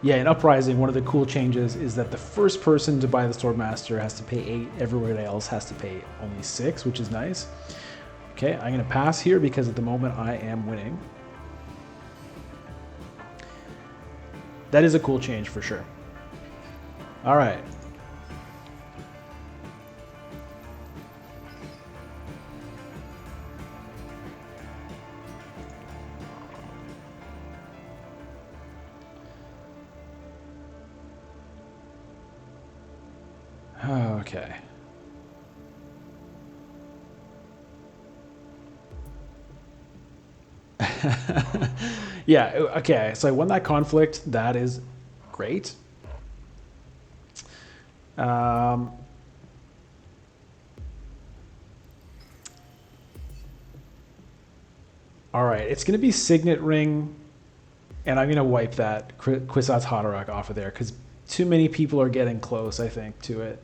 yeah, in Uprising, one of the cool changes is that the first person to buy the Swordmaster has to pay 8. Everybody else has to pay only 6, which is nice. Okay, I'm going to pass here because at the moment I am winning. That is a cool change for sure. All right. Okay. Yeah, okay. So I won that conflict. That is great. All right, it's going to be Signet Ring, and I'm going to wipe that Kwisatz Haderach off of there because too many people are getting close, I think, to it.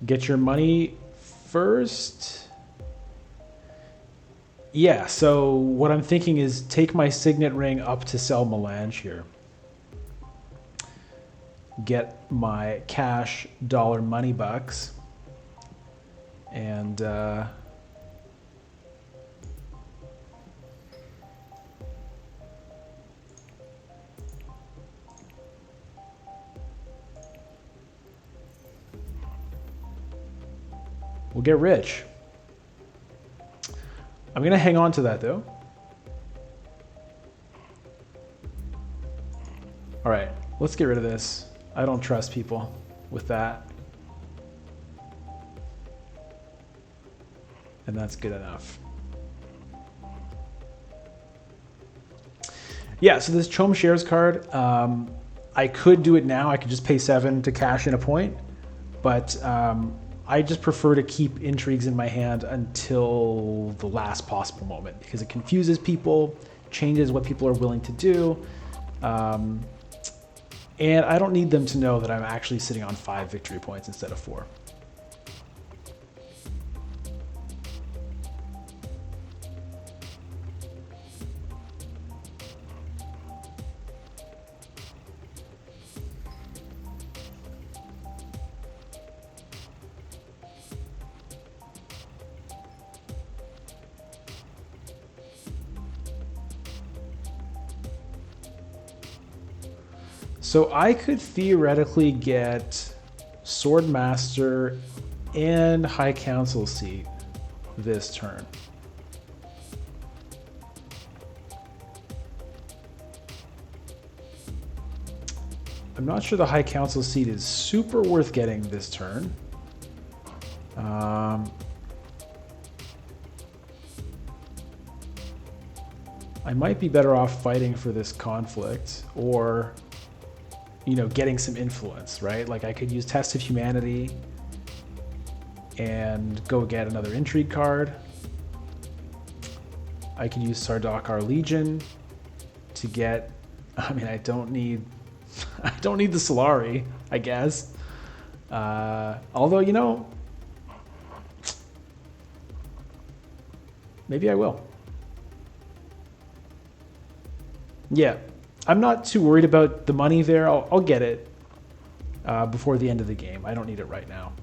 Get your money first. Yeah, so what I'm thinking is take my Signet Ring up to sell Melange here. Get my cash dollar money bucks. And we'll get rich. I'm going to hang on to that, though. All right, let's get rid of this. I don't trust people with that. And that's good enough. Yeah, so this Chom Shares card, I could do it now. I could just pay 7 to cash in a point. But I just prefer to keep intrigues in my hand until the last possible moment because it confuses people, changes what people are willing to do. And I don't need them to know that I'm actually sitting on 5 victory points instead of 4. So I could theoretically get Swordmaster and High Council seat this turn. I'm not sure the High Council seat is super worth getting this turn. I might be better off fighting for this conflict or, you know, getting some influence, right? Like I could use Test of Humanity and go get another intrigue card. I could use Sardaukar Legion to get, I mean, I don't need the Solari, I guess. Although, you know, maybe I will. Yeah, I'm not too worried about the money there. I'll get it before the end of the game. I don't need it right now.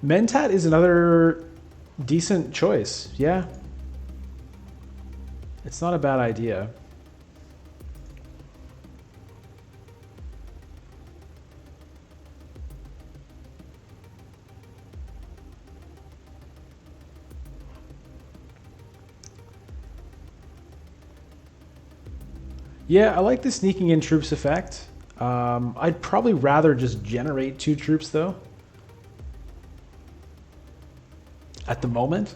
Mentat is another decent choice. Yeah. It's not a bad idea. Yeah, I like the sneaking in troops effect. I'd probably rather just generate 2 troops though. At the moment.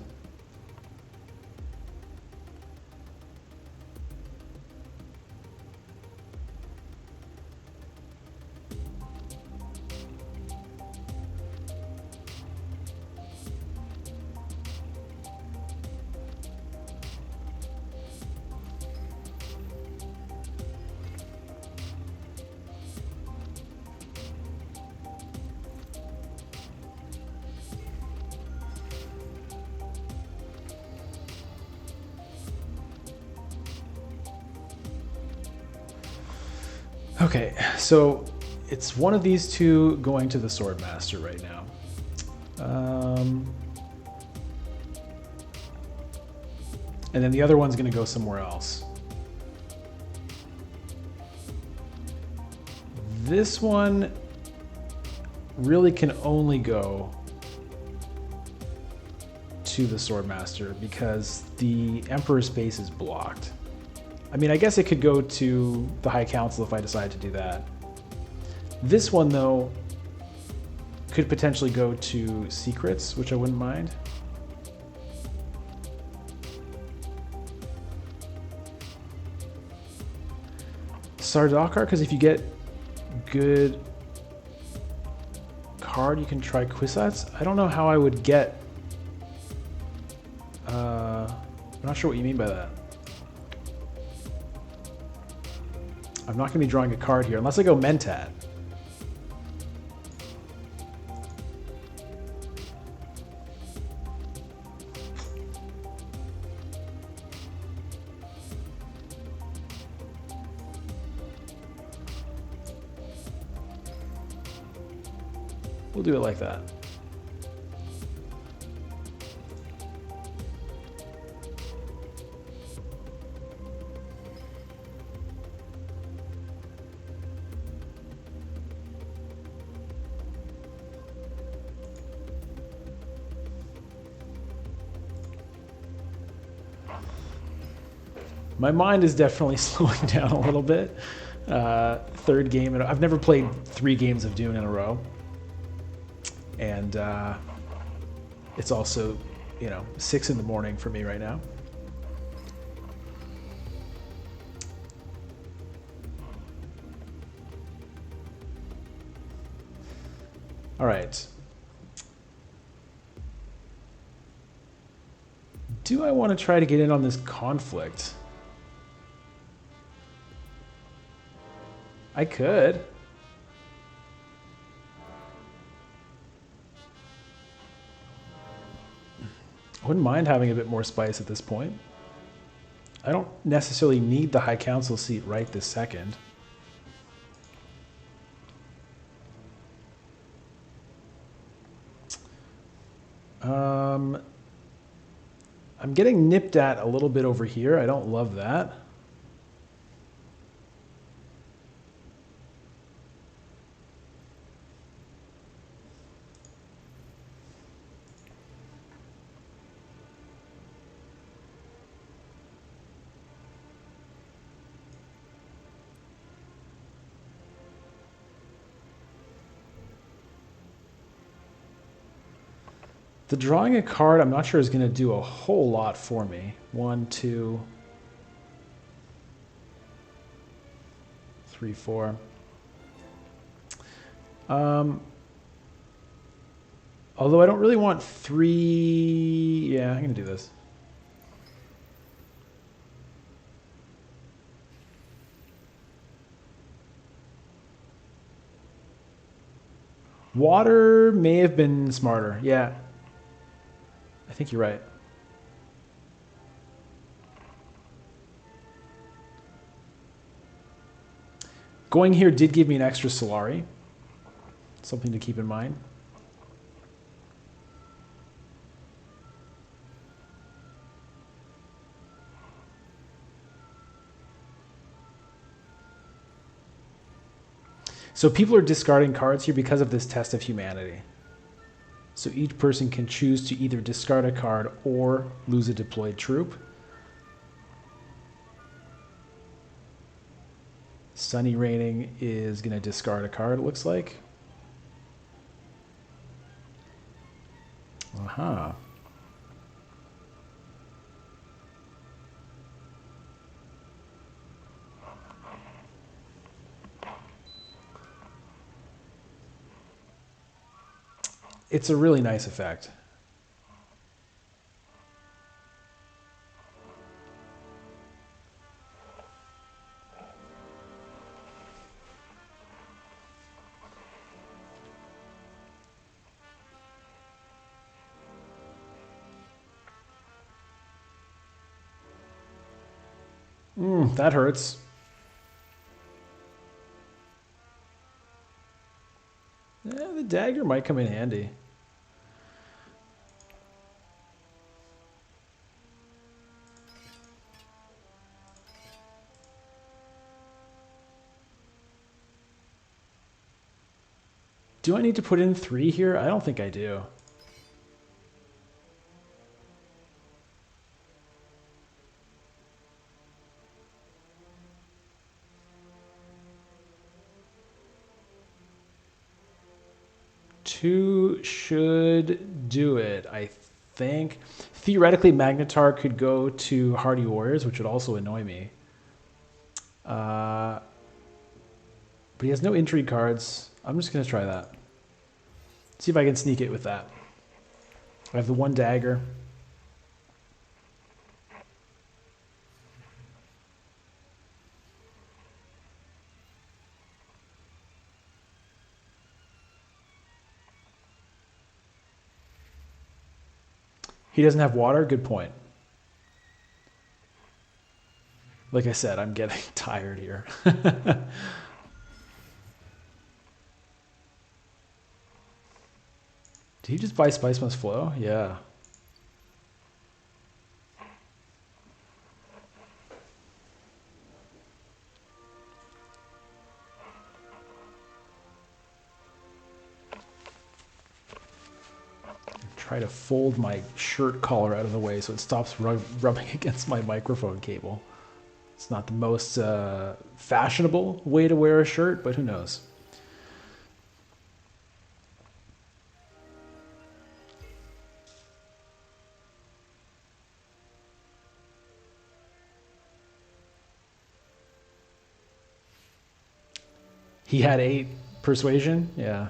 Okay, so it's one of these two going to the Swordmaster right now. And then the other one's going to go somewhere else. This one really can only go to the Swordmaster because the Emperor's base is blocked. I mean, I guess it could go to the High Council if I decide to do that. This one, though, could potentially go to Secrets, which I wouldn't mind. Sardaukar, because if you get good card, you can try Kwisatz. I don't know how I would get... I'm not sure what you mean by that. I'm not going to be drawing a card here unless I go Mentat. We'll do it like that. My mind is definitely slowing down a little bit. Third game, I've never played 3 games of Dune in a row. And it's also, 6 in the morning for me right now. All right. Do I want to try to get in on this conflict? I could. I wouldn't mind having a bit more spice at this point. I don't necessarily need the High Council seat right this second. I'm getting nipped at a little bit over here. I don't love that. The drawing a card, I'm not sure is going to do a whole lot for me. 1, 2, 3, 4. Although I don't really want 3... Yeah, I'm going to do this. Water may have been smarter. Yeah. I think you're right. Going here did give me an extra Solari. Something to keep in mind. So people are discarding cards here because of this test of humanity. So each person can choose to either discard a card or lose a deployed troop. Sunny Raining is going to discard a card, it looks like. Aha. It's a really nice effect. That hurts. Yeah, the dagger might come in handy. Do I need to put in 3 here? I don't think I do. Two should do it, I think. Theoretically, Magnetar could go to Hardy Warriors, which would also annoy me. But he has no intrigue cards. I'm just going to try that. See if I can sneak it with that. I have the 1 dagger. He doesn't have water? Good point. Like I said, I'm getting tired here. Did he just buy Spice Must Flow? Yeah. Try to fold my shirt collar out of the way so it stops rubbing against my microphone cable. It's not the most fashionable way to wear a shirt, but who knows? He had 8 persuasion? Yeah.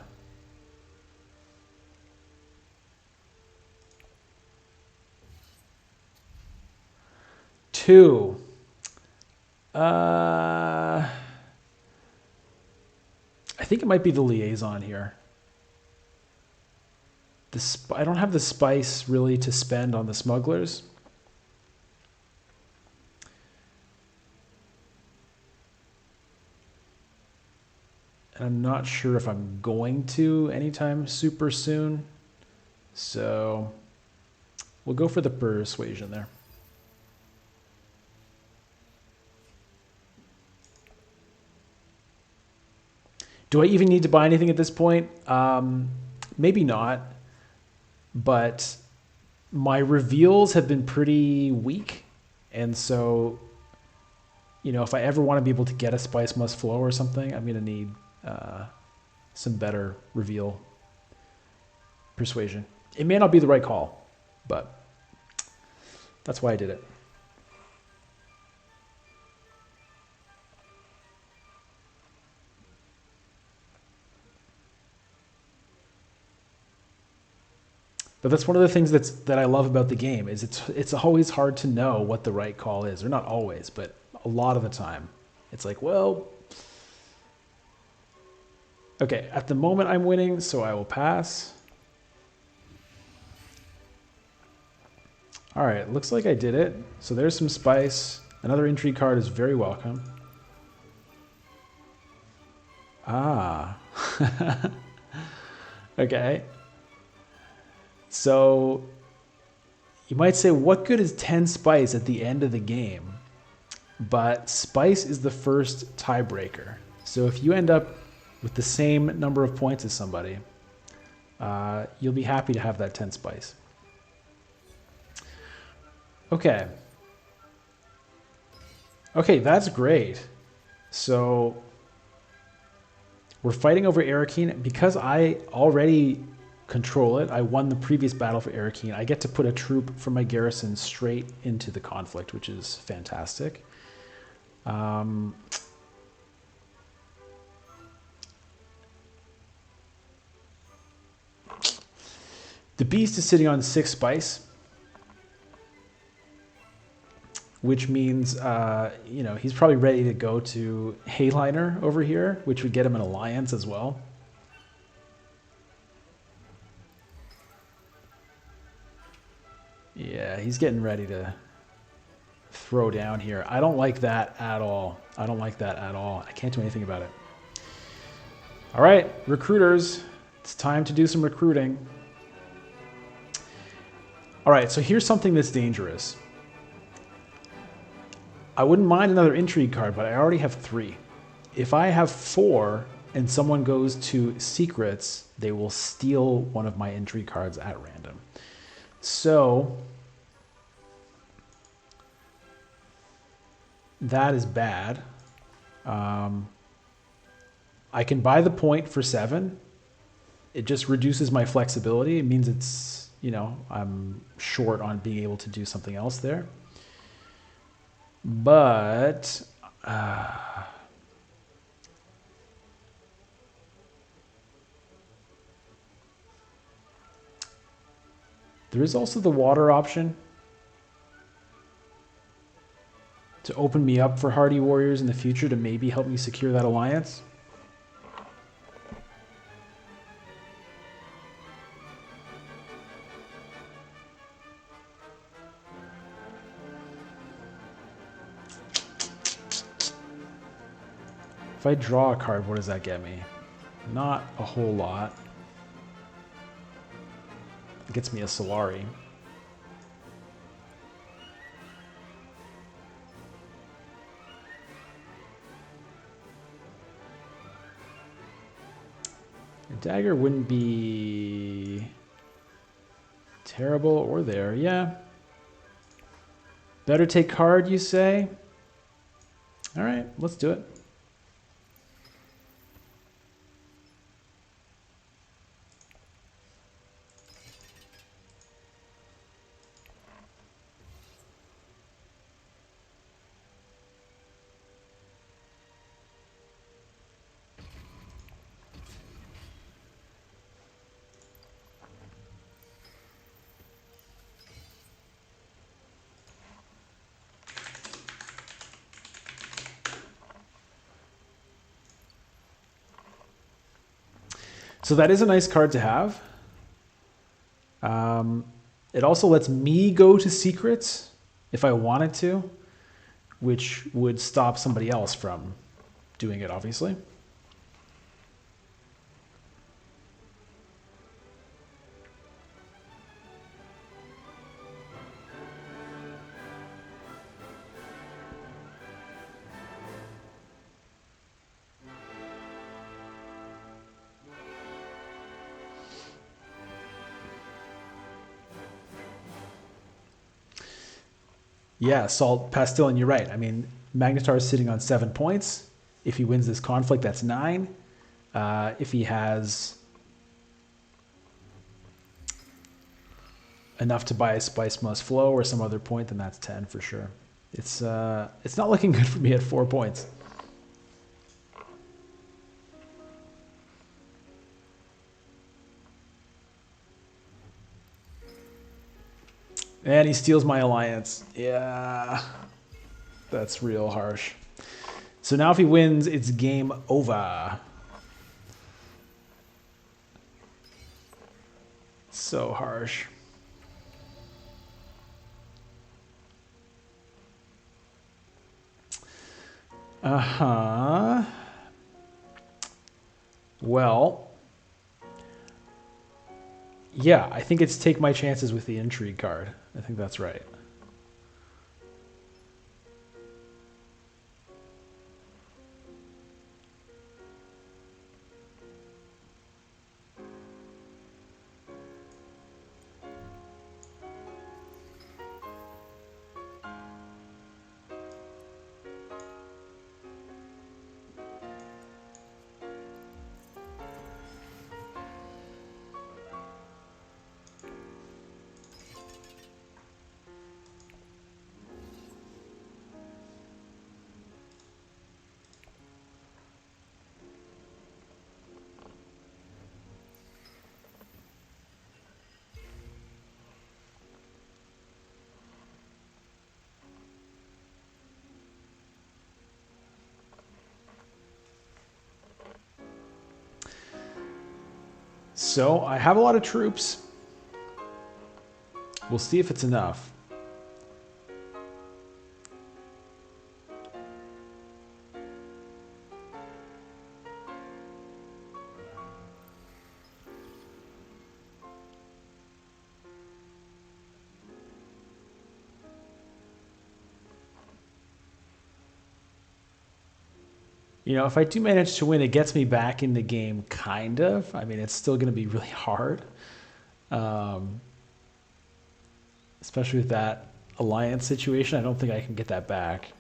Two. I think it might be the liaison here. I don't have the spice really to spend on the smugglers. And I'm not sure if I'm going to anytime super soon. So we'll go for the persuasion there. Do I even need to buy anything at this point? Maybe not. But my reveals have been pretty weak. And so, you know, if I ever want to be able to get a Spice Must Flow or something, I'm going to need some better reveal persuasion. It may not be the right call, but that's why I did it. But that's one of the things that I love about the game is it's always hard to know what the right call is. Or not always, but a lot of the time. It's like, well, okay, at the moment I'm winning, so I will pass. All right, looks like I did it. So there's some spice. Another intrigue card is very welcome. Ah. Okay. So you might say, what good is 10 spice at the end of the game? But spice is the first tiebreaker. So if you end up with the same number of points as somebody, you'll be happy to have that 10 spice. Okay. Okay, that's great. So we're fighting over Arakeen. Because I already control it, I won the previous battle for Arakeen. I get to put a troop from my garrison straight into the conflict, which is fantastic. The beast is sitting on 6 spice, which means you know, he's probably ready to go to Helena over here, which would get him an alliance as well. Yeah, he's getting ready to throw down here. I don't like that at all. I don't like that at all. I can't do anything about it. All right, recruiters, it's time to do some recruiting. All right, so here's something that's dangerous. I wouldn't mind another intrigue card, but I already have 3. If I have 4 and someone goes to secrets, they will steal one of my intrigue cards at random. So that is bad. I can buy the point for 7. It just reduces my flexibility. It means it's, you know, I'm short on being able to do something else there. But there is also the water option to open me up for hardy warriors in the future to maybe help me secure that alliance. If I draw a card, what does that get me? Not a whole lot. It gets me a Solari. A dagger wouldn't be terrible or there. Yeah. Better take card, you say? All right, let's do it. So that is a nice card to have. It also lets me go to secrets if I wanted to, which would stop somebody else from doing it, obviously. Yeah, Salt Pastil, and you're right. I mean, Magnetar is sitting on 7 points. If he wins this conflict, that's 9. If he has enough to buy a Spice Must Flow or some other point, then that's 10 for sure. It's not looking good for me at 4 points. And he steals my alliance. Yeah, that's real harsh. So now if he wins, it's game over. So harsh. Uh-huh. Well, yeah, I think it's take my chances with the intrigue card. I think that's right. So I have a lot of troops. We'll see if it's enough. You know, if I do manage to win, it gets me back in the game, kind of. I mean, it's still going to be really hard. Um, Especially with that alliance situation. I don't think I can get that back.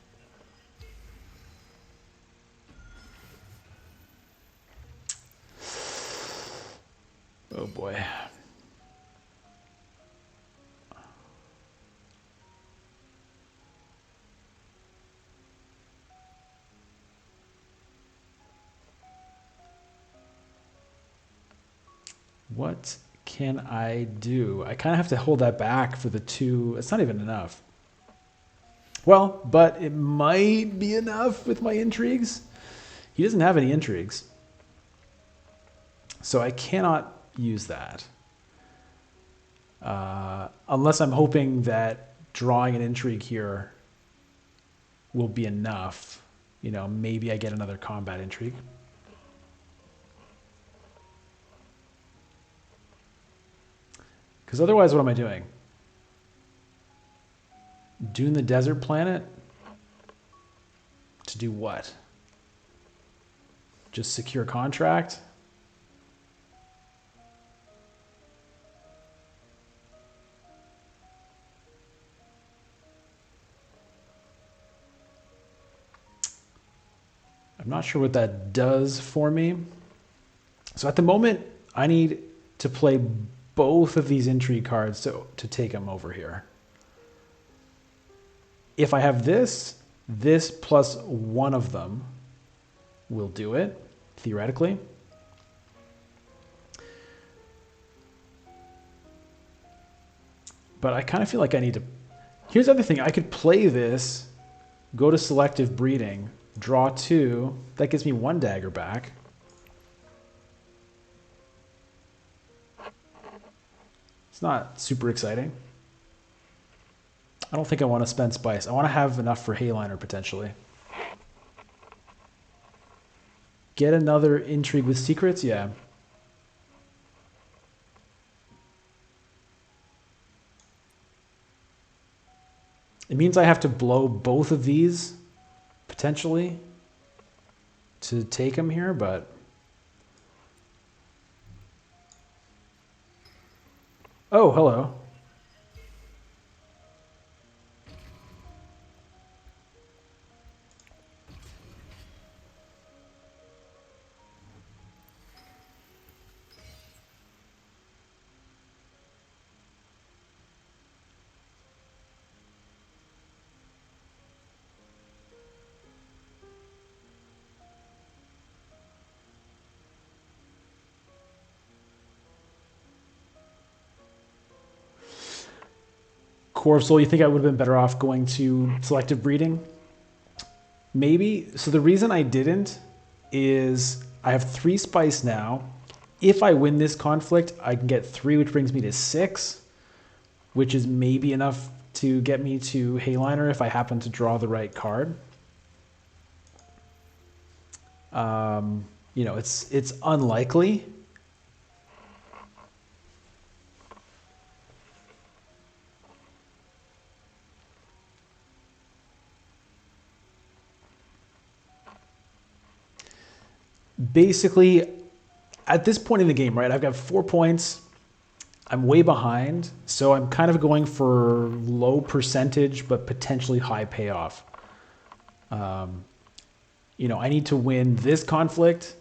Oh boy. What can I do? I kind of have to hold that back for the two. It's not even enough. Well, but it might be enough with my intrigues. He doesn't have any intrigues. So I cannot use that. Unless I'm hoping that drawing an intrigue here will be enough. You know, maybe I get another combat intrigue. Because otherwise, what am I doing? Dune the desert planet? To do what? Just secure contract? I'm not sure what that does for me. So at the moment, I need to play both of these intrigue cards to take them over here. If I have this, this plus one of them will do it, theoretically. But I kind of feel like I need to... Here's the other thing. I could play this, go to selective breeding, draw two. That gives me one dagger back. It's not super exciting. I don't think I want to spend spice. I want to have enough for Helena potentially. Get another intrigue with secrets? Yeah. It means I have to blow both of these potentially to take them here, but... Oh, hello. Core of Soul, you think I would have been better off going to selective breeding? Maybe. So the reason I didn't is I have 3 spice now. If I win this conflict, I can get 3, which brings me to 6, which is maybe enough to get me to Helena if I happen to draw the right card. You know, it's unlikely. Basically, at this point in the game, right, I've got 4 points. I'm way behind, so I'm kind of going for low percentage, but potentially high payoff. You know, I need to win this conflict,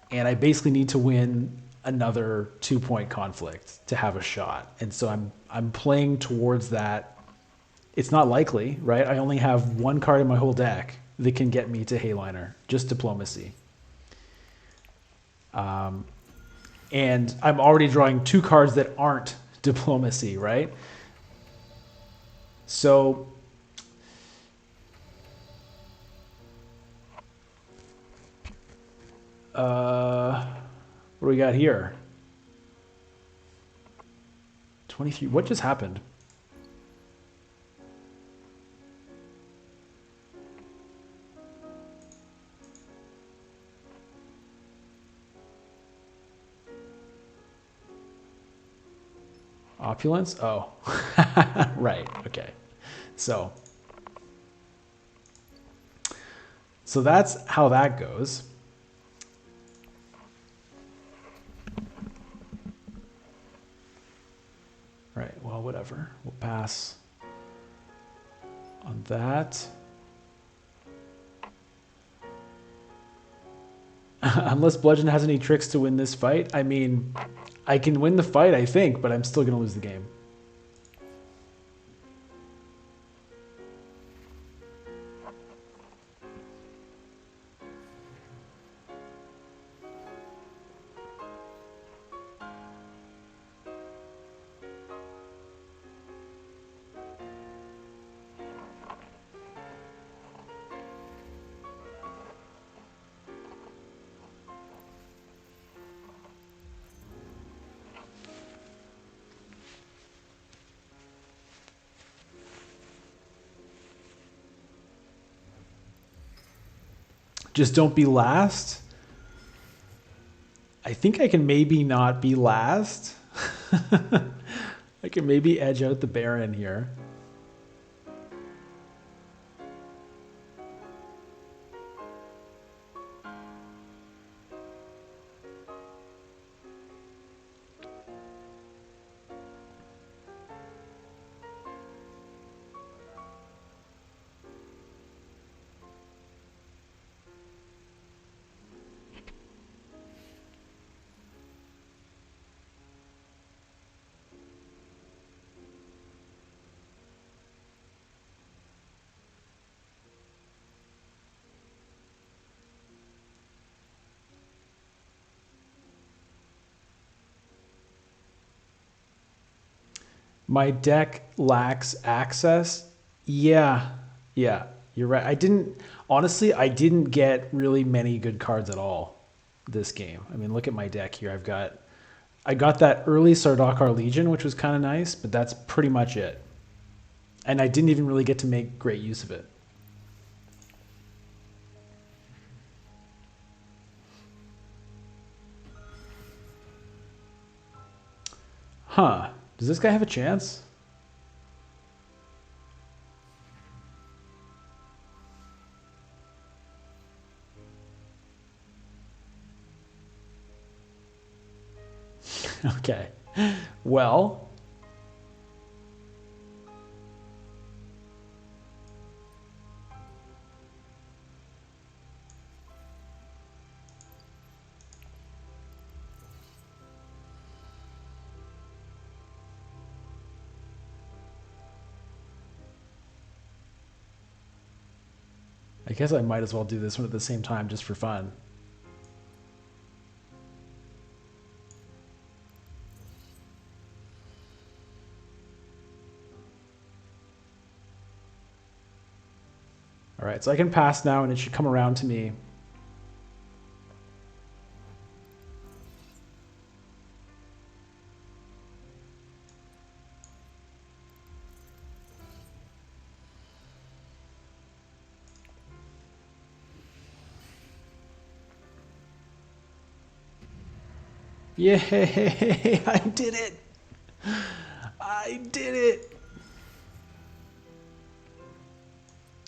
and I basically need to win another 2-point conflict to have a shot. And so I'm playing towards that. It's not likely, right? I only have 1 card in my whole deck that can get me to Helena, just diplomacy. And I'm already drawing 2 cards that aren't diplomacy, right? So what do we got here? 23. What just happened? Opulence? Oh, right. Okay. So that's how that goes. Right. Well, whatever. We'll pass on that. Unless Bludgeon has any tricks to win this fight. I mean, I can win the fight, I think, but I'm still going to lose the game. Just don't be last. I think I can maybe not be last. I can maybe edge out the Baron here. My deck lacks access. Yeah, you're right. I didn't get really many good cards at all this game. I mean, look at my deck here. I got that early Sardaukar Legion, which was kind of nice, but that's pretty much it. And I didn't even really get to make great use of it. Huh. Does this guy have a chance? Okay. Well. I guess I might as well do this one at the same time just for fun. All right, so I can pass now and it should come around to me. Yay! I did it! I did it!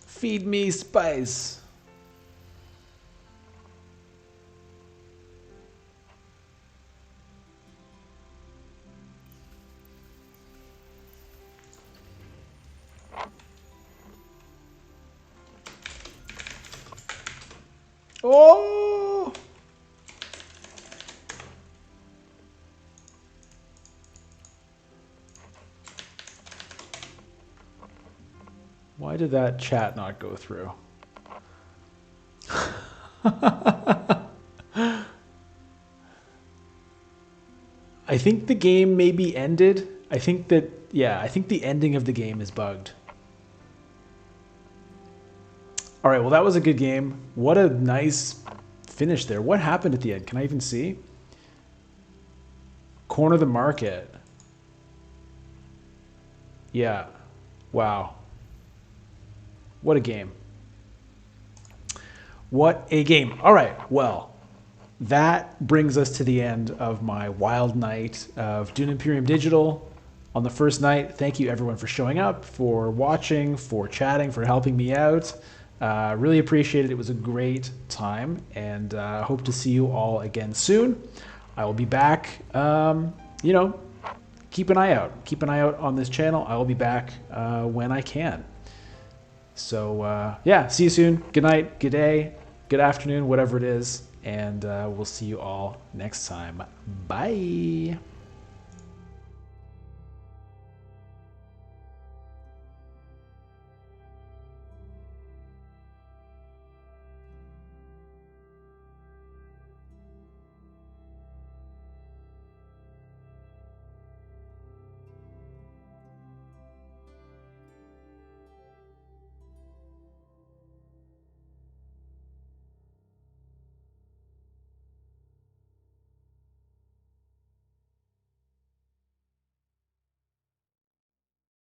Feed me spice. Oh! Why did that chat not go through? I think the game maybe ended. I think the ending of the game is bugged. All right, well, that was a good game. What a nice finish there. What happened at the end? Can I even see? Corner the market. Yeah. Wow. What a game. What a game. All right. Well, that brings us to the end of my wild night of Dune Imperium Digital on the first night. Thank you everyone for showing up, for watching, for chatting, for helping me out. Really appreciate it. It was a great time, and hope to see you all again soon. I will be back. Keep an eye out. Keep an eye out on this channel. I will be back when I can. So yeah, see you soon. Good night, good day, good afternoon, whatever it is. And we'll see you all next time. Bye.